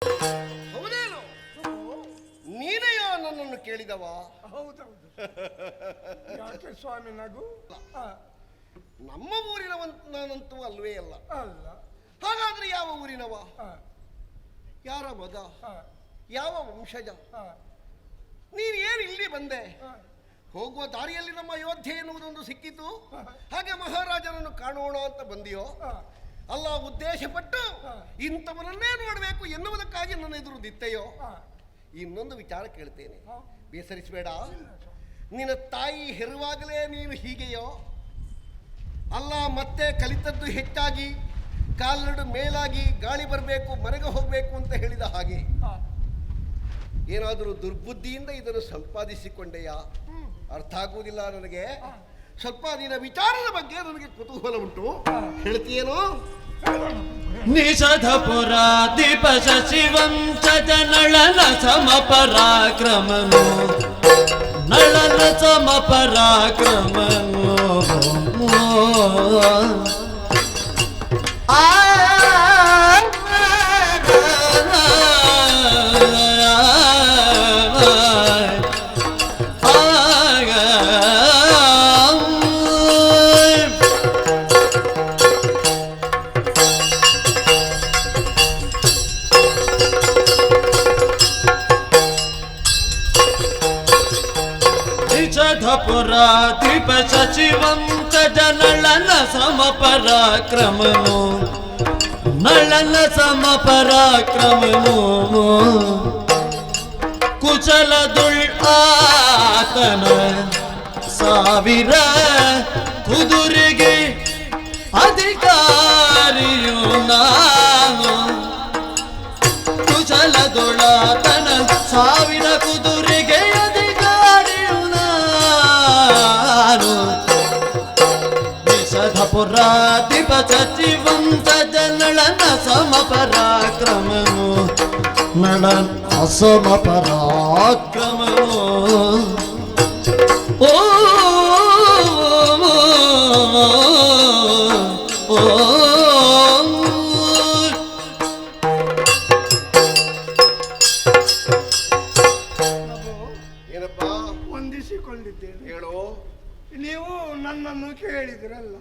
ಹೌದೇನು? ನೀನೆಯೋ ನನ್ನನ್ನು ಕೇಳಿದವ? ಹೌದೌದು. ಯಾಕೆ ಸ್ವಾಮಿ ನಗು? ನಮ್ಮ ಊರಿನವಂತನಂತೂ ಅಲ್ವೇ ಅಲ್ಲ. ಅಲ್ಲ. ಹಾಗಾದ್ರೆ ಯಾವ ಊರಿನವ? ಯಾರ ಮಗ? ಯಾವ ವಂಶಜ? ನೀನು ಏನು ಇಲ್ಲಿ ಬಂದೆ? ಹೋಗುವ ದಾರಿಯಲ್ಲಿ ನಮ್ಮ ಅಯೋಧ್ಯೆ ಎನ್ನುವುದೊಂದು ಸಿಕ್ಕಿತು, ಹಾಗೆ ಮಹಾರಾಜನನ್ನು ಕಾಣೋಣ ಅಂತ ಬಂದಿಯೋ? ಅಲ್ಲ, ಉದ್ದೇಶಪಟ್ಟು ಇಂಥವರನ್ನೇ ನೋಡಬೇಕು ಎನ್ನುವುದಕ್ಕಾಗಿ ನನ್ನ ಎದುರು ದಿತ್ತೆಯೋ? ಇನ್ನೊಂದು ವಿಚಾರ ಕೇಳ್ತೇನೆ, ಬೇಸರಿಸಬೇಡ. ನಿನ್ನ ತಾಯಿ ಹೆರುವಾಗಲೇ ನೀನು ಹೀಗೆಯೋ? ಅಲ್ಲ, ಮತ್ತೆ ಕಲಿತದ್ದು ಹೆಚ್ಚಾಗಿ ಕಾಲೆರಡು ಮೇಲಾಗಿ ಗಾಳಿ ಬರಬೇಕು ಮನೆಗೆ ಹೋಗಬೇಕು ಅಂತ ಹೇಳಿದ ಹಾಗೆ ಏನಾದರೂ ದುರ್ಬುದ್ಧಿಯಿಂದ ಇದನ್ನು ಸಂಪಾದಿಸಿಕೊಂಡೆಯಾ? ಅರ್ಥ ಆಗುವುದಿಲ್ಲ ನನಗೆ. ಸ್ವಲ್ಪ ನಿನ್ನ ವಿಚಾರದ ಬಗ್ಗೆ ನನಗೆ ಕುತೂಹಲ ಉಂಟು, ಹೇಳ್ತೀಯೇನೋ? ನಿಷಧಪುರ ದೀಪ ಶಶಿವಂಶಜ ನಳನ ಸಮಪರಾಕ್ರಮನು, ನಳನ ಸಮಪರಾಕ್ರಮನು. ನಿಷಧಪುರಾಧಿಪ ಶಶಿವಂಶಜ ನಳನ ಸಮಪರಾಕ್ರಮನು, ನಳನ ಸಮಪರಾಕ್ರಮನು. ಕುಶಲದುಳ್ ಆತನ ಸಾವಿರ ಕುದುರೆಗೆ ಅಧಿಕಾರಿಯು ನಾನು. ಕುಶಲದುಳಾತನ ಸಾವಿರ ಕುದುರೆಗೆ ಅಧಿಕಾರಿಯು ನಾನು. ನಿಷಧಪುರಾಧಿಪ ಶಶಿವಂಶಜ ನಳನ ಸಮಪರಾಕ್ರಮನು, ನಳನ ಸಮಪರಾಕ್ರಮನು. ಓ ಏನಪ್ಪ? ವಂದಿಸಿಕೊಂಡಿದ್ದೇನೆ. ಹೇಳು. ನೀವು ನನ್ನನ್ನು ಕೇಳಿದ್ರಲ್ಲ.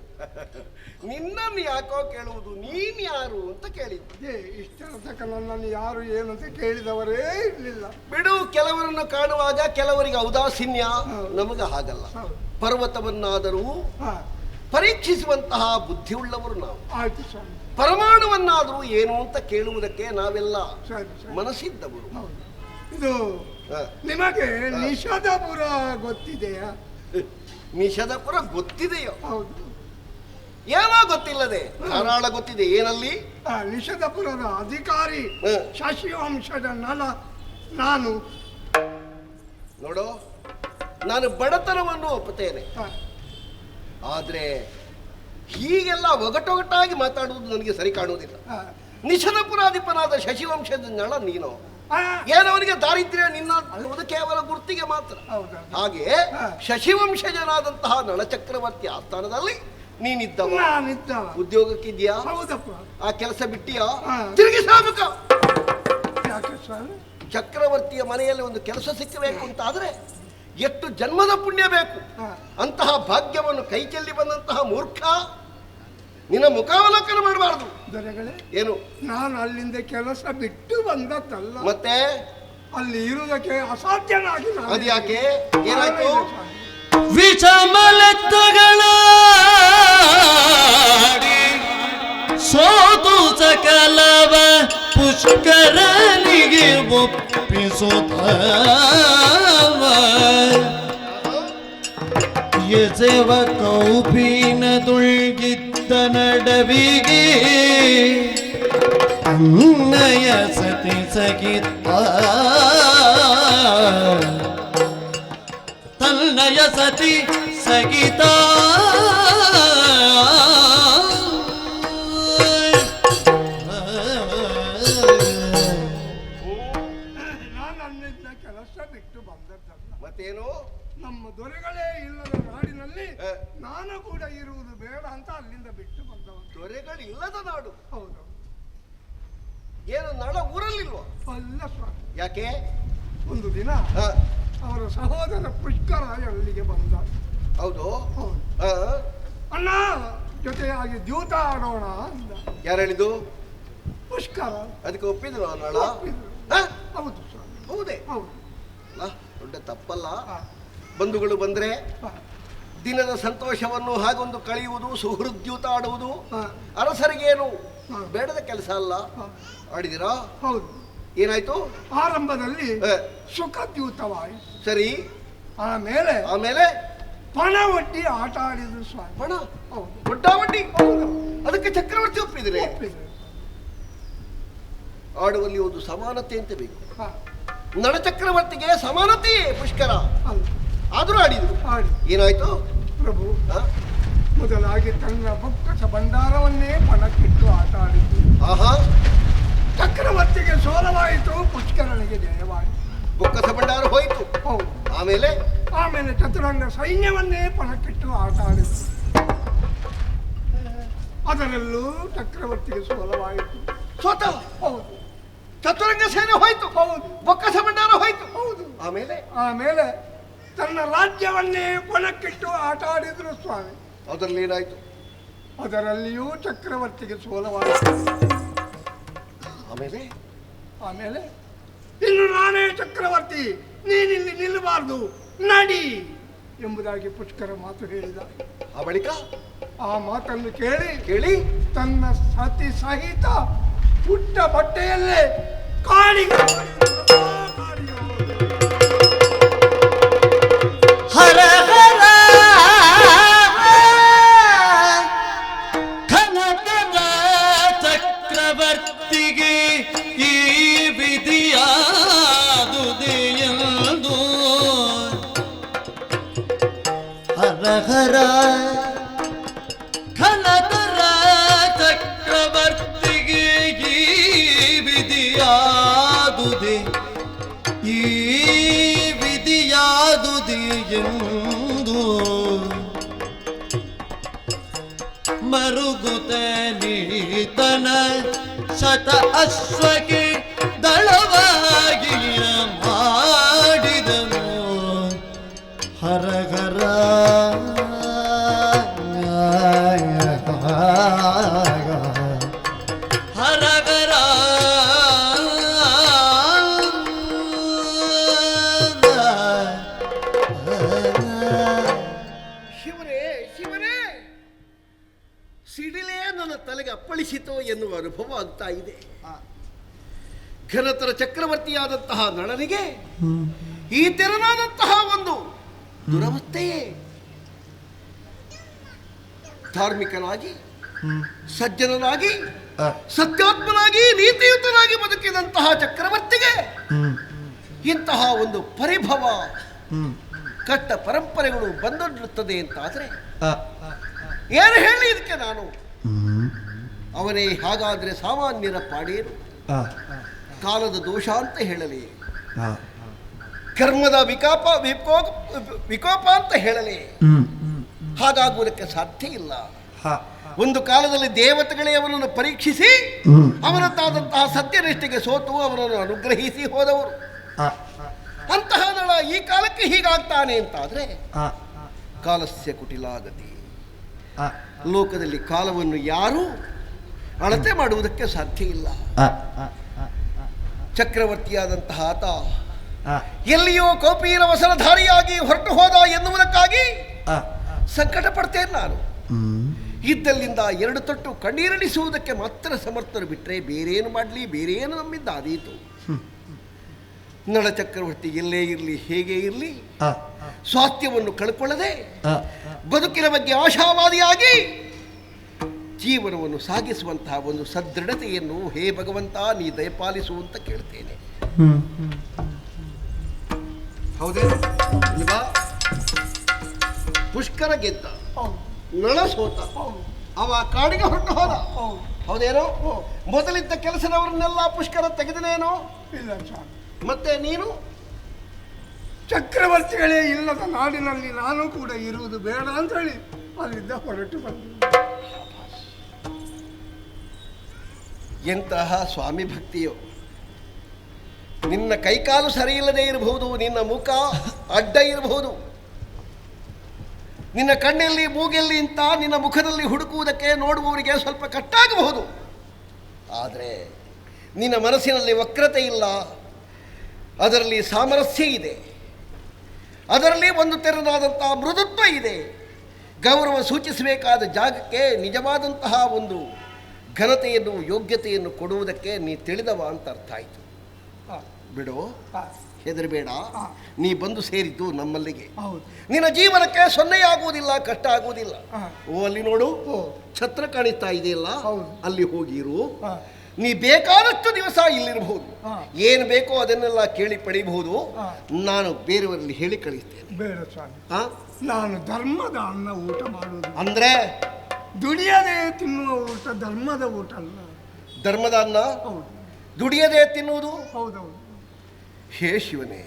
ನಿನ್ನನ್ನು ಯಾಕೋ ಕೇಳುವುದು? ನೀನ್ ಯಾರು ಅಂತ ಕೇಳಿದ್ದೆ. ಇಷ್ಟರ ತನಕ ನನ್ನನ್ನು ಯಾರು ಏನು ಅಂತ ಕೇಳಿದವರೇ ಇರಲಿಲ್ಲ. ಬಿಡು, ಕೆಲವರನ್ನು ಕಾಣುವಾಗ ಕೆಲವರಿಗೆ ಔದಾಸೀನ್ಯ, ನಮಗೆ ಹಾಗಲ್ಲ. ಪರ್ವತವನ್ನಾದರೂ ಪರೀಕ್ಷಿಸುವಂತಹ ಬುದ್ಧಿಯುಳ್ಳವರು ನಾವು. ಆಯ್ತು ಸ್ವಾಮಿ. ಪರಮಾಣುವನ್ನಾದರೂ ಏನು ಅಂತ ಕೇಳುವುದಕ್ಕೆ ನಾವೆಲ್ಲ ಸರಿ ಸರಿ. ಮನಸ್ಸಿದ್ದವರು. ಇದು ನಿಮಗೆ ನಿಷಧಪುರ ಗೊತ್ತಿದೆಯಾ? ನಿಷಧಪುರ ಗೊತ್ತಿದೆಯೋ? ಹೌದು. ಏನೋ ಗೊತ್ತಿಲ್ಲದೆ ಧಾರಾಳ ಗೊತ್ತಿದೆ. ಏನಲ್ಲಿ? ನಿಷಧಪುರದ ಅಧಿಕಾರಿ ಶಶಿವಂಶದ ನಲ ನಾನು. ನೋಡು, ನಾನು ಬಡತನವನ್ನು ಒಪ್ಪುತ್ತೇನೆ, ಆದ್ರೆ ಹೀಗೆಲ್ಲ ಒಗಟೊಗಟಾಗಿ ಮಾತಾಡುವುದು ನನಗೆ ಸರಿ ಕಾಣುವುದಿಲ್ಲ. ನಿಷಧಪುರಾಧಿಪನಾದ ಶಶಿವಂಶದ ನಳ ನೀನು. ಏನವನಿಗೆ ದಾರಿದ್ರ್ಯ ನಿನ್ನ ಅನ್ನುವುದು ಕೇವಲ ಗುರ್ತಿಗೆ ಮಾತ್ರ. ಹಾಗೆ ಶಶಿವಂಶಜನಾದಂತಹ ನಳಚಕ್ರವರ್ತಿ ಆಸ್ಥಾನದಲ್ಲಿ ನೀನಿದ್ದವ. ಉದ್ಯೋಗಕ್ಕಿದ್ಯಾ? ಆ ಕೆಲಸ ಬಿಟ್ಟಿಯಾ? ತಿರುಗಿ ಸಾಮುಖ. ಚಕ್ರವರ್ತಿಯ ಮನೆಯಲ್ಲಿ ಒಂದು ಕೆಲಸ ಸಿಕ್ಕಬೇಕು ಅಂತ ಆದ್ರೆ ಎಷ್ಟು ಜನ್ಮದ ಪುಣ್ಯ ಬೇಕು. ಅಂತಹ ಭಾಗ್ಯವನ್ನು ಕೈ ಚೆಲ್ಲಿ ಬಂದಂತಹ ಮೂರ್ಖ ನಿನ್ನ ಮುಖಾವಲೋಕನ ಮಾಡಬಾರದು. ಏನು? ನಾನು ಅಲ್ಲಿಂದ ಕೆಲಸ ಬಿಟ್ಟು ಬಂದದ್ದಲ್ಲ, ಮತ್ತೆ ಅಲ್ಲಿ ಇರುವುದಕ್ಕೆ ಅಸಾಧ್ಯನಾಗಿ. ಅದು ಯಾಕೆ? ಏನಾಯ್ತು? ವಿಷಮಲತ್ವಗಳ ಸೋತು ಸಕಲವ ಪುಷ್ಕರನಿಗೆ ಒಪ್ಪಿಸುತ್ತ ಯಸವ ಕೌಪಿನ ತುಳ್ಗಿದ್ದ ನಡವಿಗೆ ಅನ್ನಯ ಸತಿ ಸಗಿತ್ತ ತನ್ನಯ ಸತಿ ಸಗಿತ. ಕೆಲಸ ಬಿಟ್ಟು ಬಂದದ್ದಲ್ಲ, ಮತ್ತೇನು? ನಮ್ಮ ದೊರೆಗಳೇ ಇಲ್ಲದ ನಾಡಿನಲ್ಲಿ ನಾನು ಕೂಡ ಇರುವುದು ಬೇಡ ಅಂತ ಅಲ್ಲಿಂದ ಬಿಟ್ಟು ಬಂದವ. ದೊರೆಗಳು ಇಲ್ಲದ ನಾಡು? ಹೌದು. ಏನು ನಳ ಊರಲ್ಲಿಲ್ವಾ? ಅಲ್ಲ ಸ್ವಾಮಿ, ಯಾಕೆ? ಒಂದು ದಿನ ಹ, ಅವರ ಸಹೋದರ ಪುಷ್ಕರಾಯ ಅಲ್ಲಿಗೆ ಬಂದ. ಹೌದು. ಹೌದು. ಹ, ಅಣ್ಣ ಜೊತೆಯಾಗಿ ದ್ಯೂತ ಆಡೋಣ ಅಂದ. ಯಾರು ಹೇಳಿದ್ದು? ಪುಷ್ಕರ. ಅದಕ್ಕೆ ಒಪ್ಪಿದ್ರು ನಳ? ಒಪ್ಪಿದ್ರು. ಹ? ಹೌದು ಸ್ವಾಮಿ, ಹೌದೇ? ಹೌದು. ಅಲ್ಲ, ದೊಡ್ಡ ತಪ್ಪಲ್ಲ. ಹ, ಬಂಧುಗಳು ಬಂದ್ರೆ ಹ, ದಿನದ ಸಂತೋಷವನ್ನು ಹಾಗೊಂದು ಕಳೆಯುವುದು, ಸುಹೃದ್ಯೂತ ಆಡುವುದು ಹ, ಅರಸರಿಗೇನು ಹ. ಬೇಡದ ಕೆಲಸ ಅಲ್ಲ. ಹ. ಆಡಿದಿರಾ? ಹೌದು. ಏನಾಯ್ತು? ಆರಂಭದಲ್ಲಿ ಹ, ಸುಖ ದ್ಯೂತವಾಯಿತು. ಸರಿ. ಆಮೇಲೆ ಆಮೇಲೆ ಪಣ ಒಟ್ಟಿ ಆಟ ಆಡಿದ್ರು ಸ್ವಾಮಿ. ಬಣ ಹೌದು. ದೊಡ್ಡಾವಡ್ಡಿ. ಹೌದು. ಅದಕ್ಕೆ ಚಕ್ರವರ್ತಿ ಒಪ್ಪಿದ್ರೆ ಒಪ್ಪಿದ್ರು. ಆಡುವಲ್ಲಿ ಒಂದು ಸಮಾನತೆ ಅಂತ ಬೇಕು. ಹ, ನಳ ಚಕ್ರವರ್ತಿಗೆ ಸಮಾನತೆಯೇ ಪುಷ್ಕರ. ಹೌದು. ಆದರೂ ಆಡಿದ್ರು. ಆಡಿ. ಏನಾಯ್ತು? ಪ್ರಭು ಹ? ಮೊದಲಾಗಿ ತನ್ನ ಬೊಕ್ಕಸ ಭಂಡಾರವನ್ನೇ ಪಣಕ್ಕಿಟ್ಟು ಆಟ ಆಡಿದ್ದು. ಆಹಾ, ಚಕ್ರವರ್ತಿಗೆ ಸೋಲವಾಯಿತು, ಪುಷ್ಕರನಿಗೆ ಜಯವಾಯಿತು. ಬೊಕ್ಕಸ ಭಂಡಾರ ಹೋಯ್ತು. ಹೌದು. ಆಮೇಲೆ ಆಮೇಲೆ ಚತುರಂಗ ಸೈನ್ಯವನ್ನೇ ಪಣಕ್ಕಿಟ್ಟು ಆಟ ಆಡಿದ್ದು. ಅದರಲ್ಲೂ ಚಕ್ರವರ್ತಿಗೆ ಸೋಲವಾಯಿತು. ಸೋತ. ಹೌದು. ಚತುರಂಗ ಸೇನೆ ಹೋಯ್ತು. ಹೌದು. ಬೊಕ್ಕಸ ಭಂಡಾರ ಹೋಯ್ತು. ಹೌದು. ಆಮೇಲೆ ತನ್ನ ರಾಜ್ಯವನ್ನೇ ಪಣಕ್ಕಿಟ್ಟು ಆಟ ಆಡಿದ್ರು ಸ್ವಾಮಿ. ಅದರಲ್ಲಿ ಏನಾಯ್ತು? ಅದರಲ್ಲಿಯೂ ಚಕ್ರವರ್ತಿಗೆ ಸೋಲವಾಯಿತು. ಆಮೇಲೆ ಇನ್ನು ನಾನೇ ಚಕ್ರವರ್ತಿ, ನೀನಿಲ್ಲಿ ನಿಲ್ಲಬಾರ್ದು, ನಡಿ ಎಂಬುದಾಗಿ ಪುಷ್ಕರ ಮಾತು ಹೇಳಿದ. ಆ ಬಳಿಕ ಆ ಮಾತನ್ನು ಕೇಳಿ ತನ್ನ ಸತಿ ಸಹಿತ ಪುಟ್ಟ ಬಟ್ಟೆಯಲ್ಲೇ ಕಾಡಿಗೆ ಹರ ಹರ ಕನಕದ ಚಕ್ರವರ್ತಿಗೆ ಈ ವಿಧಿಯಾದುದೆಯೆಂದು ಹರ ಹರ ಕನಕರ ಚಕ್ರವರ್ತಿಗೆ ಈ ವಿಧಿಯಾದುದೆ ಈ ವಿಧಿಯಾದುದೆ ಎಂದು ಮರುಗುತ ನೀತನ ಶತ ಅಶ್ವಕ್ಕೆ ದಳವಾಗಿ ಮಾಡಿದನು ಹರಗರ ಹರಗರ ಶಿವರೇ ಶಿವರೇ, ಸಿಡಿಲೇ ನನ್ನ ತಲೆಗೆ ಅಪ್ಪಳಿಸಿತೋ ಎನ್ನುವ ಅನುಭವ ಆಗ್ತಾ ಇದೆ. ಘನತರ ಚಕ್ರವರ್ತಿಯಾದಂತಹ ನಳನಿಗೆ ಈ ತೆರನಾದಂತಹ ಒಂದು ದುರವಸ್ಥೆಯೇ. ಧಾರ್ಮಿಕನಾಗಿ, ಸಜ್ಜನನಾಗಿ, ಸತ್ಯಾತ್ಮನಾಗಿ, ನೀತಿಯುತನಾಗಿ ಬದುಕಿದಂತಹ ಚಕ್ರವರ್ತಿಗೆ ಇಂತಹ ಒಂದು ಪರಿಭವ, ಕಟ್ಟ ಪರಂಪರೆಗಳು ಬಂದೊಡ್ಡುತ್ತದೆ ಅಂತಾದ್ರೆ ಏನು ಹೇಳಿ ಇದಕ್ಕೆ ನಾನು? ಅವನೇ ಹಾಗಾದ್ರೆ ಸಾಮಾನ್ಯರ ಪಾಡೇನು? ಕಾಲದ ದೋಷ ಅಂತ ಹೇಳಲಿ, ಕರ್ಮದ ವಿಕೋಪ ಅಂತ ಹೇಳಲಿ, ಹಾಗಾಗುವುದಕ್ಕೆ ಸಾಧ್ಯ ಇಲ್ಲ. ಒಂದು ಕಾಲದಲ್ಲಿ ದೇವತೆಗಳೇ ಅವನನ್ನು ಪರೀಕ್ಷಿಸಿ ಅವನದ್ದಾದಂತಹ ಸತ್ಯನಿಷ್ಠೆಗೆ ಸೋತು ಅವನನ್ನು ಅನುಗ್ರಹಿಸಿ ಹೋದವರು. ಅಂತಹ ನಳ ಈ ಕಾಲಕ್ಕೆ ಹೀಗಾಗ್ತಾನೆ ಅಂತಾದ್ರೆ ಕಾಲಸ್ಯ ಕುಟಿಲಾಗತಿ. ಲೋಕದಲ್ಲಿ ಕಾಲವನ್ನು ಯಾರೂ ಅಳತೆ ಮಾಡುವುದಕ್ಕೆ ಸಾಧ್ಯ ಇಲ್ಲ. ಚಕ್ರವರ್ತಿಯಾದಂತಹ ಆತ ಎಲ್ಲಿಯೋ ಕೌಪೀನ ವಸನಧಾರಿಯಾಗಿ ಹೊರಟು ಹೋದ ಎನ್ನುವುದಕ್ಕಾಗಿ ಸಂಕಟ ಪಡ್ತೇನೆ ನಾನು. ಇದ್ದಲ್ಲಿಂದ ಎರಡು ತೊಟ್ಟು ಕಣ್ಣೀರಣಿಸುವುದಕ್ಕೆ ಮಾತ್ರ ಸಮರ್ಥರು ಬಿಟ್ಟರೆ ಬೇರೇನು ಮಾಡಲಿ, ಬೇರೇನು ನಮ್ಮಿಂದ ಆದೀತು. ನಳ ಚಕ್ರವರ್ತಿ ಎಲ್ಲೇ ಇರಲಿ, ಹೇಗೆ ಇರಲಿ, ಸ್ವಾಸ್ಥ್ಯವನ್ನು ಕಳ್ಕೊಳ್ಳದೆ ಬದುಕಿನ ಬಗ್ಗೆ ಆಶಾವಾದಿಯಾಗಿ ಜೀವನವನ್ನು ಸಾಗಿಸುವಂತಹ ಒಂದು ಸದೃಢತೆಯನ್ನು ಹೇ ಭಗವಂತ ನೀ ದಯಪಾಲಿಸುವಂತ ಕೇಳ್ತೇನೆ. ಹೌದೇ? ಪುಷ್ಕರ ಗೆದ್ದ, ನಳ ಸೋತ, ಅವ ಕಾಡಿಗೆ ಹೊರಟು ಹೋದ. ಹೌದೇನೋ? ಮೊದಲಿದ್ದ ಕೆಲಸದವರನ್ನೆಲ್ಲ ಪುಷ್ಕರ ತೆಗೆದನೇನೋ? ಇಲ್ಲ ಸ್ವಾಮಿ. ಮತ್ತೆ ನೀನು ಚಕ್ರವರ್ತಿಗಳೇ ಇಲ್ಲದ ನಾಡಿನಲ್ಲಿ ನಾನು ಕೂಡ ಇರುವುದು ಬೇಡ ಅಂತ ಹೇಳಿ ಅಲ್ಲಿದ್ದ ಹೊರಟು ಬಂದ. ಎಂತಹ ಸ್ವಾಮಿ ಭಕ್ತಿಯೋ. ನಿನ್ನ ಕೈಕಾಲು ಸರಿ ಇಲ್ಲದೆ ಇರಬಹುದು, ನಿನ್ನ ಮುಖ ಅಡ್ಡ ಇರಬಹುದು, ನಿನ್ನ ಕಣ್ಣಲ್ಲಿ ಮೂಗೆಲ್ಲಿ ಅಂತ ನಿನ್ನ ಮುಖದಲ್ಲಿ ಹುಡುಕುವುದಕ್ಕೆ ನೋಡುವವರಿಗೆ ಸ್ವಲ್ಪ ಕಟ್ಟಾಗಬಹುದು. ಆದರೆ ನಿನ್ನ ಮನಸ್ಸಿನಲ್ಲಿ ವಕ್ರತೆ ಇಲ್ಲ, ಅದರಲ್ಲಿ ಸಾಮರಸ್ಯ ಇದೆ, ಅದರಲ್ಲಿ ಒಂದು ತೆರನಾದಂಥ ಮೃದುತ್ವ ಇದೆ. ಗೌರವ ಸೂಚಿಸಬೇಕಾದ ಜಾಗಕ್ಕೆ ನಿಜವಾದಂತಹ ಒಂದು ಘನತೆಯನ್ನು ಯೋಗ್ಯತೆಯನ್ನು ಕೊಡುವುದಕ್ಕೆ ನೀ ತಿಳಿದವ ಅಂತ ಅರ್ಥ ಆಯಿತು. ಬಿಡು, ಹೆದರಬೇಡ. ನೀ ಬಂದು ಸೇರಿದ್ದು ನಮ್ಮಲ್ಲಿಗೆ. ನಿನ್ನ ಜೀವನಕ್ಕೆ ಸೊನ್ನೆಯಾಗುವುದಿಲ್ಲ, ಕಷ್ಟ ಆಗುವುದಿಲ್ಲ. ಓ ಅಲ್ಲಿ ನೋಡು, ಛತ್ರ ಕಾಣಿಸ್ತಾ ಇದೆಯಲ್ಲ, ಅಲ್ಲಿ ಹೋಗಿರು. ನೀ ಬೇಕಾದಷ್ಟು ದಿವಸ ಇಲ್ಲಿರಬಹುದು, ಏನು ಬೇಕೋ ಅದನ್ನೆಲ್ಲ ಕೇಳಿ ಪಡೆಯಬಹುದು. ನಾನು ಬೇರೆಯವರಲ್ಲಿ ಹೇಳಿ ಕಳಿಸ್ತೇನೆ. ಬೇಡ ಸ್ವಾಮಿ, ನಾನು ಧರ್ಮದ ಅನ್ನ ಊಟ ಮಾಡುವುದು. ಅಂದ್ರೆ ದುಡಿಯದೆ ತಿನ್ನುವ ಊಟ ಧರ್ಮದ ಊಟ ಅಲ್ಲ. ಧರ್ಮದ ಅನ್ನ ಹೌದು, ದುಡಿಯದೆ ತಿನ್ನುವುದು. ಹೌದೌದು. ಹೇ ಶಿವನೇ,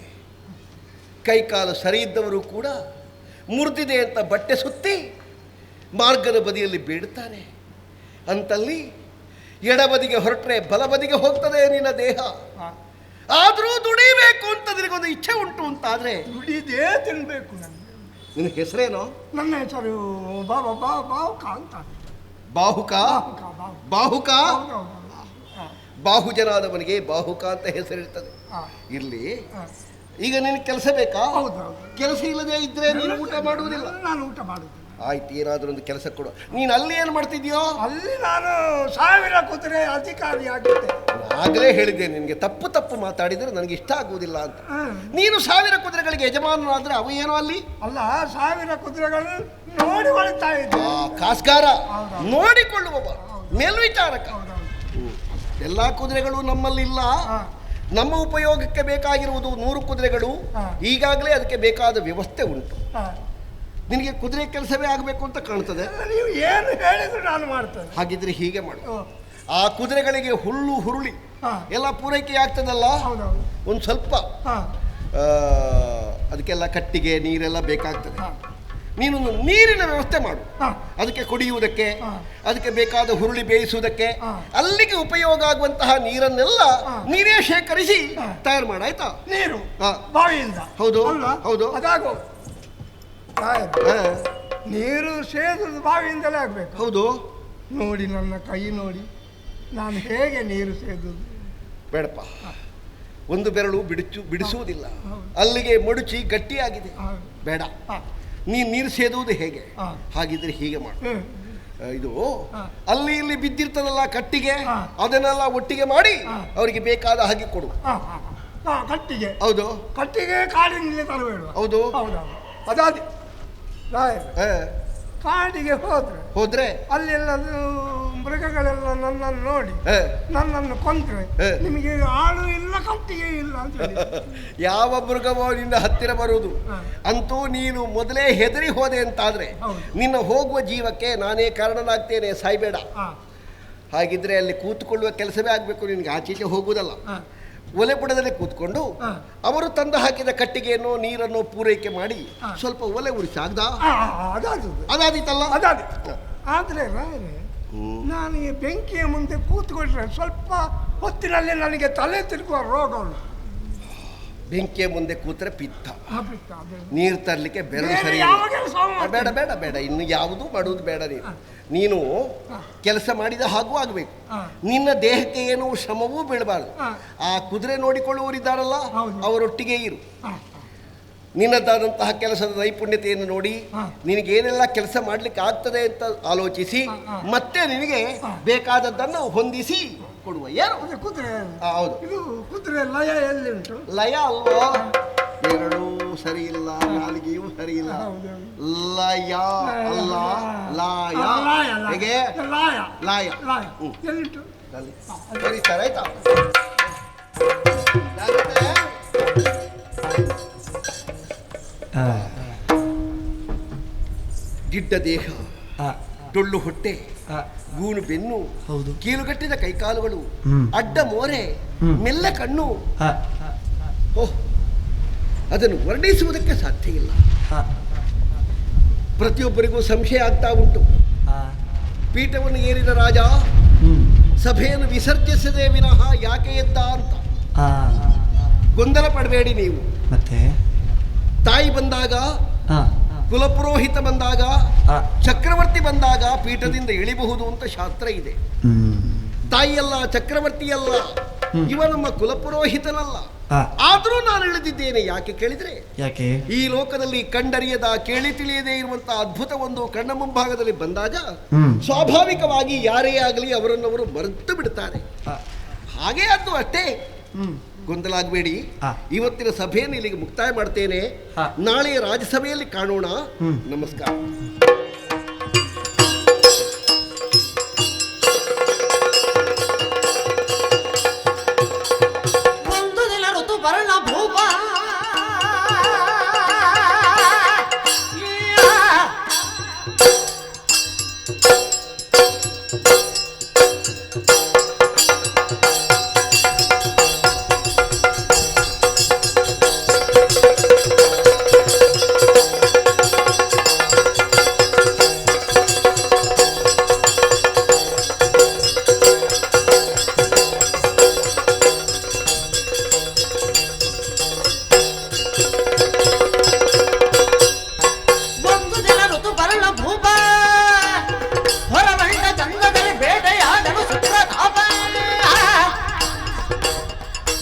ಕೈಕಾಲು ಸರಿ ಇದ್ದವರು ಕೂಡ ಮುರಿದಿದೆ ಅಂತ ಬಟ್ಟೆ ಸುತ್ತಿ ಮಾರ್ಗದ ಬದಿಯಲ್ಲಿ ಬೇಡುತ್ತಾರೆ. ಅಂತಲ್ಲಿ ಎಡಬದಿಗೆ ಹೊರಟ್ರೆ ಬಲಬದಿಗೆ ಹೋಗ್ತದೆ ನಿನ್ನ ದೇಹ. ಆದರೂ ದುಡಿಬೇಕು ಅಂತ ನಿನಗೊಂದು ಇಚ್ಛೆ ಉಂಟು ಅಂತಾದ್ರೆ ದುಡಿದೇ ತಿನ್ಬೇಕು. ನನಗೆ ನಿನ್ನ ಹೆಸರೇನೋ? ನನ್ನ ಹೆಸರು ಬಾಹುಕ ಅಂತ. ಬಾಹುಕ? ಬಾಹುಕ? ಹೌದೌದು. ಬಾಹುಜನಾದವನಿಗೆ ಬಾಹುಕ ಅಂತ ಹೆಸರಿರ್ತದೆ. ಇರ್ಲಿ, ಈಗ ನಿನಗೆ ಕೆಲಸ ಬೇಕಾ? ಹೌದೌದು. ಕೆಲಸ ಇಲ್ಲದೆ ಇದ್ರೆ ನೀನು ಊಟ ಮಾಡುವುದಿಲ್ಲ. ನಾನು ಊಟ ಮಾಡುವುದಿಲ್ಲ. ಆಯ್ತು, ಏನಾದರೂ ಒಂದು ಕೆಲಸ ಕೊಡು. ನೀನು ಅಲ್ಲಿ ಏನು ಮಾಡ್ತಿದ್ಯೋ? ಅಲ್ಲಿ ನಾನು 1000 ಕುದುರೆ ಅಧಿಕಾರಿಯಾಗಿದ್ದೆ. ಆಗಲೇ ಹೇಳಿದ್ದೆ ನಿನಗೆ, ತಪ್ಪು ಮಾತಾಡಿದರೆ ನನಗೆ ಇಷ್ಟ ಆಗುವುದಿಲ್ಲ ಅಂತ. ನೀನು 1000 ಕುದುರೆಗಳಿಗೆ ಯಜಮಾನನಾದ್ರೆ ಅವ ಏನೋ ಅಲ್ಲಿ ಅಲ್ಲ, 1000 ಕುದುರೆಗಳು ನೋಡಿ ಹೊಳಿತಾ ಇದ್ದೆ. ಕಾಸ್ಗಾರ, ನೋಡಿಕೊಳ್ಳುವವ, ಮೇಲ್ವಿಚಾರಕ. ಎಲ್ಲ ಕುದುರೆಗಳು ನಮ್ಮಲ್ಲಿಲ್ಲ. ನಮ್ಮ ಉಪಯೋಗಕ್ಕೆ ಬೇಕಾಗಿರುವುದು 100 ಕುದುರೆಗಳು. ಈಗಾಗಲೇ ಅದಕ್ಕೆ ಬೇಕಾದ ವ್ಯವಸ್ಥೆ ಉಂಟು. ನಿನಗೆ ಕುದುರೆ ಕೆಲಸವೇ ಆಗಬೇಕು ಅಂತ ಕಾಣ್ತದೆ. ನೀವು ಏನು ಹೇಳಿದ್ರು ನಾನು ಮಾಡ್ತೇನೆ. ಹಾಗಿದ್ರೆ ಹೀಗೆ ಮಾಡು, ಆ ಕುದುರೆಗಳಿಗೆ ಹುಲ್ಲು ಹುರುಳಿ ಎಲ್ಲ ಪೂರೈಕೆ ಆಗ್ತದಲ್ಲ, ಒಂದು ಸ್ವಲ್ಪ ಅದಕ್ಕೆಲ್ಲ ಕಟ್ಟಿಗೆ ನೀರೆಲ್ಲ ಬೇಕಾಗ್ತದೆ. ನೀನೊಂದು ನೀರಿನ ವ್ಯವಸ್ಥೆ ಮಾಡು. ಅದಕ್ಕೆ ಕುಡಿಯುವುದಕ್ಕೆ, ಅದಕ್ಕೆ ಬೇಕಾದ ಹುರುಳಿ ಬೇಯಿಸುವುದಕ್ಕೆ, ಅಲ್ಲಿಗೆ ಉಪಯೋಗ ಆಗುವಂತಹ ನೀರನ್ನೆಲ್ಲ ನೀರೇ ಶೇಖರಿಸಿ ತಯಾರು ಮಾಡಾಯ್ತಾ? ನೀರು ಬಾವಿಯಿಂದ? ಹೌದು ಹೌದು. ಅದಾಗೋ ನೀರು ಸೇದುದು ಬಾವಿಯಿಂದಲೇ ಆಗ್ಬೇಕು. ಹೌದು. ನೋಡಿ ನನ್ನ ಕೈ ನೋಡಿ, ನಾನು ಹೇಗೆ ನೀರು ಸೇದುದು? ಬೇಡಪ್ಪ, ಒಂದು ಬೆರಳು ಬಿಡಿಸುವುದಿಲ್ಲ, ಅಲ್ಲಿಗೆ ಮಡುಚಿ ಗಟ್ಟಿಯಾಗಿದೆ. ಬೇಡ, ನೀರು ಸೇದುವುದು ಹೇಗೆ? ಹಾಗಿದ್ರೆ ಹೀಗೆ ಮಾಡು. ಇದು ಅಲ್ಲಿ ಇಲ್ಲಿ ಬಿದ್ದಿರ್ತದಲ್ಲ ಕಟ್ಟಿಗೆ, ಅದನ್ನೆಲ್ಲ ಒಟ್ಟಿಗೆ ಮಾಡಿ ಅವರಿಗೆ ಬೇಕಾದ ಹಾಗೆ ಕೊಡು. ಕಟ್ಟಿಗೆ? ಹೌದು. ಕಟ್ಟಿಗೆ ಕಾಡಿನಲ್ಲಿ ತರಬೇಡ? ಹೌದು. ಹೌದೌದು. ಅದಾದಿ ಕಾಡಿಗೆ ಹೋದ್ರೆ ಅಲ್ಲೆಲ್ಲ ಮೃಗಗಳೆಲ್ಲ ನನ್ನನ್ನು ನೋಡಿ ನನ್ನನ್ನು ಕೊಂದ್ರೆ ನಿಮಗೆ ಆಳು ಇಲ್ಲ, ಕಟ್ಟಿಗೆ ಇಲ್ಲ ಅಂತ ಹೇಳಿ. ಯಾವ ಮೃಗವೋ ನಿನ್ನ ಹತ್ತಿರ ಬರುವುದು? ಅಂತೂ ನೀನು ಮೊದಲೇ ಹೆದರಿ ಹೋದೆ ಅಂತಾದ್ರೆ ನಿನ್ನ ಹೋಗುವ ಜೀವಕ್ಕೆ ನಾನೇ ಕಾರಣನಾಗ್ತೇನೆ. ಸಾಯ್ಬೇಡ. ಹಾಗಿದ್ರೆ ಅಲ್ಲಿ ಕೂತ್ಕೊಳ್ಳುವ ಕೆಲಸವೇ ಆಗಬೇಕು ನಿನಗೆ, ಆಚೀಚೆ ಹೋಗುವುದಲ್ಲ. ಒಲೆ ಬುಡದಲ್ಲಿ ಕೂತ್ಕೊಂಡು ಅವರು ತಂದು ಹಾಕಿದ ಕಟ್ಟಿಗೆಯನ್ನು ನೀರನ್ನು ಪೂರೈಕೆ ಮಾಡಿ ಸ್ವಲ್ಪ ಒಲೆ ಉರಿಸಿ ಅದಾದಿತ್ತಲ್ಲ. ಆದ್ರೆ ನಾನು ಈ ಬೆಂಕಿಯ ಮುಂದೆ ಕೂತ್ಕೊಂಡ್ರೆ ಸ್ವಲ್ಪ ಹೊತ್ತಿನಲ್ಲಿ ನನಗೆ ತಲೆ ತಿರುಗುವ ರೋಗ ಉಂಟು. ಬೆಂಕಿಯ ಮುಂದೆ ಕೂತ್ರೆ ಪಿತ್ತ, ನೀರು ತರಲಿಕ್ಕೆ ಬೆರಳು ಸರಿ. ಬೇಡ ಬೇಡ ಬೇಡ, ಇನ್ನು ಯಾವುದೂ ಮಾಡುವುದು ಬೇಡ. ನೀನು ಕೆಲಸ ಮಾಡಿದ ಹಾಗೂ ಆಗಬೇಕು. ನಿನ್ನ ದೇಹಕ್ಕೆ ಏನು ಶ್ರಮವೂ ಬೀಳಬಾರದು. ಆ ಕುದುರೆ ನೋಡಿಕೊಳ್ಳುವವರಿದ್ದಾರಲ್ಲ, ಅವರೊಟ್ಟಿಗೆ ಇರು. ನಿನ್ನದಾದಂತಹ ಕೆಲಸದ ನೈಪುಣ್ಯತೆಯನ್ನು ನೋಡಿ ನಿನಗೇನೆಲ್ಲ ಕೆಲಸ ಮಾಡಲಿಕ್ಕೆ ಆಗ್ತದೆ ಅಂತ ಆಲೋಚಿಸಿ ಮತ್ತೆ ನಿನಗೆ ಬೇಕಾದದ್ದನ್ನು ಹೊಂದಿಸಿ ಕೊಡುವ. ಏನು ಕುದುರೆ? ಹೌದು. ಇದು ಕುದುರೆ ಲಯ ಎಲ್ಲಿ ಉಂಟು? ಲಯ ಅಲ್ವಾ? ಎರಡೂ ಸರಿ ಇಲ್ಲ, ನಾಲಿಗೆಯೂ ಸರಿ ಇಲ್ಲ. ಲಯ ಅಲ್ಲ, ಲಾಯ. ಹೇಗೆ? ಲಾಯ ಎಲ್ಲಿಟ್ಟು? ಸರಿ ಸರ್, ಆಯ್ತಾ? ಗಿಡ್ಡ ದೇಹ, ಟೊಳ್ಳು ಹೊಟ್ಟೆ, ಗೂನು ಬೆನ್ನು, ಕೀಲುಗಟ್ಟಿದ ಕೈಕಾಲುಗಳು, ಅಡ್ಡ ಮೋರೆ, ಮೆಲ್ಲ ಕಣ್ಣು. ಓಹ್, ಅದನ್ನು ವರ್ಣಿಸುವುದಕ್ಕೆ ಸಾಧ್ಯ ಇಲ್ಲ. ಪ್ರತಿಯೊಬ್ಬರಿಗೂ ಸಂಶಯ ಆಗ್ತಾ ಉಂಟು. ಪೀಠವನ್ನು ಏರಿದ ರಾಜ ಸಭೆಯನ್ನು ವಿಸರ್ಜಿಸದೆ ವಿನಃ ಯಾಕೆ ಎದ್ದ ಅಂತ ಗೊಂದಲ ಪಡಬೇಡಿ ನೀವು. ಮತ್ತೆ ತಾಯಿ ಬಂದಾಗ, ಕುಲಪುರೋಹಿತ ಬಂದಾಗ, ಚಕ್ರವರ್ತಿ ಬಂದಾಗ ಪೀಠದಿಂದ ಇಳಿಬಹುದು ಅಂತ ಶಾಸ್ತ್ರ ಇದೆ. ತಾಯಿಯಲ್ಲ, ಚಕ್ರವರ್ತಿಯಲ್ಲ, ಇವ ನಮ್ಮ ಕುಲಪುರೋಹಿತನಲ್ಲ. ಆದರೂ ನಾನು ಇಳಿದಿದ್ದೇನೆ. ಯಾಕೆ ಕೇಳಿದ್ರೆ, ಯಾಕೆ ಈ ಲೋಕದಲ್ಲಿ ಕಂಡರಿಯದ, ಕೇಳಿ ತಿಳಿಯದೇ ಇರುವಂತಹ ಅದ್ಭುತ ಒಂದು ಕಣ್ಣ ಮುಂಭಾಗದಲ್ಲಿ ಬಂದಾಗ ಸ್ವಾಭಾವಿಕವಾಗಿ ಯಾರೇ ಆಗಲಿ ಅವರನ್ನವರು ಮರೆತು ಬಿಡ್ತಾರೆ. ಹಾಗೆ ಅದು ಅಷ್ಟೇ. ಗೊಂದಲ ಆಗಬೇಡಿ. ಇವತ್ತಿನ ಸಭೆಯನ್ನು ಇಲ್ಲಿಗೆ ಮುಕ್ತಾಯ ಮಾಡ್ತೇನೆ. ನಾಳೆ ರಾಜ್ಯಸಭೆಯಲ್ಲಿ ಕಾಣೋಣ. ನಮಸ್ಕಾರ.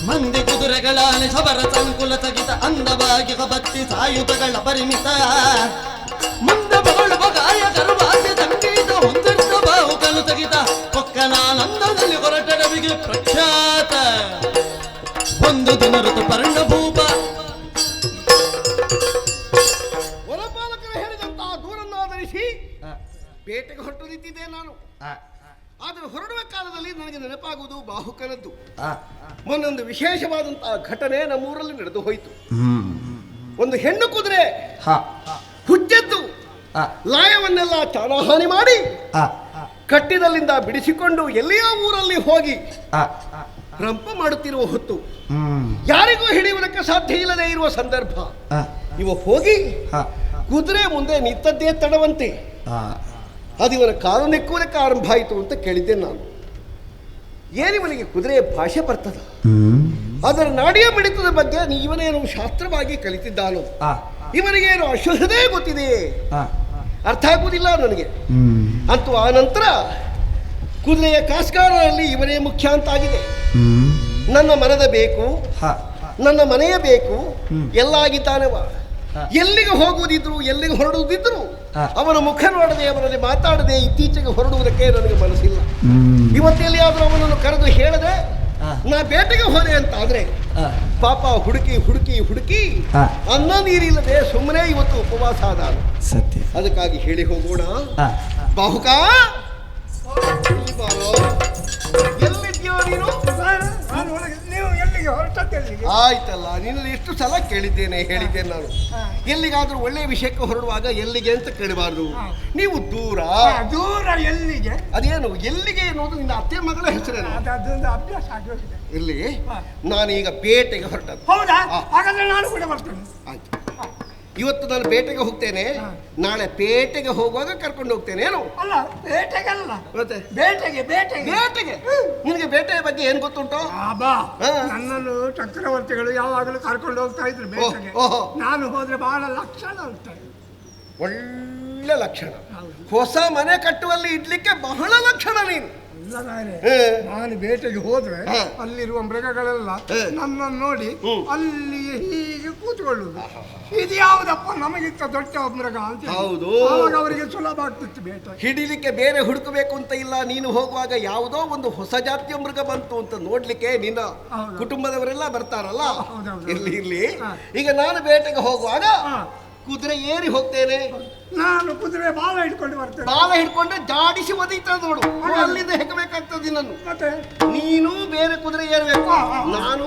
ಮಂದಿ ಕುದುರೆಗಳಾನೆ ಶಬರ ಸಂಕುಲ ಸಗಿತ ಅಂದವಾಗಿ ಕಬತ್ತಿ ಸಾಯುಧಗಳ ಪರಿಮಿತ ಮುಂದ ಬಗಳುವ ಗಾಯಕರು ವಾದ್ಯ ಸಂಗೀತ ಹೊಂದಿದ್ದ ಬಾಹುಕನು ಸಗಿತ ಪೊಕ್ಕನಾನಂದದಲ್ಲಿ ಹೊರಟಡವಿಗೆ ಪ್ರಖ್ಯಾತ ಒಂದು ದಿನ ಋತು ಪರ್ಣಭೂಪ. ವನಪಾಲಕರು ಹೇಳಿದಂತಹ ದೂರನ್ನಾಧರಿಸಿ ಬೇಟೆಗೆ ಹೊರಟು ನಿಂತಿದ್ದೆ ನಾನು. ಆದರೆ ಹೊರಡುವ ಕಾಲದಲ್ಲಿ ನನಗೆ ನೆನಪಾಗುವುದು ಬಾಹುಕನದ್ದು. ಒಂದೊಂದು ವಿಶೇಷವಾದಂತಹ ಘಟನೆ ನಮ್ಮೂರಲ್ಲಿ ನಡೆದು ಹೋಯಿತು. ಒಂದು ಹೆಣ್ಣು ಕುದುರೆ ಹುಚ್ಚೆದ್ದು ಲಾಯವನ್ನೆಲ್ಲ ಚಾಣಹಾನಿ ಮಾಡಿ ಕಟ್ಟಿದಲ್ಲಿಂದ ಬಿಡಿಸಿಕೊಂಡು ಎಲ್ಲಿಯೋ ಊರಲ್ಲಿ ಹೋಗಿ ರಂಪ ಮಾಡುತ್ತಿರುವ ಹೊತ್ತು ಯಾರಿಗೂ ಹಿಡಿಯುವುದಕ್ಕೆ ಸಾಧ್ಯ ಇಲ್ಲದೆ ಇರುವ ಸಂದರ್ಭ ಇವ ಹೋಗಿ ಕುದುರೆ ಮುಂದೆ ನಿಂತದ್ದೇ ತಡವಂತೆ ಅದು ಇವನ ಕಾಲು ನೆಕ್ಕುವುದಕ್ಕೆ ಆರಂಭ ಆಯಿತು ಅಂತ ಕೇಳಿದ್ದೆ ನಾನು. ಏನಿವನಿಗೆ ಕುದುರೆಯ ಭಾಷೆ ಬರ್ತದ, ಅದರ ನಾಡಿಯ ಮಿಡಿತದ ಬಗ್ಗೆ ಇವನೇನು ಶಾಸ್ತ್ರವಾಗಿ ಕಲಿತಿದ್ದಾನೋ, ಇವನಿಗೇನು ಅಶುದ್ಧದೇ ಗೊತ್ತಿದೆಯೇ ಅರ್ಥ ಆಗುವುದಿಲ್ಲ ನನಗೆ. ಅಂತೂ ಆ ನಂತರ ಕುದುರೆಯ ಕಾಸ್ಕಾರರಲ್ಲಿ ಇವನೇ ಮುಖ್ಯ ಅಂತಾಗಿದೆ. ನನ್ನ ಮನದ ಬೇಕು, ನನ್ನ ಮನೆಯ ಬೇಕು ಎಲ್ಲ ಆಗಿದ್ದಾನವ. ಎಲ್ಲಿಗೆ ಹೋಗುವುದಿದ್ರು, ಎಲ್ಲಿಗೆ ಹೊರಡುವುದಿದ್ರು ಅವನ ಮುಖ ನೋಡದೆ, ಅವನಲ್ಲಿ ಮಾತಾಡದೆ ಇತ್ತೀಚೆಗೆ ಹೊರಡುವುದಕ್ಕೆ ನನಗೆ ಮನಸ್ಸಿಲ್ಲ. ಇವತ್ತೆಲ್ಲಿಯಾದರೂ ಅವನನ್ನು ಕರೆದು ಹೇಳದೆ ನಾ ಬೇಟೆಗೆ ಹೋದೆ ಅಂತ ಆದ್ರೆ ಪಾಪ ಹುಡುಕಿ ಹುಡುಕಿ ಹುಡುಕಿ ಅನ್ನ ನೀರಿಲ್ಲದೆ ಸುಮ್ಮನೆ ಇವತ್ತು ಉಪವಾಸ ಆದ. ಸತ್ಯ. ಅದಕ್ಕಾಗಿ ಹೇಳಿ ಹೋಗೋಣ. ಬಾಹುಕ, ಎಲ್ಲಿದ್ಯೋ ನೀನು? ನೀವು ಎಲ್ಲಿಗೆ ಹೊರಟದ್ದೆಲ್ಲಿಗೆ? ಆಯ್ತಲ್ಲ, ನಿನ್ನ ಎಷ್ಟು ಸಲ ಕೇಳಿದ್ದೇನೆ, ಹೇಳಿದ್ದೇನೆ ನಾನು. ಎಲ್ಲಿಗಾದ್ರೂ ಒಳ್ಳೆಯ ವಿಷಯಕ್ಕೆ ಹೊರಡುವಾಗ ಎಲ್ಲಿಗೆ ಅಂತ ಕೇಳಬಾರ್ದು. ನೀವು ದೂರ ದೂರ ಎಲ್ಲಿಗೆ? ಅದೇನು ಎಲ್ಲಿಗೆ ಅನ್ನೋದು ನಿನ್ನ ಅತ್ತೆ ಮಗಳ ಹೆಸರೇನು? ಅದೊಂದು ಅಭ್ಯಾಸ ಆಗೋಗಿದೆ. ಇಲ್ಲಿ ನಾನೀಗ ಬೇಟೆಗೆ ಹೊರಟದ್ದು. ಹೌದಾ? ಹಾಗಾದ್ರೆ ನಾನು ಕೂಡ ಬರ್ತೇನೆ. ಆಯ್ತು, ಇವತ್ತು ನಾನು ಬೇಟೆಗೆ ಹೋಗ್ತೇನೆ, ನಾಳೆ ಪೇಟೆಗೆ ಹೋಗುವಾಗ ಕರ್ಕೊಂಡು ಹೋಗ್ತೇನೆ. ಏನು? ಅಲ್ಲ, ಬೇಟೆಗಲ್ಲ, ಮತ್ತೆ ಬೇಟೆಗೆ. ಬೇಟೆಗೆ ಬೇಟೆಗೆ ನಿನಗೆ ಬೇಟೆಯ ಬಗ್ಗೆ ಏನ್ ಗೊತ್ತುಂಟು? ನನ್ನನ್ನು ಚಕ್ರವರ್ತಿಗಳು ಯಾವಾಗಲೂ ಕರ್ಕೊಂಡು ಹೋಗ್ತಾ ಇದ್ರು ಬೇಟೆಗೆ. ನಾನು ಹೋದ್ರೆ ಬಹಳ ಲಕ್ಷಣ ಉಂಟು. ಒಳ್ಳೆ ಲಕ್ಷಣ. ಹೊಸ ಮನೆ ಕಟ್ಟುವಲ್ಲಿ ಇಡ್ಲಿಕ್ಕೆ ಬಹಳ ಲಕ್ಷಣ ನೀನು. ನಾನು ಬೇಟೆಗೆ ಹೋದ್ರೆ ಅಲ್ಲಿರುವ ಮೃಗಗಳೆಲ್ಲ ನನ್ನನ್ನು ನೋಡಿ ಅಲ್ಲಿಯೇ ಹೀಗೆ ಕೂತ್ಕೊಳ್ಳುದು. ಇದು ಯಾವುದಪ್ಪ ನಮಗಿಂತ ದೊಡ್ಡ ಮೃಗ ಅಂತ. ಹೌದು, ಆವಾಗ ಅವರಿಗೆ ಸುಲಭ ಆಗ್ತಿತ್ತು ಬೇಟೆ ಹಿಡಿಲಿಕ್ಕೆ. ಬೇರೆ ಹುಡುಕಬೇಕು ಅಂತ ಇಲ್ಲ, ನೀನು ಹೋಗುವಾಗ ಯಾವುದೋ ಒಂದು ಹೊಸ ಜಾತಿಯ ಮೃಗ ಬಂತು ಅಂತ ನೋಡ್ಲಿಕ್ಕೆ ನಿನ್ನ ಕುಟುಂಬದವರೆಲ್ಲ ಬರ್ತಾರಲ್ಲ. ಇರ್ಲಿ ಇರ್ಲಿ, ಈಗ ನಾನು ಬೇಟೆಗೆ ಹೋಗುವಾಗ ಕುದುರೆ ಏರಿ ಹೋಗ್ತೇನೆ. ನಾನು ಕುದುರೆ ಬಾಲ ಹಿಡ್ಕೊಂಡು ಬರ್ತೇನೆ. ಬಾಲ ಹಿಡ್ಕೊಂಡ್ರೆ ಜಾಡಿಸಿ ಒದೀತದೆ ನೋಡು, ಅಲ್ಲಿಂದ ಹೆಕ್ಕಬೇಕಾಗ್ತದೆ ನಿನ್ನನ್ನು. ಮತ್ತೆ ನೀನು ಬೇರೆ ಕುದುರೆ ಏರ್ಬೇಕು, ನಾನು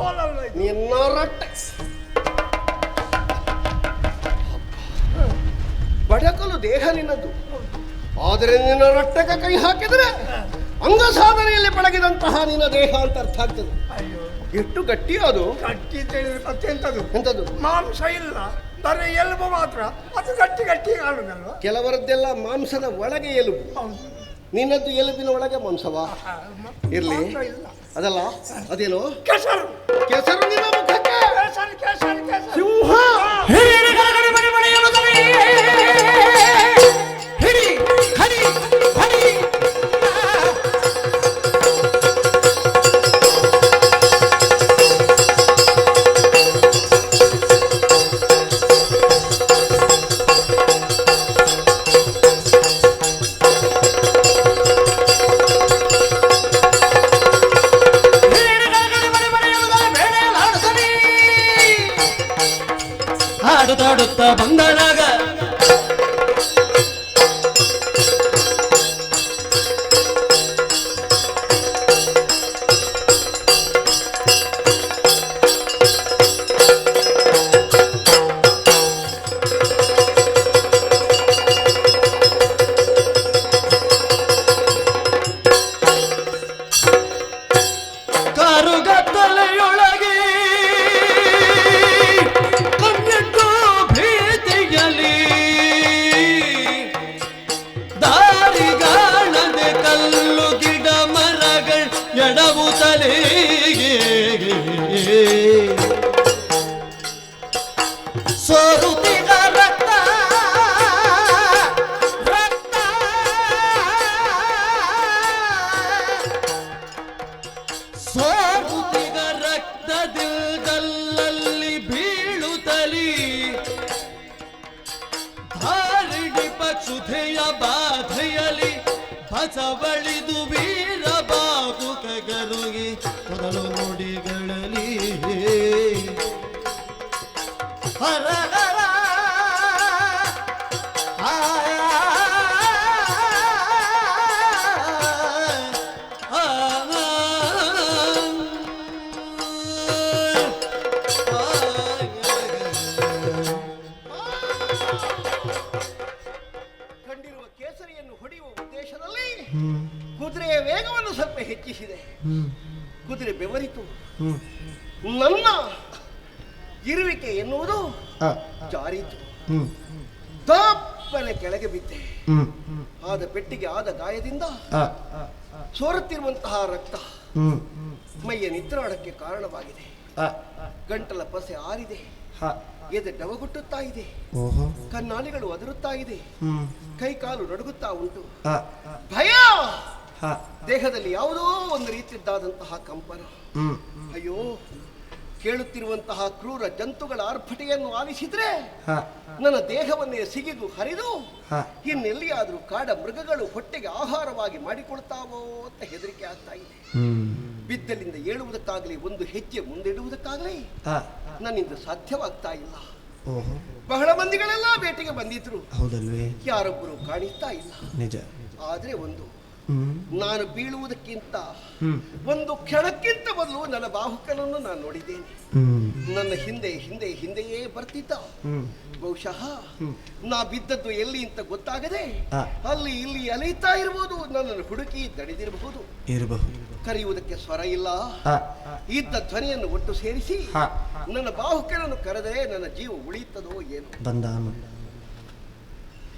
ಕೋಲಲ್ಲ ಇದು. ನಿನ್ನ ರಟ್ಟೆ ಬಡಕಲು ದೇಹ ನಿನ್ನದು, ಆದರೆ ನಿನ್ನ ರಟ್ಟೆಗೆ ಕೈ ಹಾಕಿದರೆ ಅಂಗ ಸಾಧನೆಯಲ್ಲಿ ಪಳಗಿದಂತಹ ನಿನ್ನ ದೇಹ ಅಂತ ಅರ್ಥ ಆಗ್ತದೆ. ಅಯ್ಯೋ ಎಷ್ಟು ಗಟ್ಟಿ ಅದು. ಗಟ್ಟಿ ತಿಳಿದ್ರೆ ಮತ್ತೆಂತದು? ಎಂತದು? ಮಾಂಸ ಇಲ್ಲ, ಬರೀ ಎಲುಬು ಮಾತ್ರ, ಅದು ಗಟ್ಟಿ ಗಟ್ಟಿ ಕಾಣುದಲ್ವ? ಕೆಲವರದ್ದೆಲ್ಲ ಮಾಂಸದ ಒಳಗೆ ಎಲುಬು, ಹೌದು. ನಿನ್ನದ್ದು ಎಲುಬಿನ ಒಳಗೆ ಮಾಂಸವಾ? ಇರ್ಲಿ, ಮಾಂಸ ಇಲ್ಲ. ಅದಲ್ಲ ಅದೇನು ಕೆಸರು ಕೆಸರು ನಿನ್ನ ಮುಖಕ್ಕೆ. ಕೆಸರು ಕೆಸರು ಕೆಸರು. ಸಿಂಹ ಆಡುತ್ತಾಡುತ್ತ ಬಂದಳಾಗ ಕಾರುಗತ್ತಲೆಯೊಳಗೆ ಕಣ್ಣೆಟ್ಟು ಭೀತಿಯಲಿ ದಾರಿಗಾಣದೆ ಕಲ್ಲು ಗಿಡ ಮರಗಳು ಎಡವುತ್ತಲೇ ಸೋರುತ್ತಿಗ ರಕ್ತ ರಕ್ತ ಸೋರುತ್ತಿಗ ರಕ್ತದಿಲ್ದಲ್ಲಿ ಬೀಳುತ್ತಲಿ ಧಾರಿಣಿ ಪಕ್ಷುಧೆಯ ಬಾಧೆಯಲಿ ಬಸವಳಿದು ವೀರ ಬಾಹುಕಗರುಗಿ ಮೊದಲು ನುಡಿಗಳಲ್ಲಿ ಹರ ಹರ ಕಂಡಿರುವ ಕೇಸರಿಯನ್ನು ಹೊಡೆಯುವ ಉದ್ದೇಶದಲ್ಲಿ ಕುದುರೆಯ ವೇಗವನ್ನು ಸ್ವಲ್ಪ ಹೆಚ್ಚಿಸಿದೆ. ಕುದುರೆ ಬೆವರಿತು. ನನ್ನ ಇರುವಿಕೆ ಎನ್ನುವುದು ಜಾರಿತು. ದಪ್ಪನೆ ಕೆಳಗೆ ಬಿದ್ದೆ. ಆದ ಪೆಟ್ಟಿಗೆ ಆದ ಗಾಯದಿಂದ ಸೋರುತ್ತಿರುವಂತಹ ರಕ್ತ ಮೈಯ ನಿತ್ರಾಣಕ್ಕೆ ಕಾರಣವಾಗಿದೆ. ಗಂಟಲ ಪಸೆ ಆರಿದೆ. ಎದೆ ಡವಗುಟ್ಟುತ್ತಾ ಇದೆ. ಕನ್ನಾಲಿಗಳು ಅದರುತ್ತಾ ಇದೆ. ಕೈ ಕಾಲು ನಡುಗುತ್ತಾ ಉಂಟು. ಭಯ, ದೇಹದಲ್ಲಿ ಯಾವುದೋ ಒಂದು ರೀತಿಯದ್ದಾದಂತಹ ಕಂಪನ. ಅಯ್ಯೋ, ಕೇಳುತ್ತಿರುವಂತಹ ಕ್ರೂರ ಜಂತುಗಳ ಆರ್ಭಟೆಯನ್ನು ಆಲಿಸಿದ್ರೆ ನನ್ನ ದೇಹವನ್ನೇ ಸಿಗಿದು ಹರಿದು ಇನ್ನೆಲ್ಲಿಯಾದರೂ ಕಾಡ ಮೃಗಗಳು ಹೊಟ್ಟೆಗೆ ಆಹಾರವಾಗಿ ಮಾಡಿಕೊಳ್ತಾವೋ ಅಂತ ಹೆದರಿಕೆ ಆಗ್ತಾ ಇದೆ. ಬಿದ್ದಲಿಂದ ಏಳುವುದಕ್ಕಾಗಲಿ ಒಂದು ಹೆಜ್ಜೆ ಮುಂದಿಡುವುದಕ್ಕಾಗಲಿ ನನ್ನಿಂದ ಸಾಧ್ಯವಾಗ್ತಾ ಇಲ್ಲ. ಬಹಳ ಮಂದಿಗಳೆಲ್ಲ ಬೇಟೆಗೆ ಬಂದಿದ್ರು, ಯಾರೊಬ್ಬರು ಕಾಣಿಸ್ತಾ ಇಲ್ಲ. ನಿಜ. ಆದ್ರೆ ಒಂದು, ನಾನು ಬೀಳುವುದಕ್ಕಿಂತ ಒಂದು ಕ್ಷಣಕ್ಕಿಂತ ಮೊದಲು ನನ್ನ ಬಾಹುಕನನ್ನು ನಾನು ನೋಡಿದ್ದೇನೆ. ನನ್ನ ಹಿಂದೆ ಹಿಂದೆ ಹಿಂದೆಯೇ ಬರ್ತಿದ್ದ. ಬಹುಶಃ ನಾ ಬಿದ್ದದ್ದು ಎಲ್ಲಿ ಅಂತ ಗೊತ್ತಾಗದೆ ಅಲ್ಲಿ ಇಲ್ಲಿ ಅಲೆಯುತ್ತಾ ಇರಬಹುದು. ನನ್ನನ್ನು ಹುಡುಕಿ ದಣಿದಿರಬಹುದು. ಕರೆಯುವುದಕ್ಕೆ ಸ್ವರ ಇಲ್ಲ. ಇದ್ದ ಧ್ವನಿಯನ್ನು ಒಟ್ಟು ಸೇರಿಸಿ ನನ್ನ ಬಾಹುಕನನ್ನು ಕರೆದರೆ ನನ್ನ ಜೀವ ಉಳಿಯುತ್ತದೋ ಏನು.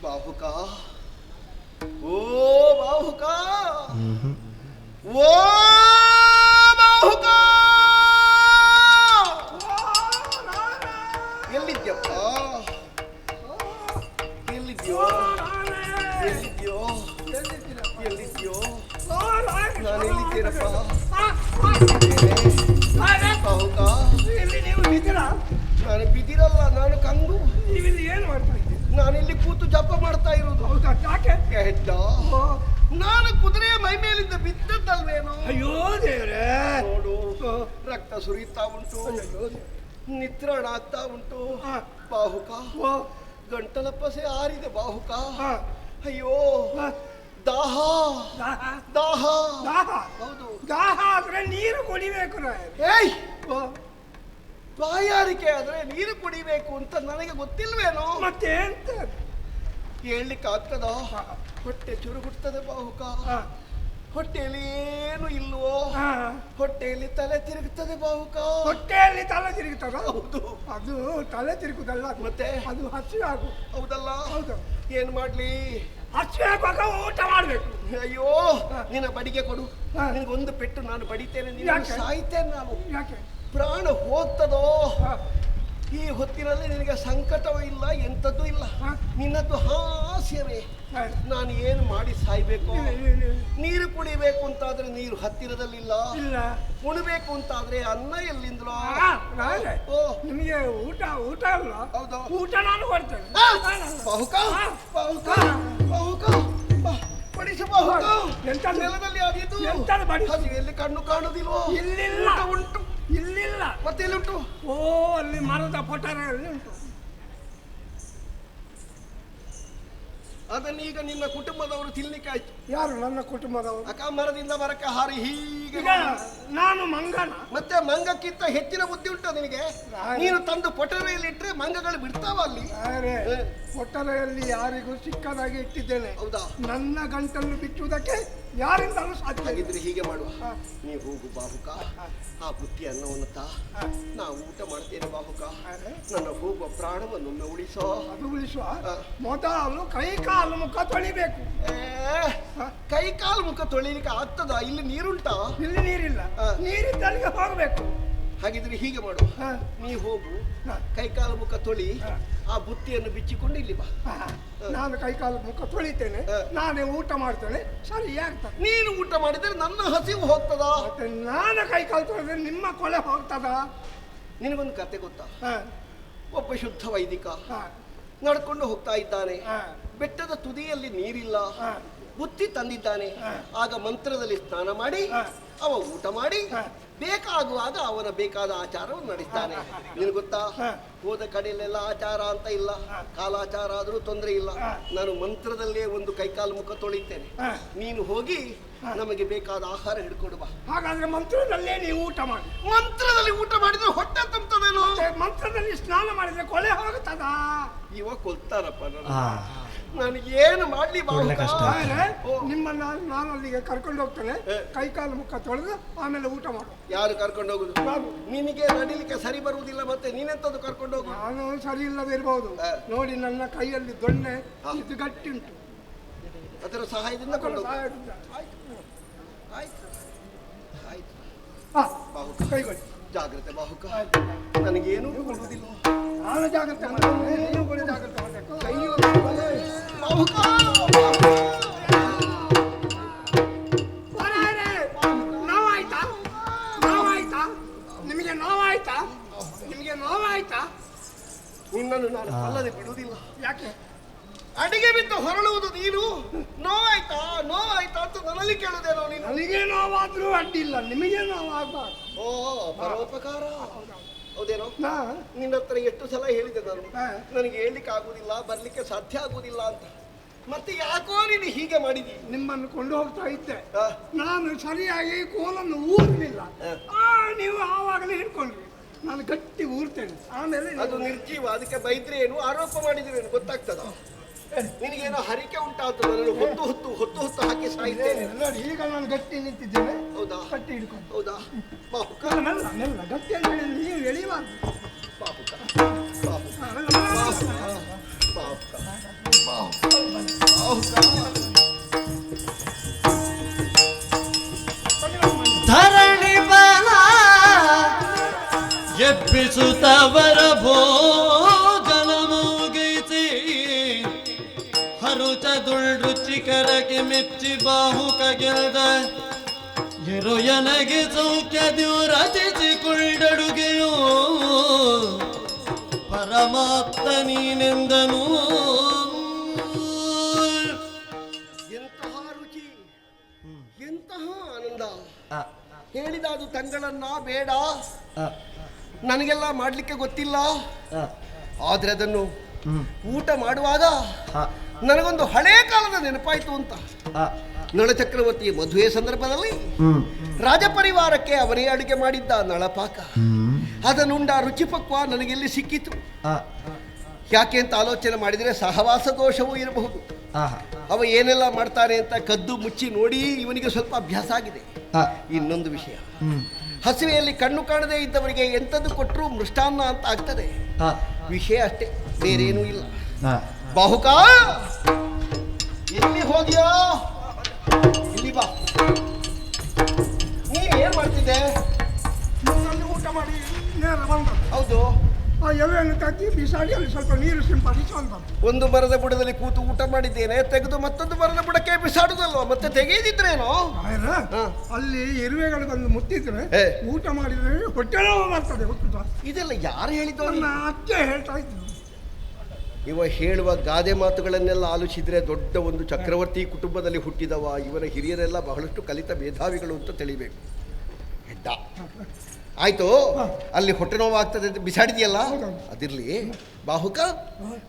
ಬಾಹುಕ, ಓ ಬಾಹುಕ, ಓ ಬಾಹುಕ, ಎಲ್ಲಿದ್ಯಪ್ಪ? ಎಲ್ಲಿದ್ಯೋ? ಎಲ್ಲಿದ್ಯೋ? ಎಲ್ಲಿದ್ಯೋ? ನಾನು ಎಲ್ಲಿದ್ದೇನಪ್ಪ? ಬಾಹುಕ, ನಾನು ಬಿದಿರಲ್ಲ, ನಾನು ಕಂಗು. ಏನು ಮಾಡ್ತಾ ಇದ್ದೀನಿ? ನಾನಿಲ್ಲಿ ಕೂತು ಜಪ ಮಾಡ್ತಾ ಇರುವುದು. ಹೆಡ್ಡ, ನಾನು ಕುದುರೆಯ ಮೈ ಮೇಲಿಂದ ಬಿದ್ದದ್ದಲ್ವೇನೋ. ಅಯ್ಯೋ ದೇವ್ರೆ, ನೋಡು, ರಕ್ತ ಸುರಿಯುತ್ತಾ ಉಂಟು, ನಿತ್ರಾಣ ಆಗ್ತಾ ಉಂಟು. ಬಾಹುಕ, ಗಂಟಲ ಪಸೆ ಆರಿದೆ. ಬಾಹುಕ, ಅಯ್ಯೋ, ದಾಹ ದಾಹ ದಾಹ. ಹೌದು, ದಾಹ ಆದ್ರೆ ನೀರು ಕುಡಿಬೇಕು. ಏಯ್, ಬಾಯಾರಿಕೆ ಆದ್ರೆ ನೀರು ಕುಡಿಬೇಕು ಅಂತ ನನಗೆ ಗೊತ್ತಿಲ್ವೇನೋ? ಮತ್ತೆ ಎಂತ? ಹೇಳ್ಲಿಕ್ಕೆ ಆಗ್ತದ? ಹೊಟ್ಟೆ ಚುರುಗುಡ್ತದೆ ಬಾಹುಕ. ಹೊಟ್ಟೆಯಲ್ಲಿ ಏನು ಇಲ್ವೋ? ಹೊಟ್ಟೆಯಲ್ಲಿ ತಲೆ ತಿರುಗುತ್ತದೆ ಬಾಹುಕ. ಹೊಟ್ಟೆಯಲ್ಲಿ ತಲೆ ತಿರುಗುತ್ತದ? ಹೌದು. ಅದು ತಲೆ ತಿರುಗುದಲ್ಲ, ಮತ್ತೆ ಅದು ಹಸಿವು ಆಗು. ಹೌದಲ್ಲ? ಹೌದು. ಏನ್ ಮಾಡ್ಲಿ? ಹಸಿವು ಆಗುವಾಗ ಊಟ ಮಾಡ್ಬೇಕು. ಅಯ್ಯೋ, ನಿನ್ನ ಬಡಿಗೆ ಕೊಡು. ನಿನಗೊಂದು ಪೆಟ್ಟು ನಾನು ಬಡಿತೇನೆ, ನೀನು ಸಾಯ್ತೇನೆ ನಾನು. ಯಾಕೆ? ಪ್ರಾಣ ಹೋಗ್ತದೋ? ಈ ಹೊತ್ತಿನಲ್ಲಿ ನಿನಗೆ ಸಂಕಟವೂ ಇಲ್ಲ, ಎಂಥದ್ದು ಇಲ್ಲ. ನಿನ್ನದ್ದು ಹಾಸ್ಯವೇ. ನಾನು ಏನು ಮಾಡಿ ಸಾಯ್ಬೇಕು? ನೀರು ಕುಡಿಬೇಕು ಅಂತಾದ್ರೆ ನೀರು ಹತ್ತಿರದಲ್ಲಿಲ್ಲ. ಉಣಬೇಕು ಅಂತಾದ್ರೆ ಅನ್ನ ಎಲ್ಲಿಂದಲೋ? ನಿಮಗೆ ಊಟ ಅಲ್ಲ? ಹೌದು. ಊಟ ನಾನು ಕೊಡ್ತೇನೆ. ಬಾಹುಕ, ಬಾಹುಕ, ಬಾಹುಕ, ಬಡಿಸು ಬಾಹುಕ. ಎಂತ ನೆಲದಲ್ಲಿ ಆಗಿದ್ದು? ಹಸಿವೆಯಲ್ಲಿ ಕಣ್ಣು ಕಾಣುದಿಲ್ವೋ? ಇಲ್ಲಿಲ್ಲ. ಉಂಟು. ಇಲ್ಲಿಲ್ಲ. ಮತ್ತೆ ಎಲ್ಲಿಂಟು? ಓ, ಅಲ್ಲಿ ಮರದ ಪೊಟರೆಯಲ್ಲಿ ಉಂಟು. ಅದನ್ನ ಈಗ ನಿನ್ನ ಕುಟುಂಬದವರು ತಿನ್ಲಿಕ್ಕೆ ಆಯ್ತು. ಯಾರು? ನನ್ನ ಕುಟುಂಬದವರು. ಅಕ್ಕ ಮರದಿಂದ ಮರಕ್ಕೆ ಹಾರಿ ಹೀಗೆ. ನಾನು ಮಂಗನ? ಮತ್ತೆ ಮಂಗಕ್ಕಿಂತ ಹೆಚ್ಚಿನ ಬುದ್ಧಿ ಉಂಟು ನಿನಗೆ? ನೀನು ತಂದು ಪೊಟರೆಯಲ್ಲಿ ಇಟ್ಟರೆ ಮಂಗಗಳು ಬಿಡ್ತಾವ ಅಲ್ಲಿ. ಪೊಟರೆಯಲ್ಲಿ ಯಾರಿಗೂ ಸಿಕ್ಕದಾಗಿ ಇಟ್ಟಿದ್ದೇನೆ. ಹೌದಾ? ನನ್ನ ಗಂಟನ್ನು ಬಿಚ್ಚುವುದಕ್ಕೆ ಯಾರಿಂದಲೂ ಸಾಧ್ಯ. ಹಾಗಿದ್ರೆ ಹೀಗೆ ಮಾಡುವ, ನೀ ಹೋಗು ಬಾಹುಕ, ಆ ಬುದ್ಧಿ ಅನ್ನವನ್ನು ನಾವು ಊಟ ಮಾಡ್ತೇನೆ ಬಾಹುಕ. ನನ್ನ ಹೋಗುವ ಪ್ರಾಣವನ್ನು ಉಳಿಸೋ. ಅದು ಉಳಿಸುವ ಮೊದಲು ಕೈ ಕಾಲು ಮುಖ ತೊಳಿಬೇಕು. ಕೈ ಕಾಲು ಮುಖ ತೊಳಿಲಿಕ್ಕೆ ಆಗ್ತದ? ಇಲ್ಲಿ ನೀರುಂಟಾ? ಇಲ್ಲಿ ನೀರಿಲ್ಲ. ನೀರಿದ್ದಲ್ಲಿಗೆ ಹೋಗ್ಬೇಕು. ಹಾಗಿದ್ರೆ ಹೀಗೆ ಮಾಡು, ನೀ ಹೋಗು, ಕೈ ಕಾಲು ಮುಖ ತೊಳಿ, ಆ ಬುತ್ತಿಯನ್ನು ಬಿಚ್ಚಿಕೊಂಡು ಇಲ್ಲಿ ಬಾ. ನಾನು ಕೈ ಕಾಲು ಮುಖ ತೊಳಿತೇನೆ, ನಾನೇ ಊಟ ಮಾಡ್ತೇನೆ, ಸರಿ ಆಗ್ತದೆ. ನೀನು ಊಟ ಮಾಡಿದ್ರೆ ನನ್ನ ಹಸಿವು ಹೋಗ್ತದ? ಮತ್ತೆ ನಾನು ಕೈ ಕಾಲು ತೊಳೆದ್ರೆ ನಿಮ್ಮ ಕೊಳೆ ಹೋಗ್ತದ? ನಿನಗೊಂದು ಕತೆ ಗೊತ್ತಾ? ಒಬ್ಬ ಶುದ್ಧ ವೈದಿಕ ನಡ್ಕೊಂಡು ಹೋಗ್ತಾ ಇದ್ದಾನೆ. ಬೆಟ್ಟದ ತುದಿಯಲ್ಲಿ ನೀರಿಲ್ಲ, ಬುತ್ತಿ ತಂದಿದ್ದಾನೆ. ಆಗ ಮಂತ್ರದಲ್ಲಿ ಸ್ನಾನ ಮಾಡಿ ಅವ ಊಟ ಮಾಡಿ ಬೇಕಾಗುವಾಗ ಅವನ ಬೇಕಾದ ಆಚಾರವನ್ನು ನಡೆಸ್ತಾನೆ. ನಿನಗೆ ಗೊತ್ತಾ, ಹೋದ ಕಡೆಯಲ್ಲೆಲ್ಲ ಆಚಾರ ಅಂತ ಇಲ್ಲ, ಕಾಲಾಚಾರ ಆದರೂ ತೊಂದರೆ ಇಲ್ಲ. ನಾನು ಮಂತ್ರದಲ್ಲೇ ಒಂದು ಕೈಕಾಲು ಮುಖ ತೊಳಿತೇನೆ, ನೀನು ಹೋಗಿ ನಮಗೆ ಬೇಕಾದ ಆಹಾರ ಹಿಡ್ಕೊಂಡು ಬಾ. ಹಾಗಾದ್ರೆ ಮಂತ್ರದಲ್ಲೇ ನೀವು ಊಟ ಮಾಡಿ. ಮಂತ್ರದಲ್ಲಿ ಊಟ ಮಾಡಿದ್ರೆ ಹೊಟ್ಟೆ ತುಂಬುತ್ತದೇನೋ? ಮಂತ್ರದಲ್ಲಿ ಸ್ನಾನ ಮಾಡಿದ್ರೆ ಕೊಳೆ ಹೋಗುತ್ತದ? ಇವ ಕೊಲ್ತಾರಪ್ಪ ನನಗೆ ಏನು ಮಾಡ್ಲಿ ಬಾಹುಕ? ನಿಮ್ಮನ್ನ ನಾನು ಅಲ್ಲಿಗೆ ಕರ್ಕೊಂಡು ಹೋಗ್ತೇನೆ, ಕೈ ಕಾಲು ಮುಖ ತೊಳೆದು ಆಮೇಲೆ ಊಟ ಮಾಡು. ಯಾರು ಕರ್ಕೊಂಡು ಹೋಗುದು? ನಿನಗೆ ನಡಿಲಿಕ್ಕೆ ಸರಿ ಬರುವುದಿಲ್ಲ, ಮತ್ತೆ ನೀನೆಂತದ್ದು ಕರ್ಕೊಂಡು ಹೋಗುದು? ನಾನು ಸರಿ ಇಲ್ಲದೆ ಇರಬಹುದು. ನೋಡಿ, ನನ್ನ ಕೈಯಲ್ಲಿ ದೊಣ್ಣೆ ಇದು ಗಟ್ಟಿ ಉಂಟು, ಅದರ ಸಹಾಯದಿಂದ ಕೊಂಡು ಸಹಾಯದಿಂದ. ಆಯ್ತು ಆಯ್ತು. ಬಾಹುಕ ಕೈಗೊಳ್ಳಿ. ಜಾಗ್ರತೆ ಬಾಹುಕ, ನನಗೇನು ಕೊಡುವುದಿಲ್ಲ. ನಾನು ಜಾಗ್ರತೆ ಮಾಡ್ತೇನೆ, ನೀನು ಕೂಡ ಜಾಗ್ರತೆ ಮಾಡಬೇಕು. ಕೈಯು ಬಾಹುಕ. ನೋವಾಯ್ತಾ? ನೋವಾಯ್ತಾ? ನಿಮಗೆ ನೋವಾಯ್ತಾ? ನಿಮಗೆ ನೋವಾಯ್ತಾ? ನಿನ್ನನ್ನು ನಾನು ಅಲ್ಲದೆ ಬಿಡುವುದಿಲ್ಲ. ಯಾಕೆ? ಅಡಿಗೆ ಬಿದ್ದು ಹೊರಳುವುದು ನೀನು. ನೋವಾಯ್ತಾ ನೋವಾಯ್ತಾ ಅಂತ ನನ್ನಲ್ಲಿ ಕೇಳುದೇನೋ ನೀನು? ನನಗೆ ನೋವಾದ್ರೂ ಅಡ್ಡಿಲ್ಲ, ನಿಮಗೆ ನೋವಾಗಬಾರ್ದು. ಓ, ಪರೋಪಕಾರ. ಹೌದೇನೋ? ನಿನ್ನ ಹತ್ರ ಎಷ್ಟು ಸಲ ಹೇಳಿದೆ ನಾನು, ನನಗೆ ಹೇಳ್ಲಿಕ್ಕೆ ಆಗುದಿಲ್ಲ, ಬರ್ಲಿಕ್ಕೆ ಸಾಧ್ಯ ಆಗುದಿಲ್ಲ ಅಂತ. ಮತ್ತೆ ಯಾಕೋ ನೀನು ಹೀಗೆ ಮಾಡಿದಿ? ನಿಮ್ಮನ್ನು ಕೊಂಡು ಹೋಗ್ತಾ ಇದ್ದೆ, ನಾನು ಸರಿಯಾಗಿ ಕೋಲನ್ನು ಊರ್ಲಿಲ್ಲ. ನೀವು ಆವಾಗಲೇ ಹಿಡ್ಕೊಂಡ್ರಿ, ನಾನು ಗಟ್ಟಿ ಊರ್ತೇನೆ. ಆಮೇಲೆ ಅದು ನಿರ್ಜೀವ, ಅದಕ್ಕೆ ಬೈದ್ರೆ ಏನು, ಆರೋಪ ಮಾಡಿದ್ರೇನು ಗೊತ್ತಾಗ್ತದ? ನಿನಗೇನೋ ಹರಿಕೆ ಉಂಟಾಗ್ತದೆ, ನಾನು ಹೊತ್ತು ಹೊತ್ತು ಹೊತ್ತು ಹೊತ್ತು ಹಾಕಿ ಸಾಯ್ತೇನೆ. ನೋಡಿ, ಈಗ ನಾನು ಗಟ್ಟಿ ನಿಂತಿದ್ದೇನೆ. ಹೌದಾ? ಗಟ್ಟಿ ಹಿಡ್ಕೊಂಡು. ಹೌದಾ? ಬಾಹುಕ, ಮೆಲ್ಲ ಮೆಲ್ಲ, ಗಟ್ಟಿ ಅಂತ ಹೇಳಿ ನೀವು ಎಳಿಬಾರ್ದು. ಬಾಹುಕ, ಧರಣಿ ಬಲ ಎಬ್ಬಿಸುತ್ತವರ ಭೋಜನ ಮುಗಿಸಿ ಹರುಚದುಳ್ ರುಚಿಕರಕ್ಕೆ ಮೆಚ್ಚಿ ಬಾಹುಕ ಗೆಲ್ದ ಎನಗೆ ಸೌಖ್ಯದ್ಯು ರಚಿಸಿಕೊಳ್ಳಡುಗೆಯೋ ಪರಮಾತ್ಮ ನೀನೆಂದನು. ಎಂತಹ ರುಚಿ, ಎಂತಹ ಆನಂದ. ಹೇಳಿದ ಅದು ತಂಗಳನ್ನ ಬೇಡ, ನನಗೆಲ್ಲ ಮಾಡ್ಲಿಕ್ಕೆ ಗೊತ್ತಿಲ್ಲ. ಆದ್ರೆ ಅದನ್ನು ಊಟ ಮಾಡುವಾಗ ನನಗೊಂದು ಹಳೇ ಕಾಲದ ನೆನಪಾಯ್ತು ಅಂತ. ನಳಚಕ್ರವರ್ತಿಯ ಮದುವೆ ಸಂದರ್ಭದಲ್ಲಿ ರಾಜಪರಿವಾರಕ್ಕೆ ಅವರೇ ಅಡುಗೆ ಮಾಡಿದ್ದ ನಳಪಾಕ. ಅದನ್ನುಂಡ ರುಚಿಪಕ್ವ ನನಗೆಲ್ಲಿ ಸಿಕ್ಕಿತು. ಯಾಕೆ ಅಂತ ಆಲೋಚನೆ ಮಾಡಿದರೆ ಸಹವಾಸ ದೋಷವೂ ಇರಬಹುದು. ಅವ ಏನೆಲ್ಲ ಮಾಡ್ತಾನೆ ಅಂತ ಕದ್ದು ಮುಚ್ಚಿ ನೋಡಿ ಇವನಿಗೆ ಸ್ವಲ್ಪ ಅಭ್ಯಾಸ ಆಗಿದೆ. ಇನ್ನೊಂದು ವಿಷಯ, ಹಸಿವೆಯಲ್ಲಿ ಕಣ್ಣು ಕಾಣದೇ ಇದ್ದವರಿಗೆ ಎಂಥದ್ದು ಕೊಟ್ಟರು ಮೃಷ್ಟಾನ್ನ ಅಂತ ಆಗ್ತದೆ. ವಿಷಯ ಅಷ್ಟೇ, ಬೇರೇನೂ ಇಲ್ಲ. ಬಾಹುಕ, ಎಲ್ಲಿ ಹೋದ್ಯೋ? ಇಲ್ಲಿ ಬಾ. ನೀನ್ ಏನ್ ಮಾಡ್ತಿದ್ದೆ? ಊಟ ಮಾಡಿ ಹೌದು. ಆ ಎಲೆಯನ್ನು ತಗ್ಗಿ ಬಿಸಾಡಿ ಅಲ್ಲಿ ಸ್ವಲ್ಪ ನೀರು ಸಿಂಪಡಿಸಿ ಒಂದು ಮರದ ಬುಡದಲ್ಲಿ ಕೂತು ಊಟ ಮಾಡಿದ್ದೇನೆ, ತೆಗೆದು ಮತ್ತೊಂದು ಮರದ ಬುಡಕ್ಕೆ ಬಿಸಾಡುದಲ್ವ, ಮತ್ತೆ ತೆಗೆಯದಿದ್ರೇನೋ? ಅಲ್ಲಿ ಇರುವೆಗಳು ಬಂದು ಮುಟ್ಟಿದ್ರೆ ಊಟ ಮಾಡಿದ್ರೆ ಹೊಟ್ಟೆ ನೋವು ಬರ್ತದೆ. ಗೊತ್ತುಂಟಾ? ಇದೆಲ್ಲ ಯಾರು ಹೇಳಿದ್ದು? ನನ್ನ ಅತ್ತೆ ಹೇಳ್ತಾ ಇದ್ರು. ಇವ ಹೇಳುವ ಗಾದೆ ಮಾತುಗಳನ್ನೆಲ್ಲ ಆಲೋಚಿಸಿದ್ರೆ ದೊಡ್ಡ ಒಂದು ಚಕ್ರವರ್ತಿ ಕುಟುಂಬದಲ್ಲಿ ಹುಟ್ಟಿದವ. ಇವರ ಹಿರಿಯರೆಲ್ಲ ಬಹಳಷ್ಟು ಕಲಿತ ಮೇಧಾವಿಗಳು ಅಂತ ತಿಳಿಬೇಕು. ಹೆಡ್ಡ ಆಯ್ತು, ಅಲ್ಲಿ ಹೊಟ್ಟೆ ನೋವು ಆಗ್ತದೆ ಅಂತ ಬಿಸಾಡಿದೆಯಲ್ಲ, ಅದಿರ್ಲಿ. ಬಾಹುಕ,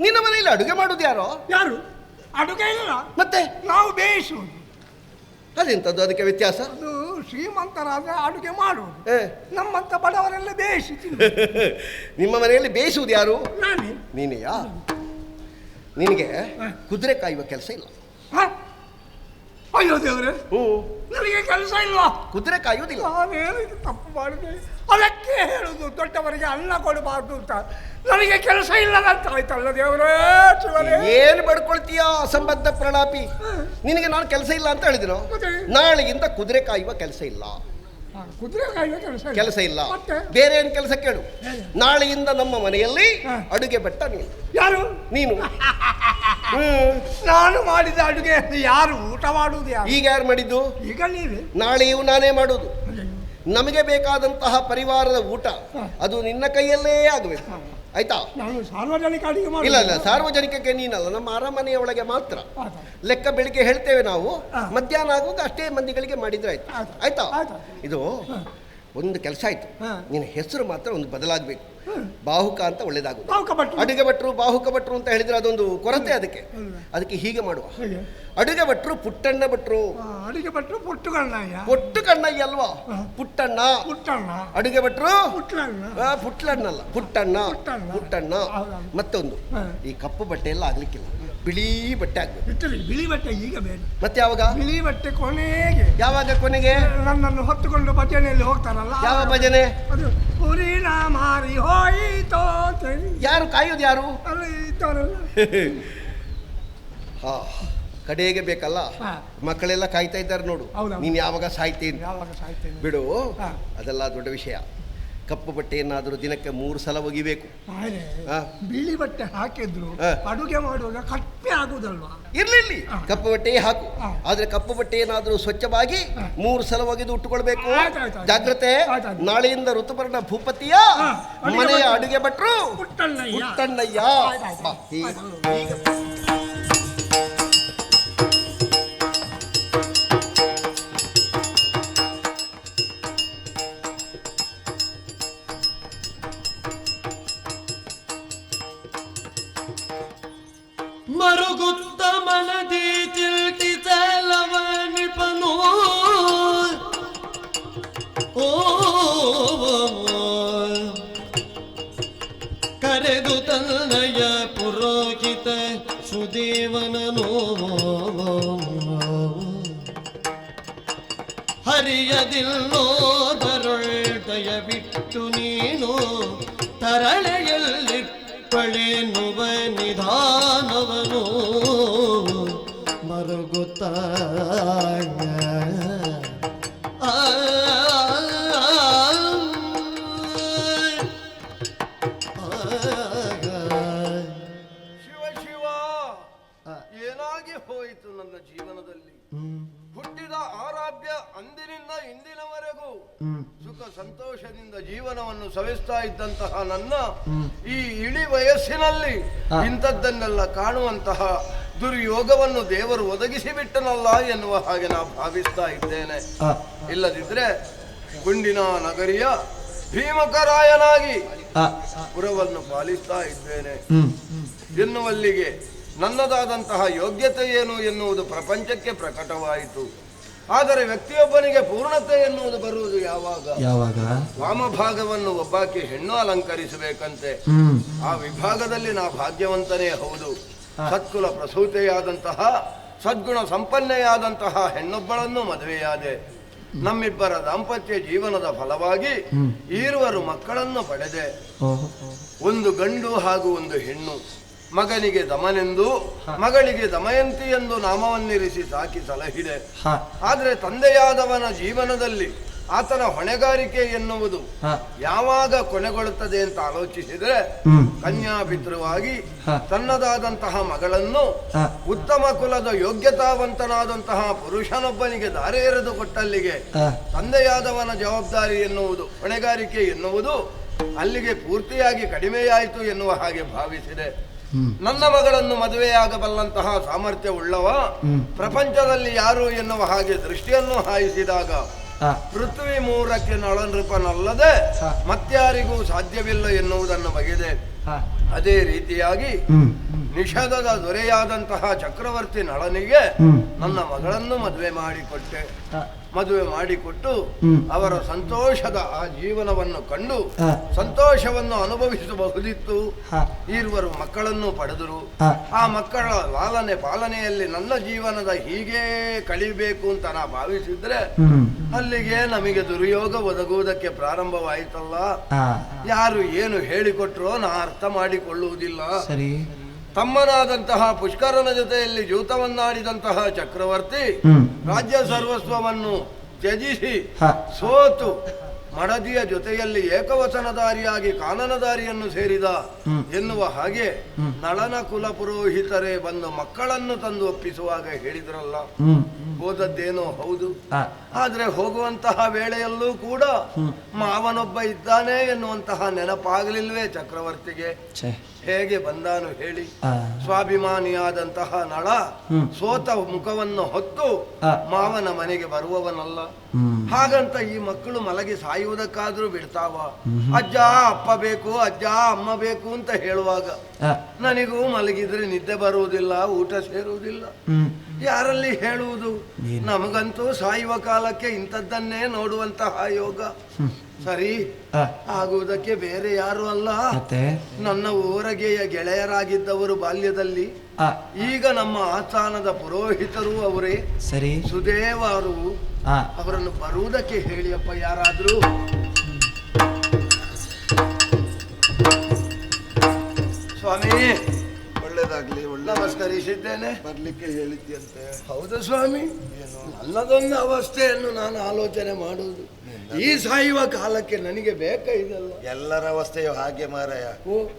ನಿನ್ನ ಮನೆಯಲ್ಲಿ ಅಡುಗೆ ಮಾಡುದು ಯಾರೋ? ಯಾರು? ಅಡುಗೆ ಇಲ್ಲ, ಮತ್ತೆ ನಾವು ಬೇಯಿಸುವುದು. ಅದೆಂತದ್ದು ಅದಕ್ಕೆ ವ್ಯತ್ಯಾಸ? ಅದು ಶ್ರೀಮಂತರಾದ್ರೆ ಅಡುಗೆ ಮಾಡುವುದು, ನಮ್ಮಂತ ಬಡವರೆಲ್ಲ ಬೇಯಿಸಿ ನಿಮ್ಮ ಮನೆಯಲ್ಲಿ ಬೇಯಿಸುವುದು ಯಾರು? ನಾನೇ. ನೀನೆಯಾ? ನಿನಗೆ ಕುದುರೆ ಕಾಯುವ ಕೆಲಸ ಇಲ್ಲ. ಅಯ್ಯೋ ದೇವ್ರೆ, ನನಗೆ ಕೆಲಸ ಇಲ್ವಾ? ಕುದುರೆ ಕಾಯುವುದಿಲ್ಲ. ನಾನೇನು ತಪ್ಪು ಮಾಡಿದೆ? ಅದಕ್ಕೆ ಹೇಳುದು ದೊಡ್ಡವರಿಗೆ ಅನ್ನ ಕೊಡಬಾರ್ದು ಅಂತ. ನನಗೆ ಕೆಲಸ ಇಲ್ಲದಂತ ಆಯ್ತಲ್ಲ ದೇವ್ರೇ. ಏನು ಬಡ್ಕೊಳ್ತೀಯ ಅಸಂಬದ್ಧ ಪ್ರಲಾಪಿ? ನಿನಗೆ ನಾನು ಕೆಲಸ ಇಲ್ಲ ಅಂತ ಹೇಳಿದ್ರು. ನಾಳೆಗಿಂತ ಕುದುರೆ ಕಾಯುವ ಕೆಲಸ ಇಲ್ಲ. ಕುದುರೆ ಕಾಯುವ ಕೆಲಸ ಇಲ್ಲ. ಬೇರೆ ಏನು ಕೆಲಸ ಕೇಳು. ನಾಳೆಯಿಂದ ನಮ್ಮ ಮನೆಯಲ್ಲಿ ಅಡುಗೆ ಭಟ್ಟ ನೀನು. ಯಾರು? ನೀನು. ನಾನು ಮಾಡಿದ ಅಡುಗೆ ಯಾರು ಊಟ ಮಾಡುವುದು? ಈಗ ಯಾರು ಮಾಡಿದ್ದು? ಈಗ ನೀವೇ. ನಾಳೆಯೂ ನಾನೇ ಮಾಡುವುದು. ನಮಗೆ ಬೇಕಾದಂತಹ ಪರಿವಾರದ ಊಟ ಅದು ನಿನ್ನ ಕೈಯಲ್ಲೇ ಆಗಬೇಕು. ಆಯ್ತಾ? ನಾನು ಸಾರ್ವಜನಿಕ ಅಡುಗೆ ಇಲ್ಲ ಇಲ್ಲ, ಸಾರ್ವಜನಿಕಕ್ಕೆ ನೀನಲ್ಲ, ನಮ್ಮ ಅರಮನೆಯ ಒಳಗೆ ಮಾತ್ರ. ಲೆಕ್ಕ ಬೆಳಿಗ್ಗೆ ಹೇಳ್ತೇವೆ ನಾವು, ಮಧ್ಯಾಹ್ನ ಆಗುವಾಗ ಅಷ್ಟೇ ಮಂದಿಗಳಿಗೆ ಮಾಡಿದ್ರೆ ಆಯ್ತು. ಆಯ್ತಾ? ಇದು ಒಂದು ಕೆಲಸ ಆಯ್ತು. ನಿನ್ನ ಹೆಸರು ಮಾತ್ರ ಒಂದು ಬದಲಾಗಬೇಕು. ಬಾಹುಕ ಅಂತ ಒಳ್ಳೇದಾಗುತ್ತೆ. ಅಡುಗೆ ಭಟ್ರು ಬಾಹುಕ ಭಟ್ರು ಅಂತ ಹೇಳಿದ್ರೆ ಅದೊಂದು ಕೊರತೆ. ಅದಕ್ಕೆ ಹೀಗೆ ಮಾಡುವ. ಅಡುಗೆ ಭಟ್ರು ಪುಟ್ಟಣ್ಣ ಭಟ್ರು. ಅಡುಗೆ ಭಟ್ರು ಪುಟ್ಟು ಕಣ್ಣಯ್ಯ. ಪುಟ್ಟು ಕಣ್ಣಯ್ಯ ಅಲ್ವಾ? ಪುಟ್ಟಣ್ಣ. ಅಡುಗೆ ಭಟ್ರು ಪುಟ್ಲಣ್ಣಲ್ಲ, ಪುಟ್ಟಣ್ಣ. ಪುಟ್ಟಣ್ಣ. ಮತ್ತೊಂದು, ಈ ಕಪ್ಪು ಬಟ್ಟೆ ಎಲ್ಲ ಆಗ್ಲಿಕ್ಕಿಲ್ಲ, ಬಿಳಿ ಬಟ್ಟೆ ಆಗ್ಬೇಕು. ಬಿಳಿ ಬಟ್ಟೆ ಈಗ ಬೇಡ. ಮತ್ತೆ ಯಾವಾಗ? ಬಿಳಿ ಬಟ್ಟೆ ಕೊನೆಗೆ. ಯಾವಾಗ ಕೊನೆಗೆ? ನನ್ನನ್ನು ಹೊತ್ತುಕೊಂಡು ಭಜನೆಯಲ್ಲಿ ಹೋಗ್ತಾರಲ್ಲ. ಯಾವ ಭಜನೆ? ಅದು ಪುರಿನ ಮಾರಿ ಹೋಯಿತೋ. ಯಾರು ಕಾಯೋದು? ಯಾರು? ಅಲ್ಲಿ ಇದ್ದವರಲ್ಲ. ಹಾ, ಕಡೆಗೆ ಬೇಕಲ್ಲ. ಮಕ್ಕಳೆಲ್ಲ ಕಾಯ್ತಾ ಇದ್ದಾರೆ ನೋಡು. ನೀನ್ ಯಾವಾಗ ಸಾಯ್ತೇನೆ ಬಿಡು, ಅದೆಲ್ಲ ದೊಡ್ಡ ವಿಷಯ. ಕಪ್ಪು ಬಟ್ಟೆಯನ್ನಾದರೂ ದಿನಕ್ಕೆ 3 ಸಲ ಒಗಿಬೇಕು. ಬಿಳಿ ಬಟ್ಟೆ ಹಾಕಿದ್ರು ಅಡುಗೆ ಮಾಡುವಾಗ ಕಪ್ಪೆ ಆಗುದಲ್ವಾ? ಇರ್ಲಿ, ಕಪ್ಪು ಬಟ್ಟೆ ಹಾಕು. ಆದ್ರೆ ಕಪ್ಪು ಬಟ್ಟೆಯನ್ನಾದರೂ ಸ್ವಚ್ಛವಾಗಿ 3 ಸಲ ಒಗೆದು ಉಟ್ಟುಕೊಳ್ಬೇಕು. ಜಾಗ್ರತೆ. ನಾಳೆಯಿಂದ ಋತುಪರ್ಣ ಭೂಪತಿಯ ಮನೆಯ ಅಡುಗೆ ಭಟ್ರು ಪುಟ್ಟಣ್ಣಯ್ಯ. ಮರುಗುತ್ತ ಮನದಿ ತಿಲ್ಟಿಸಲವ ನಿಪನು. ಓ ಕರೆದು ತನ್ನಯ ಪುರೋಹಿತ ಸುದೇವನನು. ಹರಿಯದಿಲ್ಲೋ ದಯವಿಟ್ಟು ನೀನು ತರಳೆಯಲ್ಲಿ ಪಳೆನುವ ನಿಧಾನವನು. ಮರುಗುತ್ತ ಶಿವ ಶಿವ, ಏನಾಗಿ ಹೋಯಿತು ನನ್ನ ಜೀವನದಲ್ಲಿ? ಹುಟ್ಟಿದ ಆರಾಧ್ಯ ಅಂದಿನಿಂದ ಇಂದಿನವರೆಗೂ ಸುಖ ಸಂತೋಷದಿಂದ ಜೀವನವನ್ನು ಸವಿಸ್ತಾ ಇದ್ದಂತಹ ನನ್ನ ಈ ಇಳಿ ವಯಸ್ಸಿನಲ್ಲಿ ಇಂಥದ್ದನ್ನೆಲ್ಲ ಕಾಣುವಂತಹ ದುರ್ಯೋಗವನ್ನು ದೇವರು ಒದಗಿಸಿ ಬಿಟ್ಟನಲ್ಲ ಎನ್ನುವ ಹಾಗೆ ನಾ ಭಾವಿಸ್ತಾ ಇದ್ದೇನೆ. ಇಲ್ಲದಿದ್ರೆ ಗುಂಡಿನ ನಗರಿಯ ಭೀಮಕರಾಯನಾಗಿ ಪುರವನ್ನು ಪಾಲಿಸ್ತಾ ಇದ್ದೇನೆ ಎನ್ನುವಲ್ಲಿಗೆ ನನ್ನದಾದಂತಹ ಯೋಗ್ಯತೆ ಏನು ಎನ್ನುವುದು ಪ್ರಪಂಚಕ್ಕೆ ಪ್ರಕಟವಾಯಿತು. ಆದರೆ ವ್ಯಕ್ತಿಯೊಬ್ಬನಿಗೆ ಪೂರ್ಣತೆ ಎನ್ನುವುದು ಬರುವುದು ಯಾವಾಗ ವಾಮಭಾಗವನ್ನು ಒಬ್ಬಾಕಿ ಹೆಣ್ಣು ಅಲಂಕರಿಸಬೇಕಂತೆ. ಆ ವಿಭಾಗದಲ್ಲಿ ನಾ ಭಾಗ್ಯವಂತನೇ ಹೌದು. ಸತ್ಕುಲ ಪ್ರಸೂತೆಯಾದಂತಹ ಸದ್ಗುಣ ಸಂಪನ್ನೆಯಾದಂತಹ ಹೆಣ್ಣೊಬ್ಬಳನ್ನು ಮದುವೆಯಾದೆ. ನಮ್ಮಿಬ್ಬರ ದಾಂಪತ್ಯ ಜೀವನದ ಫಲವಾಗಿ ಈರುವರು ಮಕ್ಕಳನ್ನು ಪಡೆದೆ. ಒಂದು ಗಂಡು ಹಾಗೂ ಒಂದು ಹೆಣ್ಣು. ಮಗನಿಗೆ ದಮನೆಂದು ಮಗಳಿಗೆ ದಮಯಂತಿ ಎಂದು ನಾಮವನ್ನಿರಿಸಿ ಸಾಕಿ ಸಲಹಿದೆ. ಆದರೆ ತಂದೆಯಾದವನ ಜೀವನದಲ್ಲಿ ಆತನ ಹೊಣೆಗಾರಿಕೆ ಎನ್ನುವುದು ಯಾವಾಗ ಕೊನೆಗೊಳ್ಳುತ್ತದೆ ಅಂತ ಆಲೋಚಿಸಿದರೆ ಕನ್ಯಾಪಿತೃವಾಗಿ ತನ್ನದಾದಂತಹ ಮಗಳನ್ನು ಉತ್ತಮ ಕುಲದ ಯೋಗ್ಯತಾವಂತನಾದಂತಹ ಪುರುಷನೊಬ್ಬನಿಗೆ ದಾರಿ ಎರೆದು ಕೊಟ್ಟಲ್ಲಿಗೆ ತಂದೆಯಾದವನ ಜವಾಬ್ದಾರಿ ಎನ್ನುವುದು ಹೊಣೆಗಾರಿಕೆ ಎನ್ನುವುದು ಅಲ್ಲಿಗೆ ಪೂರ್ತಿಯಾಗಿ ಕಡಿಮೆಯಾಯಿತು ಎನ್ನುವ ಹಾಗೆ ಭಾವಿಸಿದೆ. ನನ್ನ ಮಗಳನ್ನು ಮದುವೆಯಾಗಬಲ್ಲಂತಹ ಸಾಮರ್ಥ್ಯ ಉಳ್ಳವ ಪ್ರಪಂಚದಲ್ಲಿ ಯಾರು ಎನ್ನುವ ಹಾಗೆ ದೃಷ್ಟಿಯನ್ನು ಹಾಯಿಸಿದಾಗ ಪೃಥ್ವಿ ಮೂರಕ್ಕೆ ನಳನೃಪನಲ್ಲದೆ ಮತ್ಯಾರಿಗೂ ಸಾಧ್ಯವಿಲ್ಲ ಎನ್ನುವುದನ್ನು ಬಗೆದೆ. ಅದೇ ರೀತಿಯಾಗಿ ನಿಷಧದ ದೊರೆಯಾದಂತಹ ಚಕ್ರವರ್ತಿ ನಳನಿಗೆ ನನ್ನ ಮಗಳನ್ನು ಮದುವೆ ಮಾಡಿಕೊಟ್ಟು ಅವರ ಸಂತೋಷದ ಆ ಜೀವನವನ್ನು ಕಂಡು ಸಂತೋಷವನ್ನು ಅನುಭವಿಸಬಹುದಿತ್ತು. ಈರುವರು ಮಕ್ಕಳನ್ನು ಪಡೆದರು. ಆ ಮಕ್ಕಳ ಲಾಲನೆ ಪಾಲನೆಯಲ್ಲಿ ನನ್ನ ಜೀವನದ ಹೀಗೆ ಕಳಿಬೇಕು ಅಂತ ನಾ ಭಾವಿಸಿದ್ರೆ ಅಲ್ಲಿಗೆ ನಮಗೆ ದುರ್ಯೋಗ ಒದಗುವುದಕ್ಕೆ ಪ್ರಾರಂಭವಾಯಿತಲ್ಲ. ಯಾರು ಏನು ಹೇಳಿಕೊಟ್ರೋ ನಾ ಅರ್ಥ ಮಾಡಿಕೊಳ್ಳುವುದಿಲ್ಲ. ತಮ್ಮನಾದಂತಹ ಪುಷ್ಕರನ ಜೊತೆಯಲ್ಲಿ ಜೂತವನ್ನಾಡಿದಂತಹ ಚಕ್ರವರ್ತಿ ರಾಜ್ಯ ಸರ್ವಸ್ವವನ್ನು ತ್ಯಜಿಸಿ ಸೋತು ಮಡದಿಯ ಜೊತೆಯಲ್ಲಿ ಏಕವಚನಧಾರಿಯಾಗಿ ಕಾನನದಾರಿಯನ್ನು ಸೇರಿದ ಎನ್ನುವ ಹಾಗೆ ನಳನ ಕುಲ ಪುರೋಹಿತರೇ ಬಂದು ಮಕ್ಕಳನ್ನು ತಂದು ಒಪ್ಪಿಸುವಾಗ ಹೇಳಿದ್ರಲ್ಲ, ಹೋದದ್ದೇನೋ ಹೌದು. ಆದ್ರೆ ಹೋಗುವಂತಹ ವೇಳೆಯಲ್ಲೂ ಕೂಡ ಮಾವನೊಬ್ಬ ಇದ್ದಾನೆ ಎನ್ನುವಂತಹ ನೆನಪಾಗಲಿಲ್ವೇ ಚಕ್ರವರ್ತಿಗೆ? ಹೇಗೆ ಬಂದಾನು ಹೇಳಿ? ಸ್ವಾಭಿಮಾನಿಯಾದಂತಹ ನಳ ಸೋತ ಮುಖವನ್ನು ಹೊತ್ತು ಮಾವನ ಮನೆಗೆ ಬರುವವನಲ್ಲ. ಹಾಗಂತ ಈ ಮಕ್ಕಳು ಮಲಗಿ ಸಾಯುವುದಕ್ಕಾದ್ರೂ ಬಿಡ್ತಾವ? ಅಜ್ಜ ಅಪ್ಪ ಬೇಕು, ಅಜ್ಜ ಅಮ್ಮ ಬೇಕು ಅಂತ ಹೇಳುವಾಗ ನನಗೂ ಮಲಗಿದ್ರೆ ನಿದ್ದೆ ಬರುವುದಿಲ್ಲ, ಊಟ ಸೇರುವುದಿಲ್ಲ. ಯಾರಲ್ಲಿ ಹೇಳುವುದು? ನಮಗಂತೂ ಸಾಯುವ ಕಾಲಕ್ಕೆ ಇಂಥದ್ದನ್ನೇ ನೋಡುವಂತಹ ಯೋಗ. ಸರಿ, ಆಗುವುದಕ್ಕೆ ಬೇರೆ ಯಾರು ಅಲ್ಲ, ನನ್ನ ಊರಗೆಯ ಗೆಳೆಯರಾಗಿದ್ದವರು ಬಾಲ್ಯದಲ್ಲಿ. ಈಗ ನಮ್ಮ ಆಸ್ಥಾನದ ಪುರೋಹಿತರು ಅವರೇ. ಸರಿ, ಸುದೇವರು. ಅವರನ್ನು ಬರುವುದಕ್ಕೆ ಹೇಳಿಯಪ್ಪ ಯಾರಾದ್ರೂ. ಸ್ವಾಮಿ, ಒಳ್ಳೇದಾಗ್ಲಿ. ನಮಸ್ಕರಿಸಿದ್ದೇನೆ. ಬರ್ಲಿಕ್ಕೆ ಹೇಳಿದ್ಯಂತೆ. ಹೌದು ಸ್ವಾಮಿ, ನನ್ನದೊಂದು ಅವಸ್ಥೆಯನ್ನು ನಾನು ಆಲೋಚನೆ ಮಾಡುವುದು. ಈ ಸಾಯುವ ಕಾಲಕ್ಕೆ ನನಗೆ ಬೇಕ ಇದಲ್ಲ. ಎಲ್ಲರ ಅವಸ್ಥೆಯು ಹಾಗೆ ಮಾರಾಯ.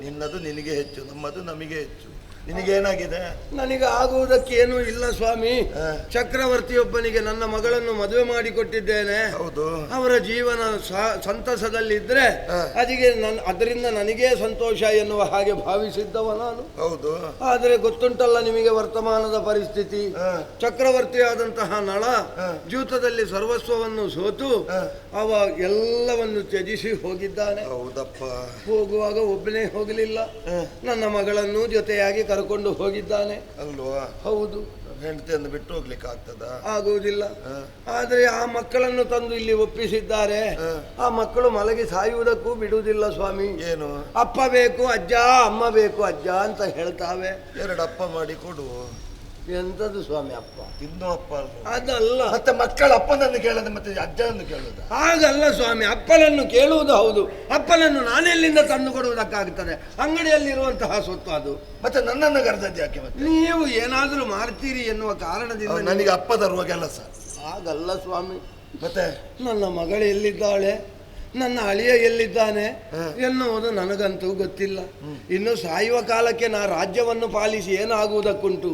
ನಿನ್ನದು ನಿನಗೆ ಹೆಚ್ಚು, ನಮ್ಮದು ನಮಗೆ ಹೆಚ್ಚು. ನಿನಗೇನಾಗಿದೆ? ನನಗೆ ಆಗುವುದಕ್ಕೇನೂ ಇಲ್ಲ ಸ್ವಾಮಿ. ಚಕ್ರವರ್ತಿಯೊಬ್ಬನಿಗೆ ನನ್ನ ಮಗಳನ್ನು ಮದುವೆ ಮಾಡಿಕೊಟ್ಟಿದ್ದೇನೆ. ಹೌದು. ಅವರ ಜೀವನ ಸಂತಸದಲ್ಲಿದ್ರೆ ಅದರಿಂದ ನನಗೇ ಸಂತೋಷ ಎನ್ನುವ ಹಾಗೆ ಭಾವಿಸಿದ್ದವ ನಾನು. ಹೌದು. ಆದರೆ ಗೊತ್ತುಂಟಲ್ಲ ನಿಮಗೆ ವರ್ತಮಾನದ ಪರಿಸ್ಥಿತಿ. ಚಕ್ರವರ್ತಿಯಾದಂತಹ ನಳ ಜೂತದಲ್ಲಿ ಸರ್ವಸ್ವವನ್ನು ಸೋತು ಅವ ಎಲ್ಲವನ್ನು ತ್ಯಜಿಸಿ ಹೋಗಿದ್ದಾನೆ. ಹೌದಪ್ಪ. ಹೋಗುವಾಗ ಒಬ್ಬನೇ ಹೋಗಲಿಲ್ಲ, ನನ್ನ ಮಗಳನ್ನು ಜೊತೆಯಾಗಿ ಕರ್ಕೊಂಡು ಹೋಗಿದ್ದಾನೆ ಅಲ್ವಾ? ಹೌದು. ಹೆಂಡತಿಯನ್ನು ಬಿಟ್ಟು ಹೋಗ್ಲಿಕ್ಕೆ ಆಗ್ತದ? ಆಗುವುದಿಲ್ಲ. ಆದ್ರೆ ಆ ಮಕ್ಕಳನ್ನು ತಂದು ಇಲ್ಲಿ ಒಪ್ಪಿಸಿದ್ದಾರೆ. ಆ ಮಕ್ಕಳು ಮಲಗಿ ಸಾಯುವುದಕ್ಕೂ ಬಿಡುವುದಿಲ್ಲ ಸ್ವಾಮಿ. ಏನು? ಅಪ್ಪ ಬೇಕು ಅಜ್ಜ, ಅಮ್ಮ ಬೇಕು ಅಜ್ಜ ಅಂತ ಹೇಳ್ತಾವೆ. ಎರಡು ಅಪ್ಪ ಮಾಡಿ ಕೊಡು. ಎಂತದು ಸ್ವಾಮಿ ಅಪ್ಪ? ಇನ್ನು ಅಪ್ಪ ಅದಲ್ಲ. ಮತ್ತೆ ಮಕ್ಕಳ ಅಪ್ಪನನ್ನು ಕೇಳದ ಮತ್ತೆ ಅಜ್ಜನನ್ನು ಕೇಳುದ? ಹಾಗಲ್ಲ ಸ್ವಾಮಿ, ಅಪ್ಪನನ್ನು ಕೇಳುವುದು ಹೌದು. ಅಪ್ಪನನ್ನು ನಾನೆಲ್ಲಿಂದ ತಂದು ಕೊಡುವುದಕ್ಕಾಗುತ್ತದೆ? ಅಂಗಡಿಯಲ್ಲಿರುವಂತಹ ಸೊತ್ತು ಅದು. ಮತ್ತೆ ನನ್ನನ್ನು ಕರೆದದ್ದು ಯಾಕೆ? ಮತ್ತೆ ನೀವು ಏನಾದ್ರೂ ಮಾಡ್ತೀರಿ ಎನ್ನುವ ಕಾರಣದಿಂದ ನನಗೆ ಅಪ್ಪ ತರುವ ಕೆಲಸ. ಹಾಗಲ್ಲ ಸ್ವಾಮಿ. ಮತ್ತೆ ನನ್ನ ಮಗಳು ಎಲ್ಲಿದ್ದಾಳೆ, ನನ್ನ ಅಳಿಯ ಎಲ್ಲಿದ್ದಾನೆ ಎನ್ನುವುದು ನನಗಂತೂ ಗೊತ್ತಿಲ್ಲ. ಇನ್ನು ಸಾಯುವ ಕಾಲಕ್ಕೆ ನಾ ರಾಜ್ಯವನ್ನು ಪಾಲಿಸಿ ಏನಾಗುವುದಕ್ಕುಂಟು,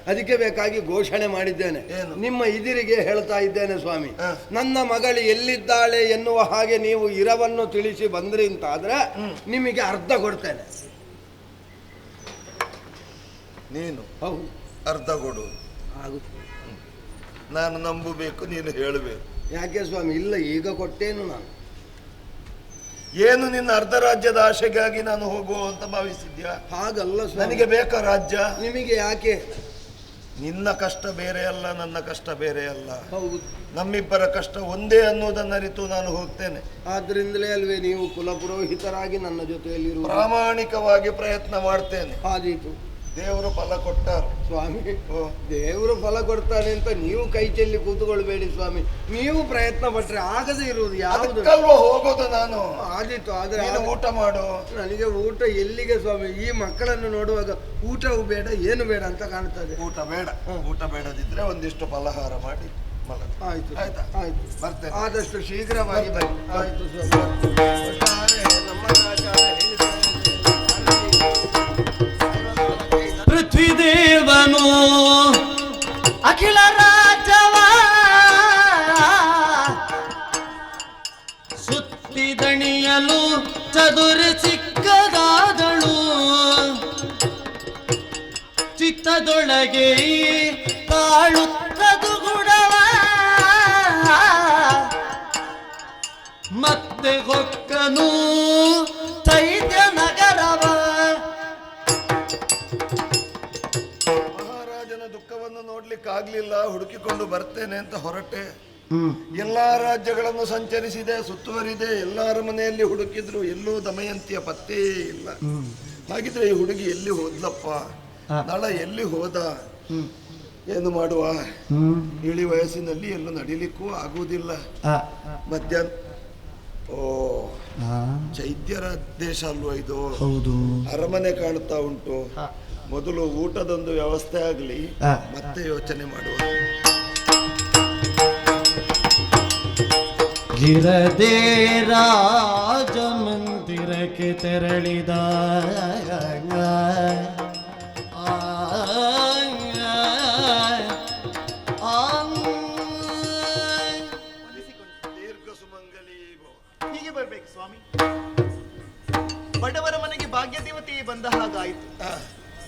ಅದಕ್ಕೆ ಬೇಕಾಗಿ ಘೋಷಣೆ ಮಾಡಿದ್ದೇನೆ. ನಿಮ್ಮ ಇದಿರಿಗೆ ಹೇಳ್ತಾ ಇದ್ದೇನೆ ಸ್ವಾಮಿ, ನನ್ನ ಮಗಳು ಎಲ್ಲಿದ್ದಾಳೆ ಎನ್ನುವ ಹಾಗೆ ನೀವು ಇರವನ್ನು ತಿಳಿಸಿ ಬಂದ್ರಿ ಅಂತಾದ್ರೆ ನಿಮಗೆ ಅರ್ಧ ಕೊಡ್ತೇನೆ. ನೀನು ಹೌದು, ಅರ್ಧ ಕೊಡು. ಆಗುತ್ತೆ. ನಾನು ನಂಬಬೇಕು, ನೀನು ಹೇಳಬೇಕು. ಯಾಕೆ ಸ್ವಾಮಿ? ಇಲ್ಲ, ಈಗ ಕೊಟ್ಟೇನು ನಾನು. ಏನು ನಿನ್ನ ಅರ್ಧ ರಾಜ್ಯದ ಆಶೆಗಾಗಿ ನಾನು ಹೋಗುವ ಅಂತ ಭಾವಿಸಿದ್ಯಾ? ಹಾಗಲ್ಲ ಸ್ವಾಮಿ. ನನಗೆ ಬೇಕಾ ರಾಜ್ಯ? ನಿಮಗೆ ಯಾಕೆ? ನಿನ್ನ ಕಷ್ಟ ಬೇರೆ ಅಲ್ಲ, ನನ್ನ ಕಷ್ಟ ಬೇರೆ ಅಲ್ಲ. ಹೌದು, ನಮ್ಮಿಬ್ಬರ ಕಷ್ಟ ಒಂದೇ ಅನ್ನೋದನ್ನ ಅರಿತು ನಾನು ಹೋಗ್ತೇನೆ. ಆದ್ರಿಂದಲೇ ಅಲ್ವೇ ನೀವು ಕುಲಪುರೋಹಿತರಾಗಿ ನನ್ನ ಜೊತೆಯಲ್ಲಿರುವ. ಪ್ರಾಮಾಣಿಕವಾಗಿ ಪ್ರಯತ್ನ ಮಾಡ್ತೇನೆ. ಆದೀತು, ದೇವರು ಫಲ ಕೊಟ್ಟಾರು ಸ್ವಾಮಿ. ಓ. ದೇವರು ಫಲ ಕೊಡ್ತಾನೆ ಅಂತ ನೀವು ಕೈ ಚೆಲ್ಲಿ ಕೂತ್ಕೊಳ್ಬೇಡಿ ಸ್ವಾಮಿ. ನೀವು ಪ್ರಯತ್ನ ಪಟ್ರೆ ಆಗದೆ ಇರುವುದು ಯಾವುದು? ಅದಕ್ಕಲ್ವಾ ಹೋಗೋದು ನಾನು. ಆದೀತು, ಆದ್ರೆ ನೀನು ಊಟ ಮಾಡು. ನನಗೆ ಊಟ ಎಲ್ಲಿಗೆ ಸ್ವಾಮಿ? ಈ ಮಕ್ಕಳನ್ನು ನೋಡುವಾಗ ಊಟವೂ ಬೇಡ, ಏನು ಬೇಡ ಅಂತ ಕಾಣ್ತದೆ. ಊಟ ಬೇಡ. ಊಟ ಬೇಡದಿದ್ರೆ ಒಂದಿಷ್ಟು ಫಲಹಾರ ಮಾಡಿ ಮಲಗು. ಆಯ್ತು, ಆಯ್ತಾ? ಆಯ್ತು, ಬರ್ತೇನೆ. ಆದಷ್ಟು ಶೀಘ್ರವಾಗಿ ಬನ್ನಿ. ಆಯ್ತು ಸ್ವಾಮಿ. ಒಟ್ಟಾರೆ ನಮ್ಮ ಆಚಾರ ಹೇಳಿದ್ದಾರೆ. ಪೃಥ್ವಿದೇವನು ಅಖಿಲ ರಾಜವ ಸುತ್ತಿದಣಿಯಲು ಚದುರಿ ಸಿಕ್ಕದಾದಳು, ಚಿತ್ತದೊಳಗೆ ತಾಳುತ್ತದು ಗುಡವ, ಮತ್ತೆ ಹೊಕ್ಕನು ಚೈತ್ಯ ನಗರವ. ಮಹಾರಾಜನ ದುಃಖವನ್ನು ನೋಡ್ಲಿಕ್ಕಾಗ್ಲಿಲ್ಲ, ಹುಡುಕಿಕೊಂಡು ಬರ್ತೇನೆ ಅಂತ ಹೊರಟೆ. ಎಲ್ಲಾ ರಾಜ್ಯಗಳನ್ನು ಸಂಚರಿಸಿದೆ, ಸುತ್ತುವರಿದೆ, ಎಲ್ಲಾರ ಮನೆಯಲ್ಲಿ ಹುಡುಕಿದ್ರು, ಎಲ್ಲೂ ದಮಯಂತಿಯ ಪತ್ತೇ ಇಲ್ಲ. ಹಾಗಿದ್ರೆ ಈ ಹುಡುಗಿ ಎಲ್ಲಿ ಹೋದ್ಲಪ್ಪ? ನಳ ಎಲ್ಲಿ ಹೋದ? ಏನು ಮಾಡುವ? ಇಳಿ ವಯಸ್ಸಿನಲ್ಲಿ ಎಲ್ಲೂ ನಡಿಲಿಕ್ಕೂ ಆಗುವುದಿಲ್ಲ. ಮಧ್ಯಾಹ್ನ ಓ ಚೈತ್ಯರ ದೇಶ ಅಲ್ವಾ ಇದು? ಹೌದು. ಅರಮನೆ ಕಾಣುತ್ತಾ ಉಂಟು. ಮೊದಲು ಊಟದೊಂದು ವ್ಯವಸ್ಥೆ ಆಗಲಿ, ಮತ್ತೆ ಯೋಚನೆ ಮಾಡುವ. ಗಿರದೇ ರಾಜ ಮಂದಿರಕ್ಕೆ ತೆರಳಿದ ದೀರ್ಘ ಸುಮಂಗಲಿ ಭವ. ಹೀಗೆ ಬರ್ಬೇಕು ಸ್ವಾಮಿ. ಬಡವರ ಮನೆಗೆ ಭಾಗ್ಯ ದೇವತೆಯೇ ಬಂದ ಹಾಗಾಯಿತು.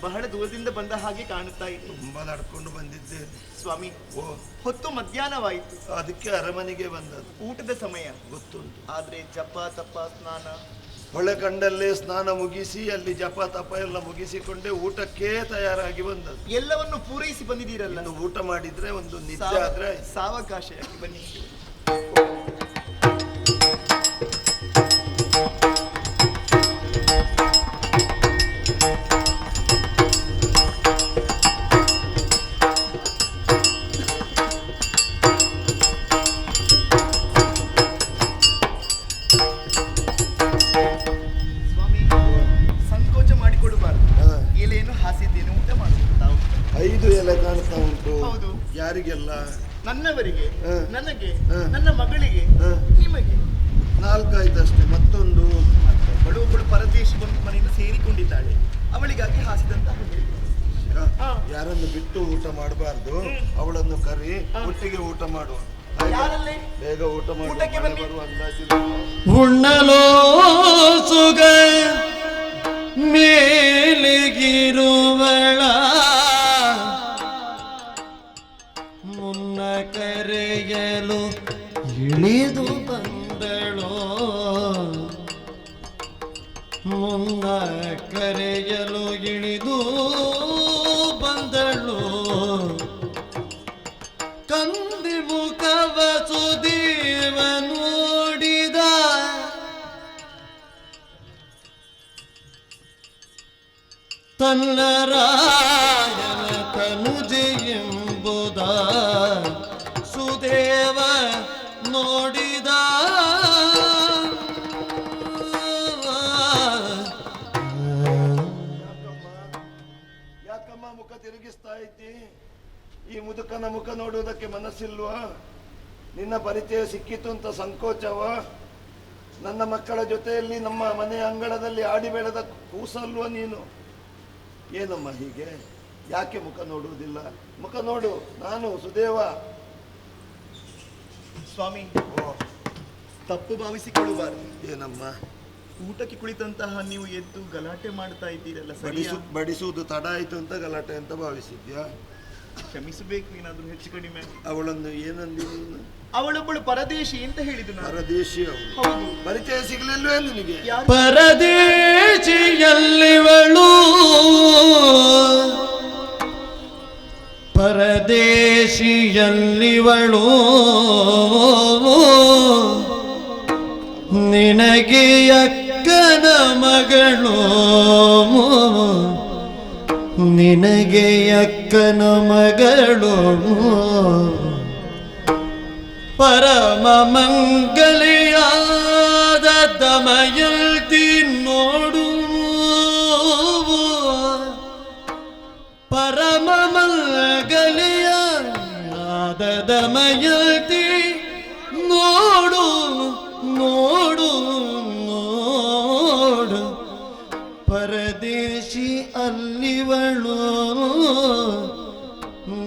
ಬಹಳ ದೂರದಿಂದ ಬಂದ ಹಾಗೆ ಕಾಣುತ್ತಾ ಇತ್ತು. ತುಂಬಾ ನಡ್ಕೊಂಡು ಬಂದಿದ್ದೇನೆ ಸ್ವಾಮಿ, ಓ, ಹೊತ್ತು ಮಧ್ಯಾಹ್ನವಾಯಿತು. ಅದಕ್ಕೆ ಅರಮನೆಗೆ ಬಂದದ್ದು. ಊಟದ ಸಮಯ ಗೊತ್ತುಂಟು. ಆದ್ರೆ ಜಪ ತಪ ಸ್ನಾನ. ಹೊಳೆ ಕಂಡಲ್ಲೇ ಸ್ನಾನ ಮುಗಿಸಿ ಅಲ್ಲಿ ಜಪ ತಪ ಎಲ್ಲ ಮುಗಿಸಿಕೊಂಡೇ ಊಟಕ್ಕೆ ತಯಾರಾಗಿ ಬಂದದ್ದು. ಎಲ್ಲವನ್ನು ಪೂರೈಸಿ ಬಂದಿದ್ದೀರಲ್ಲ. ಇನ್ನು ಊಟ ಮಾಡಿದ್ರೆ ಒಂದು ನಿದ್ದೆ ಆದ್ರೆ ಆಯ್ತು. ಸಾವಕಾಶ ಯಾಕೆ? ಬನ್ನಿ. ಸ್ವಾಮಿ, ಸಂಕೋಚ ಮಾಡಿಕೊಡಬಾರ್ದು. ಹಾ. ಎಲೆಯನ್ನು ಹಾಸಿದ್ದೇನೆ, ಊಟ ಮಾಡುವುದು ನಾವು. 5 ಎಲೆ ಕಾಣ್ತಾ ಉಂಟು. ಹೌದು. ಯಾರಿಗೆಲ್ಲ? ನನ್ನವರಿಗೆ, ಹಾ. ನನಗೆ, ಹಾ. ನನ್ನ ಮಗಳಿಗೆ, ಹಾ. ನಿಮಗೆ. 4 ಆಯ್ತಷ್ಟೇ. ಮತ್ತೊಂದು ಬಡವಳು ಪರದೇಶಿ ಮನೆಯನ್ನು ಸೇರಿಕೊಂಡಿದ್ದಾಳೆ. ಅವಳಿಗಾಗಿ ಹಾಸಿದಂತಹ ಹಾ. ಯಾರನ್ನು ಬಿಟ್ಟು ಊಟ ಮಾಡಬಾರ್ದು. ಅವಳನ್ನು ಕರಿ, ಒಟ್ಟಿಗೆ ಊಟ ಮಾಡುವ. ಯಾರಲ್ಲಿ? ಬೇಗ ಊಟ ಊಟಕ್ಕೆ ಬನ್ನಿ. ಮಾಡುವ ಅಂದಾಜಿಲ್ಲ. ಉಣ್ಣಲೋ ಸುಗ ಮೇಲಿಗಿರುವಳ, ಮುನ್ನ ಕರೆಯಲು ಇಳಿದು ಬಂದಳೋ, ಮುನ್ನ ಕರೆಯಲು ಇಳಿದು ಬಂದಳು. ಕಂದಿ ಮುಖವ ಸುದೀವ ನೋಡಿದ, ತನ್ನ ರಾಯನ ತನುಜೆ ಎಂಬುದ ಸುದೇವ ನೋಡಿದ. ಯಾಕಮ್ಮ ಮುಖ ತಿರುಗಿಸ್ತಾ ಇದ್ದಿ? ಈ ಮುದುಕನ ಮುಖ ನೋಡುವುದಕ್ಕೆ ಮನಸ್ಸಿಲ್ವಾ? ನಿನ್ನ ಪರಿಚಯ ಸಿಕ್ಕಿತು ಅಂತ ಸಂಕೋಚವ? ನನ್ನ ಮಕ್ಕಳ ಜೊತೆಯಲ್ಲಿ ನಮ್ಮ ಮನೆಯ ಅಂಗಳದಲ್ಲಿ ಆಡಿ ಬೆಳೆದ ಕೂಸಲ್ವ ನೀನು? ಏನಮ್ಮ ಹೀಗೆ? ಯಾಕೆ ಮುಖ ನೋಡುವುದಿಲ್ಲ? ಮುಖ ನೋಡು. ನಾನು ಸುದೇವ. ಸ್ವಾಮಿ, ಓ, ತಪ್ಪು ಭಾವಿಸಿಕೊಳ್ಳಬಾರದು. ಏನಮ್ಮ? ಊಟಕ್ಕೆ ಕುಳಿತಂತಹ ನೀವು ಎದ್ದು ಗಲಾಟೆ ಮಾಡ್ತಾ ಇದ್ದೀರಲ್ಲ, ಸರಿಯಾ? ಬಡಿಸುವುದು ತಡ ಆಯ್ತು ಅಂತ ಗಲಾಟೆ ಅಂತ ಭಾವಿಸಿದ್ಯಾ? ಕ್ಷಮಿಸಬೇಕು, ಏನಾದ್ರೂ ಹೆಚ್ಚು ಕಡಿಮೆ. ಅವಳನ್ನು ಏನಂದಿ ನೀನು? ಅವಳೊಬ್ಬಳು ಪರದೇಶಿ ಅಂತ ಹೇಳಿದ್ದು ನಾನು. ಪರದೇಶಿ ಅವಳು. ಹೌದು. ಪರಿಚಯ ಸಿಗಲಿಲ್ವೇ ನಿನಗೆ? ಯಾರು? ಪರದೇಶಿಯಲ್ಲಿವಳು ಪರದೇಶಿಯಲ್ಲಿವಳು ನಿನಗೆ ಅಕ್ಕನ ಮಗಳು, ನಿನಗೆ ಅಕ್ಕನ ಮಗಳು, ಪರಮ ಮಂಗಲೆಯಾದ ದಮಯಂತಿ ನೋಡು, ಪರಮ ಮಂಗಲೆಯಾದ ದಮಯಂತಿ ನೋಡು ನೋಡು ನೋಡು, ಪರದೇಶಿ ಅಲ್ಲಿವಳು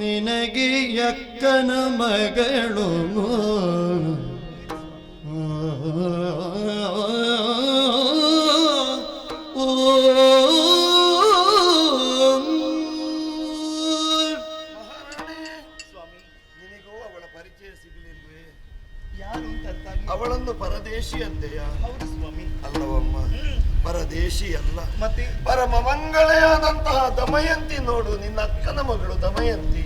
ನಿನಗೆ ಅಕ್ಕನ ಮಗಳು. ಸ್ವಾಮಿ, ನಿನಗೂ ಅವಳ ಪರಿಚಯ ಸಿಗಲಿಲ್ವೇ? ಯಾರು ಅಂತ ಅರ್ಥ ಆಗ್ಲಿಲ್ಲ. ಅವಳನ್ನು ಪರದೇಶಿ ಅಂತೆಯ? ಹೌದು ಸ್ವಾಮಿ. ಅಲ್ಲವಮ್ಮ, ಪರದೇಶಿ ಅಲ್ಲ, ಮತ್ತೆ ಪರಮ ಮಂಗಳೆಯಾದಂತಹ ದಮಯಂತಿ ನೋಡು, ನಿನ್ನ ಅಕ್ಕನ ಮಗಳು ದಮಯಂತಿ.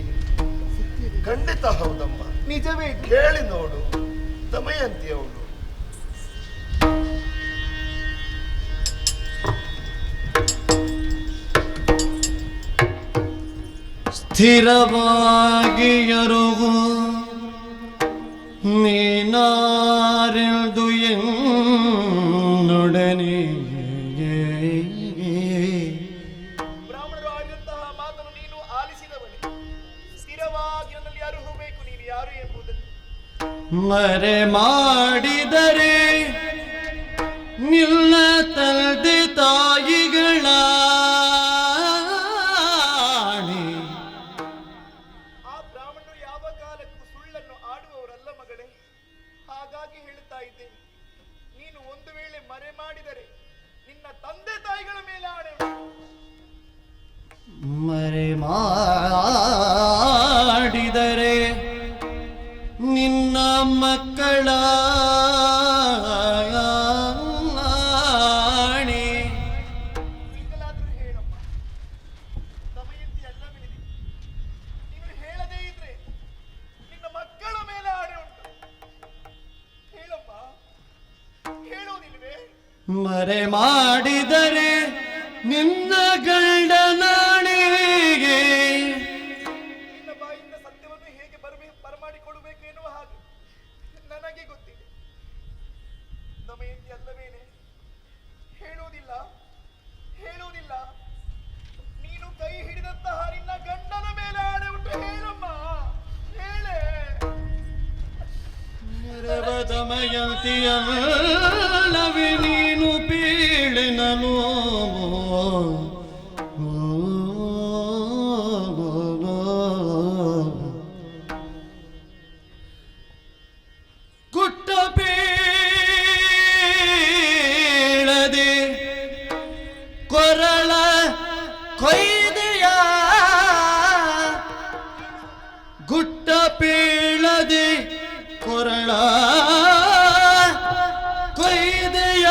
ಖಂಡಿತ ಹೌದಮ್ಮ, ನಿಜವೇ? ಕೇಳಿ ನೋಡು, ದಮಯಂತಿ ಅವಳು. ಸ್ಥಿರವಾಗಿ ಎರುಗು ನೀನಾರೆಂದು ಎನ್ನೊಡನೆ ಬ್ರಾಹ್ಮಣರು ಆಡಿದಂತಹ ಮಾತನ್ನು ನೀನು ಆಲಿಸಿದವಳೆ. ಸ್ಥಿರವಾಗಿ ನನ್ನಲ್ಲಿ ಯಾರು ಹೋಗಬೇಕು, ನೀನು ಯಾರು ಎಂಬುದನ್ನು ಮರೆ ಮಾಡಿದರೆ ನಿನ್ನ ತಂದೆ ತಾಯಿಗಳ ಆ ಬ್ರಾಹ್ಮಣರು ಯಾವ ಕಾಲಕ್ಕೂ ಸುಳ್ಳನ್ನು ಆಡುವವರಲ್ಲ ಮಗಳೇ. ಹಾಗಾಗಿ ಹೇಳುತ್ತಾ ಇದ್ದೇನೆ, ನೀನು ಒಂದು ವೇಳೆ ಮರೆ ಮಾಡಿದರೆ ನಿನ್ನ ತಂದೆ ತಾಯಿಗಳ ಮೇಲೆ ಆಣೆ. ಮರೆ ಮಾಡಿದರೆ ನಿನ್ನ ಮಕ್ಕಳ ಆಣೆ. ಈಗಲಾದ್ರೂ ಹೇಳಮ್ಮ, ದಮಯಂತಿ ಅಲ್ಲವೇ? ನೀನು ಹೇಳದೇ ಇದ್ರೆ ನಿನ್ನ ಮಕ್ಕಳ ಮೇಲೆ ಆಣೆ ಉಂಟು. ಹೇಳಮ್ಮ, ಹೇಳುವುದಿಲ್ವೇ? ಮರೆ ಮಾಡಿದರೆ ನಿನ್ನ ಗಂಡನಾಣೆಗೆ ನಿನ್ನ ಬಾಯಿಂದ ಸತ್ಯವನ್ನು ಹೇಗೆ ಬರಮಾಡಿಕೊಳ್ಳಬೇಕು ಎನ್ನುವ ಹಾಗೆ ನನಗೆ ಗೊತ್ತಿದೆ. ದಮಯಂತಿ ಅಲ್ಲವೇನೆ? ಹೇಳುವುದಿಲ್ಲ, ಹೇಳುವುದಿಲ್ಲ. ನೀನು ಕೈ ಹಿಡಿದಂತಹ ನಿನ್ನ ಗಂಡನ ಮೇಲೆ ಆಣೆ ಉಂಟು. ಹೇಳಮ್ಮ, ಹೇಳೆ. ದಮಯಂತಿಯಲ್ಲವೇ ನೀನು ಬೀಳಿನನು ಗುಟ್ಟ ಬೀಳದೆ ಕೊರಳ ಕೊಯ್ದೆಯ, ಗುಟ್ಟ ಬೀಳದೆ ಕೊರಳ ಕೊಯ್ದೆಯ,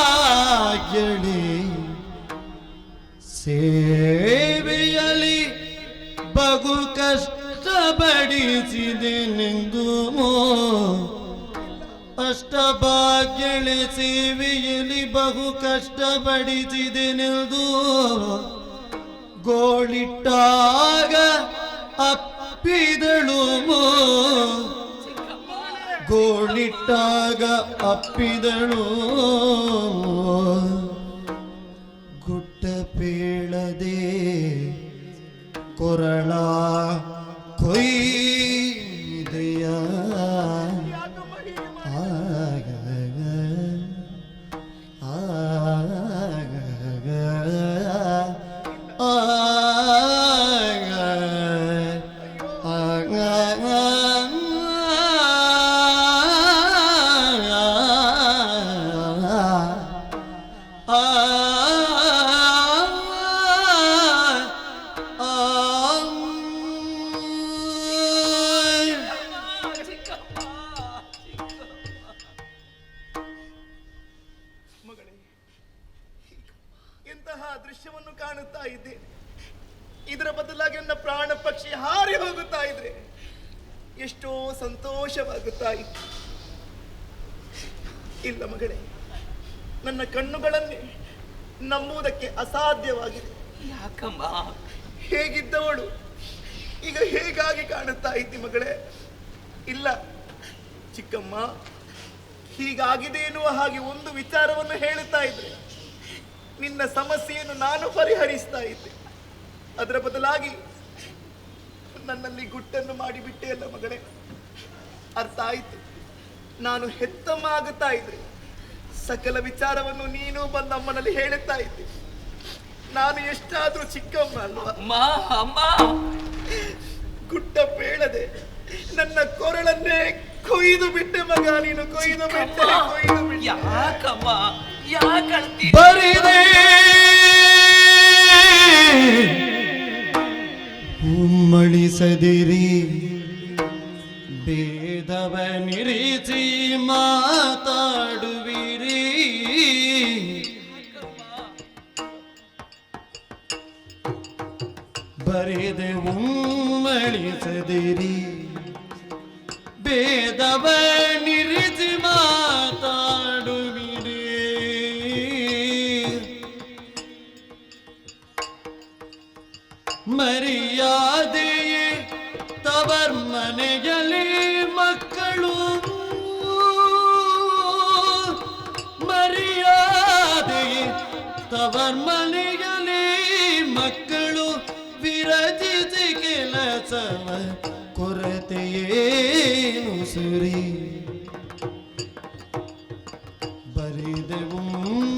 ಅಷ್ಟಭಾಗ್ಯಳಿ ಸೇವೆಯಲಿ ಬಹು ಕಷ್ಟ ಬಡಿಸಿದೆನೆಂದು, ಅಷ್ಟಭಾಗ್ಯಳಿ ಸೇವೆಯಲಿ ಬಹು ಕಷ್ಟ ಬಡಿಸಿದೆನೆಂದು ಗೋಳಿಟ್ಟಾಗ ಅಪ್ಪಿದಳು, ಗೋಳಿಟ್ಟಾಗ ಅಪ್ಪಿದಳು, ಗುಟ್ಟ ಪೇಳದೆ ಕೊರಳ ಕೊಯ್ದೆಯ, ಆಗ ಆ ದೃಶ್ಯವನ್ನು ಕಾಣುತ್ತಾ ಇದ್ದೆ. ಇದರ ಬದಲಾಗಿ ನನ್ನ ಪ್ರಾಣ ಪಕ್ಷಿ ಹಾರಿ ಹೋಗುತ್ತಾ ಇದ್ರೆ ಎಷ್ಟೋ ಸಂತೋಷವಾಗುತ್ತಾ ಇತ್ತು. ಇಲ್ಲ ಮಗಳೇ, ನನ್ನ ಕಣ್ಣುಗಳನ್ನೇ ನಂಬುವುದಕ್ಕೆ ಅಸಾಧ್ಯವಾಗಿದೆ. ಯಾಕಮ್ಮ? ಹೇಗಿದ್ದವಳು ಈಗ ಹೇಗಾಗಿ ಕಾಣುತ್ತಾ ಇದ್ದಿ ಮಗಳೇ? ಇಲ್ಲ ಚಿಕ್ಕಮ್ಮ, ಹೀಗಾಗಿದೆ ಎನ್ನುವ ಹಾಗೆ ಒಂದು ವಿಚಾರವನ್ನು ಹೇಳುತ್ತಾ ಇದ್ರೆ ನಿನ್ನ ಸಮಸ್ಯೆಯನ್ನು ನಾನು ಪರಿಹರಿಸ್ತಾ ಇದ್ದೆ. ಅದರ ಬದಲಾಗಿ ನನ್ನಲ್ಲಿ ಗುಟ್ಟನ್ನು ಮಾಡಿಬಿಟ್ಟೆ ಅಲ್ಲ ಮಗಳೇ. ಅರ್ಥ ಆಯಿತು. ನಾನು ಹೆತ್ತಮ್ಮ ಆಗುತ್ತಾ ಇದ್ರೆ ಸಕಲ ವಿಚಾರವನ್ನು ನೀನು ಬಂದ ಅಮ್ಮನಲ್ಲಿ ಹೇಳುತ್ತಾ ಇದ್ದೆ. ನಾನು ಎಷ್ಟಾದ್ರೂ ಚಿಕ್ಕಮ್ಮ ಅಲ್ವಾ? ಅಮ್ಮ ಗುಟ್ಟ ಬೇಳದೆ ನನ್ನ ಕೊರಳನ್ನೇ ಕೊಯ್ದು ಬಿಟ್ಟೆ ಮಗ ನೀನು. ಕೊಯ್ದು ಬಿಟ್ಟೆ. ಯಾಕಮ್ಮ? ಯಾಕಳ್ತಿ? ಬರಿದೆ ಉಮ್ಮಳಿಸದಿರಿ, ಭೇದವ ನಿರಿಸಿ ಮಾತಾಡುವಿರಿ. ಬರಿದೆ ಉಮ್ಮಳಿಸದಿರಿ, ಭೇದವ ನಿರಿಸಿ ಮಾತಾಡುವಿರಿ. ಮರ್ಯಾದೆಯೇ ತವರ್ಮನೆಯಲ್ಲಿ ಮಕ್ಕಳು, ಮರ್ಯಾದೆಯೇ ತವರ್ಮನೆಯಲ್ಲಿ ಮಕ್ಕಳು, ವಿರಚಿಸಿ ಕೆಲಸವ ಕೊರತೆಯೇನು ಸುರಿ. ಬರಿದೆವು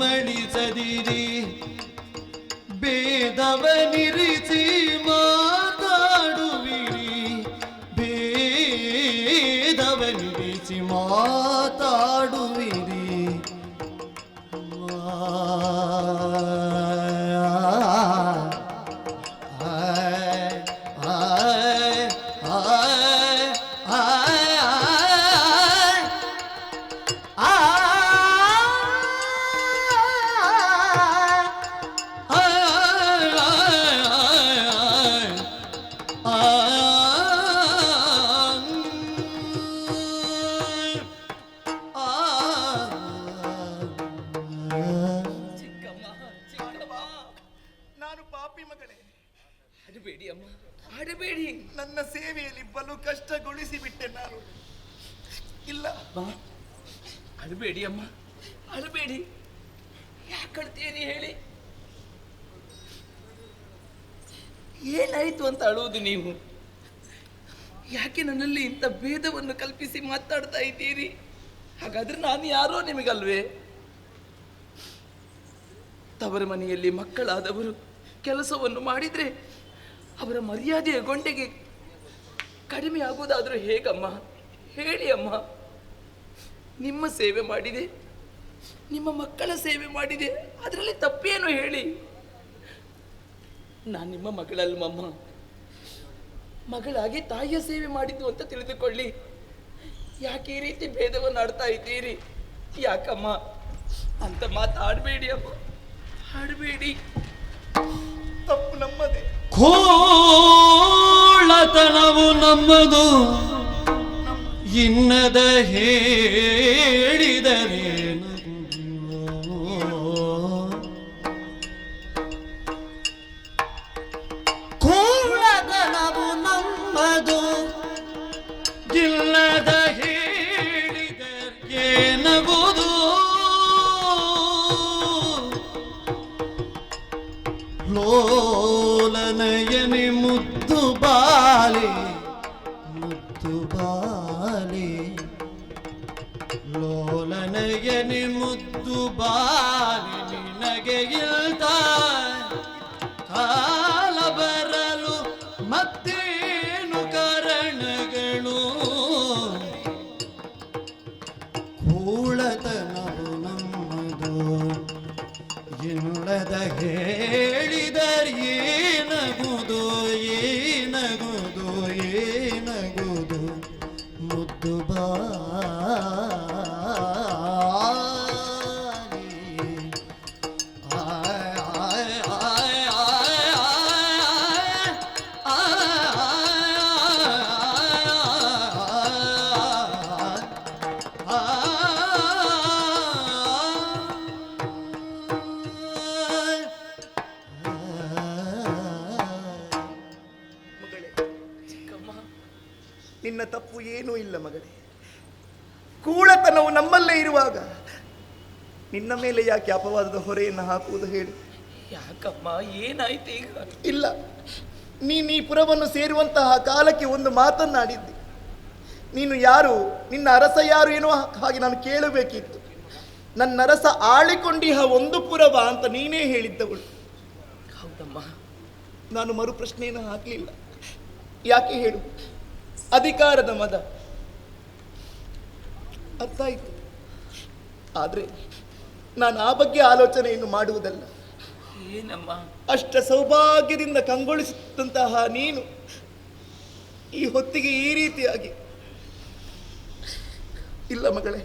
ಮಡಿಸದಿರಿ, ಭೇದವ ನಿರಿಸಿ ಮಾತಾಡುವಿರಿ. ಭೇದವ ನಿರಿಸಿ ಮಾತಾಡುವಿರಿ. ನಾನು ಪಾಪಿ ಮಗಳೇ. ಆಡಬೇಡಿ ಅಮ್ಮ, ಆಡಬೇಡಿ. ನನ್ನ ಸೇವೆಯಲ್ಲಿ ಬಲು ಕಷ್ಟಗೊಳಿಸಿ ಬಿಟ್ಟೆ ನಾನು. ಇಲ್ಲ ಅಳಬೇಡಿ ಅಮ್ಮ, ಅಳಬೇಡಿ. ಯಾಕಳ್ತೀರಿ ಹೇಳಿ? ಏನಾಯ್ತು ಅಂತ ಅಳುವುದು ನೀವು? ಯಾಕೆ ನನ್ನಲ್ಲಿ ಇಂಥ ಭೇದವನ್ನು ಕಲ್ಪಿಸಿ ಮಾತಾಡ್ತಾ ಇದ್ದೀರಿ? ಹಾಗಾದ್ರೆ ನಾನು ಯಾರೋ ನಿಮಗಲ್ವೇ? ತವರ ಮನೆಯಲ್ಲಿ ಮಕ್ಕಳಾದವರು ಕೆಲಸವನ್ನು ಮಾಡಿದರೆ ಅವರ ಮರ್ಯಾದೆಯ ಗೊಂಡೆಗೆ ಕಡಿಮೆ ಆಗೋದಾದರೂ ಹೇಗಮ್ಮ? ಹೇಳಿ ಅಮ್ಮ. ನಿಮ್ಮ ಸೇವೆ ಮಾಡಿದೆ, ನಿಮ್ಮ ಮಕ್ಕಳ ಸೇವೆ ಮಾಡಿದೆ, ಅದರಲ್ಲಿ ತಪ್ಪೇನು ಹೇಳಿ? ನಾನು ನಿಮ್ಮ ಮಗಳಲ್ವಮ್ಮ. ಮಗಳಾಗಿ ತಾಯಿಯ ಸೇವೆ ಮಾಡಿದ್ದು ಅಂತ ತಿಳಿದುಕೊಳ್ಳಿ. ಯಾಕೆ ಈ ರೀತಿ ಭೇದವನ್ನು ಆಡ್ತಾ ಇದ್ದೀರಿ? ಯಾಕಮ್ಮ? ಅಂತ ಮಾತಾಡಬೇಡಿ ಅಮ್ಮ, ಆಡಬೇಡಿ. ತಪ್ಪು ನಮ್ಮದೇ. ಖೋಳತನವು ನಮ್ಮದು, ಇನ್ನದ ಹೇಳಿದರೇನು? ಖೋಳತನವು ನಮ್ಮದು, ಇಲ್ಲದ ಹೇಳಿದರೇನಗುವುದು? ಲೋಲನಯನೆ ಮುದ್ದು ಬಾಲೆ, ಮುದ್ದು ಬಾಲೆ, ಲೋಲನಯನೆ ಮುದ್ದು ಬಾಲೆ. ನಿನಗೆ ಇಲ್ದ ಕಾಲ ಬರಲು ಮತ್ತೇನು ಕಾರಣಗಳು? ಕೂಳತನವು ನಮ್ಮದು, ಇಲ್ಲದ ಹೇಳಿದರೇನಗುವುದು? ಏನಗುವುದು? ಏನಗುವುದು? ಮುದ್ದು ಬಾಲಿ. ಆಯ್ ಆಯ್ ಆಯ್ ನಿನ್ನ ತಪ್ಪು ಏನೂ ಇಲ್ಲ ಮಗಳೇ. ಕೂಳತನವು ನಮ್ಮಲ್ಲೇ ಇರುವಾಗ ನಿನ್ನ ಮೇಲೆ ಯಾಕೆ ಅಪವಾದದ ಹೊರೆಯನ್ನು ಹಾಕುವುದು ಹೇಳಿ? ಯಾಕಮ್ಮ, ಏನಾಯ್ತು ಈಗ? ಇಲ್ಲ, ನೀನು ಈ ಪುರವನ್ನು ಸೇರುವಂತಹ ಕಾಲಕ್ಕೆ ಒಂದು ಮಾತನ್ನಾಡಿದ್ದೆ. ನೀನು ಯಾರು, ನಿನ್ನ ಅರಸ ಯಾರು ಏನೋ ಹಾಗೆ ನಾನು ಕೇಳಬೇಕಿತ್ತು. ನನ್ನ ಅರಸ ಆಳಿಕೊಂಡಿಹ ಒಂದು ಪುರವ ಅಂತ ನೀನೇ ಹೇಳಿದ್ದವಳು. ಹೌದಮ್ಮ. ನಾನು ಮರು ಪ್ರಶ್ನೆಯನ್ನು ಹಾಕಲಿಲ್ಲ. ಯಾಕೆ ಹೇಳು? ಅಧಿಕಾರದ ಮದ, ಅರ್ಥ ಆಯ್ತು. ಆದರೆ ನಾನು ಆ ಬಗ್ಗೆ ಆಲೋಚನೆಯನ್ನು ಮಾಡುವುದಲ್ಲ. ಏನಮ್ಮ? ಅಷ್ಟ ಸೌಭಾಗ್ಯದಿಂದ ಕಂಗೊಳಿಸಿದಂತಹ ನೀನು ಈ ಹೊತ್ತಿಗೆ ಈ ರೀತಿಯಾಗಿ, ಇಲ್ಲ ಮಗಳೇ,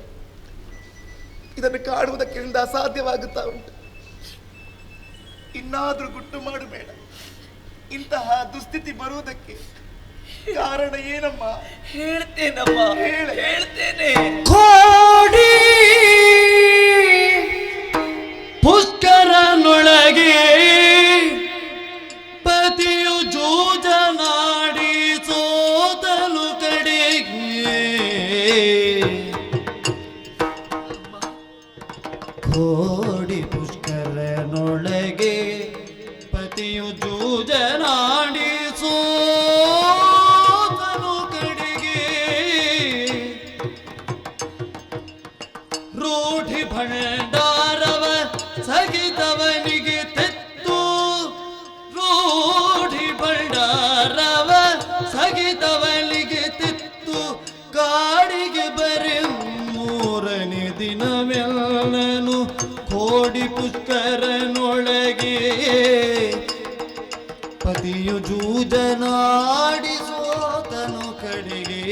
ಇದನ್ನು ಕಾಣುವುದಕ್ಕೆ ನಿಂದ ಅಸಾಧ್ಯವಾಗುತ್ತಾ ಉಂಟು. ಇನ್ನಾದ್ರೂ ಗುಟ್ಟು ಮಾಡಬೇಡ. ಇಂತಹ ದುಸ್ಥಿತಿ ಬರುವುದಕ್ಕೆ ಕಾರಣ ಏನಮ್ಮ? ಹೇಳ್ತೇನಮ್ಮ, ಹೇಳ್ತೇನೆ. ಕೋಡಿ ಪುಷ್ಕರನೊಳಗೆ ಪತಿಯು ಜೂಜನಾಡಿ ಸೋತಲು ಕಡೆಗೆ. ಕೋಡಿ ಪುಷ್ಕರನೊಳಗೆ ಪತಿಯು ಜೂಜನಾಡಿ ಸೋತಲು ಕಡೆಗೆ. ರೂಢಿ ಭಂಡಾರವ ಸಗಿದವನಿಗೆ ತೆತ್ತು, ರೂಢಿ ಭಂಡಾರವ ಸಗಿದವನಿಗೆ ತೆತ್ತು. ಕಾಡಿಗೆ ಬರೆ ಮೂರನೇ ದಿನವೆಲ್ಲನು ಕೋಡಿ ಪುಷ್ಕರನೊಳಗೆ ಪತಿಯು ಜೂಜನಾಡಿ ಸೋತನು ಕಡೆಗೆ.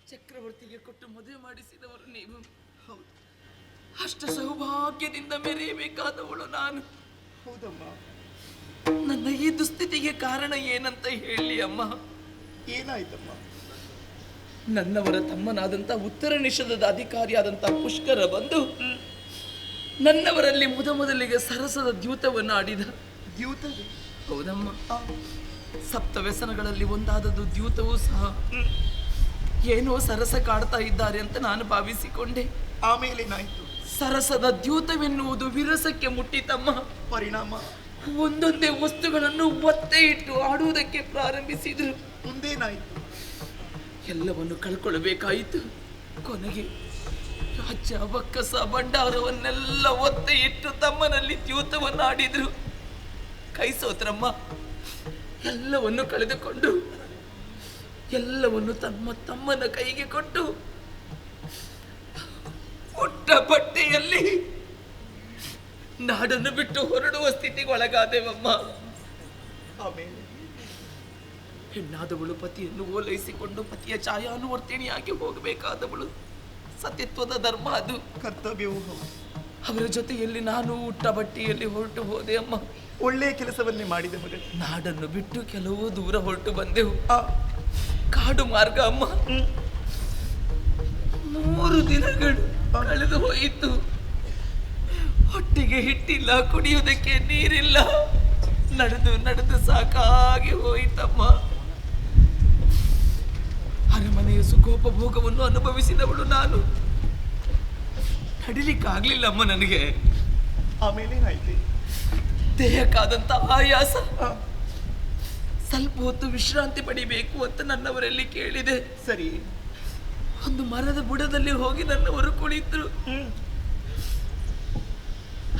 ಚಕ್ರವರ್ತಿಗೆ ಕೊಟ್ಟು ಮದುವೆ ಮಾಡಿಸಿದವರು ನೀವು. ಅಷ್ಟ ಸೌಭಾಗ್ಯದಿಂದ ಮೆರೆಯಬೇಕಾದವಳು ನಾನು. ಹೌದಮ್ಮ. ನನ್ನ ಈ ದುಸ್ಥಿತಿಗೆ ಕಾರಣ ಏನಂತ ಹೇಳಿ ಅಮ್ಮ? ಏನಾಯ್ತಮ್ಮ? ನನ್ನವರ ತಮ್ಮನಾದಂಥ ಉತ್ತರ ನಿಷಧದ ಅಧಿಕಾರಿಯಾದಂಥ ಪುಷ್ಕರ ಬಂದು ನನ್ನವರಲ್ಲಿ ಮೊದಲಿಗೆ ಸರಸದ ದ್ಯೂತವನ್ನು ಆಡಿದ. ದ್ಯೂತವೇ? ಹೌದಮ್ಮ. ಸಪ್ತ ವ್ಯಸನಗಳಲ್ಲಿ ಒಂದಾದದ್ದು ದ್ಯೂತವೂ ಸಹ. ಏನೋ ಸರಸ ಕಾಡ್ತಾ ಇದ್ದಾರೆ ಅಂತ ನಾನು ಭಾವಿಸಿಕೊಂಡೆ. ಆಮೇಲೆ ಏನಾಯ್ತು? ಸರಸದ ದ್ಯೂತವೆನ್ನುವುದು ವಿರಸಕ್ಕೆ ಮುಟ್ಟಿತಮ್ಮ. ಪರಿಣಾಮ? ಒಂದೊಂದೇ ವಸ್ತುಗಳನ್ನು ಒತ್ತೆ ಇಟ್ಟು ಆಡುವುದಕ್ಕೆ ಪ್ರಾರಂಭಿಸಿದ್ರು. ಮುಂದೇನಾಯ್ತು? ಎಲ್ಲವನ್ನು ಕಳ್ಕೊಳ್ಳಬೇಕಾಯಿತು. ಕೊನೆಗೆ ರಾಜ್ಯ ಬಕ್ಕಸ ಭಂಡಾರವನ್ನೆಲ್ಲ ಒತ್ತೆ ಇಟ್ಟು ತಮ್ಮನಲ್ಲಿ ದ್ಯೂತವನ್ನು ಆಡಿದ್ರು. ಕೈ ಸೋತ್ರಮ್ಮ. ಎಲ್ಲವನ್ನು ಕಳೆದುಕೊಂಡು ಎಲ್ಲವನ್ನು ತಮ್ಮನ ಕೈಗೆ ಕೊಟ್ಟು ಪುಟ್ಟ ಬಟ್ಟೆಯಲ್ಲಿ ನಾಡನ್ನು ಬಿಟ್ಟು ಹೊರಡುವ ಸ್ಥಿತಿಗೆ ಒಳಗಾದೆವಮ್ಮ. ಆಮೇಲೆ ಹೆಣ್ಣಾದವಳು ಪತಿಯನ್ನು ಓಲೈಸಿಕೊಂಡು ಪತಿಯ ಛಾಯಾನುವರ್ತಿಣಿಯಾಗಿ ಹೋಗಬೇಕಾದವಳು. ಸತ್ಯತ್ವದ ಧರ್ಮ ಅದು, ಕರ್ತವ್ಯವೂ ಹೌದು. ಅವರ ಜೊತೆಯಲ್ಲಿ ನಾನು ಉಟ್ಟ ಬಟ್ಟೆಯಲ್ಲಿ ಹೊರಟು ಹೋದೆ ಅಮ್ಮ. ಒಳ್ಳೆಯ ಕೆಲಸವನ್ನೇ ಮಾಡಿದೆ ಮಗಳೇ. ನಾಡನ್ನು ಬಿಟ್ಟು ಕೆಲವು ದೂರ ಹೊರಟು ಬಂದೆವು. ಕಾಡು ಮಾರ್ಗ ಅಮ್ಮ. 3 ದಿನಗಳು ಕಳೆದು ಹೋಯಿತು. ಹೊಟ್ಟೆಗೆ ಹಿಟ್ಟಿಲ್ಲ, ಕುಡಿಯುವುದಕ್ಕೆ ನೀರಿಲ್ಲ. ನಡೆದು ಸಾಕಾಗಿ ಹೋಯಿತಮ್ಮ. ಅರಮನೆಯ ಸುಖೋಪಭೋಗವನ್ನು ಅನುಭವಿಸಿದವಳು ನಾನು. ನಡಿಲಿಕ್ಕಾಗ್ಲಿಲ್ಲಮ್ಮ ನನಗೆ. ಆಮೇಲೆ ಏನಾಯ್ತು? ದೇಹಕ್ಕಾದಂತ ಆಯಾಸ. ಸ್ವಲ್ಪ ಹೊತ್ತು ವಿಶ್ರಾಂತಿ ಪಡಿಬೇಕು ಅಂತ ನನ್ನವರಲ್ಲಿ ಕೇಳಿದೆ. ಸರಿ. ಒಂದು ಮರದ ಬುಡದಲ್ಲಿ ಹೋಗಿ ನನ್ನವರು ಕುಳಿತರು.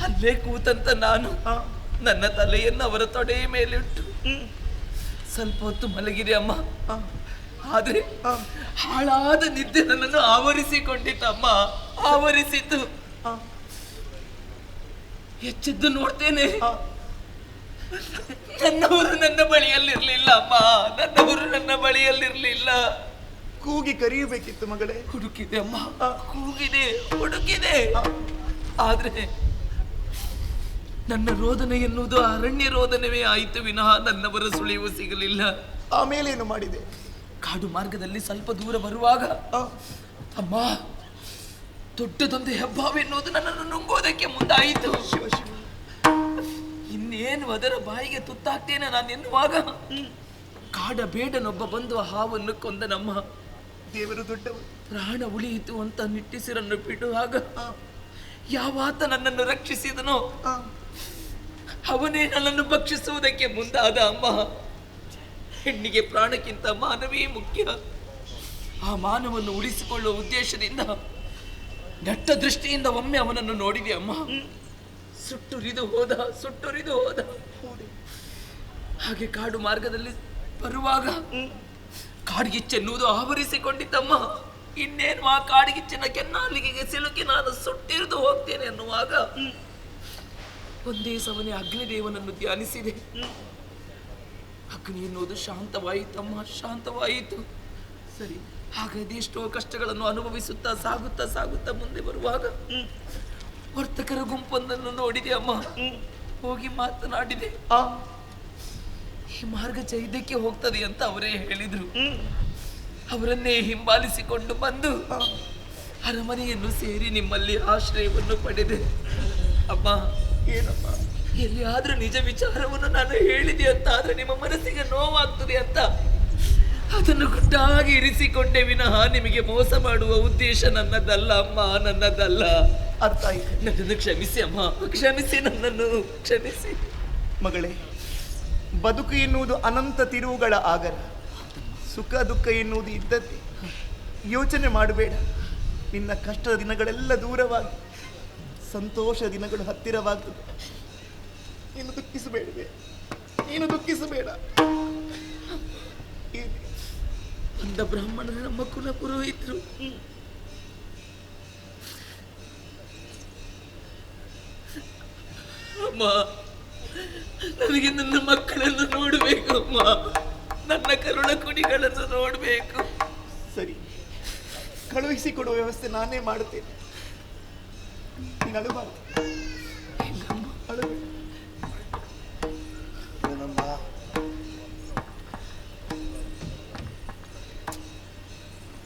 ಅಲ್ಲೇ ಕೂತಂತ ನಾನು ನನ್ನ ತಲೆಯನ್ನು ಅವರ ತೊಡೆಯ ಮೇಲಿಟ್ಟು ಸ್ವಲ್ಪ ಹೊತ್ತು ಮಲಗಿದೆ ಅಮ್ಮ. ಆದ್ರೆ ಹಾಳಾದ ನಿದ್ದೆ ನನ್ನನ್ನು ಆವರಿಸಿಕೊಂಡಿತಮ್ಮ. ಆವರಿಸಿತು. ಎಚ್ಚೆದ್ದು ನೋಡ್ತೇನೆ, ನನ್ನವರು ನನ್ನ ಬಳಿಯಲ್ಲಿರ್ಲಿಲ್ಲ ಅಮ್ಮ. ನನ್ನವರು ನನ್ನ ಬಳಿಯಲ್ಲಿರ್ಲಿಲ್ಲ. ಕೂಗಿ ಕರೆಯಬೇಕಿತ್ತು ಮಗಳೇ. ಹುಡುಕಿದೆ ಅಮ್ಮ, ಕೂಗಿದೆ, ಹುಡುಕಿದೆ. ಆದ್ರೆ ನನ್ನ ರೋದನೆ ಎನ್ನುವುದು ಅರಣ್ಯ ರೋದನವೇ ಆಯಿತು ವಿನಃ ನನ್ನವರ ಸುಳಿವು ಸಿಗಲಿಲ್ಲ. ಆಮೇಲೇನು ಮಾಡಿದೆ? ಕಾಡು ಮಾರ್ಗದಲ್ಲಿ ಸ್ವಲ್ಪ ದೂರ ಬರುವಾಗ ಅಮ್ಮ ದೊಡ್ಡದೊಂದು ಹೆಬ್ಬಾವೆನ್ನುವುದು ನನ್ನನ್ನು ನುಂಗೋದಕ್ಕೆ ಮುಂದಾಯಿತು. ಇನ್ನೇನು ಅದರ ಬಾಯಿಗೆ ತುತ್ತಾಗ್ತೇನೆ ನಾನು ಎನ್ನುವಾಗ ಕಾಡ ಬೇಡನೊಬ್ಬ ಬಂದು ಆ ಹಾವನ್ನು ಕೊಂದ ನಮ್ಮ ದೇವರು ದೊಡ್ಡವರು. ಪ್ರಾಣ ಉಳಿಯಿತು ಅಂತ ನಿಟ್ಟಿಸಿರನ್ನು ಬಿಡುವಾಗ ಯಾವಾತ ನನ್ನನ್ನು ರಕ್ಷಿಸಿದನೋ ಅವನೇ ನನ್ನನ್ನು ಭಕ್ಷಿಸುವುದಕ್ಕೆ ಮುಂದಾದ. ಅಮ್ಮ, ಹೆಣ್ಣಿಗೆ ಪ್ರಾಣಕ್ಕಿಂತ ಮಾನವೇ ಮುಖ್ಯ. ಆ ಮಾನವನ್ನು ಉಳಿಸಿಕೊಳ್ಳುವ ಉದ್ದೇಶದಿಂದ ನಟ್ಟ ದೃಷ್ಟಿಯಿಂದ ಒಮ್ಮೆ ಅವನನ್ನು ನೋಡಿದೆ ಅಮ್ಮ. ಸುಟ್ಟುರಿದು ಹೋದ. ಹಾಗೆ ಕಾಡು ಮಾರ್ಗದಲ್ಲಿ ಬರುವಾಗ ಕಾಡ್ಗಿಚ್ಚೆನ್ನುವುದು ಆವರಿಸಿಕೊಂಡಿದ್ದಮ್ಮ. ಇನ್ನೇನು ಆ ಕಾಡ್ಗಿಚ್ಚಿನ ಕೆನ್ನಾಲಿಗೆಗೆ ಸಿಲುಕಿ ನಾನು ಸುಟ್ಟಿರಿದು ಹೋಗ್ತೇನೆ ಅನ್ನುವಾಗ ಒಂದೇ ಸಮನೆ ಅಗ್ನಿದೇವನನ್ನು ಧ್ಯಾನಿಸಿದೆ. ಅಗ್ನಿ ಎನ್ನುವುದು ಶಾಂತವಾಯಿತಮ್ಮ, ಶಾಂತವಾಯಿತು. ಸರಿ, ಹಾಗಾಗಿ ಎಷ್ಟೋ ಕಷ್ಟಗಳನ್ನು ಅನುಭವಿಸುತ್ತಾ ಸಾಗುತ್ತಾ ಮುಂದೆ ಬರುವಾಗ ವರ್ತಕರ ಗುಂಪೊಂದನ್ನು ನೋಡಿದೆ ಅಮ್ಮ. ಹೋಗಿ ಮಾತನಾಡಿದೆ. ಈ ಮಾರ್ಗ ಚೈದ್ಯಕ್ಕೆ ಹೋಗ್ತದೆ ಅಂತ ಅವರೇ ಹೇಳಿದ್ರು. ಅವರನ್ನೇ ಹಿಂಬಾಲಿಸಿಕೊಂಡು ಬಂದು ಅರಮನೆಯನ್ನು ಸೇರಿ ನಿಮ್ಮಲ್ಲಿ ಆಶ್ರಯವನ್ನು ಪಡೆದೆ. ಅಮ್ಮ, ಏನಮ್ಮ? ಎಲ್ಲಿಯಾದ್ರೂ ನಿಜ ವಿಚಾರವನ್ನು ನಾನು ಹೇಳಿದೆ ಅಂತ ಆದ್ರೆ ನಿಮ್ಮ ಮನಸ್ಸಿಗೆ ನೋವಾಗ್ತದೆ ಅಂತ ಅದನ್ನು ಗುಟ್ಟಾಗಿ ಇರಿಸಿಕೊಂಡೆ ವಿನಃ ನಿಮಗೆ ಮೋಸ ಮಾಡುವ ಉದ್ದೇಶ ನನ್ನದಲ್ಲ ಅಮ್ಮ, ನನ್ನದಲ್ಲ. ಅರ್ಥ ಆಯ್ತು. ನನ್ನನ್ನು ಕ್ಷಮಿಸಿ ಅಮ್ಮ, ಕ್ಷಮಿಸಿ, ನನ್ನನ್ನು ಕ್ಷಮಿಸಿ. ಮಗಳೇ, ಬದುಕು ಎನ್ನುವುದು ಅನಂತ ತಿರುವುಗಳ ಆಗರ. ಸುಖ ದುಃಖ ಎನ್ನುವುದು ಇದ್ದದ್ದೇ. ಯೋಚನೆ ಮಾಡಬೇಡ. ನಿನ್ನ ಕಷ್ಟದ ದಿನಗಳೆಲ್ಲ ದೂರವಾಗಿ ಸಂತೋಷ ದಿನಗಳು ಹತ್ತಿರವಾಗ್ತದೆ. ನೀನು ದುಃಖಿಸಬೇಡ. ಅಂದ ಬ್ರಾಹ್ಮಣರ ನಮ್ಮ ಕುಲ ಪುರೋಹಿತರು ಅಮ್ಮ, ನನಗೆ ನನ್ನ ಮಕ್ಕಳನ್ನು ನೋಡಬೇಕು ಅಮ್ಮ, ನನ್ನ ಕರುಳ ಕುಡಿಗಳನ್ನು ನೋಡಬೇಕು. ಸರಿ, ಕಳುಹಿಸಿಕೊಡುವ ವ್ಯವಸ್ಥೆ ನಾನೇ ಮಾಡುತ್ತೇನೆ. ನೀನು ಅಳಬಾರದು. ಏನಮ್ಮ,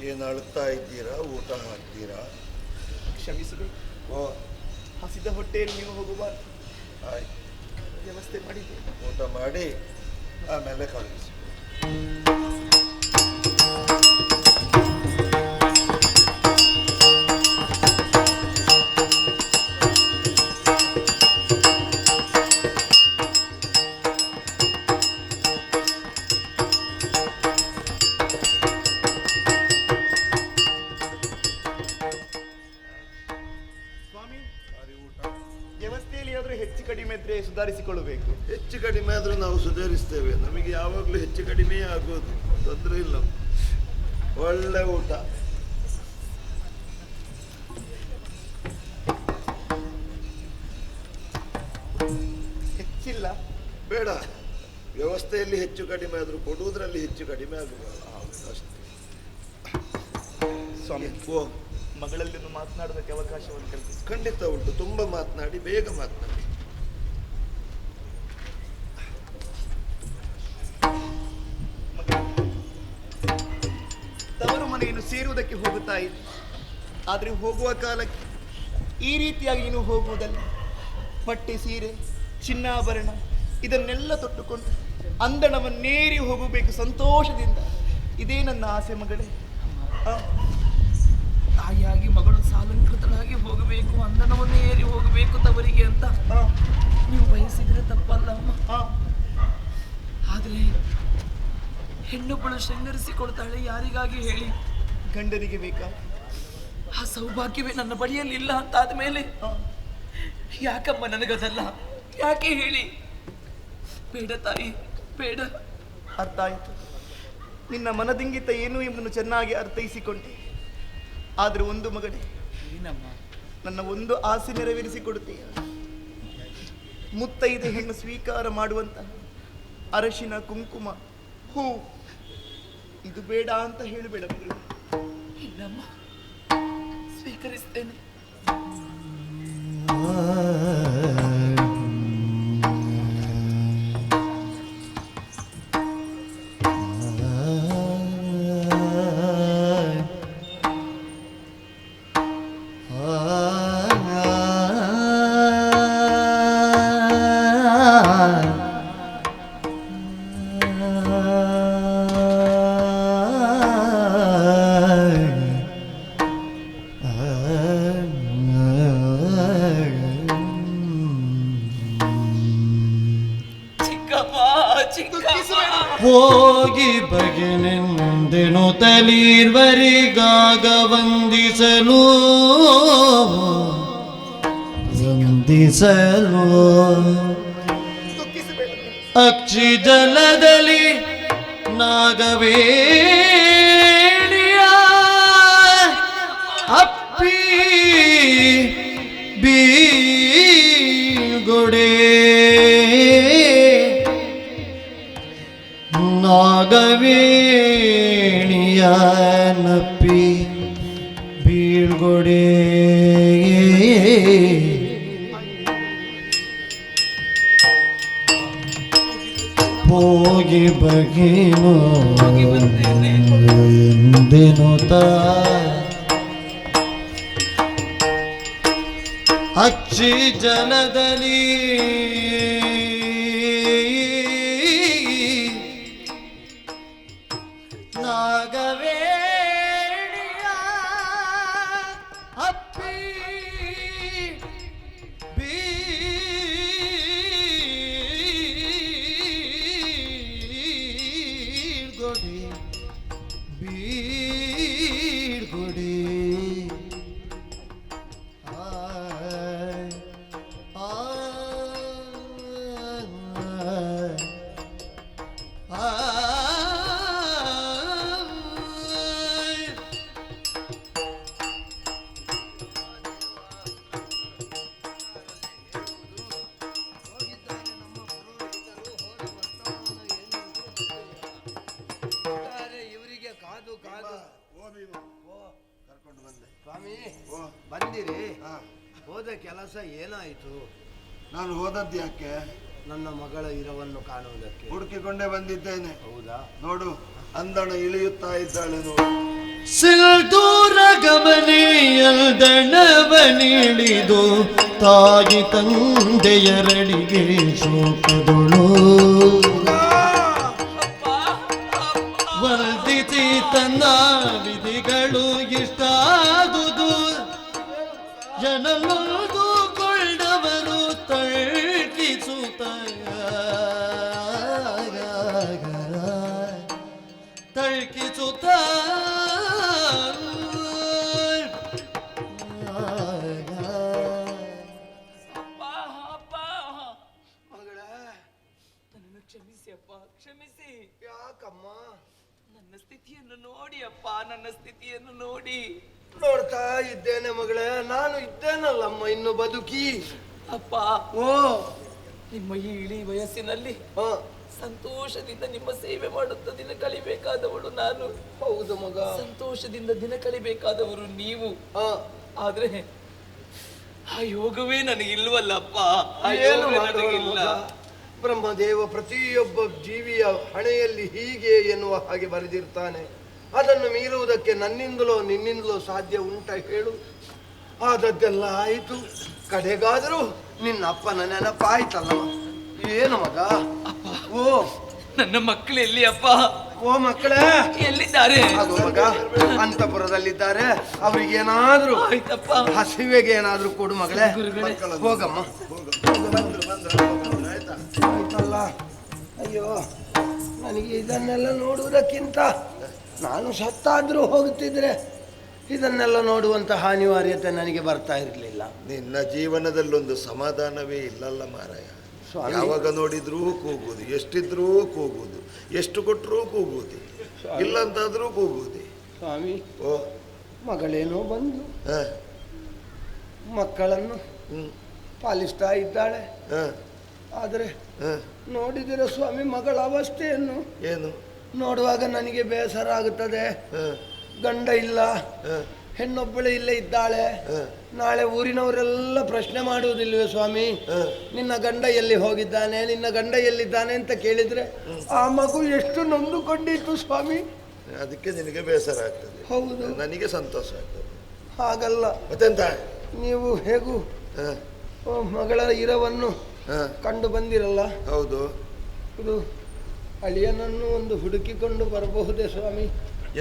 ಏನು ಅಳ್ತಾ ಇದ್ದೀರಾ? ಊಟ ಮಾಡ್ತೀರಾ? ಕ್ಷಮಿಸಬೇಕು. ಹಸಿದ ಹೊಟ್ಟೆಯಲ್ಲಿ ನೀವು ಹೋಗಬಾರ್ದು. ಆಯ್ತು, ವ್ಯವಸ್ಥೆ ಮಾಡಿದ್ದೇನೆ. ಊಟ ಮಾಡಿ ಆಮೇಲೆ ಕಳಿಸಿ. ಸ್ವಾಮಿ, ವ್ಯವಸ್ಥೆಯಲ್ಲಿ ಆದರೂ ಹೆಚ್ಚು ಕಡಿಮೆ ಇದ್ರೆ ಸುಧಾರಿಸಿಕೊಳ್ಳಬೇಕು. ಹೆಚ್ಚು ಕಡಿಮೆ ಆದರೂ ನಾವು ಸುಧಾರಿಸ್ತೇವೆ. ನಮಗೆ ಯಾವಾಗಲೂ ಹೆಚ್ಚು ಕಡಿಮೆ ಆಗೋದು, ತೊಂದರೆ ಇಲ್ಲ. ಒಳ್ಳೆ ಊಟ. ಹೆಚ್ಚಿಲ್ಲ, ಬೇಡ. ವ್ಯವಸ್ಥೆಯಲ್ಲಿ ಹೆಚ್ಚು ಕಡಿಮೆ ಆದರೂ ಕೊಡುವುದರಲ್ಲಿ ಹೆಚ್ಚು ಕಡಿಮೆ ಆಗಬಾರದು ಅಷ್ಟೇ. ಸ್ವಾಮಿ, ಓ, ಮಗಳಲ್ಲಿ ಮಾತನಾಡೋದಕ್ಕೆ ಅವಕಾಶವನ್ನು ಕಲ್ಪಿಸಿ. ಖಂಡಿತ ಉಂಟು. ತುಂಬ ಮಾತನಾಡಿ, ಬೇಗ ಮಾತನಾಡಿ. ತವರು ಮನೆಯನ್ನು ಸೇರುವುದಕ್ಕೆ ಹೋಗುತ್ತಾ ಇದ್ದೆ. ಆದರೆ ಹೋಗುವ ಕಾಲಕ್ಕೆ ಈ ರೀತಿಯಾಗಿ ನೀನು ಹೋಗುವುದಲ್ಲ. ಬಟ್ಟೆ, ಸೀರೆ, ಚಿನ್ನಾಭರಣ ಇದನ್ನೆಲ್ಲ ತೊಟ್ಟುಕೊಂಡು ಅಂದಣವನ್ನೇರಿ ಹೋಗಬೇಕು ಸಂತೋಷದಿಂದ. ಇದೇ ನನ್ನ ಆಸೆ ಮಗಳೇ. ತಾಯಿಯಾಗಿ ಮಗಳು ಸಾಲಂಕೃತಳಾಗಿ ಹೋಗಬೇಕು, ಅಂದನವನ್ನು ಏರಿ ಹೋಗಬೇಕು ತವರಿಗೆ ಅಂತ ನೀವು ಬಯಸಿದ್ರೆ ತಪ್ಪಲ್ಲ ಅಮ್ಮ. ಆದ್ರೆ ಹೆಣ್ಣೊಬ್ಬಳು ಶೃಂಗರಿಸಿಕೊಳ್ತಾಳೆ, ಯಾರಿಗಾಗಿ ಹೇಳಿ? ಗಂಡನಿಗೆ ಬೇಕಾ? ಆ ಸೌಭಾಗ್ಯವೇ ನನ್ನ ಬಳಿಯಲ್ಲಿ ಇಲ್ಲ ಅಂತಾದ ಮೇಲೆ ಯಾಕಮ್ಮ ನನಗದಲ್ಲ? ಯಾಕೆ ಹೇಳಿ? ಬೇಡ ತಾಯಿ, ಬೇಡ. ಅರ್ಥ ಆಯಿತು. ನಿನ್ನ ಮನದಿಂಗಿತ ಏನು ಎಂಬುದನ್ನು ಚೆನ್ನಾಗಿ ಅರ್ಥೈಸಿಕೊಂಡೆ. ಆದರೆ ಒಂದು ಮಗಳೇ, ನನ್ನ ಒಂದು ಆಸೆ ನೆರವೇರಿಸಿಕೊಡುತ್ತೀಯ. ಮುತ್ತೈದೆ ಹೆಣ್ಣು ಸ್ವೀಕಾರ ಮಾಡುವಂತ ಅರಶಿನ, ಕುಂಕುಮ, ಹೂ ಇದು ಬೇಡ ಅಂತ ಹೇಳಬೇಡ ಮಗಳು. ಇಲ್ಲಮ್ಮ, ಸ್ವೀಕರಿಸ್ತೇನೆ. ಹೋಗಿ ಬಗೆನೆಂದೆನು ತಲೀರ್ವರಿಗಾಗ ವಂದಿಸಲು ಅಕ್ಷಿ ಜಲದಲ್ಲಿ ನಾಗವೇಣಿಯ ಅಪ್ಪಿ ಬೀಳ್ಗೊಡೆ ನಾಗವೇಣಿಯ ನಪ್ಪಿ ಬೀಳ್ಗೊಡೆ ಹೋಗಿ ಬಗೆನು ಎಂದೆನುತ ಅಚ್ಚಿ ಜಲದಲ್ಲಿ ನಾಗವೇಣಿಯ ಅಪ್ಪಿ ಬೀಳ್ಗೊಡಿ ಇವರಿಗೆ ಕಾದು ಕಾದು ಕರ್ಕೊಂಡು ಬಂದೆ. ಸ್ವಾಮಿ ಬಂದಿರಿ. ಹೋದ ಕೆಲಸ ಏನಾಯಿತು? ನಾನು ಹೋದದ್ದು ಯಾಕೆ? ನನ್ನ ಮಗಳ ಇರವನ್ನು ಕಾಣುವುದಕ್ಕೆ ಹುಡುಕಿಕೊಂಡೇ ಬಂದಿದ್ದೇನೆ. ಹೌದಾ? ನೋಡು, ಅಂದಣ ಇಳಿಯುತ್ತಾ ಇದ್ದಾಳೆ ನೋಡು. ಸಿಲ್ದೂರ ಗಮನೆಯಲ್ದಣವನಿಳಿದು ತಾಯಿ ತಂದೆಯರಡಿಗೆ ಶೋಕದೊಳು ವರ್ಧಿಸಿ ತನ್ನ ವಿಧಿಗಳು ಇಷ್ಟಾದುದು ಜನಲೊಂದು ಕೊಳ್ಳವರು ತಳ್ಕಿಸುತ್ತ ತಳ್ಕಿಸುತ್ತ ನನ್ನನ್ನು ಕ್ಷಮಿಸಿ ಅಪ್ಪ, ಕ್ಷಮಿಸಿ. ಯಾಕಮ್ಮ? ನನ್ನ ಸ್ಥಿತಿಯನ್ನು ನೋಡಿ ಅಪ್ಪ, ನನ್ನ ಸ್ಥಿತಿಯನ್ನು ನೋಡಿ. ನೋಡ್ತಾ ಇದ್ದೇನೆ ಮಗಳೇ, ನಾನು ಇದ್ದೇನಲ್ಲಮ್ಮ ಇನ್ನು ಬದುಕಿ. ಅಪ್ಪ, ಓ ನಿಮ್ಮ ಈ ಇಳಿ ವಯಸ್ಸಿನಲ್ಲಿ ಹ, ಸಂತೋಷದಿಂದ ನಿಮ್ಮ ಸೇವೆ ಮಾಡುತ್ತಾ ದಿನ ಕಳಿಬೇಕಾದವಳು ನಾನು. ಹೌದು ಮಗ. ಸಂತೋಷದಿಂದ ದಿನ ಕಳಿಬೇಕಾದವರು ನೀವು. ಹ, ಆದ್ರೆ ಆ ಯೋಗವೇ ನನಗಿಲ್ವಲ್ಲಪ್ಪ. ಆ ಏನು ಯೋಗ ಮಾಡೋಣ ನನಗಿಲ್ಲ. ಮಗ? ಬ್ರಹ್ಮದೇವ ಪ್ರತಿಯೊಬ್ಬ ಜೀವಿಯ ಹಣೆಯಲ್ಲಿ ಹೀಗೆ ಎನ್ನುವ ಹಾಗೆ ಬರೆದಿರ್ತಾನೆ. ಅದನ್ನು ಮೀರುವುದಕ್ಕೆ ನನ್ನಿಂದಲೋ ನಿನ್ನಿಂದಲೋ ಸಾಧ್ಯ ಉಂಟ ಹೇಳು? ಆದದ್ದೆಲ್ಲ ಆಯಿತು, ಕಡೆಗಾದರೂ ನಿನ್ನ ಅಪ್ಪನ ನೆನಪಾಯ್ತಲ್ಲ. ಏನು ಮಗ? ಓ ನನ್ನ ಮಕ್ಕಳು ಎಲ್ಲಿ ಅಪ್ಪ? ಓ ಮಕ್ಕಳೇ, ಎಲ್ಲಿದ್ದಾರೆ? ಅದು ಮಗ ಅಂತಪುರದಲ್ಲಿದ್ದಾರೆ. ಅವ್ರಿಗೇನಾದ್ರೂ ಆಯ್ತಪ್ಪ. ಹಸಿವೆಗೆ ಏನಾದ್ರೂ ಕೊಡು ಮಗಳೇ. ಹೋಗಮ್ಮ. ಆಯ್ತಲ್ಲ. ಅಯ್ಯೋ, ನನಗೆ ಇದನ್ನೆಲ್ಲ ನೋಡುವುದಕ್ಕಿಂತ ನಾನು ಸತ್ತಾದ್ರೂ ಹೋಗುತ್ತಿದ್ರೆ ಇದನ್ನೆಲ್ಲ ನೋಡುವಂತಹ ಅನಿವಾರ್ಯತೆ ನನಗೆ ಬರ್ತಾ ಇರಲಿಲ್ಲ. ನಿನ್ನ ಜೀವನದಲ್ಲೊಂದು ಸಮಾಧಾನವೇ ಇಲ್ಲಲ್ಲ ಮಾರಾಯ. ಯಾವಾಗ ನೋಡಿದ್ರೂ ಕೂಗುವುದು, ಎಷ್ಟಿದ್ರೂ ಕೂಗುವುದು, ಎಷ್ಟು ಕೊಟ್ಟರೂ ಕೂಗುವುದು, ಇಲ್ಲಂತಾದ್ರೂ ಕೂಗುವುದು. ಸ್ವಾಮಿ, ಓ ಮಗಳೇನೋ ಬಂದು ಹ, ಮಕ್ಕಳನ್ನು ಪಾಲಿಸ್ತಾ ಇದ್ದಾಳೆ. ಹ, ಆದರೆ ಹ. ನೋಡಿದಿರ ಸ್ವಾಮಿ ಮಗಳ ಅವಸ್ಥೆಯನ್ನು ಏನು? ನೋಡುವಾಗ ನನಗೆ ಬೇಸರ ಆಗುತ್ತದೆ. ಹ, ಗಂಡ ಇಲ್ಲ, ಹ, ಹೆಣ್ಣೊಬ್ಬಳೆ ಇಲ್ಲೇ ಇದ್ದಾಳೆ. ಹ, ನಾಳೆ ಊರಿನವರೆಲ್ಲ ಪ್ರಶ್ನೆ ಮಾಡುವುದಿಲ್ವೇ ಸ್ವಾಮಿ? ಹ. ನಿನ್ನ ಗಂಡ ಎಲ್ಲಿ ಹೋಗಿದ್ದಾನೆ, ನಿನ್ನ ಗಂಡ ಎಲ್ಲಿದ್ದಾನೆ ಅಂತ ಕೇಳಿದ್ರೆ ಆ ಮಗು ಎಷ್ಟು ನೊಂದುಕೊಂಡಿತ್ತು ಸ್ವಾಮಿ. ಅದಕ್ಕೆ ನಿನಗೆ ಬೇಸರ ಆಗ್ತದೆ. ಹೌದು, ನನಗೆ ಸಂತೋಷ ಆಗ್ತದೆ. ಹಾಗಲ್ಲ. ಮತ್ತೆಂತ? ನೀವು ಹೇಗೂ ಹ, ಮಗಳ ಇರವನ್ನು ಹ, ಕಂಡು ಬಂದಿರಲ್ಲ. ಹೌದು. ಇದು ಅಳಿಯನನ್ನು ಒಂದು ಹುಡುಕಿಕೊಂಡು ಬರಬಹುದೇ ಸ್ವಾಮಿ?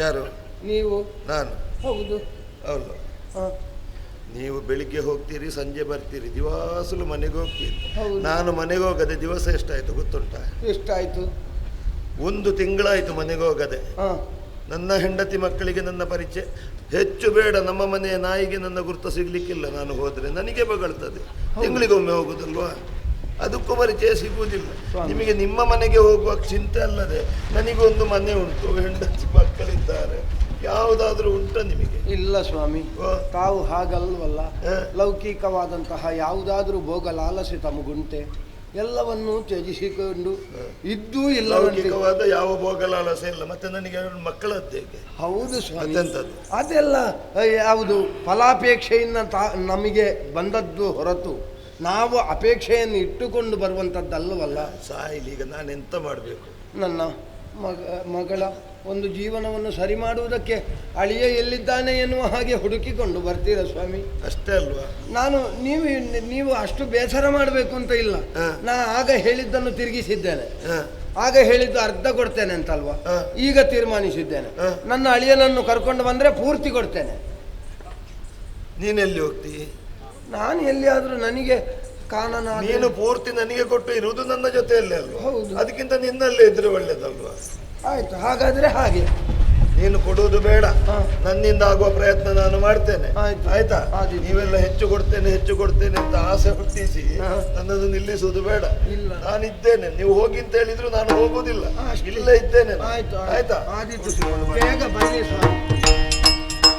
ಯಾರು? ನೀವು? ನಾನು? ಹೌದು. ಹೌದು. ಹ, ನೀವು ಬೆಳಿಗ್ಗೆ ಹೋಗ್ತೀರಿ, ಸಂಜೆ ಬರ್ತೀರಿ, ದಿವಾಸಲು ಮನೆಗೆ ಹೋಗ್ತೀರಿ. ಹೌದು. ನಾನು ಮನೆಗೆ ಹೋಗದೆ ದಿವಸ ಎಷ್ಟಾಯ್ತು ಗೊತ್ತುಂಟ? ಎಷ್ಟಾಯ್ತು? 1 ತಿಂಗಳಾಯ್ತು ಮನೆಗೆ ಹೋಗದೆ. ಹಾ. ನನ್ನ ಹೆಂಡತಿ ಮಕ್ಕಳಿಗೆ ನನ್ನ ಪರಿಚಯ ಹೆಚ್ಚು ಬೇಡ. ನಮ್ಮ ಮನೆಯ ನಾಯಿಗೆ ನನ್ನ ಗುರುತ ಸಿಗ್ಲಿಕ್ಕಿಲ್ಲ. ನಾನು ಹೋದ್ರೆ ನನಗೆ ಬಗಳ್ತದೆ. ತಿಂಗಳಿಗೊಮ್ಮೆ ಹೋಗುದಲ್ವಾ, ಅದಕ್ಕೂ ಪರಿಚಯ ಸಿಗುವುದಿಲ್ಲ. ನಿಮಗೆ ನಿಮ್ಮ ಮನೆಗೆ ಹೋಗುವ ಚಿಂತೆ ಅಲ್ಲದೆ ನನಗೊಂದು ಮನೆ ಉಂಟು, ಹೆಂಡತಿ ಮಕ್ಕಳಿದ್ದಾರೆ, ಯಾವುದಾದ್ರೂ ಉಂಟ ನಿಮಗೆ? ಇಲ್ಲ ಸ್ವಾಮಿ, ತಾವು ಹಾಗಲ್ವಲ್ಲ. ಲೌಕಿಕವಾದಂತಹ ಯಾವುದಾದ್ರೂ ಭೋಗ ಲಾಲಸೆ ತಮಗುಂಟೆ? ಎಲ್ಲವನ್ನೂ ತ್ಯಜಿಸಿಕೊಂಡು ಇದ್ದೂ ಇಲ್ಲ. ಲೌಕಿಕವಾದ ಯಾವ ಭೋಗ ಲಾಲಸೆ ಇಲ್ಲ. ಮತ್ತೆ ನನಗೆ 2 ಮಕ್ಕಳದ್ದು ಹೇಗೆ? ಹೌದು ಸ್ವಾಮಿ, ಅದೆಂಥದ್ದು? ಅದೆಲ್ಲ ಯಾವುದು ಫಲಾಪೇಕ್ಷೆಯಿಂದ ನಮಗೆ ಬಂದದ್ದು ಹೊರತು ನಾವು ಅಪೇಕ್ಷೆಯನ್ನು ಇಟ್ಟುಕೊಂಡು ಬರುವಂಥದ್ದಲ್ಲವಲ್ಲ. ಸಾಯಿಲಿ, ಈಗ ನಾನೆಂತ ಮಾಡಬೇಕು? ನನ್ನ ಮಗಳ ಒಂದು ಜೀವನವನ್ನು ಸರಿ ಮಾಡುವುದಕ್ಕೆ ಅಳಿಯ ಎಲ್ಲಿದ್ದಾನೆ ಎನ್ನುವ ಹಾಗೆ ಹುಡುಕಿಕೊಂಡು ಬರ್ತೀರ ಸ್ವಾಮಿ? ಅಷ್ಟೇ ಅಲ್ವಾ? ನೀವು ಅಷ್ಟು ಬೇಸರ ಮಾಡಬೇಕು ಅಂತ ಇಲ್ಲ. ನಾ ಆಗ ಹೇಳಿದ್ದನ್ನು ತಿರುಗಿಸಿದ್ದೇನೆ. ಆಗ ಹೇಳಿದ್ದು ಅರ್ಧ ಕೊಡ್ತೇನೆ ಅಂತಲ್ವಾ, ಈಗ ತೀರ್ಮಾನಿಸಿದ್ದೇನೆ. ನನ್ನ ಅಳಿಯನನ್ನು ಕರ್ಕೊಂಡು ಬಂದ್ರೆ ಪೂರ್ತಿ ಕೊಡ್ತೇನೆ. ನೀನೆಲ್ಲಿ ಹೋಗ್ತಿ? ನಾನು ಎಲ್ಲಿಯಾದ್ರೂ ನನಗೆ ಕಾನನ. ನೀನು ಪೂರ್ತಿ ನನಗೆ ಕೊಟ್ಟು ಇರುವುದು ನನ್ನ ಜೊತೆಯಲ್ಲೇ ಅಲ್ವಾ? ಹೌದು. ಅದಕ್ಕಿಂತ ನಿನ್ನಲ್ಲೇ ಇದ್ರೆ ಒಳ್ಳೇದಲ್ವಾ? ಆಯ್ತು, ಹಾಗಾದ್ರೆ ಹಾಗೆ. ನೀನು ಕೊಡುವುದು ಬೇಡ, ನನ್ನಿಂದ ಆಗುವ ಪ್ರಯತ್ನ ನಾನು ಮಾಡ್ತೇನೆ. ಆಯ್ತಾ? ನೀವೆಲ್ಲ ಹೆಚ್ಚು ಕೊಡ್ತೇನೆ ಅಂತ ಆಸೆ ಹುಟ್ಟಿಸಿ ನನ್ನನ್ನು ನಿಲ್ಲಿಸುವುದು ಬೇಡ. ನಾನಿದ್ದೇನೆ. ನೀವು ಹೋಗಿ ಅಂತ ಹೇಳಿದ್ರು ನಾನು ಹೋಗುವುದಿಲ್ಲ, ಇಲ್ಲೇ ಇದ್ದೇನೆ. ಆಯ್ತಾ? ಬೇಗ ಬನ್ನಿ ಸ್ವಾಮಿ.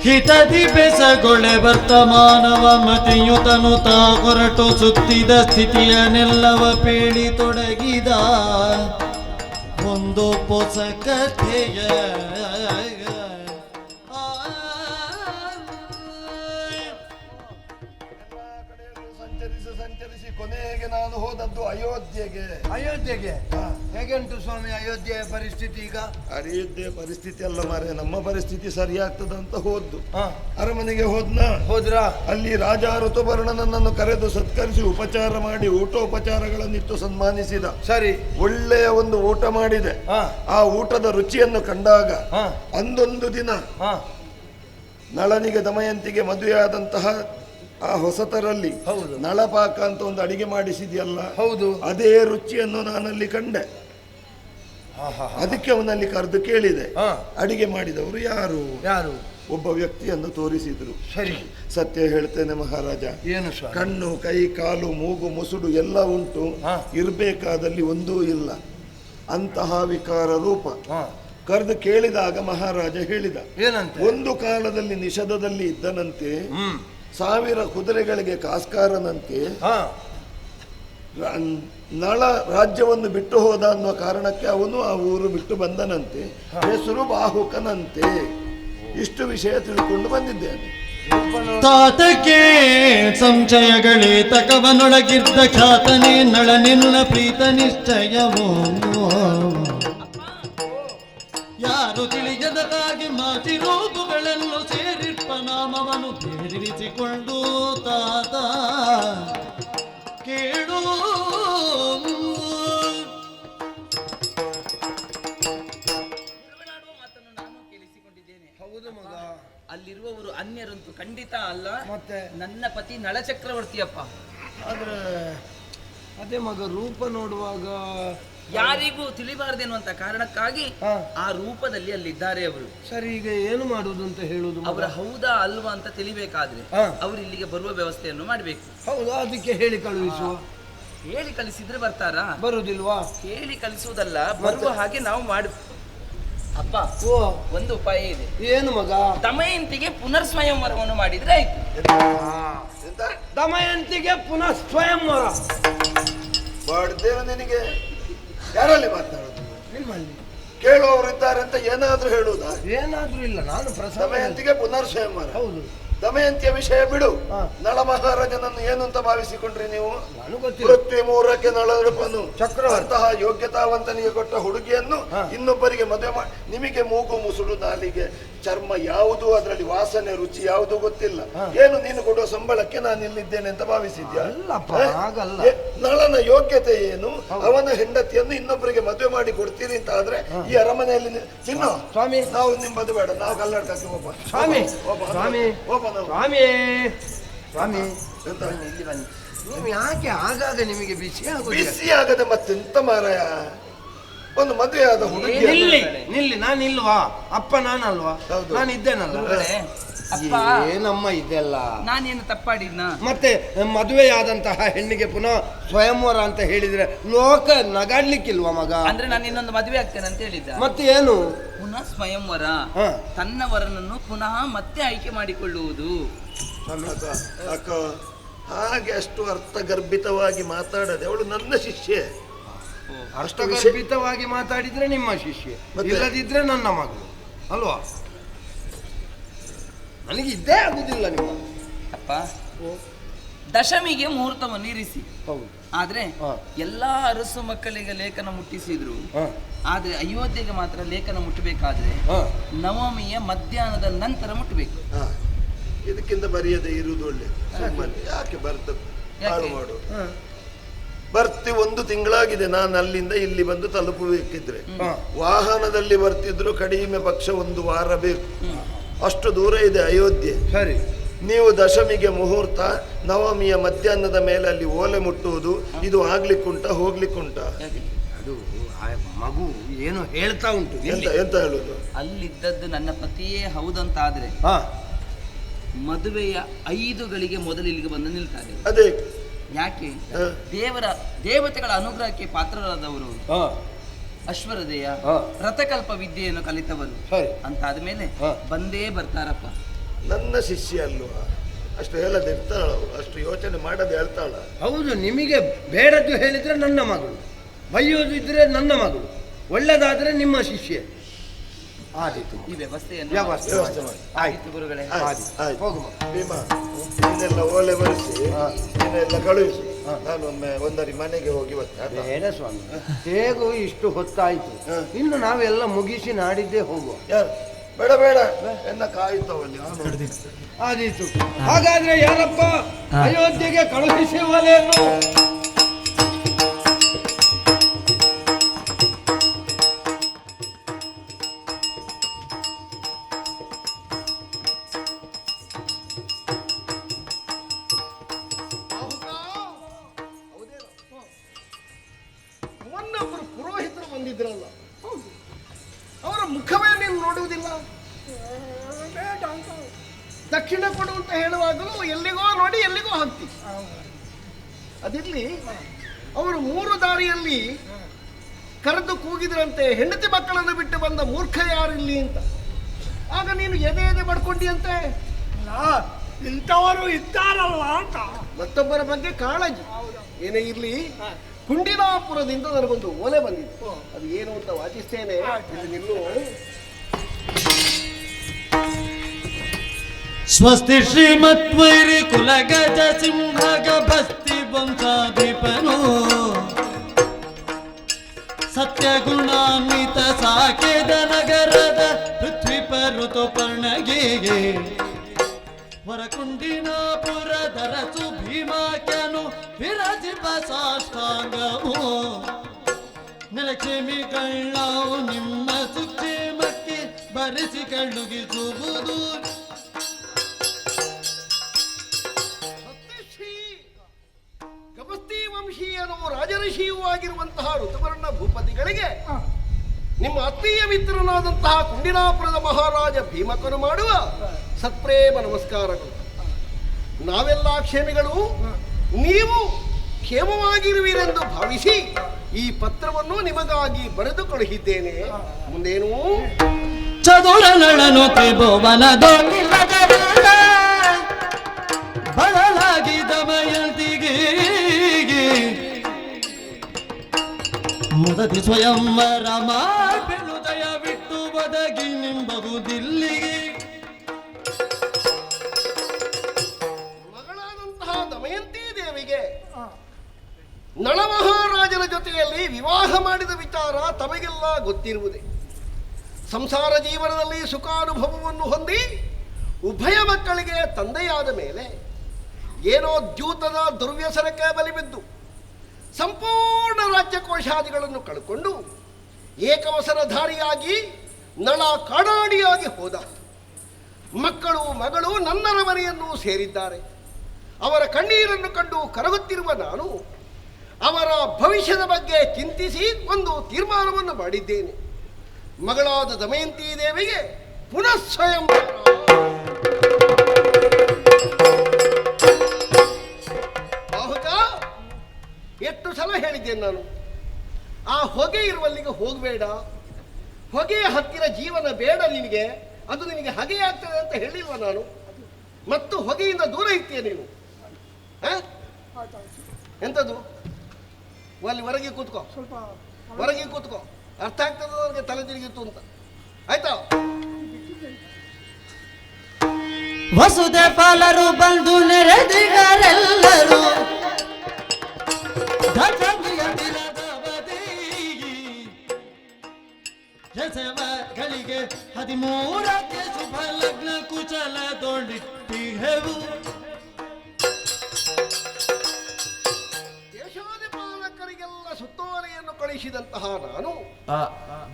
ಹಿತದಿ ಬೆಸಗೊಳೆ ವರ್ತಮಾನವ ಮತಿಯುತನು ತಾ ಹೊರಟು ಸುತ್ತಿದ ಸ್ಥಿತಿಯನ್ನೆಲ್ಲವ ಪೇಳಿ ತೊಡಗಿದ ಒಂದು ಹೊಸ ಕಥೆಯ ಸಂಚರಿಸಿ ಕೊನೆಗೆ ನಾನು ಹೋದದ್ದು ಅಯೋಧ್ಯೆಗೆ. ಹೇಗೆ ಉಂಟು ಸ್ವಾಮಿ ಅಯೋಧ್ಯೆಯ ಪರಿಸ್ಥಿತಿ ಈಗ? ಅಯೋಧ್ಯೆ ಪರಿಸ್ಥಿತಿ ಅಲ್ಲ ಮಾರೆ, ನಮ್ಮ ಪರಿಸ್ಥಿತಿ ಸರಿಯಾಗ್ತದಂತ ಹೋದ್ದು. ಅರಮನೆಗೆ ಹೋದ್ರಾ? ಅಲ್ಲಿ ರಾಜ ಋತುಪರ್ಣ ನನ್ನನ್ನು ಕರೆದು ಸತ್ಕರಿಸಿ ಉಪಚಾರ ಮಾಡಿ ಊಟೋಪಚಾರಗಳನ್ನಿತ್ತು ಸನ್ಮಾನಿಸಿದ. ಸರಿ, ಒಳ್ಳೆಯ ಒಂದು ಊಟ ಮಾಡಿದೆ. ಆ ಊಟದ ರುಚಿಯನ್ನು ಕಂಡಾಗ ಅಂದೊಂದು ದಿನ ನಳನಿಗೆ ದಮಯಂತಿಗೆ ಮದುವೆಯಾದಂತಹ ಆ ಹೊಸತರಲ್ಲಿ ನಳಪಾಕ ಅಂತ ಒಂದು ಅಡಿಗೆ ಮಾಡಿಸಿದ್ಯಲ್ಲ, ಹೌದು, ಅದೇ ರುಚಿಯನ್ನು ನಾನಲ್ಲಿ ಕಂಡೆ. ಅದಕ್ಕೆ ಅವನಲ್ಲಿ ಕರೆದು ಕೇಳಿದೆ, ಅಡಿಗೆ ಮಾಡಿದವರು ಯಾರು? ಒಬ್ಬ ವ್ಯಕ್ತಿಯನ್ನು ತೋರಿಸಿದ್ರು. ಸರಿ, ಸತ್ಯ ಹೇಳ್ತೇನೆ ಮಹಾರಾಜ, ಏನು ಕಣ್ಣು, ಕೈ, ಕಾಲು, ಮೂಗು, ಮುಸುಡು ಎಲ್ಲ ಉಂಟು, ಇರಬೇಕಾದಲ್ಲಿ ಒಂದೂ ಇಲ್ಲ, ಅಂತಹ ವಿಕಾರ ರೂಪ. ಕರೆದು ಕೇಳಿದಾಗ ಮಹಾರಾಜ ಹೇಳಿದ, ಒಂದು ಕಾಲದಲ್ಲಿ ನಿಷಧದಲ್ಲಿ ಇದ್ದನಂತೆ, 1000 ಕುದುರೆಗಳಿಗೆ ಕಾಸ್ಕಾರನಂತೆ, ನಳ ರಾಜ್ಯವನ್ನು ಬಿಟ್ಟು ಹೋದ ಅನ್ನುವ ಕಾರಣಕ್ಕೆ ಅವನು ಆ ಊರು ಬಿಟ್ಟು ಬಂದನಂತೆ, ಹೆಸರು ಬಾಹುಕನಂತೆ. ಇಷ್ಟು ವಿಷಯ ತಿಳ್ಕೊಂಡು ಬಂದಿದ್ದೇನೆ. ತಾತಕ್ಕೆ ಸಂಶಯಗಳೇ ತಕವನೊಳಗಿದ್ದ ಖ್ಯಾತನೇ ನಳನೆಲ್ಲ ಪ್ರೀತ ನಿಶ್ಚಯವೋ ಯಾರು ತಿಳಿಯದಾಗಿ ಮಾತಿ ರೂಪುಗಳನ್ನು ಸೇರಿಟ್ಟ ನಾಮವನ್ನು ಬೇರಿಸಿಕೊಂಡು ತಾತ ಕೇಳು. ಹೌದು ಮಗ, ಅಲ್ಲಿರುವವರು ಅನ್ಯರಂತೂ ಖಂಡಿತ ಅಲ್ಲ. ಮತ್ತೆ ನನ್ನ ಪತಿ ನಳ ಚಕ್ರವರ್ತಿಯಪ್ಪ. ಆದ್ರೆ ಅದೇ ಮಗ, ರೂಪ ನೋಡುವಾಗ ಯಾರಿಗೂ ತಿಳಿಬಾರದೆನ್ನುವಂತ ಕಾರಣಕ್ಕಾಗಿ ಆ ರೂಪದಲ್ಲಿ ಅಲ್ಲಿದ್ದಾರೆ ಅವರು. ಸರಿ, ಈಗ ಏನು ಮಾಡುವುದು ಅಂತ ಹೇಳುದು? ಅವರ ಹೌದಾ ಅಲ್ವಾ ಅಂತ ತಿಳಿಬೇಕಾದ್ರೆ ಅವರು ಇಲ್ಲಿಗೆ ಬರುವ ವ್ಯವಸ್ಥೆಯನ್ನು ಮಾಡಬೇಕು. ಹೌದಾ? ಅದಕ್ಕೆ ಹೇಳಿ ಕಳುಹಿಸುವ. ಹೇಳಿ ಕಳಿಸಿದ್ರೆ ಬರ್ತಾರಾ? ಬರುವುದಿಲ್ವಾ? ಹೇಳಿ ಕಳಿಸುವುದಲ್ಲ, ಬರುವ ಹಾಗೆ ನಾವು ಮಾಡಿ. ಅಪ್ಪ, ಒಂದು ಉಪಾಯ ಇದೆ. ಏನು ಮಗ? ದಮಯಂತಿಗೆ ಪುನರ್ ಸ್ವಯಂವರವನ್ನು ಮಾಡಿದ್ರೆ ಆಯ್ತು. ದಮಯಂತಿಗೆ ಪುನಃ ಸ್ವಯಂವರ ಮಾಡ್ತೇವೆ. ನಿನಗೆ ಯಾರಲ್ಲಿ ಮಾತನಾಡೋದು? ನಿಮ್ಮಲ್ಲಿ ಕೇಳುವವರಿದ್ದಾರೆ ಅಂತ ಏನಾದ್ರೂ ಹೇಳುವುದಾ? ಏನಾದ್ರೂ ಇಲ್ಲ, ನಾನು ದಮಯಂತಿಗೆ ಪುನರ್ ಸ್ವಯಂವರ. ಹೌದು, ದಮಯಂತಿಯ ವಿಷಯ ಬಿಡು. ನಳ ಮಹಾರಾಜನನ್ನು ಏನು ಅಂತ ಭಾವಿಸಿಕೊಂಡ್ರಿ ನೀವು? ಗೊತ್ತಿಲ್ಲ. ಪೃಥ್ವಿ 3ಕ್ಕೆ ನಳರೂಪನು ಚಕ್ರವರ್ತಿ ಅಂತಹ ಯೋಗ್ಯತಾವಂತನಿಗೆ ಕೊಟ್ಟ ಹುಡುಗಿಯನ್ನು ಇನ್ನೊಬ್ಬರಿಗೆ ಮದುವೆ ಮಾಡಿ, ನಿಮಗೆ ಮೂಗು, ಮುಸುಡು, ನಾಲಿಗೆ, ಚರ್ಮ ಯಾವುದು, ಅದರಲ್ಲಿ ವಾಸನೆ, ರುಚಿ ಯಾವುದು ಗೊತ್ತಿಲ್ಲ. ಏನು ನೀನು ಕೊಡುವ ಸಂಬಳಕ್ಕೆ ನಾನು ಇಲ್ಲಿದ್ದೇನೆ ಅಂತ ಭಾವಿಸಿದ್ಯಾ? ನಳನ ಯೋಗ್ಯತೆ ಏನು? ಅವನ ಹೆಂಡತಿಯನ್ನು ಇನ್ನೊಬ್ಬರಿಗೆ ಮದುವೆ ಮಾಡಿ ಕೊಡ್ತೀರಿ ಅಂತ ಆದ್ರೆ ಈ ಅರಮನೆಯಲ್ಲಿ ಚಿನ್ನ ಸ್ವಾಮಿ, ನಾವು ನಿಮ್ಮದು ಬೇಡ, ನಾವು ಕಲ್ಲಡ್ಕಕ್ಕೆ ಹೋಗ. ಸ್ವಾಮಿ ಸ್ವಾಮಿ ಸ್ವಾಮಿ ಸ್ವಾಮಿ, ಇಲ್ಲಿ ಬನ್ನಿ. ನೀವು ಯಾಕೆ ಆಗಾಗ ನಿಮಗೆ ಬಿಸಿ ಬಿಸಿ ಆಗದೆ ಮತ್ತೆಂತ ಮಾರಾಯ? ಒಂದು ಮದುವೆಯಾದ ಹುಡುಗಿ ನಿಲ್ಲಿ ನಾನಿಲ್ವಾ? ಅಪ್ಪ ನಾನಲ್ವಾ? ಹೌದು. ನಾನು ಇದ್ದೇನಲ್ಲ. ಅಪ್ಪ ಏನಮ್ಮ ಇದೆಲ್ಲ? ನಾನೇನು ತಪ್ಪಾಡಿದ್ನ? ಮತ್ತೆ ಮದುವೆಯಾದಂತಹ ಹೆಣ್ಣಿಗೆ ಪುನಃ ಸ್ವಯಂವರ ಅಂತ ಹೇಳಿದ್ರೆ ಲೋಕ ನಗಾಡ್ಲಿಕ್ಕಿಲ್ವಾ ಮಗ? ಅಂದ್ರೆ ನಾನು ಇನ್ನೊಂದು ಮದುವೆ ಆಗ್ತೇನೆ ಅಂತ ಹೇಳಿದ್ದ. ಮತ್ತೆ ಏನು? ಪುನಃ ಸ್ವಯಂವರ, ಹ. ತನ್ನ ವರನನ್ನು ಪುನಃ ಮತ್ತೆ ಆಯ್ಕೆ ಮಾಡಿಕೊಳ್ಳುವುದು. ಅಕ್ಕ ಹಾಗೆ ಅಷ್ಟು ಅರ್ಥಗರ್ಭಿತವಾಗಿ ಮಾತಾಡದೆ, ಅವಳು ನನ್ನ ಶಿಷ್ಯೆ. ಅಷ್ಟಗರ್ಭಿತವಾಗಿ ಮಾತಾಡಿದ್ರೆ ನಿಮ್ಮ ಶಿಷ್ಯ, ಮತ್ತೆ? ಇಲ್ಲದಿದ್ರೆ ನನ್ನ ಮಗಳು ಅಲ್ವಾ? ನನಗೆ ಇದ್ದೇ ಆಗುದಿಲ್ಲ ನಿಮ್ಮ. ಅಪ್ಪ, ದಶಮಿಗೆ ಮುಹೂರ್ತವನ್ನು ಇರಿಸಿ. ಹೌದು. ಆದ್ರೆ ಹ. ಎಲ್ಲಾ ಅರಸು ಮಕ್ಕಳಿಗೆ ಲೇಖನ ಮುಟ್ಟಿಸಿದ್ರು. ಹ. ಆದ್ರೆ ಅಯೋಧ್ಯೆಗೆ ಮಾತ್ರ ಲೇಖನ ಮುಟ್ಟಬೇಕಾದ್ರೆ ಹ. ನವಮಿಯ ಮಧ್ಯಾಹ್ನದ ನಂತರ ಮುಟ್ಟಬೇಕು. ಹಾ, ಇದಕ್ಕಿಂತ ಬರೆಯದೆ ಇರುವುದು ಒಳ್ಳೆ. ಯಾಕೆ ಬರ್ತ ಹಾಳು ಮಾಡು. ಬರ್ತಿ 1 ತಿಂಗಳಾಗಿದೆ ನಾನು ಅಲ್ಲಿಂದ ಇಲ್ಲಿ ಬಂದು ತಲುಪಬೇಕಿದ್ರೆ. ವಾಹನದಲ್ಲಿ ಬರ್ತಿದ್ರು ಕಡಿಮೆ ಪಕ್ಷ 1 ವಾರ ಬೇಕು. ಅಷ್ಟು ದೂರ ಇದೆ ಅಯೋಧ್ಯೆ. ಸರಿ. ನೀವು ದಶಮಿಗೆ ಮುಹೂರ್ತ, ನವಮಿಯ ಮಧ್ಯಾಹ್ನದ ಮೇಲೆ ಅಲ್ಲಿ ಓಲೆ ಮುಟ್ಟುವುದು, ಇದು ಆಗ್ಲಿಕ್ಕುಂಟ ಹೋಗ್ಲಿಕ್ಕುಂಟ? ಅದು ಆ ಮಗು ಏನು ಹೇಳ್ತಾ ಉಂಟು. ಎಂತ ಎಂತ ಹೇಳುದು? ಅಲ್ಲಿದ್ದದ್ದು ನನ್ನ ಪತಿಯೇ ಹೌದಂತಾದ್ರೆ ಹಾ, ಮದುವೆಯ 5 ಗಳಿಗೆ ಮೊದಲು ಇಲ್ಲಿಗೆ ಬಂದು ನಿಲ್ತಾರೆ. ಅದೇ ಯಾಕೆ? ಹ. ದೇವತೆಗಳ ಅನುಗ್ರಹಕ್ಕೆ ಪಾತ್ರರಾದವರು, ಹಾ, ಅಶ್ವರದೆಯ ಹ. ರಥಕಲ್ಪ ವಿದ್ಯೆಯನ್ನು ಕಲಿತವರು ಸರಿ. ಅಂತಾದ ಮೇಲೆ ಹ. ಬಂದೇ ಬರ್ತಾರಪ್ಪ. ನನ್ನ ಶಿಷ್ಯ ಅಲ್ವಾ, ಅಷ್ಟು ಹೇಳದೆ ಇರ್ತಾಳ, ಅಷ್ಟು ಯೋಚನೆ ಮಾಡದೆ ಹೇಳ್ತಾಳ. ಹೌದು. ನಿಮಗೆ ಬೇಡದ್ದು ಹೇಳಿದ್ರೆ ನನ್ನ ಮಗಳು, ಬೈಯೋದಿದ್ರೆ ನನ್ನ ಮಗಳು, ಒಳ್ಳೆದಾದ್ರೆ ನಿಮ್ಮ ಶಿಷ್ಯ. ಆದೀತು. ಈ ವ್ಯವಸ್ಥೆಯನ್ನು ವ್ಯವಸ್ಥೆ ಮಾಡಿ. ಆಯಿತು ಗುರುಗಳೇ. ಆಯ್ತು. ಹೋಗುವ. ಭೀಮಾ, ಇದೆಲ್ಲ ಓಲೆ ಬರೆಸಿ ಇದೆಲ್ಲ ಕಳುಹಿಸಿ. ನಾನು ಒಮ್ಮೆ ಒಂದರಿ ಮನೆಗೆ ಹೋಗಿ ಬರ್ತೇನೆ. ಬೇಡ ಸ್ವಾಮಿ, ಹೇಗೂ ಇಷ್ಟು ಹೊತ್ತಾಯ್ತು. ಇನ್ನು ನಾವೆಲ್ಲ ಮುಗಿಸಿ ನಾಡಿದ್ದೇ ಹೋಗುವ. ಯಾರು? ಬೇಡ ಬೇಡ, ಎನ್ನ ಕಾಯುತ್ತವಲ್ಲಿ. ಆದೀತು. ಹಾಗಾದ್ರೆ ಯಾರಪ್ಪ ಅಯೋಧ್ಯೆಗೆ ಕಳುಹಿಸಿ ಒಲೆಯನ್ನು? ಮೊನ್ನೊಬ್ಬರು ಪುರೋಹಿತರು ಬಂದಿದ್ರಲ್ಲ, ಅವರ ಮುಖವೇ ನೀನು ನೋಡುವುದಿಲ್ಲ. ದಕ್ಷಿಣ ಕೊಡು ಅಂತ ಹೇಳುವಾಗಲೂ ಎಲ್ಲಿಗೋ ನೋಡಿ ಎಲ್ಲಿಗೋ ಹಾಕ್ತಿ. ಅದಿರ್ಲಿ, ಅವರು 3 ದಾರಿಯಲ್ಲಿ ಕರೆದು ಕೂಗಿದ್ರಂತೆ, ಹೆಂಡತಿ ಮಕ್ಕಳನ್ನು ಬಿಟ್ಟು ಬಂದ ಮೂರ್ಖ ಯಾರಿಲ್ಲಿ ಅಂತ. ಆಗ ನೀನು ಎದೆ ಎದೆ ಪಡ್ಕೊಂಡಿಯಂತೆ. ಇಂಥವರು ಇದ್ದಾರಲ್ಲ ಅಂತ. ಮತ್ತೊಬ್ಬರ ಬಗ್ಗೆ ಕಾಳಜಿ ಏನೇ ಇರ್ಲಿ, ಕುಂಡಿನಾಪುರದಿಂದ ನನಗೊಂದು ಓಲೆ ಬಂದಿತ್ತು. ಅದು ಏನು ಅಂತ ವಾಚಿಸ್ತೇನೆ. ಇಲ್ಲಿ ನಿಲ್ಲು. ಸ್ವಸ್ತಿ ಶ್ರೀಮದ್ವೈರಿ ಕುಲಗಜ ಸಿಂಹಗ ಭಸ್ತಿ ವಂಶಾಧಿಪನು ಸತ್ಯ ಗುಣಾನ್ವಿತ ಸಾಕೇದ ನಗರದ ಪೃಥ್ವಿ ಪರ್ವತ ಪರ್ಣಗಿಗೆ ವರಕುಂಡಿನಾಪುರದ ರಸು ಭೀಮಾಕ್ಯನು ವಿರಜಿಪ ಸಾಷ್ಟಾಂಗವು ನೆಲಕ್ಷೇಮಿ ಕಳ್ಳಾವು ನಿಮ್ಮ ಸುಕ್ಷೇಮಕ್ಕೆ ಬರೆಸಿ ಕಳುಗಿಸುವುದು. ಗಮಸ್ತಿ ವಂಶೀಯನೂ ರಾಜಋಷಿಯೂ ಆಗಿರುವಂತಹ ಋತುವರ್ಣ ಭೂಪತಿಗಳಿಗೆ ನಿಮ್ಮ ಆತ್ಮೀಯ ಮಿತ್ರನಾದಂತಹ ಕುಂಡಿನಾಪುರದ ಮಹಾರಾಜ ಭೀಮಕನು ಮಾಡುವ ಸತ್ಪ್ರೇಮ ನಮಸ್ಕಾರಗಳು. ನಾವೆಲ್ಲ ಕ್ಷೇಮಿಗಳು, ನೀವು ಕ್ಷೇಮವಾಗಿರುವಿರೆಂದು ಭಾವಿಸಿ ಈ ಪತ್ರವನ್ನು ನಿಮಗಾಗಿ ಬರೆದು ಕಳುಹಿದ್ದೇನೆ. ಮುಂದೇನು? ಚದುರನಳನು ತ್ರಿಭುವನದೊಂದಿಲ್ಲದ ಬದಲಾಗಿ ದಮಯಂತಿಗೆ ಮುದತಿ ಸ್ವಯಂವರ ಮಾರ್ಪೆನು ದಯವಿಟ್ಟು ಒದಗಿ ನಿಂಬುದಿಲ್ಲಿಗೆ. ಮಗಳಾದಂತಹ ದಮಯಂತಿ ದೇವಿಗೆ ನಳ ಮಹಾರಾಜನ ಜೊತೆಯಲ್ಲಿ ವಿವಾಹ ಮಾಡಿದ ವಿಚಾರ ತಮಗೆಲ್ಲ ಗೊತ್ತಿರುವುದೇ. ಸಂಸಾರ ಜೀವನದಲ್ಲಿ ಸುಖಾನುಭವವನ್ನು ಹೊಂದಿ ಉಭಯ ಮಕ್ಕಳಿಗೆ ತಂದೆಯಾದ ಮೇಲೆ ಏನೋ ದ್ಯೂತದ ದುರ್ವ್ಯಸನಕ್ಕೆ ಬಲಿಬಿದ್ದು ಸಂಪೂರ್ಣ ರಾಜ್ಯಕೋಶಾದಿಗಳನ್ನು ಕಳ್ಕೊಂಡು ಏಕವಸನಧಾರಿಯಾಗಿ ನಳ ಕಾಡಾಡಿಯಾಗಿ ಹೋದ. ಮಕ್ಕಳು ಮಗಳು ನನ್ನರ ಮನೆಯನ್ನು ಸೇರಿದ್ದಾರೆ. ಅವರ ಕಣ್ಣೀರನ್ನು ಕಂಡು ಕರಗುತ್ತಿರುವ ನಾನು ಅವರ ಭವಿಷ್ಯದ ಬಗ್ಗೆ ಚಿಂತಿಸಿ ಒಂದು ತೀರ್ಮಾನವನ್ನು ಮಾಡಿದ್ದೇನೆ. ಮಗಳಾದ ದಮಯಂತಿ ದೇವಿಗೆ ಪುನಃ ಸ್ವಯಂವರ. ಬಾಹುಕ, ಎಷ್ಟು ಸಲ ಹೇಳಿದ್ದೇನೆ ನಾನು, ಆ ಹೊಗೆ ಇರುವಲ್ಲಿಗೆ ಹೋಗಬೇಡ, ಹೊಗೆಯ ಹತ್ತಿರ ಜೀವನ ಬೇಡ ನಿನಗೆ, ಅದು ನಿನಗೆ ಹಗೆಯಾಗ್ತದೆ ಅಂತ ಹೇಳಿಲ್ವ ನಾನು? ಮತ್ತು ಹೊಗೆಯಿಂದ ದೂರ ಇರ್ತೀಯ ನೀನು. ಎಂಥದ್ದು? ಅಲ್ಲಿ ಹೊರಗೆ ಕೂತ್ಕೋ, ಸ್ವಲ್ಪ ಹೊರಗೆ ಕೂತ್ಕೋ, ಅರ್ಥ ಆಗ್ತದೆ ನನಗೆ ತಲೆ ತಿರುಗಿತ್ತು ಅಂತ. ಆಯ್ತಾ? ವಸುದೆ ಫಲರು ಬಂದು ನೆರೆದಿಗರೆಲ್ಲರೂ ಜಸವಗಳಿಗೆ 13ಕ್ಕೆ ಶುಭ ಲಗ್ನ ಕುಚಲದೊಳಿಟ್ಟಿಹೆವು. ದೇಶಾಧಿಪಾಲಕರಿಗೆಲ್ಲ ಸುತ್ತೋಲೆಯನ್ನು ಕಳಿಸಿದಂತಹ ನಾನು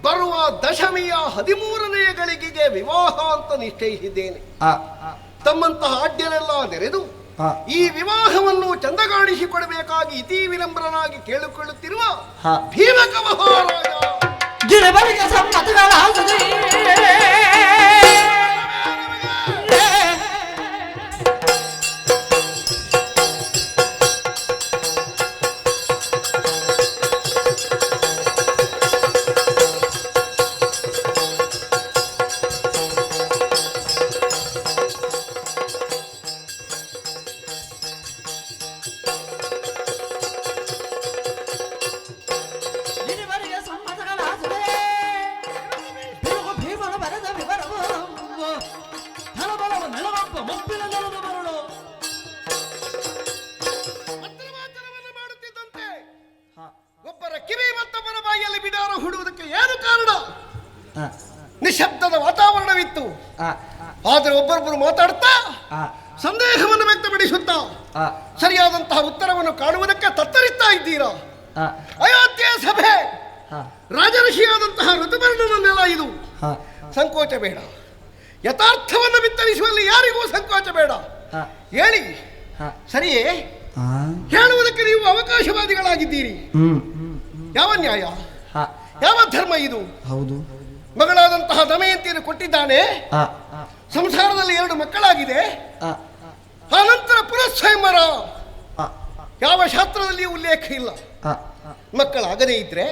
ಬರುವ ದಶಮಿಯ 13ನೇ ಗಳಿಗೆಗೆ ವಿವಾಹ ಅಂತ ನಿಶ್ಚಯಿಸಿದ್ದೇನೆ. ತಮ್ಮಂತಹ ಆಡ್ಯರೆಲ್ಲ ನೆರೆದು ಈ ವಿವಾಹವನ್ನು ಚಂದಗಾಣಿಸಿಕೊಡಬೇಕಾಗಿ ಇತಿ ವಿನಮ್ರನಾಗಿ ಕೇಳಿಕೊಳ್ಳುತ್ತಿರುವ ಭೀಮಕ ಮಹಾರಾಜ ಗಿರಬಲಿಗೆ ಸಮ್ಮತಗಳಾಗದೆ ಒಬ್ಬರ ಕಿವಿ ಮತ್ತೊಬ್ಬರ ಬಾಯಿಯಲ್ಲಿ ಬಿಡಾರ ಹುಡುವುದಕ್ಕೆ ಏನು ಕಾರಣ? ನಿಶಬ್ದದ ವಾತಾವರಣವಿತ್ತು. ಆದರೆ ಒಬ್ಬರೊಬ್ಬರು ಮಾತಾಡ್ತಾ ಸಂದೇಹವನ್ನು ವ್ಯಕ್ತಪಡಿಸುತ್ತಾ ಸರಿಯಾದಂತಹ ಉತ್ತರವನ್ನು ಕಾಣುವುದಕ್ಕೆ ತತ್ತರಿಸ್ತಾ ಇದ್ದೀರಾ. ಅಯೋಧ್ಯೆ ಸಭೆ ರಾಜಋಷಿಯಾದಂತಹ ಋತುಪರ್ಣನನ್ನೆಲ್ಲ ಇದು ಸಂಕೋಚ ಬೇಡ. ಯಥಾರ್ಥವನ್ನು ಬಿತ್ತರಿಸುವಲ್ಲಿ ಯಾರಿಗೂ ಸಂಕೋಚ ಬೇಡ. ಹೇಳಿ, ಸರಿಯೇ? ಹೇಳುವುದಕ್ಕೆ ನೀವು ಅವಕಾಶವಾದಿಗಳಾಗಿದ್ದೀರಿ. ಯಾವ ನ್ಯಾಯ, ಯಾವ ಧರ್ಮ ಇದು? ಹೌದು. ಮಗಳಾದಂತಹ ದಮಯಂತಿಯನ್ನು ಕೊಟ್ಟಿದ್ದಾನೆ, ಸಂಸಾರದಲ್ಲಿ 2 ಮಕ್ಕಳಾಗಿದೆ, ಆನಂತರ ಪುನಃ ಸ್ವಯಂವರ. ಯಾವ ಶಾಸ್ತ್ರದಲ್ಲಿಯೂ ಉಲ್ಲೇಖ ಇಲ್ಲ. ಮಕ್ಕಳಾಗದೇ ಇದ್ರೆ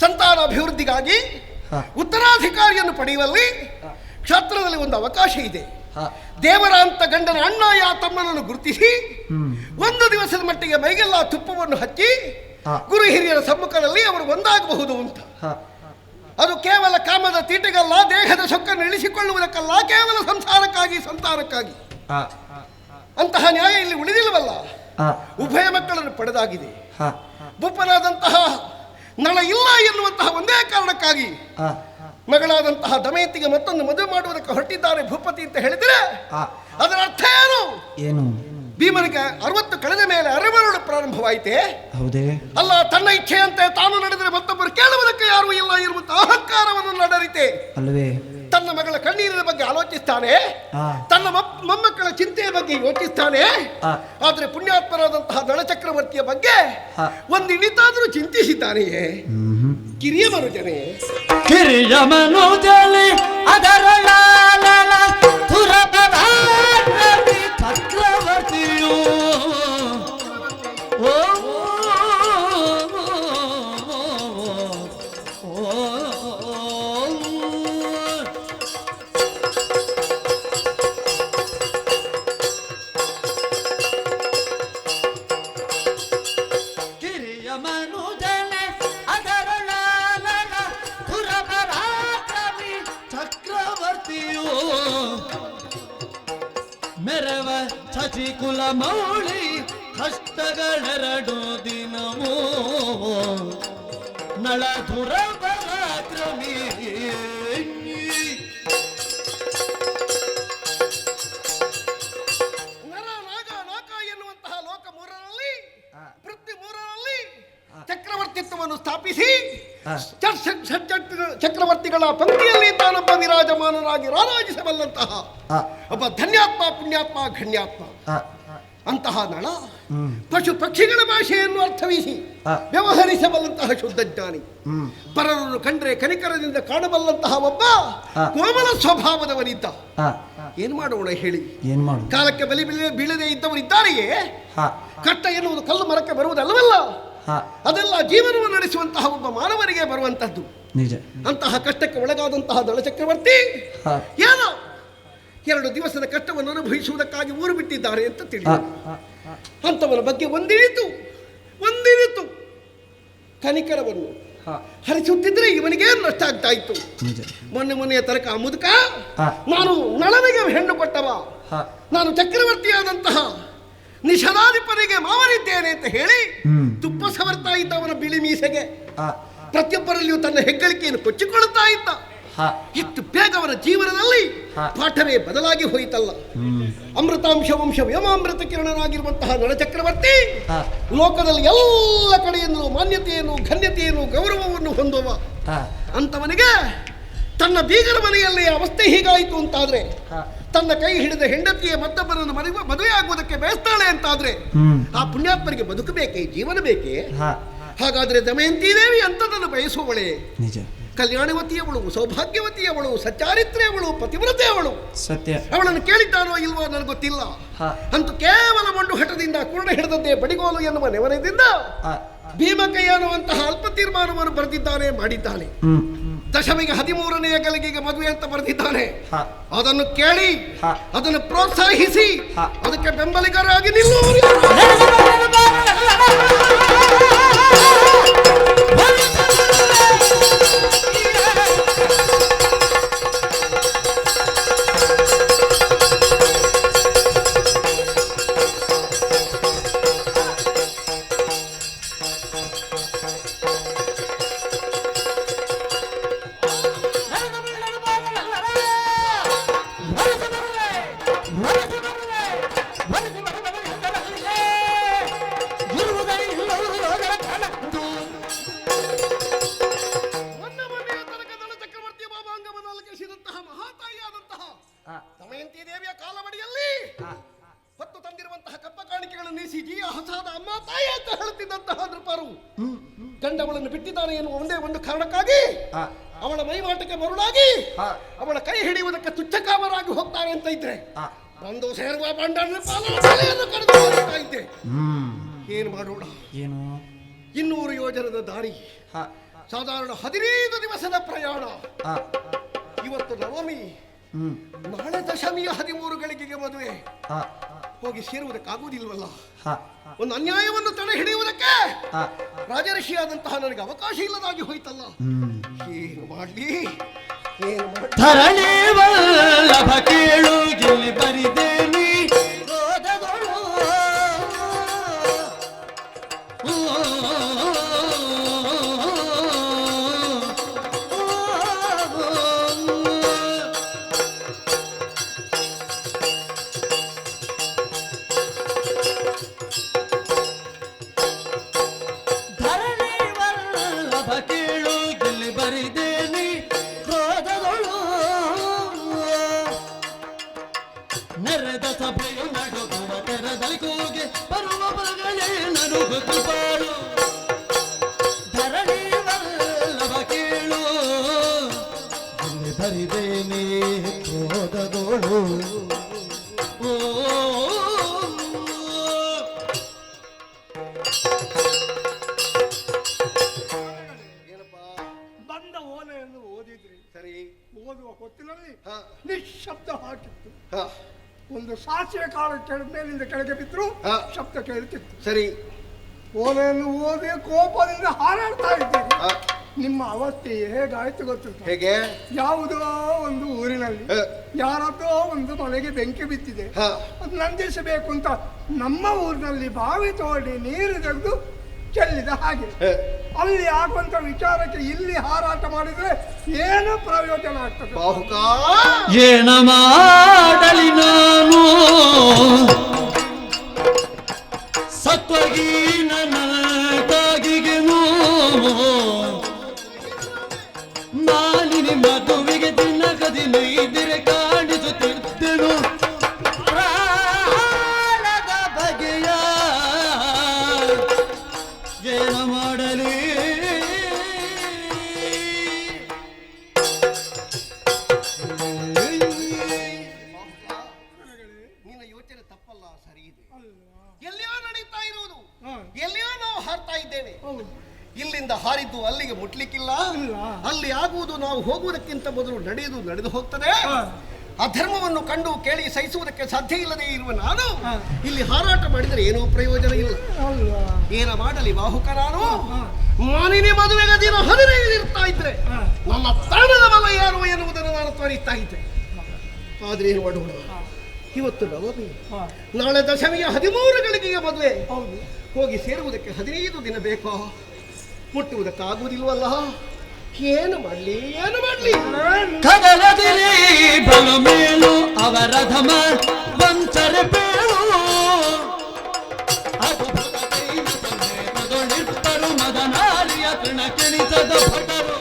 ಸಂತಾನ ಅಭಿವೃದ್ಧಿಗಾಗಿ ಉತ್ತರಾಧಿಕಾರಿಯನ್ನು ಪಡೆಯುವಲ್ಲಿ ಕ್ಷೇತ್ರದಲ್ಲಿ ಒಂದು ಅವಕಾಶ ಇದೆ. ದೇವರ ಅಂತ ಗಂಡನ ಅಣ್ಣ ತಮ್ಮನನ್ನು ಗುರುತಿಸಿ ಒಂದು ದಿವಸದ ಮಟ್ಟಿಗೆ ಮೈಗೆಲ್ಲ ತುಪ್ಪವನ್ನು ಹಚ್ಚಿ ಗುರು ಹಿರಿಯರ ಸಮ್ಮುಖದಲ್ಲಿ ಅವರು ಒಂದಾಗಬಹುದು ಅಂತ. ಅದು ಕೇವಲ ಕಾಮದ ತೀಟೆಗಲ್ಲ, ದೇಹದ ಸೊಕ್ಕನ್ನು ಇಳಿಸಿಕೊಳ್ಳುವುದಕ್ಕಲ್ಲ, ಕೇವಲ ಸಂಸಾರಕ್ಕಾಗಿ, ಸಂತಾನಕ್ಕಾಗಿ. ಅಂತಹ ನ್ಯಾಯ ಇಲ್ಲಿ ಉಳಿದಿಲ್ಲವಲ್ಲ. ಉಭಯ ಮಕ್ಕಳನ್ನು ಪಡೆದಾಗಿದೆ. ಭೂಪನಾದಂತಹ ನಳ ಇಲ್ಲ ಎನ್ನುವಂತಹ ಒಂದೇ ಕಾರಣಕ್ಕಾಗಿ ಮಗಳಾದಂತಹ ದಮಯಂತಿಗೆ ಮತ್ತೊಂದು ಮದುವೆ ಮಾಡುವುದಕ್ಕೆ ಹೊರಟಿದ್ದಾರೆ ಭೂಪತಿ ಅಂತ ಹೇಳಿದ್ರೆ ಅದರ ಅರ್ಥ ಏನು? ಭೀಮನಿಗೆ 60 ಕಳೆದ ಮೇಲೆ ಅರೆಮರಳು ಪ್ರಾರಂಭವಾಯಿತೆ. ಹೌದೇ? ಅಲ್ಲ, ತನ್ನ ಇಚ್ಛೆಯಂತೆ ತಾನು ನಡೆದರೆ ಮತ್ತೊಬ್ಬರು ಕೇಳುವುದಕ್ಕೆ ಯಾರು ಇಲ್ಲ ಇರುವಂತಹ ಅಹಂಕಾರವನ್ನು ನಡೆರಿತೆ. ಅಲ್ವೇ? ತನ್ನ ಮಗಳ ಕಣ್ಣೀರಿನ ಬಗ್ಗೆ ಆಲೋಚಿಸ್ತಾನೆ, ತನ್ನ ಮೊಮ್ಮಕ್ಕಳ ಚಿಂತೆಯ ಬಗ್ಗೆ ಯೋಚಿಸ್ತಾನೆ. ಆದ್ರೆ ಪುಣ್ಯಾತ್ಮರಾದಂತಹ ನಳಚಕ್ರವರ್ತಿಯ ಬಗ್ಗೆ ಒಂದು ಇಳಿತಾದರೂ ಚಿಂತಿಸಿದ್ದಾನೆಯೇ? ಕಿರಿಯ ಮನುಜನೇ, ಕಿರಿಯ ಮನುಜನೆ ಅದರೊಳ ಚಕ್ರವರ್ತಿಯು ಕಿರಿಯ ಮನುಜನೆ ಅದರೊಳ ಪುರಪರಾಕ್ರಮಿ ಚಕ್ರವರ್ತಿಯು ಮೆರವ ಶಶಿಕುಲ ಮೌಳಿ ಕಷ್ಟಗಳೆರಡು ದಿನವೂ ನಳಧುರ ಪರಾಕ್ರಮಿ. ನಾಗ ಎನ್ನುವಂತಹ ಲೋಕ 3ರಲ್ಲಿ ಪೃಥ್ವಿ 3ರಲ್ಲಿ ಚಕ್ರವರ್ತಿತ್ವವನ್ನು ಸ್ಥಾಪಿಸಿ ಚಕ್ರವರ್ತಿಗಳ ಪಂಕ್ತಿಯಲ್ಲಿ ತಾನೊಬ್ಬ ವಿರಾಜಮಾನನಾಗಿ ರಾರಾಜಿಸಬಲ್ಲಂತಹ ಒಬ್ಬ ಧನ್ಯಾತ್ಮ, ಪುಣ್ಯಾತ್ಮ, ಘಣ್ಯಾತ್ಮ. ಅಂತಹ ನಳ ಪಶು ಪಕ್ಷಿಗಳ ಭಾಷೆಯನ್ನು ಅರ್ಥವಿಸಿ ವ್ಯವಹರಿಸಬಲ್ಲಂತಹ ಶುದ್ಧ ಜ್ಞಾನಿ, ಪರರನ್ನು ಕಂಡ್ರೆ ಕನಿಕರದಿಂದ ಕಾಣಬಲ್ಲಂತಹ ಒಬ್ಬ ಕೋಮಲ ಸ್ವಭಾವದವನಿದ್ದ. ಏನ್ ಮಾಡೋಣ ಹೇಳಿ? ಕಾಲಕ್ಕೆ ಬಲಿ ಬೀಳದೆ ಇದ್ದವರಿದ್ದಾರೆಯೇ? ಕಷ್ಟ ಎನ್ನುವುದು ಕಲ್ಲು ಮರಕ್ಕೆ ಬರುವುದಲ್ಲವಲ್ಲ, ಅದೆಲ್ಲ ಜೀವನವನ್ನು ನಡೆಸುವಂತಹ ಒಬ್ಬ ಮಾನವನಿಗೆ ಬರುವಂತದ್ದು. ಅಂತಹ ಕಷ್ಟಕ್ಕೆ ಒಳಗಾದಂತಹ ದಳಚಕ್ರವರ್ತಿ ಏನೋ 2 ದಿವಸದ ಕಷ್ಟವನ್ನು ಅನುಭವಿಸುವುದಕ್ಕಾಗಿ ಊರು ಬಿಟ್ಟಿದ್ದಾರೆ ಅಂತ ತಿಳಿದ. ಅಂತವನ ಬಗ್ಗೆ ಒಂದಿರಿತು ಕನಿಕರವನ್ನು ಹರಿಸುತ್ತಿದ್ರೆ ಇವನಿಗೆ ನಷ್ಟ ಆಗ್ತಾ ಇತ್ತು. ಮೊನ್ನೆಯ ತನಕ ಆ ಮುದುಕ ನಾನು ನಳನಿಗೆ ಹೆಣ್ಣು ಕೊಟ್ಟವ, ನಾನು ಚಕ್ರವರ್ತಿಯಾದಂತಹ ನಿಷಧಾಧಿಪನಿಗೆ ಮಾವನಿದ್ದೇನೆ ಅಂತ ಹೇಳಿ ತುಪ್ಪ ಸವರ್ತಾ ಇದ್ದ ಅವನ ಬಿಳಿ ಮೀಸೆಗೆ. ಪ್ರತಿಯೊಬ್ಬರಲ್ಲಿಯೂ ತನ್ನ ಹೆಗ್ಗಳಿಕೆಯನ್ನು ಕೊಚ್ಚಿಕೊಳ್ಳುತ್ತಾ ಇದ್ದ. ಎಷ್ಟು ಬೇಗ ಅವರ ಜೀವನದಲ್ಲಿ ಪಾಠವೇ ಬದಲಾಗಿ ಹೋಯಿತಲ್ಲ. ಅಮೃತಾಂಶ ವಂಶ ವ್ಯೋಮಾಮೃತ ಕಿರಣನಾಗಿರುವಂತಹ ನಳಚಕ್ರವರ್ತಿ ಲೋಕದಲ್ಲಿ ಎಲ್ಲ ಕಡೆಯಿಂದಲೂ ಮಾನ್ಯತೆಯನ್ನು, ಘನ್ಯತೆಯನ್ನು, ಗೌರವವನ್ನು ಹೊಂದುವ ಅಂತವನಿಗೆ ತನ್ನ ಬೀಗರ ಮನೆಯಲ್ಲಿ ಅವಸ್ಥೆ ಹೀಗಾಯಿತು ಅಂತಾದ್ರೆ, ತನ್ನ ಕೈ ಹಿಡಿದ ಹೆಂಡತಿಯ ಮತ್ತೊಬ್ಬರನ್ನು ಮದುವೆ ಆಗುವುದಕ್ಕೆ ಬಯಸ್ತಾಳೆ ಅಂತಾದ್ರೆ ಆ ಪುಣ್ಯಾತ್ಮರಿಗೆ ಬದುಕಬೇಕೇ, ಜೀವನ ಬೇಕೇ? ಹಾಗಾದ್ರೆ ದಮಯಂತಿ ದೇವಿ ಅಂತದನ್ನು ಬಯಸುವವಳೆ, ಕಲ್ಯಾಣವತಿಯವಳು, ಸೌಭಾಗ್ಯವತಿಯವಳು, ಸಚ್ಚಾರಿತ್ರೆಯವಳು, ಪತಿವ್ರತೆಯವಳು. ಸತ್ಯ. ಅವಳನ್ನು ಕೇಳಿದ್ದಾನೋ ಇಲ್ವೋ ನನಗೆ ಗೊತ್ತಿಲ್ಲ. ಅಂತೂ ಕೇವಲ ಮಂಡು ಹಠದಿಂದ ಕುರುಡ ಹಿಡಿದದ್ದೇ ಬಡಿಗೋಲು ಎನ್ನುವ ನೆವನದಿಂದ ಭೀಮಕೈ ಅನ್ನುವಂತಹ ಅಲ್ಪ ತೀರ್ಮಾನವನ್ನು ಬರೆದಿದ್ದಾನೆ, ಮಾಡಿದ್ದಾನೆ. ದಶಮಿಗೆ 13ನೇ ಗಲಿಗೆಗೆ ಮದುವೆ ಅಂತ ಬರೆದಿದ್ದಾನೆ. ಅದನ್ನು ಕೇಳಿ ಅದನ್ನು ಪ್ರೋತ್ಸಾಹಿಸಿ ಅದಕ್ಕೆ ಬೆಂಬಲಿಗರಾಗಿ ನಿಲ್ಲುವರು. ದಮಯಂತಿ ದೇವಿಯ ಕಾಲವಡಿಯಲ್ಲಿ ಹೊತ್ತು ತಂದಿರುವಂತಹ ಕಪ್ಪ ಕಾಣಿಕೆಗಳನ್ನು ನೀಸಿ ಜೀಯ ಹೊಸಾದ ಅಮ್ಮ ತಾಯಿ ಅಂತ ಹೇಳುತ್ತಿದ್ದಂತಹ ನೃಪರು ಗಂಡವಳನ್ನು ಬಿಟ್ಟಿದ್ದಾನೆ ಎನ್ನುವ ಒಂದೇ ಒಂದು ಕಾರಣಕ್ಕಾಗಿ ಅವಳ ಮೈಮಾಟಕ್ಕೆ ಮರುಳಾಗಿ ಅವಳ ಕೈ ಹಿಡಿಯುವುದಕ್ಕೆ ತುಚ್ಛಕಾಮರಾಗಿ ಹೋಗ್ತಾರೆ ಅಂತ ಇದ್ರೆ ಒಂದು ಸೇರುವ ಬಂಡನ್ನು ಕಡಿದು ಹೋಗ್ತಾ ಇದ್ದೆ. ಏನು ಮಾಡೋಣ? 200 ಯೋಜನದ ದಾರಿ, ಸಾಧಾರಣ 15 ದಿವಸದ ಪ್ರಯಾಣ. ಇವತ್ತು ನವಮಿ, ನಾಳೆ ದಶಮಿಯ 13 ಗಳಿಗೆಗೆ ಮದುವೆ. ಹೋಗಿ ಸೇರುವುದಕ್ಕಾಗುವುದಿಲ್ವಲ್ಲ. ಒಂದು ಅನ್ಯಾಯವನ್ನು ತಡೆ ಹಿಡಿಯುವುದಕ್ಕೆ ರಾಜಋಷಿಯಾದಂತಹ ನನಗೆ ಅವಕಾಶ ಇಲ್ಲದಾಗಿ ಹೋಯ್ತಲ್ಲ. ಏನು ಮಾಡಲಿ? ಧರಣಿ ವಲ್ಲಭ ಕೇಳು ಗೆಲ್ಲಿ ಬರಿದೇನಿ ನೆರೆದ ಸಭೆಯು ನಡುಗುವ ತೆರದಲ್ಲಿ ಕೂಗೆ ಬರುವ ಬರಗಳೇ ನಡುಗುತ್ತು ಬಾಳು. ಧರಣಿ ವಲ್ಲಭ ಕೇಳು ಇಲ್ಲಿ ಬರಿದೇನೆ ಕ್ರೋಧದೋಳು. ಬಂದ ಓಲೆಯನ್ನು ಓದಿದ್ರಿ ಸರಿ. ಓದುವ ಹೊತ್ತಿನಲ್ಲಿ ನಿಶಬ್ದ ಹಾಕಿತ್ತು. ಒಂದು ಸಾಸಿವೆ ಕಾಳು ಮೇಲಿಂದ ಕೆಳಗೆ ಬಿದ್ರು ಶಬ್ದ ಕೇಳುತ್ತಿತ್ತು. ಸರಿ. ಓಲೆಯನ್ನು ಓದಿ ಕೋಪದಿಂದ ಹಾರಾಡ್ತಾ ಇದ್ದೀರಿ. ನಿಮ್ಮ ಅವಸ್ಥೆ ಹೇಗಾಯ್ತು ಗೊತ್ತಿತ್ತು? ಹೇಗೆ? ಯಾವುದೋ ಒಂದು ಊರಿನಲ್ಲಿ ಯಾರದ್ದೋ ಒಂದು ಮನೆಗೆ ಬೆಂಕಿ ಬಿದ್ದಿದೆ, ಅದು ನಂದಿಸಬೇಕು ಅಂತ ನಮ್ಮ ಊರಿನಲ್ಲಿ ಬಾವಿ ತೋಡಿ ನೀರು ತೆಗೆದು ಚೆಲ್ಲಿದ ಹಾಗೆ. ಅಲ್ಲಿ ಆಗುವಂತ ವಿಚಾರಕ್ಕೆ ಇಲ್ಲಿ ಹಾರಾಟ ಮಾಡಿದ್ರೆ ಏನು ಪ್ರಯೋಜನ ಆಗ್ತದೆ? ಏನ ಮಾಡಲಿ ನಾನು ಸತ್ವಗೀನ ಕಾಗಿಗೆನು ಮಾಲಿನಿ ಮದುವೆಗೆ ದಿನಗದಿನ ಇದ್ರೆ ಕಾಣಿಸುತ್ತಿದ್ದೆನು ಪ್ರಾಣದ ಬಗೆ ಮುಟ್ಲಿಕ್ಕಿಲ್ಲ. ಇಲ್ಲ. ಅಲ್ಲಿ ಆಗುವುದು ನಾವು ಹೋಗುವುದಕ್ಕಿಂತ ಮೊದಲು ನಡೆದು ಹೋಗ್ತದೆ. ಅಧರ್ಮವನ್ನು ಕಂಡು ಕೇಳಿ ಸಹಿಸುವುದಕ್ಕೆ ಸಾಧ್ಯ ಇಲ್ಲದೆ ಇರುವ ನಾನು ಇಲ್ಲಿ ಹಾರಾಟ ಮಾಡಿದರೆ ಏನೂ ಪ್ರಯೋಜನ ಇಲ್ಲ. ಅಲ್ವಾ? ಏನ ಮಾಡಲಿ ಬಾಹುಕ ನಾನು ಮಾನಿನಿ ಮದುವೆಗೆ ದಿನ 15 ಇರ್ತಾ ಇದ್ರೆ ನನ್ನ ತಾಣದ ಬಲ ಯಾರು ಎನ್ನುವುದನ್ನು ನಾನು ತೋರಿಸ್ತಾ ಇದ್ದೆ. ಆದ್ರೆ ಏನು ಮಾಡೋಣ, ಇವತ್ತು ನವಮಿ, ನಾಳೆ ದಶಮಿಯ 13 ಗಳಿಗೆಗೆ ಮದುವೆ. ಹೋಗಿ ಸೇರುವುದಕ್ಕೆ 15 ದಿನ ಬೇಕೋ? ಮುಟ್ಟುವುದಕ್ಕಾಗುವುದಿಲ್ವಲ್ಲ. ಏನು ಮಾಡ್ಲಿ ಕದಲದಿರಿ ಬಲು ಮೇಲು ಅವರ ಧಮ ವಂಚರೆ ಬೇಳು ಅದು ಮೊದಲಿಪ್ಪರು ಮದನಾರಿಯ ತೃಣ ಕೆಣಿತದ ಭಟರು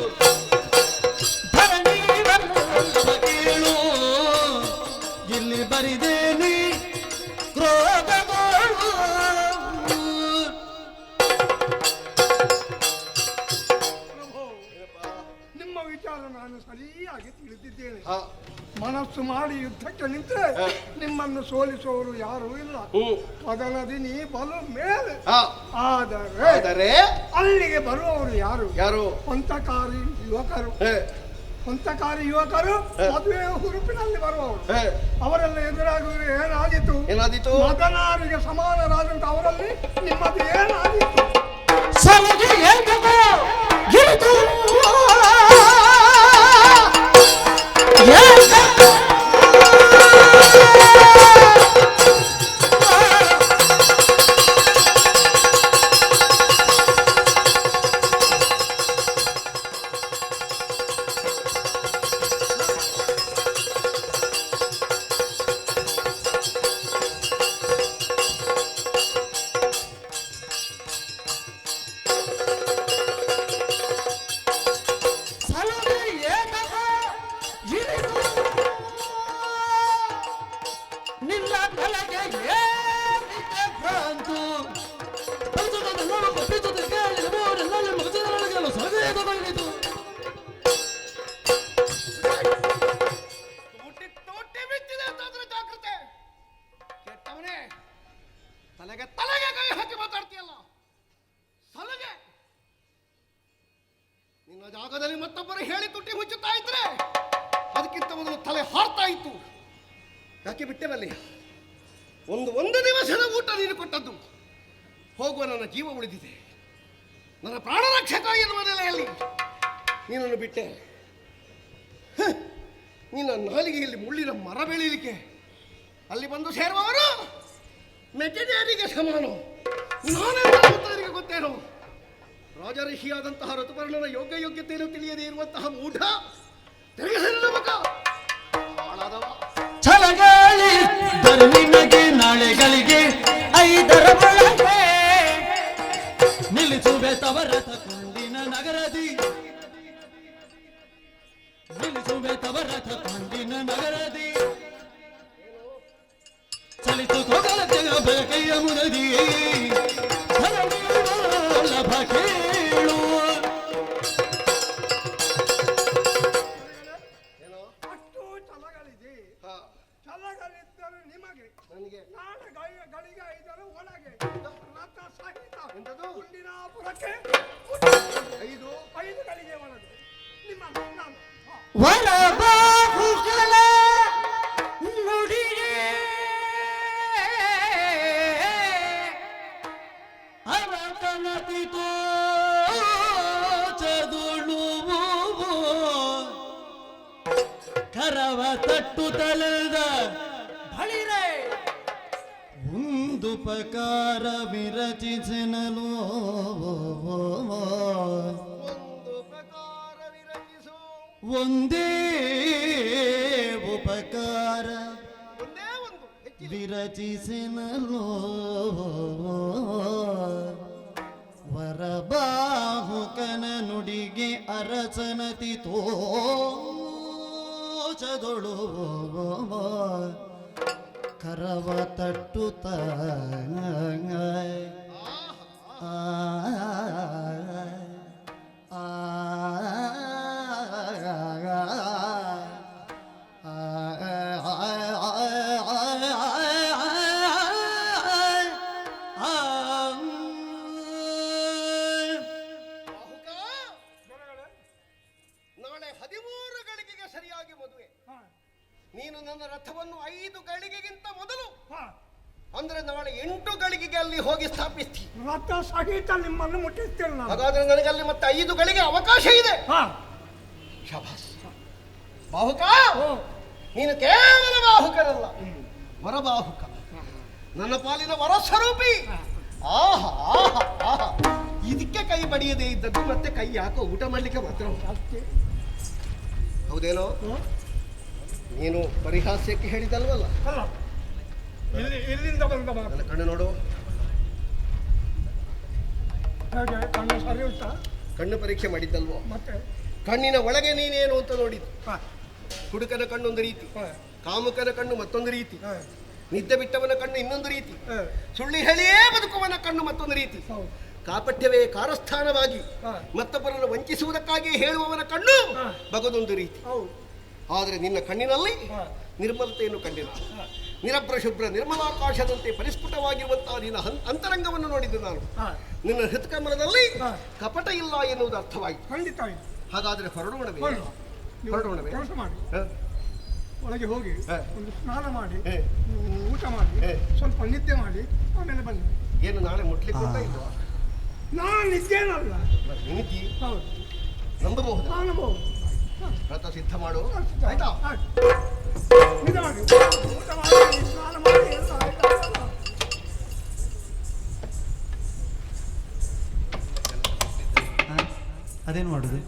ಕೇಳು ಇಲ್ಲಿ ಬರಿದೇನಿ ಕ್ರೋಧಗಳು. ವಿಚಾರ ನಾನು ಸರಿಯಾಗಿ ತಿಳಿದಿದ್ದೇನೆ. ಮನಸ್ಸು ಮಾಡಿ ಯುದ್ಧಕ್ಕೆ ನಿಂತರೆ ನಿಮ್ಮನ್ನು ಸೋಲಿಸುವವರು ಯಾರೂ ಇಲ್ಲ. ಕದಲದಿ ನೀ ಬಲು ಮೇಲೆ. ಆದರೆ ಅಲ್ಲಿಗೆ ಬರುವವರು ಯಾರು? ಪಂಥಕಾರಿ ಯುವಕರು ಮದುವೆ ಹುರುಪಿನಲ್ಲಿ ಬರುವವರು. ಅವರೆಲ್ಲ ಎದುರಾಗುವುದು ಏನಾದೀತು? ಮದನಾರಿಗೆ ಸಮಾನರಾದಂತ ಅವರಲ್ಲಿ ನಿಮ್ಮದು ಏನಾದೀತು? ತಲೆಗೆ ಕೈ ಹಾಕಿ ಮಾತಾಡ್ತೀಯಲ್ಲ, ಸಲಗೆ ನಿನ್ನ ಜಾಗದಲ್ಲಿ ಮತ್ತೊಬ್ಬರು ಹೇಳಿ ತುಟ್ಟಿ ಮುಚ್ಚುತ್ತಾ ಇದ್ರೆ ಅದಕ್ಕಿಂತ ಮೊದಲು ತಲೆ ಹಾರ್ತಾ ಇತ್ತು. ಯಾಕೆ ಬಿಟ್ಟೆವಲ್ಲಿ? ಒಂದು ದಿವಸದ ಊಟ ನೀನು ಕೊಟ್ಟದ್ದು, ಹೋಗುವ ನನ್ನ ಜೀವ ಉಳಿದಿದೆ, ನನ್ನ ಪ್ರಾಣ ರಕ್ಷಕ ಎನ್ನುವ ನೆಲೆಯಲ್ಲಿ ನೀನನ್ನು ಬಿಟ್ಟೆ. ನಿನ್ನ ನಾಲಿಗೆಯಲ್ಲಿ ಮುಳ್ಳಿನ ಮರ ಬೆಳೀಲಿಕ್ಕೆ ಅಲ್ಲಿ ಬಂದು ಸೇರುವವರು ಮೆಟೆರಿಯರಿಗೆ ಸಮಾನ. ನಾನೇ ಗೊತ್ತೇನೋ? ರಾಜಋಷಿಯಾದಂತಹ ಋತುಪರ್ಣನ ಯೋಗ್ಯತೆಯನ್ನು ತಿಳಿಯದೇ ಇರುವಂತಹ ಮೂಢ ಛಲಗಾಳಿ ನಿಮಗೆ ನಾಳೆಗಳಿಗೆ 5ರ ಒಳಗೆ ನಿಲ್ಲಿಸುವೆ ತವರಥ ಕೊಂಡಿನ ನಗರದಿ, ನಿಲ್ಲಿಸುವೆ ತವರಥ ಕೊಂಡಿನ ನಗರದಿ, ಚಲಿತು ಕೊಗಲ ಬೆಳಕೈಯ ಮುನದಿ ಲಭ ಕೇಳು. ಅಷ್ಟು ಛಲಗಳಿದೆ. ಛಲಗಳಿದ್ದರೆ ನಿಮಗೆ, ನಾಳೆ ಗಳಿಗೆ 5ರ ಒಳಗೆ ರಥ ಸಹಿತ ಕುಂಡಿನಾಪುರಕ್ಕೆ 5 ಗಳಿಗೆ ಒಳಗೆ ನಿಮ್ಮ ನಾನು ವರಬಾಹುಗಳ ನುಡಿಯೇ ಅವತನತಿತೋ ಚದುಳುವು ಕರವ ತಟ್ಟುತ್ತಲದ ಬಳಿರೆ ಒಂದುಪಕಾರ ವಿರಚಿಸೆನಲು ಒಂದೇ ಉಪಕಾರ ವಿರಚಿಸೆನಲು ವರಬಾಹುಕನ ನುಡಿಗೆ ಅರಸನತಿ ತೋಚದೊಳು ಕರವ ತಟ್ಟುತ್ತ ನೀನು ನನ್ನ ರಥವನ್ನು 5 ಗಳಿಗೆಗಿಂತ ಮೊದಲು ಹಾ. ಅಂದ್ರೆ ನಾಳೆ 8 ಗಳಿಗೆಗೆ ಅಲ್ಲಿ ಹೋಗಿ ಸ್ಥಾಪಿಸ್ತಿ. ರಥ ಸಹಿತ ನಿಮ್ಮನ್ನು ಮುಟ್ಟಿಸ್ತೇನೆ ನಾನು. ಹಾಗಾದ್ರೆ ನನಗಲ್ಲಿ ಮತ್ತೆ 5 ಗಳಿಗೆ ಅವಕಾಶ ಇದೆ. ಹಾ. ಶಭಾಸ್. ಬಾಹುಕ, ಓ. ನೀನು ಕೇವಲ ಬಾಹುಕನಲ್ಲ, ವರಬಾಹುಕ, ನನ್ನ ಪಾಲಿನ ವರಸ್ವರೂಪಿ. ಆಹಾ ಆಹಾ ಆಹಾ, ಇದಕ್ಕೆ ಕೈ ಬಡಿಯದೇ ಇದ್ದದ್ದು ಮತ್ತೆ ಕೈ ಯಾಕೋ ಊಟ ಮಾಡ್ಲಿಕ್ಕೆ ಮಾತ್ರ ಅಷ್ಟೇ. ಹೌದೇನೋ? ನೀನು ಪರಿಹಾಸ್ಯಕ್ಕೆ ಹೇಳಿದಲ್ವಲ್ಲ. ಅಲ್ಲ, ಇಲ್ಲಿಂದ ಬಂದ ಮಾತು. ನನ್ನ ಕಣ್ಣು ನೋಡು. ಹೇಗೆ ಕಣ್ಣು ಸರಿ ಉಂಟಾ? ಕಣ್ಣು ಪರೀಕ್ಷೆ ಮಾಡಿದ್ದಲ್ವೋ? ಮತ್ತೆ ಕಣ್ಣಿನ ಒಳಗೆ ನೀನೇನು ಅಂತ ನೋಡಿದ್ದು. ಹಾ. ಹುಡುಕನ ಕಣ್ಣೊಂದು ರೀತಿ, ಹಾ. ಕಾಮುಕನ ಕಣ್ಣು ಮತ್ತೊಂದು ರೀತಿ, ಹಾ. ನಿದ್ದೆ ಬಿಟ್ಟವನ ಕಣ್ಣು ಇನ್ನೊಂದು ರೀತಿ, ಹಾ. ಸುಳ್ಳು ಹೇಳಿಯೇ ಬದುಕುವನ ಕಣ್ಣು ಮತ್ತೊಂದು ರೀತಿ, ಹೌದು. ಕಾಪಟ್ಯವೇ ಕಾರಸ್ಥಾನವಾಗಿ ಹಾ. ಮತ್ತೊಬ್ಬರನ್ನು ವಂಚಿಸುವುದಕ್ಕಾಗಿ ಹೇಳುವವನ ಕಣ್ಣು ಹಾ. ಬಗದೊಂದು ರೀತಿ. ಹೌದು. ಆದರೆ ನಿನ್ನ ಕಣ್ಣಿನಲ್ಲಿ ಹಾ. ನಿರ್ಮಲತೆಯನ್ನು ಕಂಡಿಲ್ಲ. ನಿರಭ್ರ ಶುಭ್ರ ನಿರ್ಮಲಾಕಾಶದಂತೆ ಪರಿಸ್ಫುಟವಾಗಿರುವಂತಹ ನಿನ್ನ ಅಂತರಂಗವನ್ನು ನೋಡಿದ್ದು ನಾನು. ಹಾ. ನಿನ್ನ ಹೃತ್ಕಮಲದಲ್ಲಿ ಹಾ. ಕಪಟ ಇಲ್ಲ ಎನ್ನುವುದು ಅರ್ಥವಾಯಿತು. ಖಂಡಿತ ಇದೆ. ಹಾಗಾದ್ರೆ ಹೊರಡೋಣವೇ? ಹೊರಡು. ನೀವು ಹೊರಡೋಣವೇ? ಕೆಲಸ ಮಾಡಿ, ಹ? ಒಳಗೆ ಹೋಗಿ ಹಾ. ಒಂದು ಸ್ನಾನ ಮಾಡಿ, ಹೇ. ಊಟ ಮಾಡಿ, ಹೇ. ಸ್ವಲ್ಪ ನಿದ್ದೆ ಮಾಡಿ ಆಮೇಲೆ ಬನ್ನಿ. ಏನು ನಾಳೆ ಮುಟ್ಲಿಕ್ಕೆ ಉಂಟಾ ಇಲ್ವಾ? ನಾನು ನಿದ್ದೆನಲ್ಲ. ನಿಮಿತಿ ಹೌದು, ನಂಬಬಹುದು. ನಾನು ಬಹುದು. ವ್ರತ ಸಿದ್ಧ ಮಾಡು, ಆಯ್ತಾ? ನಿದ್ದೆ ಮಾಡಿ, ಊಟ ಮಾಡಿ, ಸ್ನಾನ ಮಾಡಿ, ಎಲ್ಲ ಆಯ್ತಾ? ಅದೇನು ಮಾಡುದು?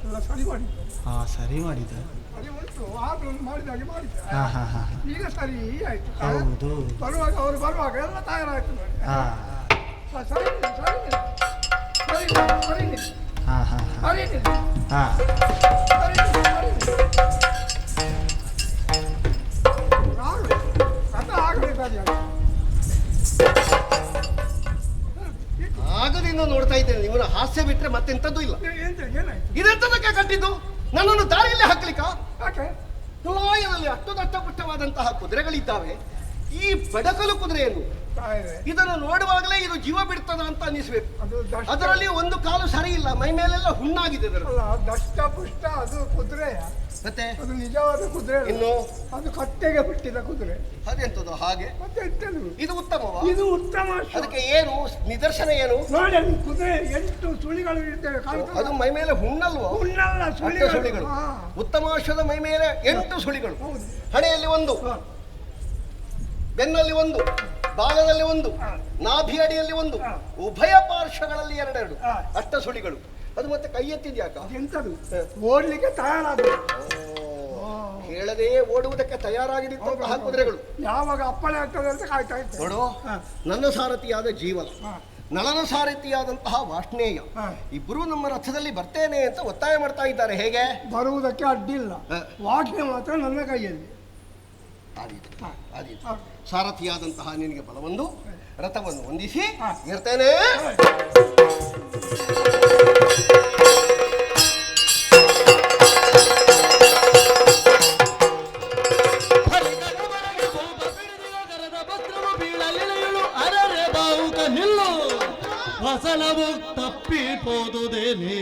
ಎಲ್ಲ ಸರಿ ಮಾಡಿ. ಹಾ, ಸರಿ ಮಾಡಿದ. ಸರಿ ಉಂಟು, ಆದ್ರೂ ಒಂದು ಮಾಡಿದಾಗೆ ಮಾಡಿದ್ದೆ. ಹಾ ಹಾ ಹಾ. ಈಗ ಸರಿ ಆಯ್ತು. ಹೌದು. ಬರುವಾಗ ಅವರು ಬರುವಾಗ ಎಲ್ಲ ತಯಾರಾಯ್ತು ನೋಡಿ. ಹಾ ಸರಿ ಇದೆ, ಸರಿ ಇದೆ. ಸರಿ ಇದೆ, ಸರಿ ಇದೆ. ಹಾ ಹಾ ಹಾ. ಸರಿ ಇದೆ, ಹಾ. ಸರಿ ಇದೆ, ಸರಿ ಇದೆ. ಆಗಲಿ, ಕಥ ಆಗಬೇಕಾಗಿ ಆಗದಿಂದ ನೋಡ್ತಾ ಇದ್ದೇನೆ. ಇವನ ಹಾಸ್ಯ ಬಿಟ್ರೆ ಮತ್ತೆಂತದ್ದು ಇಲ್ಲ. ಎಂತ ಏನಾಯ್ತು? ಇದೆಂತದಕ್ಕೆ ಕಟ್ಟಿದ್ದು? ನನ್ನನ್ನು ದಾರಿಯಲ್ಲಿ ಹಾಕ್ಲಿಕ್ಕ? ಯಾಕೆ? ಹಿಮಾಲಯದಲ್ಲಿ ಅಷ್ಟು ದಟ್ಟಪುಷ್ಟವಾದಂತಹ ಕುದುರೆಗಳಿದ್ದಾವೆ. ಈ ಬಡಕಲು ಕುದುರೆಯನ್ನು ತಾಯಿದೆ. ಇದನ್ನು ನೋಡುವಾಗಲೇ ಇದು ಜೀವ ಬಿಡ್ತದ ಅಂತ ಅನ್ನಿಸ್ಬೇಕು. ಅದು ದಷ್ಟ ಅದರಲ್ಲಿ ಒಂದು ಕಾಲು ಸರಿ ಇಲ್ಲ, ಮೈ ಮೇಲೆಲ್ಲ ಹುಣ್ಣಾಗಿದೆ ಅದರ. ಅಲ್ಲ, ದಷ್ಟ ಪುಷ್ಟ ಅದು ಕುದುರೆಯ. ಮತ್ತೆ ಅದು ನಿಜವಾದ ಕುದುರೆ ಅಲ್ಲ. ಇನ್ನು ಅದು ಕಟ್ಟೆಗೆ ಬಿಟ್ಟಿದ ಕುದುರೆ. ಅದೆಂತದು ಹಾಗೆ? ಮತ್ತೆ ಎಂತದು? ಇದು ಉತ್ತಮವಾ? ಇದು ಉತ್ತಮ ಅಶ್ವ. ಅದಕ್ಕೆ ಏನು ನಿದರ್ಶನ ಏನು? ನೋಡಿ, ಅಲ್ಲಿ ಕುದುರೆ 8 ಸುಳಿಗಳು ಇರ್ತವೆ. ಅದು ಮೈ ಮೇಲೆ ಹುಣ್ಣಲ್ವಾ? ಹುಣ್ಣಲ್ಲ, ಸುಳಿಗಳು. ಸುಳಿಗಳು. ಹಾ. ಉತ್ತಮಾಶ್ವದ ಮೈ ಮೇಲೆ 8 ಸುಳಿಗಳು. ಹೌದು. ಹಣೆಯಲ್ಲಿ 1, ಹಾ. ಬೆನ್ನಲ್ಲಿ 1, ಬಾಲದಲ್ಲಿ 1, ಹಾ. ನಾಭಿ ಅಡಿಯಲ್ಲಿ 1, ಹಾ. ಉಭಯ ಪಾರ್ಶ್ವಗಳಲ್ಲಿ 2 ಹಾ. ಅಷ್ಟ ಸುಳಿಗಳು. ಅದು ಮತ್ತೆ ಕೈ ಎತ್ತಿದ್ಯಾಕ? ಎಂತದು? ಓಡ್ಲಿಕ್ಕೆ ತಯಾರಾದ. ಹೇಳದೇ ಓಡುವುದಕ್ಕೆ ತಯಾರಾಗಿ ನಿಂತಹ ಕುದುರೆಗಳು. ಯಾವಾಗ ಅಪ್ಪಳೆ ಆಗ್ತದೆ ಅಂತ ಕಾಯ್ತಾ ಇರ್ತೇವೆ. ನೋಡು, ಹಾ. ನನ್ನ ಸಾರಥಿಯಾದ ಜೀವನ, ಹಾ. ನಳನ ಸಾರಥಿಯಾದಂತಹ ವಾಷ್ಣೇಯ ಹಾ. ಇಬ್ಬರೂ ನಮ್ಮ ರಥದಲ್ಲಿ ಬರ್ತೇನೆ ಅಂತ ಒತ್ತಾಯ ಮಾಡ್ತಾ ಇದ್ದಾರೆ. ಹೇಗೆ? ಬರುವುದಕ್ಕೆ ಅಡ್ಡಿಲ್ಲ. ಹಾ. ವಾಕ್ಯ ಮಾತ್ರ ನನ್ನ ಕೈಯಲ್ಲಿ. ಆದೀತು, ಹಾ. ಆದೀತು. ಹಾ. ಸಾರಥಿಯಾದಂತಹ ನಿನಗೆ ಬಲವೊಂದು, ರಥವನ್ನು ಹೊಂದಿಸಿ ಹಾ. ಇರ್ತೇನೆ. ಫಸಲವು ತಪ್ಪಿಪೋದುದೇನೆ.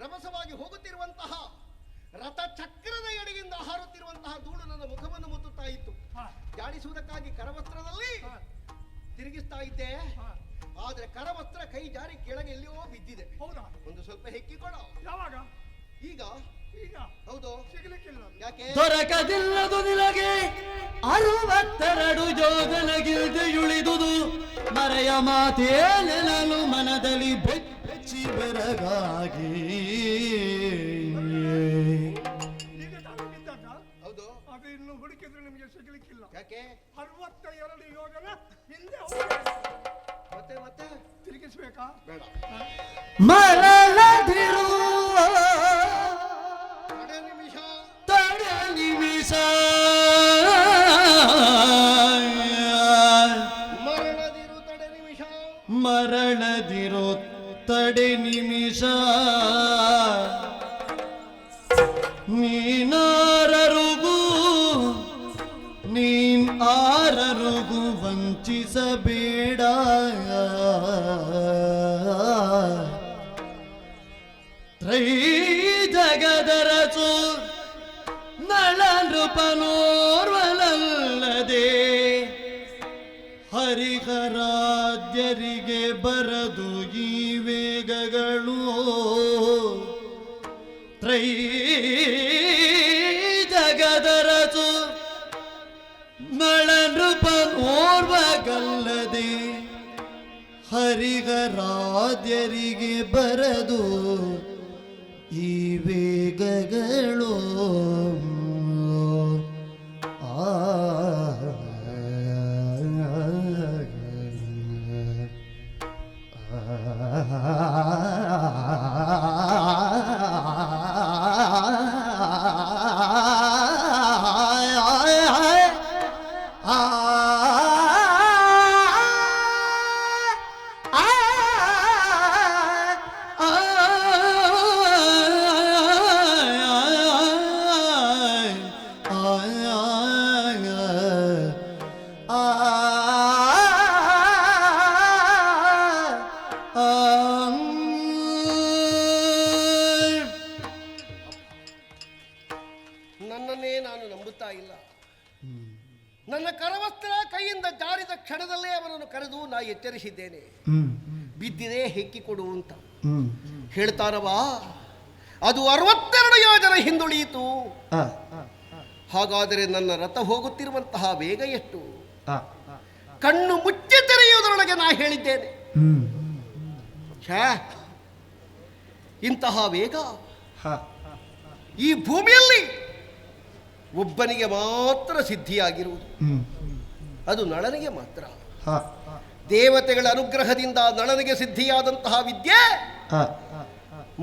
ರಭಸವಾಗಿ ಹೋಗುತ್ತಿರುವಂತಹ ರಥ ಚಕ್ರದ ಎಡೆಯಿಂದ ಹಾರುತ್ತಿರುವಂತಹ ಧೂಳು ನನ್ನ ಮುಖವನ್ನು ಮುತ್ತುತ್ತಾ ಇತ್ತು. ಜಾಡಿಸುವುದಕ್ಕಾಗಿ ಕರವಸ್ತ್ರದಲ್ಲಿ ತಿರುಗಿಸ್ತಾ ಇದ್ದೆ. ಆದ್ರೆ ಕರವಸ್ತ್ರ ಕೈ ಜಾರಿ ಕೆಳಗೆ ಎಲ್ಲಿಯೋ ಬಿದ್ದಿದೆ. ಹೌದಾ? ಒಂದು ಸ್ವಲ್ಪ ಹೆಕ್ಕಿಕೊಡ. ಯಾವಾಗ? ಈಗ ಈಗ ಹೌದು. ಸಿಗಲಿಕ್ಕಿಲ್ಲ. ಯಾಕೆ? ದೊರಕದಿಲ್ಲದು ನಿನಗೆ 62 ಯೋಜನಗಿಳಿದುದು ಮರೆಯ ಮಾತೇನೆನಲು ಮನದಲ್ಲಿ ಬೆಚ್ಚಿ ಬೆರಗಾಗಿ. ಈಗ ತಾನು ಬಿದ್ದದ್ದ? ಹೌದು. ಅದು ಇನ್ನು ಹುಡುಕಿದ್ರೆ ನಿಮಗೆ ಸಿಗಲಿಕ್ಕಿಲ್ಲ. ಯಾಕೆ? 62 ಯೋಜನ ಹಿಂದೆ ಹೋಗಿದೆ. ಮತ್ತೆ ಮತ್ತೆ ತಿರುಗಿಸ್ಬೇಕಾ? ಬೇಡ. ಮರಳದಿರು ತಡೆ ನಿಮಿಷ, ತಡೆ ನಿಮಿಷ ಮರಣದಿರು ತಡೆ ನಿಮಿಷ, ಮರಳದಿರು ತಡೆ ನಿಮಿಷ. ನೀನಾರರುಗೂ ನೀನ್ ಆರರುಗೂ ವಂಚಿಸಬೇಡ. ನೃಪನೋರ್ವಲಲ್ಲದೆ ಹರಿಹರಾದ್ಯರಿಗೆ ಬರದು ಈ ವೇಗಗಳು ತ್ರೈ ಜಗದರಸು ನಳ ನೃಪನೋರ್ವಗಲ್ಲದೆ ಹರಿಹರಾದ್ಯರಿಗೆ ಬರದು ಈ ವೇಗಗಳು ನನ್ನನ್ನೇ ನಾನು ನಂಬುತ್ತಾ ಇಲ್ಲ. ನನ್ನ ಕರವಸ್ತ್ರ ಕೈಯಿಂದ ಜಾರಿದ ಕ್ಷಣದಲ್ಲೇ ಅವನನ್ನು ಕರೆದು ನಾ ಎಚ್ಚರಿಸಿದ್ದೇನೆ. ಬಿದ್ದಿದೆ ಹೆಕ್ಕಿಕೊಡು ಅಂತ ಹೇಳ್ತಾರವಾ. ಅದು 62 ಯೋಜನ ಹಿಂದುಳಿಯಿತು. ಹಾಗಾದರೆ ನನ್ನ ರಥ ಹೋಗುತ್ತಿರುವಂತಹ ವೇಗ ಎಷ್ಟು? ಕಣ್ಣು ಮುಚ್ಚಿ ತೆರೆಯುವುದರೊಳಗೆ ನಾ ಹೇಳಿದ್ದೇನೆ. ಛೇ, ಇಂತಹ ವೇಗ ಈ ಭೂಮಿಯಲ್ಲಿ ಒಬ್ಬನಿಗೆ ಮಾತ್ರ ಸಿದ್ಧಿಯಾಗಿರುವುದು. ಅದು ನಳನಿಗೆ ಮಾತ್ರ. ದೇವತೆಗಳ ಅನುಗ್ರಹದಿಂದ ನಳನಿಗೆ ಸಿದ್ಧಿಯಾದಂತಹ ವಿದ್ಯೆ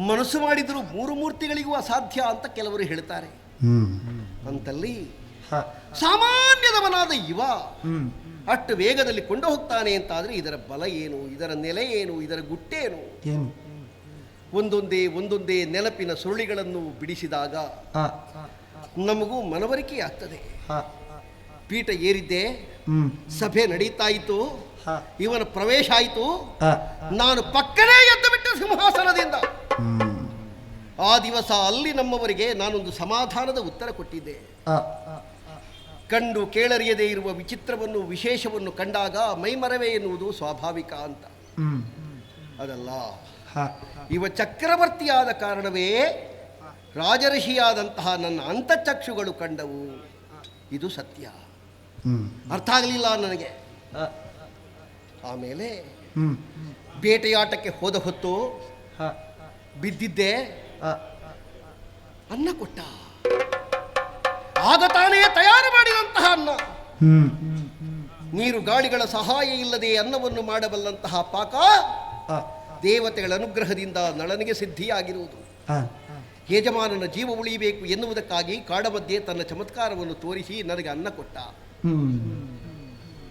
ಮನಸ್ಸು ಮಾಡಿದರೂ 3 ಮೂರ್ತಿಗಳಿಗೂ ಅಸಾಧ್ಯ ಅಂತ ಕೆಲವರು ಹೇಳ್ತಾರೆ. ಅಂತಲ್ಲಿ ಸಾಮಾನ್ಯದವನಾದ ಇವ ಅಷ್ಟು ವೇಗದಲ್ಲಿ ಕೊಂಡು ಹೋಗ್ತಾನೆ ಅಂತಾದ್ರೆ ಇದರ ಬಲ ಏನು, ಇದರ ನೆಲೆ ಏನು, ಇದರ ಗುಟ್ಟೇನು? ಒಂದೊಂದೇ ನೆನಪಿನ ಸುರುಳಿಗಳನ್ನು ಬಿಡಿಸಿದಾಗ ನಮಗೂ ಮನವರಿಕೆಯಾಗ್ತದೆ. ಪೀಠ ಏರಿದ್ದೆ, ಸಭೆ ನಡೀತಾ ಇತ್ತು, ಇವನ ಪ್ರವೇಶ ಆಯಿತು. ನಾನು ಪಕ್ಕನೇ ಎದ್ದು ಬಿಟ್ಟು ಸಿಂಹಾಸನದಿಂದ ಆ ದಿವಸ ಅಲ್ಲಿ ನಮ್ಮವರಿಗೆ ನಾನೊಂದು ಸಮಾಧಾನದ ಉತ್ತರ ಕೊಟ್ಟಿದ್ದೆ. ಕಂಡು ಕೇಳರಿಯದೇ ಇರುವ ವಿಚಿತ್ರವನ್ನು ವಿಶೇಷವನ್ನು ಕಂಡಾಗ ಮೈಮರವೇ ಎನ್ನುವುದು ಸ್ವಾಭಾವಿಕ ಅಂತ. ಅದಲ್ಲ, ಇವ ಚಕ್ರವರ್ತಿಯಾದ ಕಾರಣವೇ ರಾಜಋಷಿಯಾದಂತಹ ನನ್ನ ಅಂತಃಚಕ್ಷುಗಳು ಕಂಡವು. ಇದು ಸತ್ಯ. ಅರ್ಥ ಆಗಲಿಲ್ಲ ನನಗೆ. ಆಮೇಲೆ ಬೇಟೆಯಾಟಕ್ಕೆ ಹೋದ ಹೊತ್ತು ಬಿದ್ದಿದ್ದೆ, ಅನ್ನ ಕೊಟ್ಟ. ಆಗ ತಾನೇ ತಯಾರು ಮಾಡಿದಂತಹ ಅನ್ನ. ನೀರು ಗಾಳಿಗಳ ಸಹಾಯ ಇಲ್ಲದೆ ಅನ್ನವನ್ನು ಮಾಡಬಲ್ಲಂತಹ ಪಾಕ ದೇವತೆಗಳ ಅನುಗ್ರಹದಿಂದ ನಳನಿಗೆ ಸಿದ್ಧಿಯಾಗಿರುವುದು. ಯಜಮಾನನ ಜೀವ ಉಳಿಯಬೇಕು ಎನ್ನುವುದಕ್ಕಾಗಿ ಕಾಡ ಮಧ್ಯೆ ತನ್ನ ಚಮತ್ಕಾರವನ್ನು ತೋರಿಸಿ ನನಗೆ ಅನ್ನ ಕೊಟ್ಟ.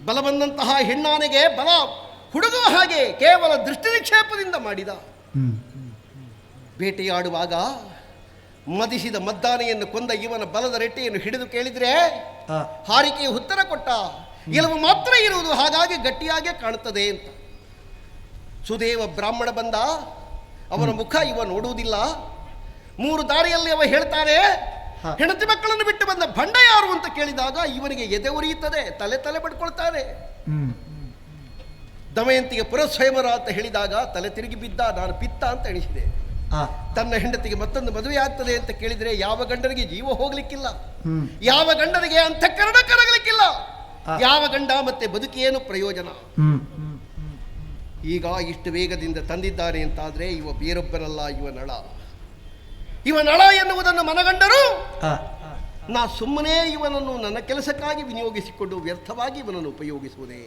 ಬಲ ಬಂದಂತಹ ಹೆಣ್ಣಾನೆಗೆ ಬಲ ಹುಡುಗುವ ಹಾಗೆ ಕೇವಲ ದೃಷ್ಟಿ ನಿಕ್ಷೇಪದಿಂದ ಮಾಡಿದ. ಬೇಟೆಯಾಡುವಾಗ ಮದಿಸಿದ ಮದ್ದಾನೆಯನ್ನು ಕೊಂದ ಇವನ ಬಲದ ರೆಟ್ಟೆಯನ್ನು ಹಿಡಿದು ಕೇಳಿದ್ರೆ ಹಾರಿಕೆಯ ಉತ್ತರ ಕೊಟ್ಟ. ಗೆಲುವು ಮಾತ್ರ ಇರುವುದು, ಹಾಗಾಗಿ ಗಟ್ಟಿಯಾಗೆ ಕಾಣುತ್ತದೆ ಅಂತ. ಸುದೇವ ಬ್ರಾಹ್ಮಣ ಬಂದ, ಅವನ ಮುಖ ಇವ ನೋಡುವುದಿಲ್ಲ. 3 ದಾರಿಯಲ್ಲಿ ಅವ ಹೇಳ್ತಾನೆ, ಹೆಂಡತಿ ಮಕ್ಕಳನ್ನು ಬಿಟ್ಟು ಬಂದ ಭಂಡ ಯಾರು ಅಂತ ಕೇಳಿದಾಗ ಇವನಿಗೆ ಎದೆ ಉರಿಯುತ್ತದೆ, ತಲೆ ಪಡ್ಕೊಳ್ತಾನೆ. ದಮಯಂತಿಗೆ ಪುರಸ್ವಯಂವರ ಅಂತ ಹೇಳಿದಾಗ ತಲೆ ತಿರುಗಿ ಬಿದ್ದ. ನಾನು ಪಿತ್ತ ಅಂತ ಎಣಿಸಿದೆ. ತನ್ನ ಹೆಂಡತಿಗೆ ಮತ್ತೊಂದು ಮದುವೆ ಆಗ್ತದೆ ಅಂತ ಕೇಳಿದರೆ ಯಾವ ಗಂಡನಿಗೆ ಜೀವ ಹೋಗ್ಲಿಕ್ಕಿಲ್ಲ, ಯಾವ ಗಂಡನಿಗೆ ಅಂತಃಕರಣ ಕರಗಲಿಕ್ಕಿಲ್ಲ, ಯಾವ ಗಂಡ ಮತ್ತೆ ಬದುಕಿ ಏನು ಪ್ರಯೋಜನ? ಈಗ ಇಷ್ಟು ವೇಗದಿಂದ ತಂದಿದ್ದಾನೆ ಅಂತಾದ್ರೆ ಇವ ಬೇರೊಬ್ಬನಲ್ಲ, ಇವ ನಳ ಎನ್ನುವುದನ್ನು ಮನಗಂಡರು ನಾ ಸುಮ್ಮನೆ ಇವನನ್ನು ನನ್ನ ಕೆಲಸಕ್ಕಾಗಿ ವಿನಿಯೋಗಿಸಿಕೊಂಡು ವ್ಯರ್ಥವಾಗಿ ಇವನನ್ನು ಉಪಯೋಗಿಸುವುದೇ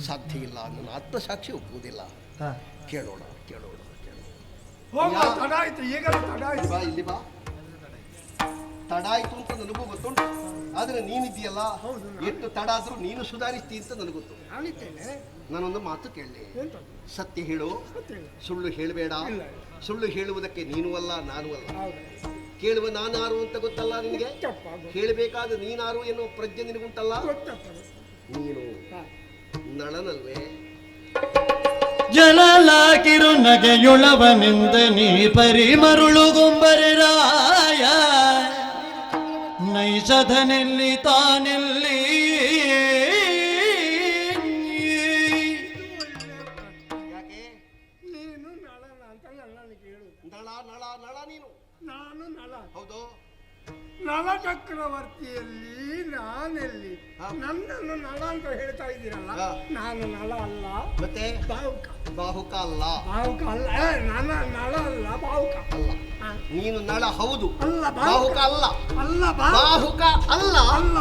ಸಾಧ್ಯ ಇಲ್ಲ. ನನ್ನ ಆತ್ಮಸಾಕ್ಷಿ ಒಪ್ಪುವುದಿಲ್ಲ. ಕೇಳೋಣ. ಇಲ್ಲಿ ಬಾ. ತಡ ಆಯ್ತು ಅಂತ ನನಗೂ ಗೊತ್ತುಂಟು, ಆದ್ರೆ ನೀನಿದ್ದೀಯಲ್ಲ, ಎಷ್ಟು ತಡ ಆದ್ರೂ ನೀನು ಸುಧಾರಿಸ್ತಿ ಅಂತ ನನಗೆ ಗೊತ್ತು. ನಾನೊಂದು ಮಾತು ಕೇಳಲಿ, ಸತ್ಯ ಹೇಳು, ಸುಳ್ಳು ಹೇಳಬೇಡ. ಸುಳ್ಳು ಹೇಳುವುದಕ್ಕೆ ನೀನು ಅಲ್ಲ, ನಾನು ಅಲ್ಲ. ಕೇಳುವ ನಾನಾರು ಅಂತ ಗೊತ್ತಲ್ಲ ನಿನಗೆ, ಹೇಳಬೇಕಾದ ನೀನಾರು ಎನ್ನುವ ಪ್ರಜ್ಞೆ ನಿನಗುಂಟಲ್ಲ. ನೀನು ನಳನಲ್ವೇ? ಜನಲಾಕಿರು ನಗೆಯುಳವನೆಂದ ನೀ ಪರಿಮರುಳುಗುಂಬರೆ ರಾಯ ನೈಸ ನಿಷಧನೆಲ್ಲಿ ತಾನೆಲ್ಲಿ ಯಾಕೆ ನೀನು ನಳನ ಅಂತ ನನ್ನನ್ನು ಕೇಳುದು. ನಳ ನಳ ನಳ ನೀನು? ನಾನು ನಳ. ಹೌದು. ನಳ ಚಕ್ರವರ್ತಿಯಲ್ಲಿ ನಾನೆಲ್ಲಿ? ನನ್ನನ್ನು ನಳ ಅಂತ ಹೇಳ್ತಾ ಇದ್ದೀರಲ್ಲ, ನಾನು ನಳ ಅಲ್ಲ, ಮತ್ತೆ ಬಾವುಕ. ಬಾಹುಕ ಅಲ್ಲ. ಬಾವುಕ ಅಲ್ಲ, ನನ್ನ ನಳ ಅಲ್ಲ, ಬಾವುಕ ಅಲ್ಲ. ನೀನು ನಳ ಹೌದು, ಅಲ್ಲ, ಬಾಹುಕ ಅಲ್ಲ. ಅಲ್ಲ, ಬಾಹುಕ ಅಲ್ಲ,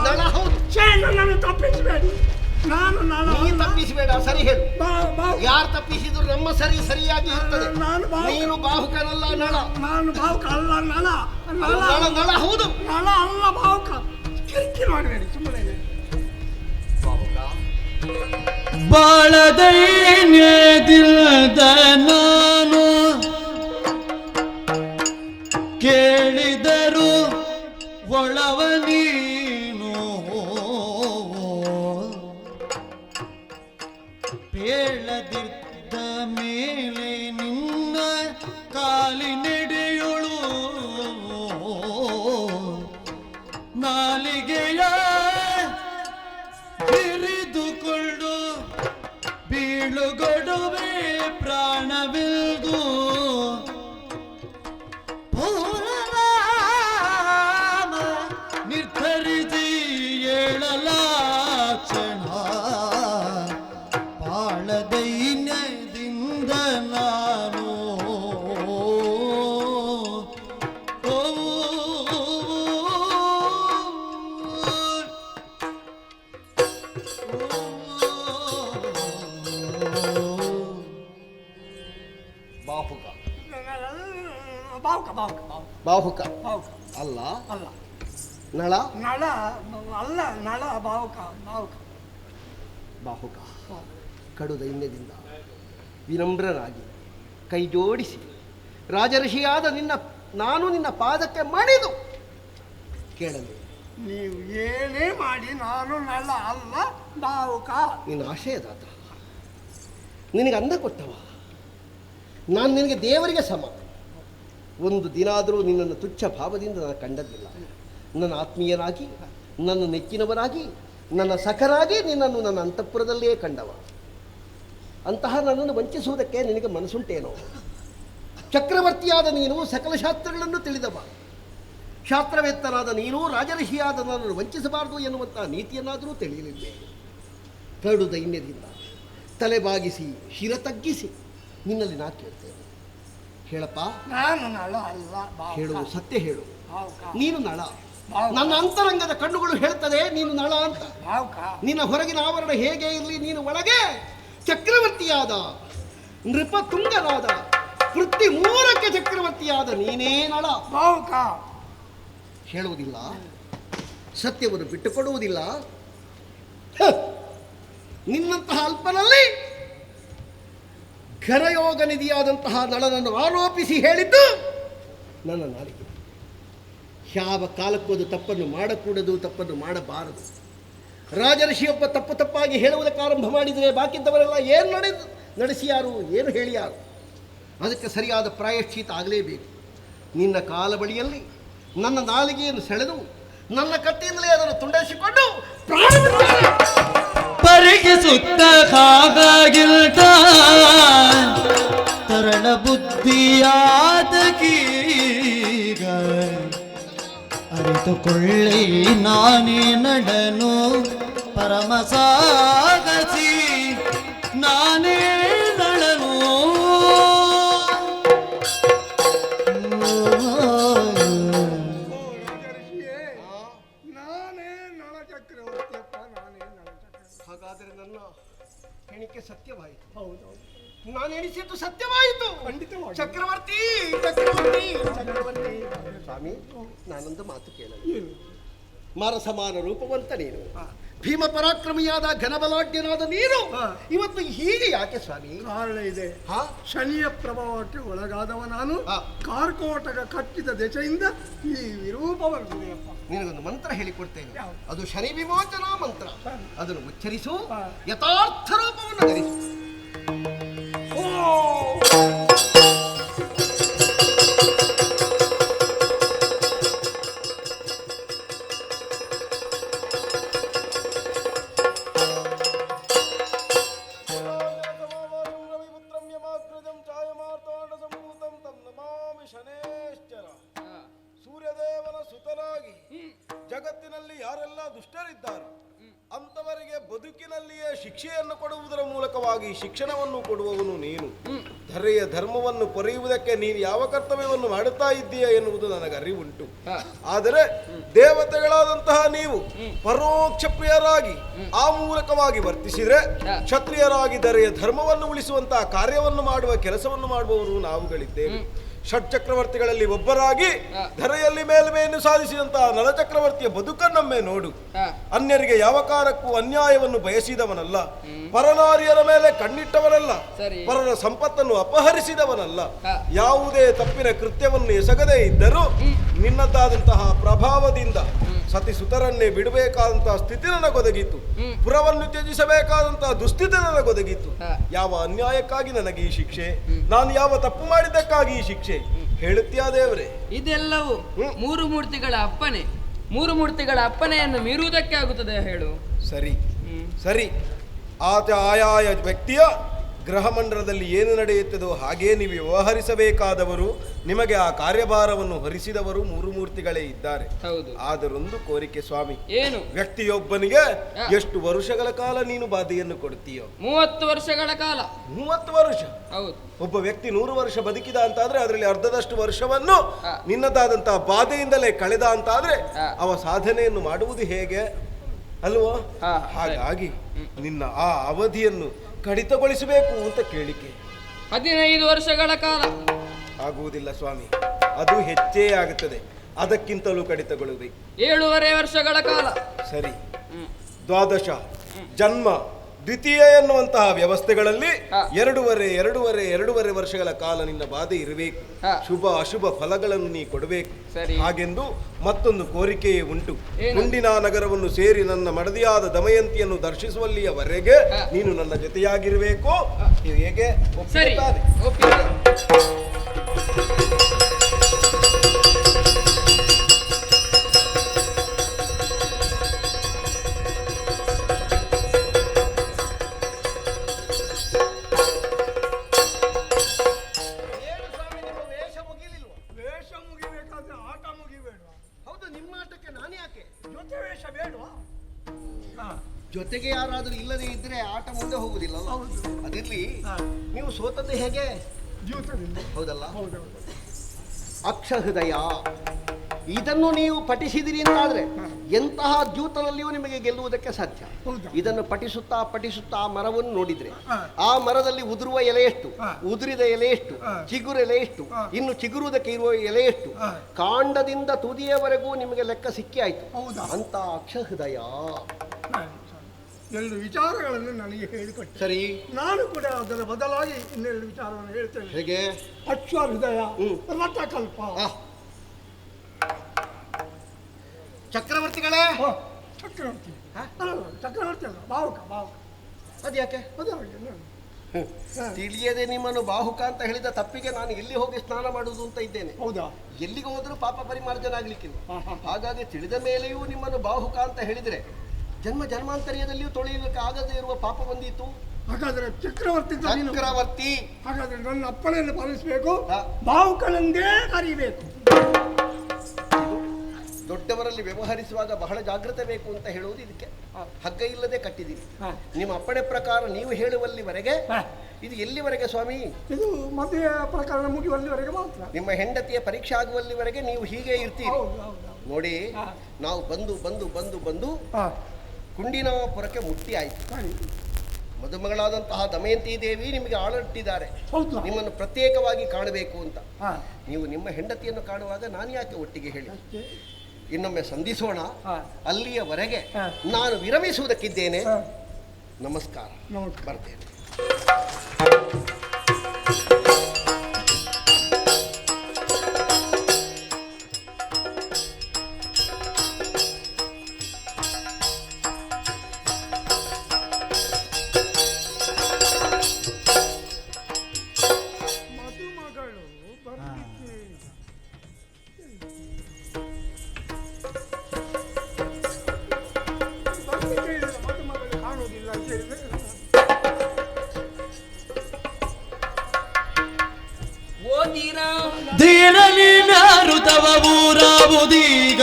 ನಳ ಹೌದು. ನನ್ನನ್ನು ತಪ್ಪಿಸಬೇಡಿ, ನಾನು ನಳ ನೀನು ತಪ್ಪಿಸಬೇಡ, ಸರಿ ಹೇಳು. ಬಾವುಕ. ಯಾರು ತಪ್ಪಿಸಿದ್ರು ನಮ್ಮ ಸರಿಯಾಗಿ ಇರ್ತದೆ. ನಾನು ಬಾಹುಕ. ನೀನು ಬಾಹುಕನಲ್ಲ, ನಳ. ನಾನು ಬಾವುಕ ಅಲ್ಲ, ನಳ. ನಳ ನಳ ಹೌದು, ನಳ ಅಲ್ಲ, ಬಾವುಕ. ಕಿರಿಕಿರಿ ಮಾಡಬೇಡಿ, ಸುಮ್ಮನೆ ಬಾಹುಕ. ಬಾಳದೈನ್ಯದಿಲ್ಲದ ನಾನು ಕೇಳಿದರು ಒಳವ ನೀನು ಪೇಳದಿದ್ದ ಮೇಲೆ ನಿನ್ನ ಕಾಲಿನೆಡೆಯೊಳು ನಾಲಿಗೆಯ ಹಿರಿದುಕೊಂಡು ಬೀಳುಗೊಡುವೆ ಪ್ರಾಣವಿಲ್ದು ಪೂರ್ಣರಾಮ ನಿರ್ಧರಿಸಿ ಏಳಲಾಕ್ಷಣ ಬಾಳದೈನ್ಯದಿಂದ ನಾನು ಬಾಹುಕ ಬಾವುಕ. ಬಾವುಕ ಬಾಹುಕ ಬಾವುಕ ಅಲ್ಲ, ಅಲ್ಲ, ನಳ ನಳ ಅಲ್ಲ, ನಳ ಬಾವುಕ. ಬಾವುಕ ಬಾಹುಕ. ಕಡು ದೈನ್ಯದಿಂದ ವಿನಮ್ರನಾಗಿ ಕೈ ಜೋಡಿಸಿ ರಾಜಋಷಿಯಾದ ನಾನು ನಿನ್ನ ಪಾದಕ್ಕೆ ಮಣಿದು ಕೇಳಲು. ನೀವು ಏನೇ ಮಾಡಿ ನಾನು ನಳ ಅಲ್ಲ, ಬಾವುಕ. ನಿನ್ನ ಆಶಯದಾತ, ನಿನಗೆ ಅಂದ ಕೊಟ್ಟವ, ನಾನು ನಿನಗೆ ದೇವರಿಗೆ ಸಮ. ಒಂದು ದಿನ ಆದರೂ ನಿನ್ನನ್ನು ತುಚ್ಛ ಭಾವದಿಂದ ನಾನು ಕಂಡದ್ದಿಲ್ಲ. ನನ್ನ ಆತ್ಮೀಯನಾಗಿ, ನನ್ನ ನೆಚ್ಚಿನವನಾಗಿ, ನನ್ನ ಸಖನಾಗಿ ನಿನ್ನನ್ನು ನನ್ನ ಅಂತಃಪುರದಲ್ಲೇ ಕಂಡವ. ಅಂತಹ ನನ್ನನ್ನು ವಂಚಿಸುವುದಕ್ಕೆ ನಿನಗೆ ಮನಸ್ಸುಂಟೇನೋ? ಚಕ್ರವರ್ತಿಯಾದ ನೀನು ಸಕಲ ಶಾಸ್ತ್ರಗಳನ್ನು ತಿಳಿದವ, ಶಾಸ್ತ್ರವೇತ್ತನಾದ ನೀನು ರಾಜಋಷಿಯಾದ ನನ್ನನ್ನು ವಂಚಿಸಬಾರದು ಎನ್ನುವಂಥ ನೀತಿಯನ್ನಾದರೂ ತಿಳಿಯಲಿದ್ದೆ. ಕಡು ದೈನ್ಯದಿಂದ ತಲೆ ಬಾಗಿಸಿ ಶಿರ ತಗ್ಗಿಸಿ ನಿನ್ನಲ್ಲಿ ನಾ ಕೇಳ್ತೇನೆ, ಹೇಳಪ್ಪ. ನಾನು ನಳ ಅಲ್ಲ, ಹೇಳು, ಬಾವುಕ. ಸತ್ಯ ಹೇಳು. ಬಾವುಕ. ನೀನು ನಳ. ಬಾವುಕ. ನನ್ನ ಅಂತರಂಗದ ಕಣ್ಣುಗಳು ಹೇಳ್ತದೆ ನೀನು ನಳ ಅಂತ. ಬಾವುಕ. ನಿನ್ನ ಹೊರಗಿನ ಆವರಣ ಹೇಗೆ ಇರಲಿ, ನೀನು ಒಳಗೆ ಚಕ್ರವರ್ತಿಯಾದ ನೃಪತುಂಗನಾದ ವೃತ್ತಿ ಮೂರಕ್ಕೆ ಚಕ್ರವರ್ತಿಯಾದ ನೀನೇ ನಳ. ಬಾವುಕ. ಹೇಳುವುದಿಲ್ಲ, ಸತ್ಯವನ್ನು ಬಿಟ್ಟುಕೊಡುವುದಿಲ್ಲ. ನಿನ್ನಂತಹ ಅಲ್ಪನಲ್ಲಿ ಘನಯೋಗ ನಿಧಿಯಾದಂತಹ ನಳನನ್ನು ಆರೋಪಿಸಿ ಹೇಳಿದ್ದು ನನ್ನ ನಾಲಿಗೆ. ಯಾವ ಕಾಲಕ್ಕೂ ಅದು ತಪ್ಪನ್ನು ಮಾಡಕೂಡದು, ತಪ್ಪನ್ನು ಮಾಡಬಾರದು. ರಾಜಋಷಿಯೊಬ್ಬ ತಪ್ಪಾಗಿ ಹೇಳುವುದಕ್ಕೆ ಆರಂಭ ಮಾಡಿದರೆ ಬಾಕಿದ್ದವರೆಲ್ಲ ಏನು ನಡೆಸಿಯಾರು, ಏನು ಹೇಳಿಯಾರು? ಅದಕ್ಕೆ ಸರಿಯಾದ ಪ್ರಾಯಶ್ಚಿತ ಆಗಲೇಬೇಕು. ನಿನ್ನ ಕಾಲ ಬಳಿಯಲ್ಲಿ ನನ್ನ ನಾಲಿಗೆಯನ್ನು ಸೆಳೆದು ನನ್ನ ಕತ್ತಿಯಿಂದಲೇ ಅದನ್ನು ತುಂಡರಿಸಿಕೊಂಡು ಪರಿಗಿಸುತ್ತ ಹಾಗಾಗಿಲ್ದ ತರಳ ಬುದ್ಧಿಯಾದಗೀಗ ಅರಿತುಕೊಳ್ಳಿ ನಾನೇ ನಡನು ಪರಮ ಸಾಗಸಿ ನಾನೇ ನಳನು. ನಾನೇ ನಳ ಚಕ್ರವರ್ತಿಯಪ್ಪ, ನಾನೇ ನಳ ಚಕ್ರವರ್ತಿ. ಹಾಗಾದರೆ ನನ್ನ ಹೆಣಿಕೆ ಸತ್ಯವಾಯಿತು. ಹೌದೌದು, ನಾನು ಎಣಿಸಿದ್ದು ಸತ್ಯವಾಯಿತು. ಖಂಡಿತವಾಗಿ. ಚಕ್ರವರ್ತಿ ಚಕ್ರವರ್ತಿ ಚಕ್ರವರ್ತಿ. ಸ್ವಾಮಿ, ನಾನೊಂದು ಮಾತು ಕೇಳಲು. ಏನು? ಮಾರ ಸಮಾನ ರೂಪವಂತ ನೀನು, ಭೀಮ ಪರಾಕ್ರಮಿಯಾದ ಘನಬಲಾಢ್ಯನಾದ ನೀನು ಇವತ್ತು ಹೀಗೆ ಯಾಕೆ ಸ್ವಾಮಿ? ಕಾರಣ ಇದೆ. ಶನಿಯ ಪ್ರಭಾವಕ್ಕೆ ಒಳಗಾದವ ನಾನು. ಕಾರ್ಕೋಟಕ ಕಟ್ಟಿದ ದೆಸೆಯಿಂದ ಈ ವಿರೂಪವಾಗಿದೆಯಪ್ಪ. ನಿನಗೊಂದು ಮಂತ್ರ ಹೇಳಿಕೊಡ್ತೇನೆ, ಅದು ಶನಿ ವಿಮೋಚನಾ ಮಂತ್ರ. ಅದನ್ನು ಉಚ್ಚರಿಸು, ಯಥಾರ್ಥ ರೂಪವನ್ನು ಧರಿಸು. ಜಗತ್ತಿನಲ್ಲಿ ಯಾರೆಲ್ಲ ದುಷ್ಟರಿದ್ದಾರೆ ಅಂತವರಿಗೆ ಬದುಕಿನಲ್ಲಿಯೇ ಶಿಕ್ಷೆಯನ್ನು ಕೊಡುವುದರ ಮೂಲಕವಾಗಿ ಶಿಕ್ಷಣವನ್ನು ಕೊಡುವವನು ನೀನು. ಧರೆಯ ಧರ್ಮವನ್ನು ಪೊರೆಯುವುದಕ್ಕೆ ನೀನು ಯಾವ ಕರ್ತವ್ಯವನ್ನು ಮಾಡುತ್ತಾ ಇದ್ದೀಯ ಎನ್ನುವುದು ನನಗೆ ಅರಿವುಂಟು. ಆದರೆ ದೇವತೆಗಳಾದಂತಹ ನೀವು ಪರೋಕ್ಷ ಪ್ರಿಯರಾಗಿ ಆ ಮೂಲಕವಾಗಿ ವರ್ತಿಸಿದರೆ ಕ್ಷತ್ರಿಯರಾಗಿ ಧರೆಯ ಧರ್ಮವನ್ನು ಉಳಿಸುವಂತಹ ಕಾರ್ಯವನ್ನು ಮಾಡುವ ಕೆಲಸವನ್ನು ಮಾಡುವವರು ನಾವುಗಳಿದ್ದೇವೆ. ಷಟ್ಚಕ್ರವರ್ತಿಗಳಲ್ಲಿ ಒಬ್ಬರಾಗಿ ಧರೆಯಲ್ಲಿ ಮೇಲ್ಮೆಯನ್ನು ಸಾಧಿಸಿದಂತಹ ನಳಚಕ್ರವರ್ತಿಯ ಬದುಕನ್ನೊಮ್ಮೆ ನೋಡು. ಅನ್ಯರಿಗೆ ಯಾವ ಕಾಲಕ್ಕೂ ಅನ್ಯಾಯವನ್ನು ಬಯಸಿದವನಲ್ಲ, ಪರನಾರಿಯರ ಮೇಲೆ ಕಣ್ಣಿಟ್ಟವನಲ್ಲ, ಪರರ ಸಂಪತ್ತನ್ನು ಅಪಹರಿಸಿದವನಲ್ಲ, ಯಾವುದೇ ತಪ್ಪಿನ ಕೃತ್ಯವನ್ನು ಎಸಗದೇ ಇದ್ದರೂ ನಿನ್ನದಾದಂತಹ ಪ್ರಭಾವದಿಂದ ಸತಿಸುತರನ್ನೇ ಬಿಡಬೇಕಾದಂತಹ ಸ್ಥಿತಿ ನನಗೊದಗಿತ್ತು, ಪುರವನ್ನು ತ್ಯಜಿಸಬೇಕಾದಂತಹ ದುಸ್ಥಿತಿ ನನಗೊದಗಿತ್ತು. ಯಾವ ಅನ್ಯಾಯಕ್ಕಾಗಿ ನನಗೆ ಈ ಶಿಕ್ಷೆ? ನಾನು ಯಾವ ತಪ್ಪು ಮಾಡಿದ್ದಕ್ಕಾಗಿ ಈ ಶಿಕ್ಷೆ? ಹೇಳುತ್ತೀಯಾ ದೇವರೇ? ಇದೆಲ್ಲವೂ ಮೂರು ಮೂರ್ತಿಗಳ ಅಪ್ಪನೆ. ಮೂರು ಮೂರ್ತಿಗಳ ಅಪ್ಪನೆಯನ್ನು ಮೀರುವುದಕ್ಕೆ ಆಗುತ್ತದೆ ಹೇಳು. ಸರಿ ಸರಿ, ಆಯಾಯ ವ್ಯಕ್ತಿಯ ಗ್ರಹ ಮಂಡಲದಲ್ಲಿ ಏನು ನಡೆಯುತ್ತದೋ ಹಾಗೇ ನೀವು ವ್ಯವಹರಿಸಬೇಕಾದವರು, ನಿಮಗೆ ಆ ಕಾರ್ಯಭಾರವನ್ನು ಹೊರಿಸಿದವರು ಮೂರು ಮೂರ್ತಿಗಳೇ ಇದ್ದಾರೆ. ಆದರೊಂದು ಕೋರಿಕೆ ಸ್ವಾಮಿ, ಏನು? ವ್ಯಕ್ತಿಯೊಬ್ಬನಿಗೆ ಎಷ್ಟು ವರ್ಷಗಳ ಕಾಲ ನೀನು ಬಾಧೆಯನ್ನು ಕೊಡ್ತೀಯೋ? 30 ವರ್ಷಗಳ ಕಾಲ. 30 ವರ್ಷ? ಹೌದು. ಒಬ್ಬ ವ್ಯಕ್ತಿ 100 ವರ್ಷ ಬದುಕಿದ ಅಂತಾದ್ರೆ ಅದರಲ್ಲಿ ಅರ್ಧದಷ್ಟು ವರ್ಷವನ್ನು ನಿನ್ನದಾದಂತಹ ಬಾಧೆಯಿಂದಲೇ ಕಳೆದ ಅಂತಾದ್ರೆ ಅವ ಸಾಧನೆಯನ್ನು ಮಾಡುವುದು ಹೇಗೆ ಅಲ್ವೋ? ಹಾಗಾಗಿ ನಿನ್ನ ಆ ಅವಧಿಯನ್ನು ಕಡಿತಗೊಳಿಸಬೇಕು ಅಂತ ಕೇಳಿಕೆ. 15 ವರ್ಷಗಳ ಕಾಲ ಆಗುವುದಿಲ್ಲ ಸ್ವಾಮಿ, ಅದು ಹೆಚ್ಚೇ ಆಗುತ್ತದೆ. ಅದಕ್ಕಿಂತಲೂ ಕಡಿತಗೊಳ್ಳಬೇಕು. 7.5 ವರ್ಷಗಳ ಕಾಲ. ಸರಿ, ದ್ವಾದಶ ಜನ್ಮ ದ್ವಿತೀಯ ಎನ್ನುವಂತಹ ವ್ಯವಸ್ಥೆಗಳಲ್ಲಿ 2.5 ವರ್ಷಗಳ ಕಾಲ ನಿನ್ನ ಬಾಧೆ ಇರಬೇಕು. ಶುಭ ಅಶುಭ ಫಲಗಳನ್ನು ನೀ ಕೊಡಬೇಕು. ಹಾಗೆಂದು ಮತ್ತೊಂದು ಕೋರಿಕೆಯೇ ಉಂಟು. ಗುಂಡಿನ ನಗರವನ್ನು ಸೇರಿ ನನ್ನ ಮಡದಿಯಾದ ದಮಯಂತಿಯನ್ನು ದರ್ಶಿಸುವಲ್ಲಿಯವರೆಗೆ ನೀನು ನನ್ನ ಜೊತೆಯಾಗಿರಬೇಕು. ಹೇಗೆ? ಜೊತೆಗೆ ಯಾರಾದ್ರೂ ಇಲ್ಲದೆ ಇದ್ರೆ ಆಟ ಮುಂದೆ ಹೋಗುದಿಲ್ಲ. ಅದಿರ್ಲಿ, ನೀವು ಸೋತದ್ದು ಹೇಗೆ? ಹೌದಲ್ಲ? ಅಕ್ಷಹೃದಯ ಇದನ್ನು ನೀವು ಪಠಿಸಿದಿರಿ ಅಂತಾದ್ರೆ ಎಂತಹ ದ್ಯೂತನಲ್ಲಿಯೂ ನಿಮಗೆ ಗೆಲ್ಲುವುದಕ್ಕೆ ಸಾಧ್ಯ. ಇದನ್ನು ಪಠಿಸುತ್ತಾ ಪಠಿಸುತ್ತಾ ಮರವನ್ನು ನೋಡಿದ್ರೆ ಆ ಮರದಲ್ಲಿ ಉದುರುವ ಎಲೆ ಎಷ್ಟು, ಉದುರಿದ ಎಲೆ ಎಷ್ಟು, ಚಿಗುರು ಎಲೆ ಎಷ್ಟು, ಇನ್ನು ಚಿಗುರುವುದಕ್ಕೆ ಇರುವ ಎಲೆ ಎಷ್ಟು, ಕಾಂಡದಿಂದ ತುದಿಯವರೆಗೂ ನಿಮಗೆ ಲೆಕ್ಕ ಸಿಕ್ಕಿ ಆಯ್ತು. ಅಂತ ಅಕ್ಷಹೃದಯ ಎರಡು ವಿಚಾರಗಳನ್ನು ನನಗೆ ಹೇಳಿಕೊಟ್ಟೆ. ಸರಿ, ನಾನು ಕೂಡ ಅದರ ಬದಲಾಗಿ ಇನ್ನೆರಡು ವಿಚಾರವನ್ನು ಹೇಳ್ತೇನೆ. ಹೇಗೆ? ಅಶ್ವಹೃದಯ, ರಥಕಲ್ಪ. ಚಕ್ರವರ್ತಿಗಳೇ. ಚಕ್ರವರ್ತಿ ಚಕ್ರವರ್ತಿ ಅಲ್ಲ, ಬಾಹುಕ. ಬಾಹುಕ ಅದ್ಯಾಕೆ? ತಿಳಿಯದೆ ನಿಮ್ಮನ್ನು ಬಾಹುಕ ಅಂತ ಹೇಳಿದ ತಪ್ಪಿಗೆ ನಾನು ಎಲ್ಲಿ ಹೋಗಿ ಸ್ನಾನ ಮಾಡುವುದು ಅಂತ ಇದ್ದೇನೆ. ಹೌದಾ? ಎಲ್ಲಿಗೆ ಹೋದ್ರೂ ಪಾಪ ಪರಿಮಾರ್ಜನ ಆಗ್ಲಿಕ್ಕಿಲ್ಲ. ಹಾಗಾಗಿ ತಿಳಿದ ಮೇಲೆಯೂ ನಿಮ್ಮನ್ನು ಬಾಹುಕ ಅಂತ ಹೇಳಿದ್ರೆ ಜನ್ಮ ಜನ್ಮಾಂತರ್ಯದಲ್ಲಿಯೂ ತೊಳೆಯಲಿಕ್ಕೆ ಆಗದೇ ಇರುವ ಪಾಪ ಬಂದಿತ್ತು. ಹಾಗಾದ್ರೆ ಚಕ್ರವರ್ತಿ, ಹಾಗಾದ್ರೆ ನನ್ನ ಅಪ್ಪಣೆಯನ್ನು ಪಾಲಿಸಬೇಕು, ಬಾಹುಕನೆಂದೇ ಕರೀಬೇಕು. ದೊಡ್ಡವರಲ್ಲಿ ವ್ಯವಹರಿಸುವಾಗ ಬಹಳ ಜಾಗ್ರತೆ ಬೇಕು ಅಂತ ಹೇಳುವುದು ಇದಕ್ಕೆ. ಹಗ್ಗ ಇಲ್ಲದೆ ಕಟ್ಟಿದ್ದೀರಿ. ನಿಮ್ಮ ಅಪ್ಪಣೆ ಪ್ರಕಾರ ನೀವು ಹೇಳುವಲ್ಲಿವರೆಗೆ ಇದು ಎಲ್ಲಿವರೆಗೆ ಸ್ವಾಮಿ? ಇದು ಮದುವೆ ಪ್ರಕರಣ ಮುಗಿಯುವಲ್ಲಿವರೆಗೆ ಮಾತ್ರ. ನಿಮ್ಮ ಹೆಂಡತಿಯ ಪರೀಕ್ಷೆ ಆಗುವಲ್ಲಿವರೆಗೆ ನೀವು ಹೀಗೆ ಇರ್ತೀರಿ. ನೋಡಿ, ನಾವು ಬಂದು ಬಂದು ಬಂದು ಬಂದು ಕುಂಡಿನಾಪುರಕ್ಕೆ ಮುಟ್ಟಿ ಆಯ್ತು. ಮದುಮಗಳಾದಂತಹ ದಮಯಂತಿ ದೇವಿ ನಿಮಗೆ ಆಳಟ್ಟಿದ್ದಾರೆ ನಿಮ್ಮನ್ನು ಪ್ರತ್ಯೇಕವಾಗಿ ಕಾಣಬೇಕು ಅಂತ. ನೀವು ನಿಮ್ಮ ಹೆಂಡತಿಯನ್ನು ಕಾಣುವಾಗ ನಾನು ಯಾಕೆ ಒಟ್ಟಿಗೆ ಹೇಳಿ? ಇನ್ನೊಮ್ಮೆ ಸಂಧಿಸೋಣ. ಅಲ್ಲಿಯವರೆಗೆ ನಾನು ವಿರಮಿಸುವುದಕ್ಕಿದ್ದೇನೆ. ನಮಸ್ಕಾರ, ಬರ್ತೇನೆ. ದೀನಲಿ ಮ್ಯಾರುತವ ಊರಾವುದೀಗ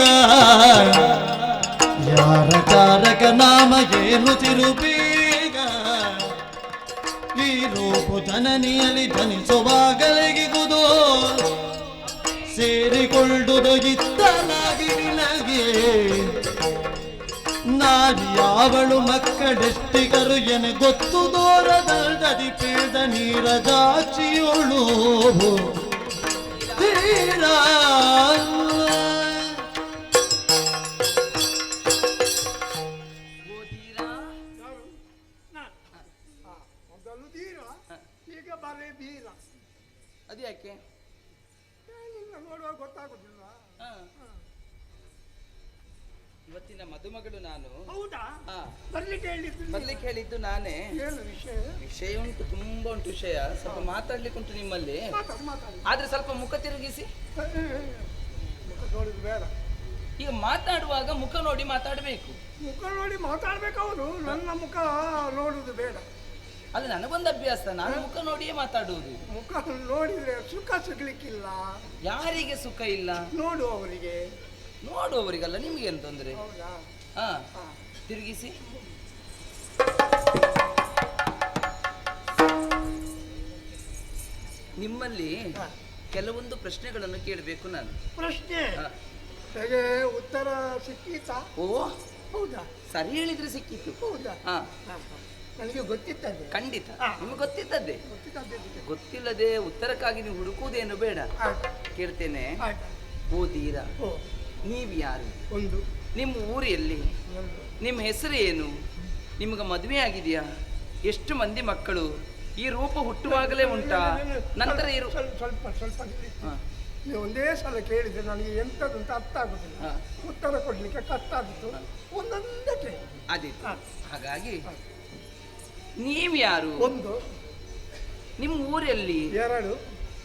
ಚಾರಕ ನಾಮ ಏನು ತಿರುಬೀಗ ಈ ರೂಪು ಜನನಿಯಲ್ಲಿ ಜನಿಸುವಾಗಲಿಗಿಗುದು ಸೇರಿಕೊಳ್ಳುವುದು ಇತ್ತಲಾಗಿ ನಿನಗೆ ನಾರಿಯಾವಳು ಮಕ್ಕಳೆಷ್ಟಿಗರು ಎನೆ ಗೊತ್ತು ದೂರದಲ್ದದಿ ಪೀಳ್ದ ನೀರ ಜಾಚಿಯೋಳು ತೀರ ಮೊದಲು ಧೀರ, ಈಗ ಬರೇ ಬೀರ. ಅದ್ಯಾಕೆ? ನಿನ್ನ ನೋಡುವಾಗ ಗೊತ್ತಾಗುದಿಲ್ಲ. ಇವತ್ತಿನ ಮದುಮಗಳು ನಾನು. ಹೌದಾ? ಹಾ, ಬರ್ಲಿಕ್ಕೆ ಹೇಳಿದ್ದು ನಾನೇ. ಏನು ವಿಷಯ? ವಿಷಯ ಉಂಟು, ತುಂಬಾ ಉಂಟು ವಿಷಯ. ಸ್ವಲ್ಪ ಮಾತಾಡ್ಲಿಕ್ಕೆ ಉಂಟು ನಿಮ್ಮಲ್ಲಿ. ಮಾತಾಡಿ. ಆದ್ರೆ ಸ್ವಲ್ಪ ಮುಖ ತಿರುಗಿಸಿ. ಮುಖ ನೋಡಿದ್ರು ಬೇಡ. ಈಗ ಮಾತಾಡುವಾಗ ಮುಖ ನೋಡಿ ಮಾತಾಡಬೇಕು. ಮುಖ ನೋಡಿ ಮಾತಾಡ್ಬೇಕವರು, ನನ್ನ ಮುಖ ನೋಡುದು ಬೇಡ. ಅದು ನನಗೊಂದು ಅಭ್ಯಾಸ, ನಾನು ಮುಖ ನೋಡಿಯೇ ಮಾತಾಡುವುದು. ಮುಖ ನೋಡಿದ್ರೆ ಸುಖ ಸಿಗ್ಲಿಕ್ಕಿಲ್ಲ. ಯಾರಿಗೆ ಸುಖ ಇಲ್ಲ? ನೋಡುವವರಿಗೆ. ನೋಡುವವರಿಗಲ್ಲ, ನಿಮ್ಗೇನು ತೊಂದರೆ? ಹೌದಾ? ಹಾ, ತಿರುಗಿಸಿ. ನಿಮ್ಮಲ್ಲಿ ಕೆಲವೊಂದು ಪ್ರಶ್ನೆಗಳನ್ನು ಕೇಳಬೇಕು ನಾನು. ಪ್ರಶ್ನೆ ಹೇಗೆ ಉತ್ತರ ಸಿಕ್ಕೀತಾ? ಓ ಹೌದಾ? ಸರಿ ಹೇಳಿದ್ರೆ ಸಿಕ್ಕಿತ್ತು. ಹೌದಾ? ಹಾ, ನನಗೆ ಗೊತ್ತಿತ್ತದೆ. ಖಂಡಿತ ನಿಮ್ಗೆ ಗೊತ್ತಿದ್ದದ್ದೇ. ಗೊತ್ತಿದ್ದೆ. ಗೊತ್ತಿಲ್ಲದೆ ಉತ್ತರಕ್ಕಾಗಿ ನೀವು ಹುಡುಕುವುದೇನು ಬೇಡ. ಕೇಳ್ತೇನೆ. ಓ ಧೀರ, ನೀವು ಯಾರು? ಒಂದು. ನಿಮ್ಮ ಊರು ಎಲ್ಲಿ? ನಿಮ್ಮ ಹೆಸರು ಏನು? ನಿಮ್ಗೆ ಮದುವೆ ಆಗಿದೆಯಾ? ಎಷ್ಟು ಮಂದಿ ಮಕ್ಕಳು? ಈ ರೂಪ ಹುಟ್ಟುವಾಗಲೇ ಉಂಟಾ? ನಂತರ ಸ್ವಲ್ಪ ನೀವು ಒಂದೇ ಸಲ ಕೇಳಿದ್ರೆ ನನಗೆ ಎಂಥದಂತ ಅರ್ಥ ಆಗುದಿಲ್ಲ. ಉತ್ತರ ಕೊಡ್ಲಿಕ್ಕೆ ಕಷ್ಟ ಆಗುತ್ತು. ಒಂದೊಂದೇ ಕೇಳಿ. ಆದಿತ್ತು. ಹಾಗಾಗಿ ನೀವು ಯಾರು? ಒಂದು. ನಿಮ್ಮ ಊರಲ್ಲಿ? ಎರಡು.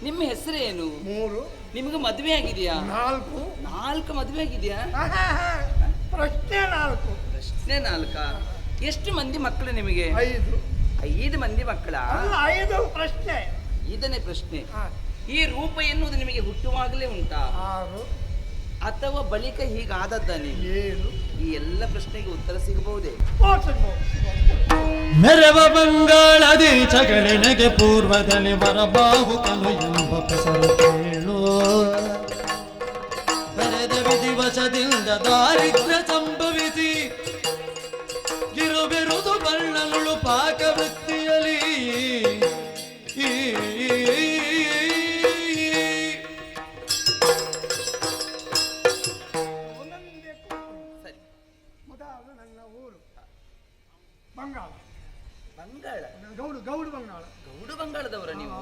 ನಿಮ್ಮ ಹೆಸರೇನು? ಮೂರು. ನಿಮ್ಗೆ ಮದುವೆ ಆಗಿದೆಯಾ? ನಾಲ್ಕು. ನಾಲ್ಕು ಮದುವೆ ಆಗಿದೆಯಾ? ಪ್ರಶ್ನೆ ನಾಲ್ಕು. ಪ್ರಶ್ನೆ ನಾಲ್ಕ. ಎಷ್ಟು ಮಂದಿ ಮಕ್ಕಳು ನಿಮಗೆ? 5. 5 ಮಂದಿ ಮಕ್ಕಳ? 5 ಪ್ರಶ್ನೆ. 5ನೇ ಪ್ರಶ್ನೆ. ಈ ರೂಪ ಎನ್ನುವುದು ನಿಮಗೆ ಹುಟ್ಟುವಾಗಲೇ ಉಂಟಾ? 6. ಅಥವಾ ಬಳಿಕ ಹೀಗಾದದ್ದ ನೀವು? 7. ಈ ಎಲ್ಲ ಪ್ರಶ್ನೆಗೆ ಉತ್ತರ ಸಿಗಬಹುದೇ? ಮೆರವ ಬಂಗಾಳದಿ ಚಗಳಿನೆಗೆ ಪೂರ್ವದಲ್ಲಿ ಬರಬಾಹುಕನು ಎಂಬ ಪಸರು ಕೇಳು ಬರೆದ ವಿಧಿವಶದಿಂದ ದಾರಿದ್ರ್ಯ ಸಂಭವಿಸಿ ಗಿರುಬಿರುದು ಬಳ್ಳಲು ಪಾಕವೃತ್ತಿಯಲಿ ಸರಿ. ಮೊದಲು ನನ್ನ ಊರು ಬಂಗಾಳ. ಬಂಗಾಳ? ಗೌಡು ಬಂಗಾಳ. ಗೌಡು ಬಂಗಾಳದವರ ನೀವು?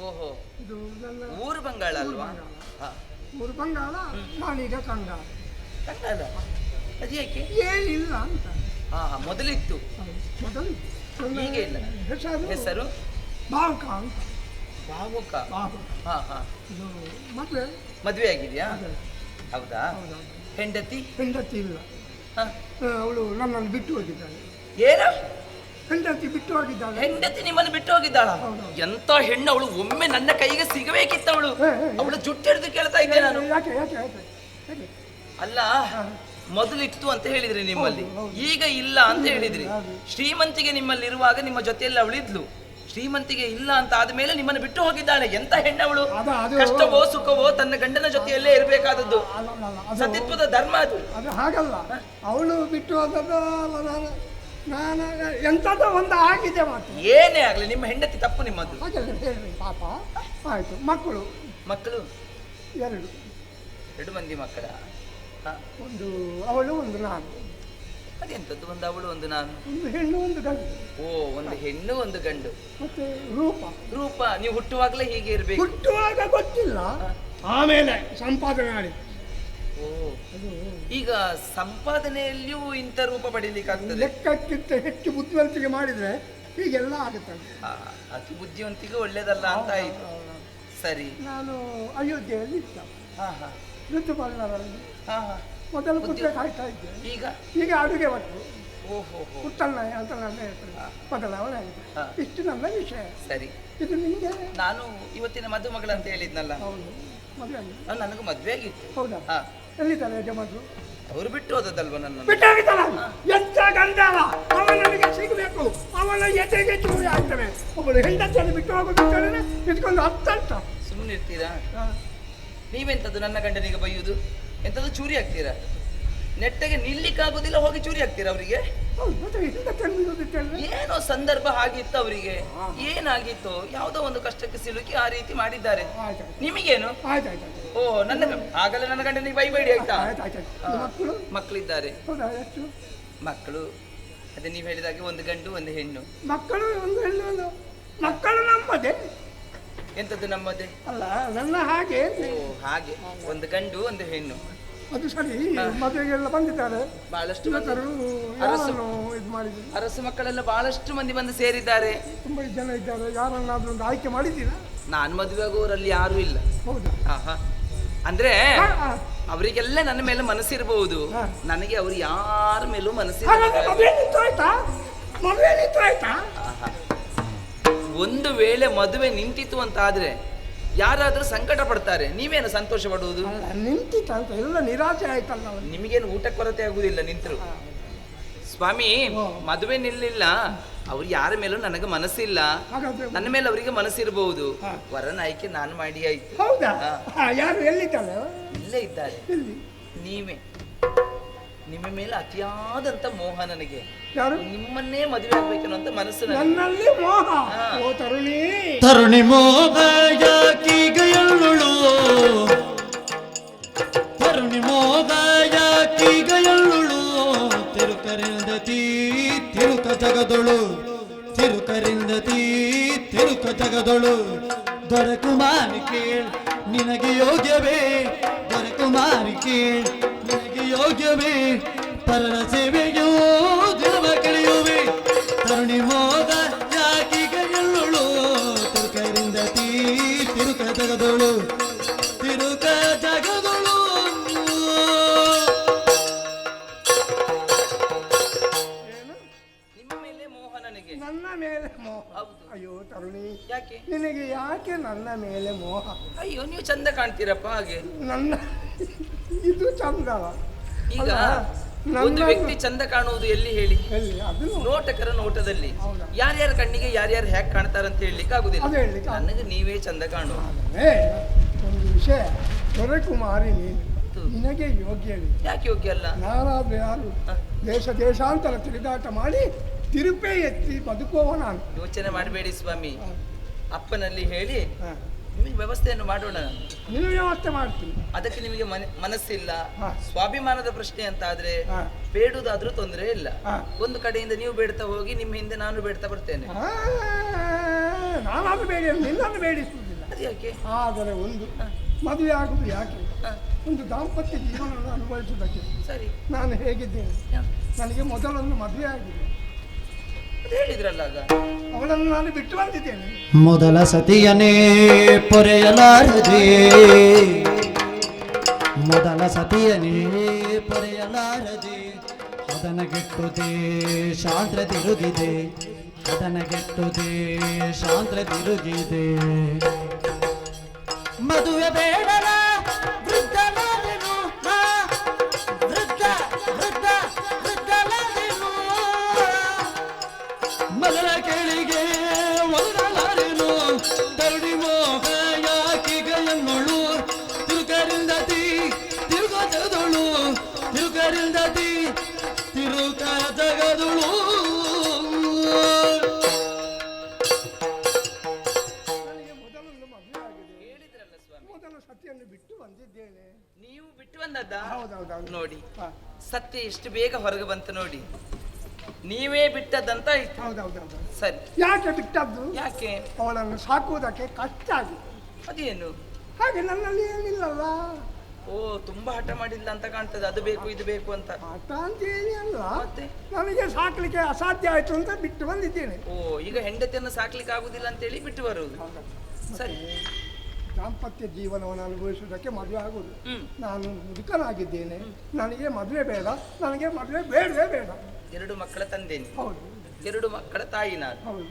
ಓಹೋ, ಇದು ನನ್ನ ಊರು ಬಂಗಾಳ ಅಲ್ವಾ? ಊರು ಬಂಗಾಳ. ನಾನೀಗ ಕಂಗಾಳ. ಕಂಗಾಳ? ಅದ್ಯಾಕೆ? ಏನಿಲ್ಲ ಅಂತ. ಮೊದಲಿತ್ತು, ಮೊದಲು ಈಗ ಇಲ್ಲ. ಹೆಸರು ಬಾವುಕ ಅಂತ. ಬಾವುಕ? ಬಾವುಕ. ಇದು ಮದುವೆ ಆಗಿದೆಯಾ? ಹೌದಾ? ಹೆಂಡತಿ ಇಲ್ಲ. ಅವಳು ನನ್ನನ್ನು ಬಿಟ್ಟು ಹೋಗಿದ್ದಾಳೆ. ಏನು? ಹೆಂಡತಿ ಬಿಟ್ಟು ಹೋಗಿದ್ದಾಳೆ. ಹೆಂಡತಿ ನಿಮ್ಮನ್ನು ಬಿಟ್ಟು ಹೋಗಿದ್ದಾಳ? ಎಂತ ಹೆಣ್ಣು ಅವಳು! ಒಮ್ಮೆ ನನ್ನ ಕೈಗೆ ಸಿಗಬೇಕಿತ್ತು ಅವಳು. ಅವಳು ಜುಟ್ಟು ಹಿಡಿದು ಕೇಳ್ತಾ ಇದ್ದೆ ನಾನು. ಅಲ್ಲ, ಮೊದಲಿತ್ತು ಅಂತ ಹೇಳಿದ್ರಿ ನಿಮ್ಮಲ್ಲಿ, ಈಗ ಇಲ್ಲ ಅಂತ ಹೇಳಿದ್ರಿ. ಶ್ರೀಮಂತಿಗೆ ನಿಮ್ಮಲ್ಲಿ ಇರುವಾಗ ನಿಮ್ಮ ಜೊತೆಯಲ್ಲಿ ಅವಳಿದ್ಲು. ಶ್ರೀಮಂತಿಗೆ ಇಲ್ಲ ಅಂತ ಆದ್ಮೇಲೆ ನಿಮ್ಮನ್ನು ಬಿಟ್ಟು ಹೋಗಿದ್ದಾಳೆ. ಎಂತ ಹೆಣ್ಣವಳು! ಕಷ್ಟವೋ ಸುಖವೋ ತನ್ನ ಗಂಡನ ಜೊತೆಯಲ್ಲೇ ಇರಬೇಕಾದದ್ದು ಸತ್ಯತ್ವದ ಧರ್ಮ ಅದು. ಅದು ಹಾಗಲ್ಲ, ಅವಳು ಬಿಟ್ಟು ಹೋದದ್ದು ನಾನು ಎಂತದೋ ಒಂದು ಆಗಿದೆ ಮಾತ್ರ. ಏನೇ ಆಗ್ಲಿ ನಿಮ್ಮ ಹೆಂಡತಿ ತಪ್ಪು ನಿಮ್ಮದು. ಹೇಳ್ರಿ ಪಾಪ. ಆಯ್ತು. ಮಕ್ಕಳು? ಮಕ್ಕಳು 2. 2 ಮಂದಿ ಮಕ್ಕಳ? ಒಂದು ಅವಳು, ಒಂದು ನಾನು. ಅದೆಂತದ್ದು? ಒಂದು ಅವಳು, ಒಂದು ನಾನು? ಒಂದು ಹೆಣ್ಣು, ಒಂದು ಗಂಡು. ಓ, ಒಂದು ಹೆಣ್ಣು, ಒಂದು ಗಂಡು. ಮತ್ತೆ ರೂಪ? ರೂಪ ನೀವು ಹುಟ್ಟುವಾಗಲೇ ಹೀಗೆ ಇರ್ಬೇಕು? ಹುಟ್ಟುವಾಗ ಗೊತ್ತಿಲ್ಲ, ಆಮೇಲೆ ಸಂಪಾದನೆ ಮಾಡಿ. ಓ, ಈಗ ಸಂಪಾದನೆಯಲ್ಲಿಯೂ ಇಂಥ ರೂಪ ಪಡೀಲಿಕ್ಕಾಗ್ತದೆ? ಲೆಕ್ಕಕ್ಕಿಂತ ಹೆಚ್ಚು ಬುದ್ಧಿವಂತಿಕೆ ಮಾಡಿದ್ರೆ ಹೀಗೆಲ್ಲ ಆಗುತ್ತದೆ. ಅತಿ ಬುದ್ಧಿವಂತಿಗೆ ಒಳ್ಳೇದಲ್ಲ ಅಂತ ಆಯ್ತು. ಸರಿ. ನಾನು ಅಯೋಧ್ಯೆಯಲ್ಲಿ ಇದ್ದ. ಋತುಪರ್ಣರಲ್ಲಿ ಮೊದಲು ಪುತ್ರ ಕಾಯ್ತಾ ಇದ್ದೆ. ಈಗ ಅಡುಗೆ ಭಟ್ರು. ಪುಟ್ಟಣ್ಣ ಅಂತ ನನ್ನ ಹೆಸರು. ಬದಲಾವಣೆ ಆಗಿದೆ. ಇಷ್ಟು ನನ್ನ ವಿಷಯ. ಸರಿ. ಇದು ನಿಮಗೆ? ನಾನು ಇವತ್ತಿನ ಮದುಮಗಳು ಅಂತ ಹೇಳಿದ್ನಲ್ಲ. ಹೌದು, ಮದುವೆ ನನಗೂ ಮದುವೆ ಆಗಿತ್ತು. ಹೌದಾ? ಎಲ್ಲಿದ್ದಾರೆ ಯಜಮಾನರು? ಅವರು ಬಿಟ್ಟು ಹೋದದಲ್ವ ನನ್ನ ಬಿಟ್ಟಾಗಿತ್ತಲ್ಲ ಎಂತ ಗಂಡವ ಅವ ನನಗೆ ಸಿಗಬೇಕು ಅವನ ಎದೆಗೆ ಚೂರಿ ಆಗ್ತವೆ ಒಬ್ಬಳು ಹೆಂಡತಿಯನ್ನು ಬಿಟ್ಟು ಹೋಗೋದು ಇಟ್ಕೊಂಡು ಅತ್ತಂತ ಸುಮ್ಮನೆ ಇರ್ತೀರಾ? ನೀವೆಂತದ್ದು ನನ್ನ ಗಂಡನಿಗೆ ಬೈಯುವುದು? ಎಂತದ್ದು ಚೂರಿ ಆಗ್ತೀರಾ? ನೆಟ್ಟಗೆ ನಿಲ್ಲಿಕ್ಕಾಗೋದಿಲ್ಲ, ಹೋಗಿ ಚೂರಿ ಆಗ್ತೀರಾ ಅವರಿಗೆ? ಏನೋ ಸಂದರ್ಭ ಆಗಿತ್ತು ಅವರಿಗೆ, ಏನಾಗಿತ್ತು? ಯಾವುದೋ ಒಂದು ಕಷ್ಟಕ್ಕೆ ಸಿಲುಕಿ ಆ ರೀತಿ ಮಾಡಿದ್ದಾರೆ. ನಿಮಗೇನು? ಓ ನನ್ನ ಆಗಲ್ಲ, ನನ್ನ ಗಂಡನಿಗೆ ಬೈಬೇಡಿ ಆಯ್ತಾ? ಮಕ್ಕಳಿದ್ದಾರೆ? ಮಕ್ಕಳು ಅದೇ ನೀವು ಹೇಳಿದಾಗೆ ಒಂದು ಗಂಡು ಒಂದು ಹೆಣ್ಣು. ಮಕ್ಕಳು ಒಂದು ಹೆಣ್ಣು. ಮಕ್ಕಳು ನಮ್ಮದೇ. ಎಂತದ್ದು ನಮ್ಮದೇ? ಅಲ್ಲ ನನ್ನ ಹಾಗೆ. ಓ ಹಾಗೆ, ಒಂದು ಗಂಡು ಒಂದು ಹೆಣ್ಣು. ಅದು ಸರಿ, ಮದುವೆಗೆಲ್ಲ ಬಂದಿದ್ದಾರೆ ಬಹಳಷ್ಟು ಅರಸು ಮಕ್ಕಳೆಲ್ಲ ಬಹಳಷ್ಟು ಮಂದಿ ಬಂದು ಸೇರಿದ್ದಾರೆ. ತುಂಬಾ ಜನ ಇದ್ದಾರೆ. ಯಾರನ್ನಾದ್ರೂ ಒಂದು ಆಯ್ಕೆ ಮಾಡಿದ್ದೀರಾ? ನಾನು ಮದುವೆ ಆಗುವವರಲ್ಲಿ ಯಾರು ಇಲ್ಲ. ಹೌದಾ? ಅಂದ್ರೆ ಅವರಿಗೆಲ್ಲ ನನ್ನ ಮೇಲೆ ಮನಸ್ಸಿರಬಹುದು, ನನಗೆ ಅವ್ರು ಯಾರ ಮೇಲೂ ಮನಸ್ಸಿಲ್ಲ. ಒಂದು ವೇಳೆ ಮದುವೆ ನಿಂತಿತು ಅಂತ ಆದ್ರೆ ಯಾರಾದ್ರೂ ಸಂಕಟ ಪಡ್ತಾರೆ, ನೀವೇನು ಸಂತೋಷ ಪಡುವುದು? ನಿಂತಿತ್ತಂತ ಎಲ್ಲ ನಿರಾಶೆ ಆಯ್ತಲ್ಲ. ನಿಮಗೇನು ಊಟ ಕೊರತೆ ಆಗುದಿಲ್ಲ ನಿಂತರು. ಸ್ವಾಮಿ ಮದುವೆ ನಿಲ್ಲಿಲ್ಲ, ಅವ್ರು ಯಾರ ಮೇಲೂ ನನಗೆ ಮನಸ್ಸಿಲ್ಲ, ನನ್ನ ಮೇಲೆ ಅವರಿಗೆ ಮನಸ್ಸಿರಬಹುದು. ವರನ ಆಯ್ಕೆ ನಾನು ಮಾಡಿ ಆಯ್ತು. ಹೌದಾ? ಯಾರು ಎಲ್ಲಿದ್ದಾರೆ? ಇಲ್ಲೇ ಇದ್ದಾರೆ. ನೀವೇ. ನಿಮ್ಮ ಮೇಲೆ ಅತಿಯಾದಂತ ಮೋಹ ನನಗೆ. ಯಾರು? ನಿಮ್ಮನ್ನೇ ಮದುವೆ ಆಗ್ಬೇಕನ್ನುವಂತ ಮನಸ್ಸು ನನ್ನಲ್ಲಿ ಮೋಹ. ಓ ತರುಣಿ, ತರುಣಿ ಮೋಹ ಯಾಕೀಗಯಳ್ಳುಳು, ತರುಣಿ ಮೋಹ ಯಾಕೀಗಯಳ್ಳುಳು, ತಿರುಕರಿಂದತಿ ತಿರುಕ ಜಗದೊಳು, ತಿರುಕರಿಂದತಿ ತಿರುಕ ಜಗದೊಳು, ದೊರಕುಮಾರಿಕೆ ನಿನಗೆ ಯೋಗ್ಯವೇ, ದೊರಕುಮಾರಿಕೆ ನಿನಗೆ ಯೋಗ್ಯವೇ, ಪರರ ಸೇವೆಯೋ ದಿನವ ಕಳೆಯುವೆ, ತರುಣಿ ಮೋದ ಯಾಕೀಗ ಎಳ್ಳುಳು, ತಿರುಕರಿಂದತಿ ತಿರುಕ ಜಗದೊಳು, ತಿರುಕ ಜಗದೊಳು. ನಿಮ್ಮ ಮೇಲೆ ಮೋಹ ನನಗೆ. ನನ್ನ ಮೇಲೆ ಮೋಹ? ಹೌದು. ಅಯ್ಯೋ ತರುಣಿ, ಯಾಕೆ? ನಿನಗೆ ಯಾಕೆ ನನ್ನ ಮೇಲೆ ಮೋಹ? ಅಯ್ಯೋ ನೀವು ಚಂದ ಕಾಣ್ತೀರಪ್ಪ ಹಾಗೆ. ನನ್ನ ಇದು ಚಂದವ. ಈಗ ಒಂದು ವ್ಯಕ್ತಿ ಚಂದ ಕಾಣುವುದು ಎಲ್ಲಿ ಹೇಳಿ? ನೋಟಕರ ನೋಟದಲ್ಲಿ. ಯಾರ್ಯಾರ ಕಣ್ಣಿಗೆ ಯಾರ್ಯಾರು ಹ್ಯಾಕ್ ಕಾಣ್ತಾರಂತ ಹೇಳಲಿಕ್ಕೆ ಆಗುದಿಲ್ಲ. ನನಗೆ ನೀವೇ ಚಂದ ಕಾಣುವ. ಒಂದು ವಿಷಯ, ದೊರೆಕುಮಾರಿ ನಿನಗೆ ಯೋಗ್ಯವೇ. ಯಾಕೆ ಯೋಗ್ಯ ಅಲ್ಲ? ಯಾರಾದ್ರೂ ಯಾರು ದೇಶ ದೇಶಾಂತರ ತಿರುಗಾಟ ಮಾಡಿ ತಿರುಪೆ ಎತ್ತಿ ಬದುಕುವ ನಾನು. ಯೋಚನೆ ಮಾಡಬೇಡಿ ಸ್ವಾಮಿ, ಅಪ್ಪನಲ್ಲಿ ಹೇಳಿ ನಿಮಗೆ ವ್ಯವಸ್ಥೆಯನ್ನು ಮಾಡೋಣ. ನೀವು ವ್ಯವಸ್ಥೆ ಮಾಡ್ತೀನಿ. ಅದಕ್ಕೆ ನಿಮಗೆ ಮನಸ್ಸಿಲ್ಲ, ಸ್ವಾಭಿಮಾನದ ಪ್ರಶ್ನೆ ಅಂತ ಆದ್ರೆ ಬೇಡುವುದಾದ್ರೂ ತೊಂದರೆ ಇಲ್ಲ. ಒಂದು ಕಡೆಯಿಂದ ನೀವು ಬೇಡ್ತಾ ಹೋಗಿ, ನಿಮ್ಮ ಹಿಂದೆ ನಾನು ಬೇಡ್ತಾ ಬರ್ತೇನೆ. ನಾನಾದ್ರೂ ಬೇಡಿ, ನಿನ್ನನ್ನು ಬೇಡಿಸುವುದಿಲ್ಲ. ಅದು ಯಾಕೆ? ಆದರೆ ಒಂದು ಮದುವೆ ಆಗುವುದು ಯಾಕೆ? ಒಂದು ದಾಂಪತ್ಯ ಜೀವನವನ್ನು ಅನುಭವಿಸುವುದಕ್ಕೆ. ಸರಿ, ನಾನು ಹೇಗಿದ್ದೇನೆ? ನನಗೆ ಮೊದಲೊಂದು ಮದುವೆ ಆಗಿದೆ. ಹೇಳಿದ್ರಲ್ಲ ಆಗ, ಅವಳನ್ನು ನಾನು ಬಿಟ್ಟು ಬಂದಿದ್ದೇನೆ. ಮೊದಲ ಸತಿಯನೇ ಪೊರೆಯಲಾರದೆ, ಮೊದಲ ಸತಿಯನೇ ಪೊರೆಯಲಾರದೆ, ಹದನಗೆಟ್ಟುದೇ ಶಾಂತ್ರ ತಿರುಗಿದೆ, ಹದನಗೆಟ್ಟುದೇ ಶಾಂತ್ರ ತಿರುಗಿದೆ. ಮದುವೆ ಬೇಡಲ ವೃದ್ಧನಾದೆನು, ವೃದ್ಧ ವೃದ್ಧ ವೃದ್ಧನಾದೆನು, ಮಗನ ಕೇಳಿಗೆ ಒದರಲಾರೆನು, ತರುಣಿ ಮೋಹ ಯಾಕೀಗ ಎನ್ನೊಳು, ತಿರುಕರಿಂದತಿ ತಿರುಗ ಜಗದೊಳು, ತಿರುಕರಿಂದತಿ ತಿರುಕ ಜಗದೊಳು. ನನಗೆ ಮೊದಲೊಂದು ಮದುವೆ ಆಗಿದೆ. ಹೇಳಿದ್ರಲ್ಲ ಸ್ವಾಮಿ, ಮೊದಲ ಸತಿಯನ್ನು ಬಿಟ್ಟು ಬಂದಿದ್ದೇನೆ. ನೀವು ಬಿಟ್ಟು ಬಂದದ್ದ? ಹೌದೌದು. ನೋಡಿ, ಸತ್ಯ ಎಷ್ಟು ಬೇಗ ಹೊರಗೆ ಬಂತು ನೋಡಿ. ನೀವೇ ಬಿಟ್ಟದ್ದಂತ ಆಯ್ತು. ಹೌದೌದೌದು. ಸರಿ, ಯಾಕೆ ಬಿಟ್ಟದ್ದು? ಯಾಕೆ? ಅವಳನ್ನು ಸಾಕುವುದಕ್ಕೆ ಕಷ್ಟ ಆಗಿದೆ. ಅದೇನು ಹಾಗೆ ನನ್ನಲ್ಲಿ ಏನಿಲ್ಲಲ್ಲ. ಓ, ತುಂಬಾ ಹಠ ಮಾಡಿಲ್ಲ ಅಂತ ಕಾಣ್ತದೆ, ಅದು ಬೇಕು ಇದು ಬೇಕು ಅಂತ. ಹಠ ಅಂತ ಏನಿ ಅಲ್ಲ, ಮತ್ತೆ ನನಗೆ ಸಾಕ್ಲಿಕ್ಕೆ ಅಸಾಧ್ಯ ಆಯ್ತು ಅಂತ ಬಿಟ್ಟು ಬಂದಿದ್ದೇನೆ. ಓ, ಈಗ ಹೆಂಡತಿಯನ್ನು ಸಾಕ್ಲಿಕ್ಕೆ ಆಗುದಿಲ್ಲ ಅಂತ ಹೇಳಿ ಬಿಟ್ಟು ಬರುವುದು. ಸರಿ, ದಾಂಪತ್ಯ ಜೀವನವನ್ನು ಅನುಭವಿಸುವುದಕ್ಕೆ ಮದುವೆ ಆಗುವುದು. ನಾನು ಮುದುಕನಾಗಿದ್ದೇನೆ, ನನಗೆ ಮದುವೆ ಬೇಡ, ನನಗೆ ಮದುವೆ ಬೇಡವೇ ಬೇಡ. 2 ಮಕ್ಕಳ ತಂದೇನೆ. ಹೌದು. 2 ಮಕ್ಕಳ ತಾಯಿ ನಾನು. ಹೌದು.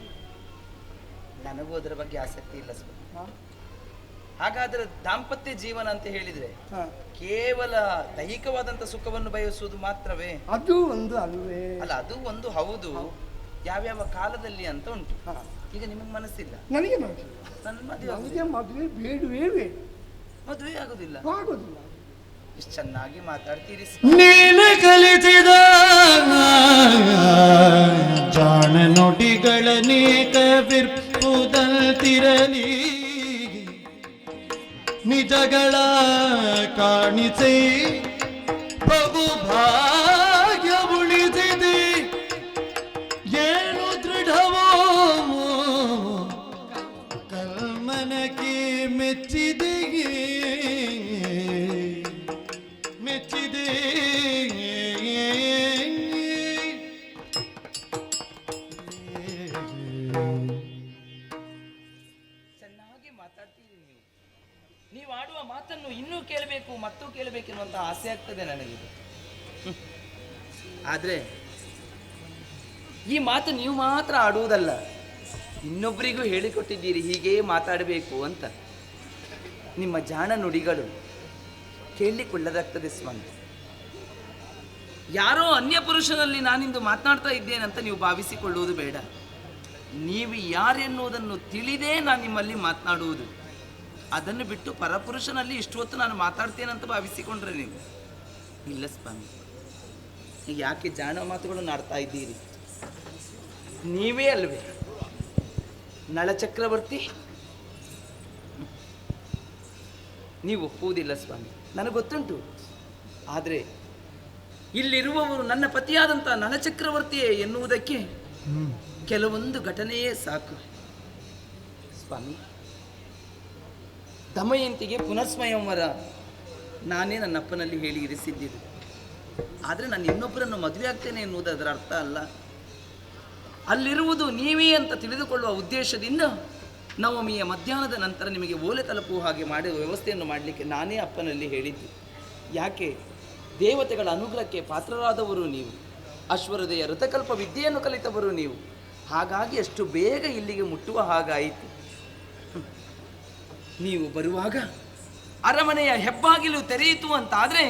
ನನಗೂ ಅದರ ಬಗ್ಗೆ ಆಸಕ್ತಿ ಇಲ್ಲ ಸ್ವಾಮಿ. ಹಾಗಾದ್ರೆ ದಾಂಪತ್ಯ ಜೀವನ ಅಂತ ಹೇಳಿದ್ರೆ ಕೇವಲ ದೈಹಿಕವಾದಂತ ಸುಖವನ್ನು ಬಯಸುವುದು ಮಾತ್ರವೇ? ಅದು ಒಂದು ಅಲ್ವೇ? ಅಲ್ಲ, ಅದು ಒಂದು ಹೌದು. ಯಾವ್ಯಾವ ಕಾಲದಲ್ಲಿ ಅಂತ ಉಂಟು. ಈಗ ನಿಮಗೆ ಮನಸ್ಸಿಲ್ಲ? ನನಗೆ ಮನಸ್ಸಿಲ್ಲ. ನನ್ನ ಮದುವೆ ಬೇಡವೇ ಬೇಡ. ಮದುವೆ ಆಗುದಿಲ್ಲ? ಆಗುದಿಲ್ಲ. ಇಷ್ಟು ಚೆನ್ನಾಗಿ ಮಾತಾಡ್ತೀರಿ. ನೀನು ಕಲಿಸಿದ ಜಾಣ ನುಡಿಗಳನೇಕ ವಿರ್ಪುದಂತಿರಲಿ ನಿಜಗಳ ಕಾಣಿಸಿ ಬಹು ಭಾಗ್ಯ ಉಳಿಸಿದೆ ಏನು ದೃಢವೋ ಕಲ್ಮನಕ್ಕೆ ಮೆಚ್ಚಿದೆ ಮೆಚ್ಚಿದೆ. ಚೆನ್ನಾಗಿ ಮಾತಾಡ್ತೀರಿ ನೀವು. ನೀವು ಆಡುವ ಮಾತನ್ನು ಇನ್ನೂ ಕೇಳಬೇಕು ಮತ್ತೂ ಕೇಳಬೇಕೆನ್ನುವಂತ ಆಸೆ ಆಗ್ತದೆ ನನಗೆ. ಆದ್ರೆ ಈ ಮಾತು ನೀವು ಮಾತ್ರ ಆಡುವುದಲ್ಲ, ಇನ್ನೊಬ್ಬರಿಗೂ ಹೇಳಿಕೊಟ್ಟಿದ್ದೀರಿ ಹೀಗೆ ಮಾತಾಡಬೇಕು ಅಂತ. ನಿಮ್ಮ ಜಾಣ ನುಡಿಗಳು ಕೇಳಲಿಕ್ಕೊಳ್ಳದಾಗ್ತದೆ ಸ್ವಾಮಿ. ಯಾರೋ ಅನ್ಯ ಪುರುಷನಲ್ಲಿ ನಾನಿಂದು ಮಾತನಾಡ್ತಾ ಇದ್ದೇನಂತ ನೀವು ಭಾವಿಸಿಕೊಳ್ಳುವುದು ಬೇಡ. ನೀವು ಯಾರೆನ್ನುವುದನ್ನು ತಿಳಿದೇ ನಾನು ನಿಮ್ಮಲ್ಲಿ ಮಾತನಾಡುವುದು. ಅದನ್ನು ಬಿಟ್ಟು ಪರಪುರುಷನಲ್ಲಿ ಇಷ್ಟು ಹೊತ್ತು ನಾನು ಮಾತಾಡ್ತೇನಂತ ಭಾವಿಸಿಕೊಂಡ್ರೆ ನೀವು ಇಲ್ಲ ಸ್ವಾಮಿ. ಯಾಕೆ ಜಾಣ ಮಾತುಗಳನ್ನು ಆಡ್ತಾ ಇದ್ದೀರಿ? ನೀವೇ ಅಲ್ವೇ ನಳಚಕ್ರವರ್ತಿ? ನೀವು ಒಪ್ಪುವುದಿಲ್ಲ ಸ್ವಾಮಿ, ನನಗೆ ಗೊತ್ತುಂಟು. ಆದರೆ ಇಲ್ಲಿರುವವರು ನನ್ನ ಪತಿಯಾದಂಥ ನಳಚಕ್ರವರ್ತಿಯೇ ಎನ್ನುವುದಕ್ಕೆ ಕೆಲವೊಂದು ಘಟನೆಯೇ ಸಾಕು ಸ್ವಾಮಿ. ದಮಯಂತಿಗೆ ಪುನರ್ಸ್ವಯಂವರ ನಾನೇ ನನ್ನ ಅಪ್ಪನಲ್ಲಿ ಹೇಳಿ ಇರಿಸಿದ್ದಿದ್ದು. ಆದರೆ ನಾನು ಇನ್ನೊಬ್ಬರನ್ನು ಮದುವೆ ಆಗ್ತೇನೆ ಎನ್ನುವುದು ಅದರ ಅರ್ಥ ಅಲ್ಲ. ಅಲ್ಲಿರುವುದು ನೀವೇ ಅಂತ ತಿಳಿದುಕೊಳ್ಳುವ ಉದ್ದೇಶದಿಂದ ನವಮಿಯ ಮಧ್ಯಾಹ್ನದ ನಂತರ ನಿಮಗೆ ಓಲೆ ತಲುಪುವ ಹಾಗೆ ಮಾಡುವ ವ್ಯವಸ್ಥೆಯನ್ನು ಮಾಡಲಿಕ್ಕೆ ನಾನೇ ಅಪ್ಪನಲ್ಲಿ ಹೇಳಿದ್ದು. ಯಾಕೆ? ದೇವತೆಗಳ ಅನುಗ್ರಹಕ್ಕೆ ಪಾತ್ರರಾದವರು ನೀವು, ಅಶ್ವರದೆಯ ಋತಕಲ್ಪ ವಿದ್ಯೆಯನ್ನು ಕಲಿತವರು ನೀವು. ಹಾಗಾಗಿ ಅಷ್ಟು ಬೇಗ ಇಲ್ಲಿಗೆ ಮುಟ್ಟುವ ಹಾಗಾಯಿತು. ನೀವು ಬರುವಾಗ ಅರಮನೆಯ ಹೆಬ್ಬಾಗಿಲು ತೆರೆಯಿತು ಅಂತಾದರೆ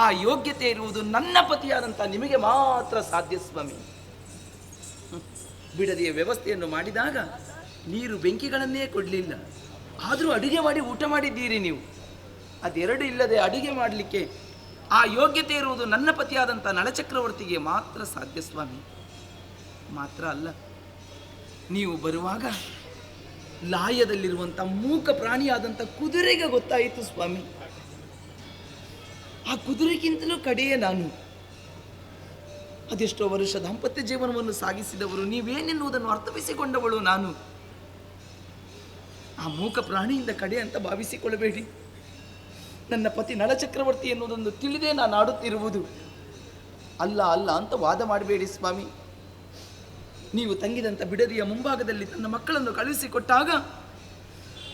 ಆ ಯೋಗ್ಯತೆ ಇರುವುದು ನನ್ನ ಪತಿಯಾದಂಥ ನಿಮಗೆ ಮಾತ್ರ ಸಾಧ್ಯ ಸ್ವಾಮಿ. ಬಿಡದಿಯ ವ್ಯವಸ್ಥೆಯನ್ನು ಮಾಡಿದಾಗ ನೀರು ಬೆಂಕಿಗಳನ್ನೇ ಕೊಡಲಿಲ್ಲ, ಆದರೂ ಅಡುಗೆ ಮಾಡಿ ಊಟ ಮಾಡಿದ್ದೀರಿ ನೀವು. ಅದೆರಡು ಇಲ್ಲದೆ ಅಡುಗೆ ಮಾಡಲಿಕ್ಕೆ ಆ ಯೋಗ್ಯತೆ ಇರುವುದು ನನ್ನ ಪತಿಯಾದಂಥ ನಳಚಕ್ರವರ್ತಿಗೆ ಮಾತ್ರ ಸಾಧ್ಯ ಸ್ವಾಮಿ. ಮಾತ್ರ ಅಲ್ಲ, ನೀವು ಬರುವಾಗ ಲಾಯದಲ್ಲಿರುವಂಥ ಮೂಕ ಪ್ರಾಣಿಯಾದಂಥ ಕುದುರೆಗೆ ಗೊತ್ತಾಯಿತು ಸ್ವಾಮಿ. ಆ ಕುದುರೆಗಿಂತಲೂ ಕಡೆಯೇ ನಾನು. ಅದೆಷ್ಟೋ ವರ್ಷ ದಾಂಪತ್ಯ ಜೀವನವನ್ನು ಸಾಗಿಸಿದವರು ನೀವೇನೆನ್ನುವುದನ್ನು ಅರ್ಥವಿಸಿಕೊಂಡವಳು ನಾನು. ಆ ಮೂಕ ಪ್ರಾಣಿಯಿಂದ ಕಡೆ ಅಂತ ಭಾವಿಸಿಕೊಳ್ಳಬೇಡಿ. ನನ್ನ ಪತಿ ನಳಚಕ್ರವರ್ತಿ ಎನ್ನುವುದೊಂದು ತಿಳಿದೇ ನಾನು ಆಡುತ್ತಿರುವುದು. ಅಲ್ಲ ಅಲ್ಲ ಅಂತ ವಾದ ಮಾಡಬೇಡಿ ಸ್ವಾಮಿ. ನೀವು ತಂಗಿದಂಥ ಬಿಡದಿಯ ಮುಂಭಾಗದಲ್ಲಿ ತನ್ನ ಮಕ್ಕಳನ್ನು ಕಳುಹಿಸಿಕೊಟ್ಟಾಗ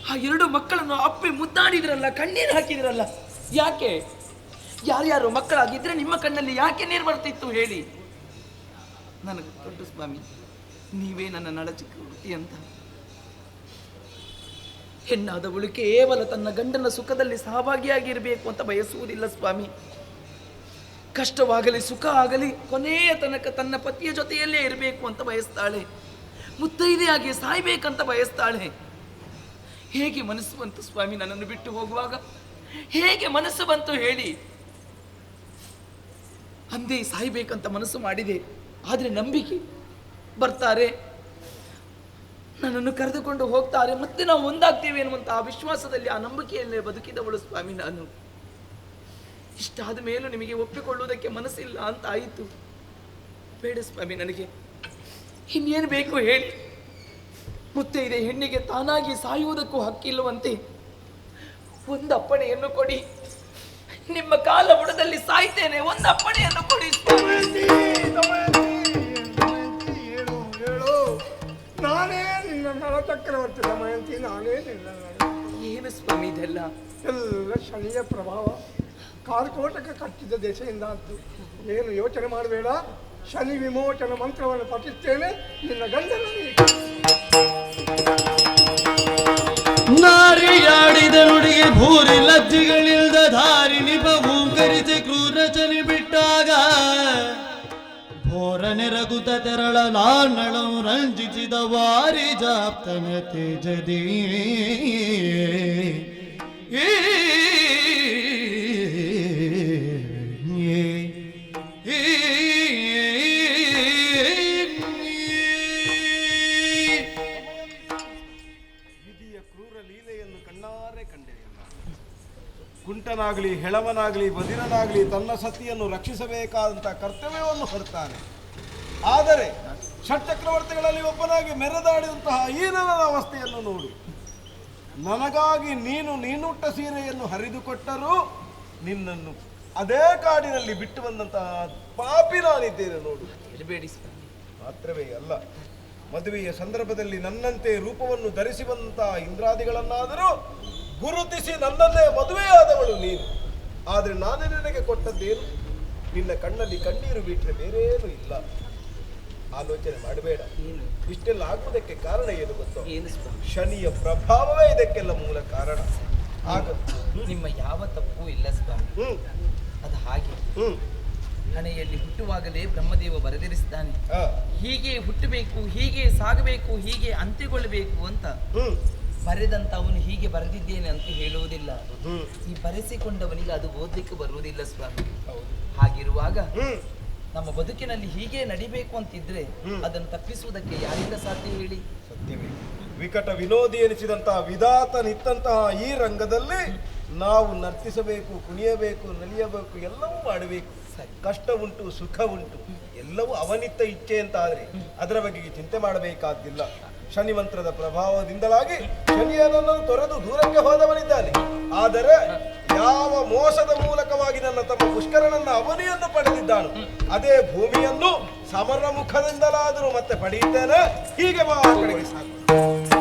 ಆ ಎರಡು ಮಕ್ಕಳನ್ನು ಅಪ್ಪಿ ಮುದ್ದಾಡಿದ್ರಲ್ಲ, ಕಣ್ಣೀರು ಹಾಕಿದ್ರಲ್ಲ. ಯಾಕೆ? ಯಾರ್ಯಾರು ಮಕ್ಕಳಾಗಿದ್ರೆ ನಿಮ್ಮ ಕಣ್ಣಲ್ಲಿ ಯಾಕೆ ನೀರು ಬರ್ತಿತ್ತು ಹೇಳಿ? ನನಗೆ ದೊಡ್ಡ ಸ್ವಾಮಿ, ನೀವೇ ನನ್ನ ನಳಚಕ್ರವರ್ತಿ ಅಂತ. ಹೆಣ್ಣಾದವಳು ಕೇವಲ ತನ್ನ ಗಂಡನ ಸುಖದಲ್ಲಿ ಸಹಭಾಗಿಯಾಗಿರಬೇಕು ಅಂತ ಬಯಸುವುದಿಲ್ಲ ಸ್ವಾಮಿ. ಕಷ್ಟವಾಗಲಿ ಸುಖ ಆಗಲಿ ಕೊನೆಯ ತನಕ ತನ್ನ ಪತಿಯ ಜೊತೆಯಲ್ಲೇ ಇರಬೇಕು ಅಂತ ಬಯಸ್ತಾಳೆ. ಮುತ್ತೈದೆಯಾಗಿ ಸಾಯ್ಬೇಕಂತ ಬಯಸ್ತಾಳೆ. ಹೇಗೆ ಮನಸ್ಸು ಬಂತು ಸ್ವಾಮಿ ನನ್ನನ್ನು ಬಿಟ್ಟು ಹೋಗುವಾಗ? ಹೇಗೆ ಮನಸ್ಸು ಬಂತು ಹೇಳಿ? ಅಂದೇ ಸಾಯ್ಬೇಕಂತ ಮನಸ್ಸು ಮಾಡಿದೆ. ಆದರೆ ನಂಬಿಕೆ, ಬರ್ತಾರೆ, ನನ್ನನ್ನು ಕರೆದುಕೊಂಡು ಹೋಗ್ತಾರೆ, ಮತ್ತೆ ನಾವು ಒಂದಾಗ್ತೇವೆ ಎನ್ನುವಂಥ ಆ ವಿಶ್ವಾಸದಲ್ಲಿ, ಆ ನಂಬಿಕೆಯಲ್ಲೇ ಬದುಕಿದವಳು ಸ್ವಾಮಿ ನಾನು. ಇಷ್ಟಾದ ಮೇಲೂ ನಿಮಗೆ ಒಪ್ಪಿಕೊಳ್ಳುವುದಕ್ಕೆ ಮನಸ್ಸಿಲ್ಲ ಅಂತ ಆಯಿತು. ಬೇಡ ಸ್ವಾಮಿ, ನನಗೆ ಇನ್ನೇನು ಬೇಕು ಹೇಳಿ? ಮುತ್ತೈದೆ ಹೆಣ್ಣಿಗೆ ತಾನಾಗಿ ಸಾಯುವುದಕ್ಕೂ ಹಕ್ಕಿಲ್ಲವಂತೆ. ಒಂದು ಅಪ್ಪಣೆಯನ್ನು ಕೊಡಿ, ನಿಮ್ಮ ಕಾಲ ಬುಡದಲ್ಲಿ ಸಾಯ್ತೇನೆ, ಒಂದು ಅಪ್ಪಣೆಯನ್ನು ಕೊಡಿ ಸ್ವಾಮಿ. ಹೇಳು, ನಾನೇ ನಿನ್ನ ನಳಚಕ್ರವರ್ತಿ ದಮಯಂತಿ, ನಾನೇ ನಿನ್ನ. ಏನು ಸ್ವಾಮಿ ಇದೆಲ್ಲ? ಎಲ್ಲ ಶನಿಯ ಪ್ರಭಾವ. ಕಾರ್ಕೋಟಕ ಕಟ್ಟಿದ ದೆಸೆಯಿಂದ ಆಯ್ತು. ಏನು ಯೋಚನೆ ಮಾಡಬೇಡ, ಶನಿ ವಿಮೋಚನ ಮಂತ್ರವನ್ನು ಪಠಿಸ್ತೇನೆ. ನಿನ್ನ ಗಂಡನ ನಾರಿಯಾಡಿದ ಭೂರಿ ಲಜ್ಜಿಗಳಿಲ್ದ ಧಾರಿಣಿ ಬಹುಕರಿಸಿ ಕ್ರೂರ ಚಲಿ ಬಿಟ್ಟಾಗ ಭೋರನೆ ರಘುತ ತೆರಳ ಲಾನಳು ರಂಜಿಸಿದ ವಾರಿ ಜಾಪ್ತನ ತೇಜದಿ ಕುಂಟನಾಗಲಿ ಹೆಳವನಾಗಲಿ ಬದಿರನಾಗಲಿ ತನ್ನ ಸತಿಯನ್ನು ರಕ್ಷಿಸಬೇಕಾದಂಥ ಕರ್ತವ್ಯವನ್ನು ಹೊರತಾನೆ. ಆದರೆ ಷಟ್ಚಕ್ರವರ್ತಿಗಳಲ್ಲಿ ಒಬ್ಬನಾಗಿ ಮೆರೆದಾಡಿದಂತಹ ಈ ನನ್ನ ಅವಸ್ಥೆಯನ್ನು ನೋಡಿ, ನನಗಾಗಿ ನೀನುಟ್ಟ ಸೀರೆಯನ್ನು ಹರಿದುಕೊಟ್ಟರೂ ನಿನ್ನನ್ನು ಅದೇ ಕಾಡಿನಲ್ಲಿ ಬಿಟ್ಟು ಬಂದಂತಹ ಪಾಪಿ ನಾನಿದ್ದೇನೆ ನೋಡು. ಮಾತ್ರವೇ ಅಲ್ಲ, ಮದುವೆಯ ಸಂದರ್ಭದಲ್ಲಿ ನನ್ನಂತೆ ರೂಪವನ್ನು ಧರಿಸಿ ಬಂದಂತಹ ಇಂದ್ರಾದಿಗಳನ್ನಾದರೂ ಗುರುತಿಸಿ ನನ್ನನ್ನೇ ಮದುವೆಯಾದವಳು ನೀನು. ಆದರೆ ನಾನು ನಿನಗೆ ಕೊಟ್ಟದ್ದೇನು? ನಿನ್ನ ಕಣ್ಣಲ್ಲಿ ಕಣ್ಣೀರು ಬಿಟ್ಟರೆ ಬೇರೇನು ಇಲ್ಲ. ಆಲೋಚನೆ ಮಾಡಬೇಡ. ಇಷ್ಟೆಲ್ಲ ಆಗುವುದಕ್ಕೆ ಕಾರಣ ಏನು ಗೊತ್ತೋ? ಶನಿಯ ಪ್ರಭಾವವೇ ಇದಕ್ಕೆಲ್ಲ ಮೂಲ ಕಾರಣ. ಆಗ ನಿಮ್ಮ ಯಾವ ತಪ್ಪು ಇಲ್ಲ ಸ್ವಾಮಿ. ಅದು ಹಾಗೆ ಹಣೆಯಲ್ಲಿ ಹುಟ್ಟುವಾಗಲೇ ಬ್ರಹ್ಮದೇವ ಬರೆದಿರಿಸಿದ್ದಾನೆ, ಹೀಗೆ ಹುಟ್ಟಬೇಕು, ಹೀಗೆ ಸಾಗಬೇಕು, ಹೀಗೆ ಅಂತ್ಯಗೊಳ್ಳಬೇಕು ಅಂತ. ಬರೆದಂತ ಅವನು ಹೀಗೆ ಬರೆದಿದ್ದೇನೆ ಅಂತ ಹೇಳುವುದಿಲ್ಲ. ಈ ಬರೆಸಿಕೊಂಡವನಿಗೆ ಅದು ಓದಲಿಕ್ಕೆ ಬರುವುದಿಲ್ಲ ಸ್ವಾಮಿ. ಹಾಗಿರುವಾಗ ನಮ್ಮ ಬದುಕಿನಲ್ಲಿ ಹೀಗೆ ನಡಿಬೇಕು ಅಂತಿದ್ರೆ ಅದನ್ನು ತಪ್ಪಿಸುವುದಕ್ಕೆ ಯಾರಿಂದ ಸಾಧ್ಯ ಹೇಳಿ? ಸತ್ಯವೇ. ವಿಕಟ ವಿನೋದಿ ಎನಿಸಿದಂತಹ ವಿಧಾತನಿತ್ತಂತಹ ಈ ರಂಗದಲ್ಲಿ ನಾವು ನರ್ತಿಸಬೇಕು, ಕುಣಿಯಬೇಕು, ನಲಿಯಬೇಕು, ಎಲ್ಲವೂ ಮಾಡಬೇಕು. ಕಷ್ಟ ಉಂಟು, ಸುಖ ಉಂಟು, ಎಲ್ಲವೂ ಅವನಿತ್ತ ಇಚ್ಛೆ ಅಂತ ಆದ್ರೆ ಅದರ ಬಗ್ಗೆ ಚಿಂತೆ ಮಾಡಬೇಕಾದ್ದಿಲ್ಲ. ಶನಿ ಮಂತ್ರದ ಪ್ರಭಾವದಿಂದಲಾಗಿ ಶನಿಯನನ್ನು ತೊರೆದು ದೂರಕ್ಕೆ ಹೋದವನಿದ್ದಾನೆ. ಆದರೆ ಯಾವ ಮೋಸದ ಮೂಲಕವಾಗಿ ನನ್ನ ತಮ್ಮ ಪುಷ್ಕರನನ್ನ ಅವನಿಯನ್ನು ಪಡೆದಿದ್ದಾನು, ಅದೇ ಭೂಮಿಯನ್ನು ಸಮರ ಮುಖದಿಂದಲಾದರೂ ಮತ್ತೆ ಪಡೆಯುತ್ತೇನೆ. ಹೀಗೆ ಬಾ ಕಡೆಗೆ ಸಾಕು.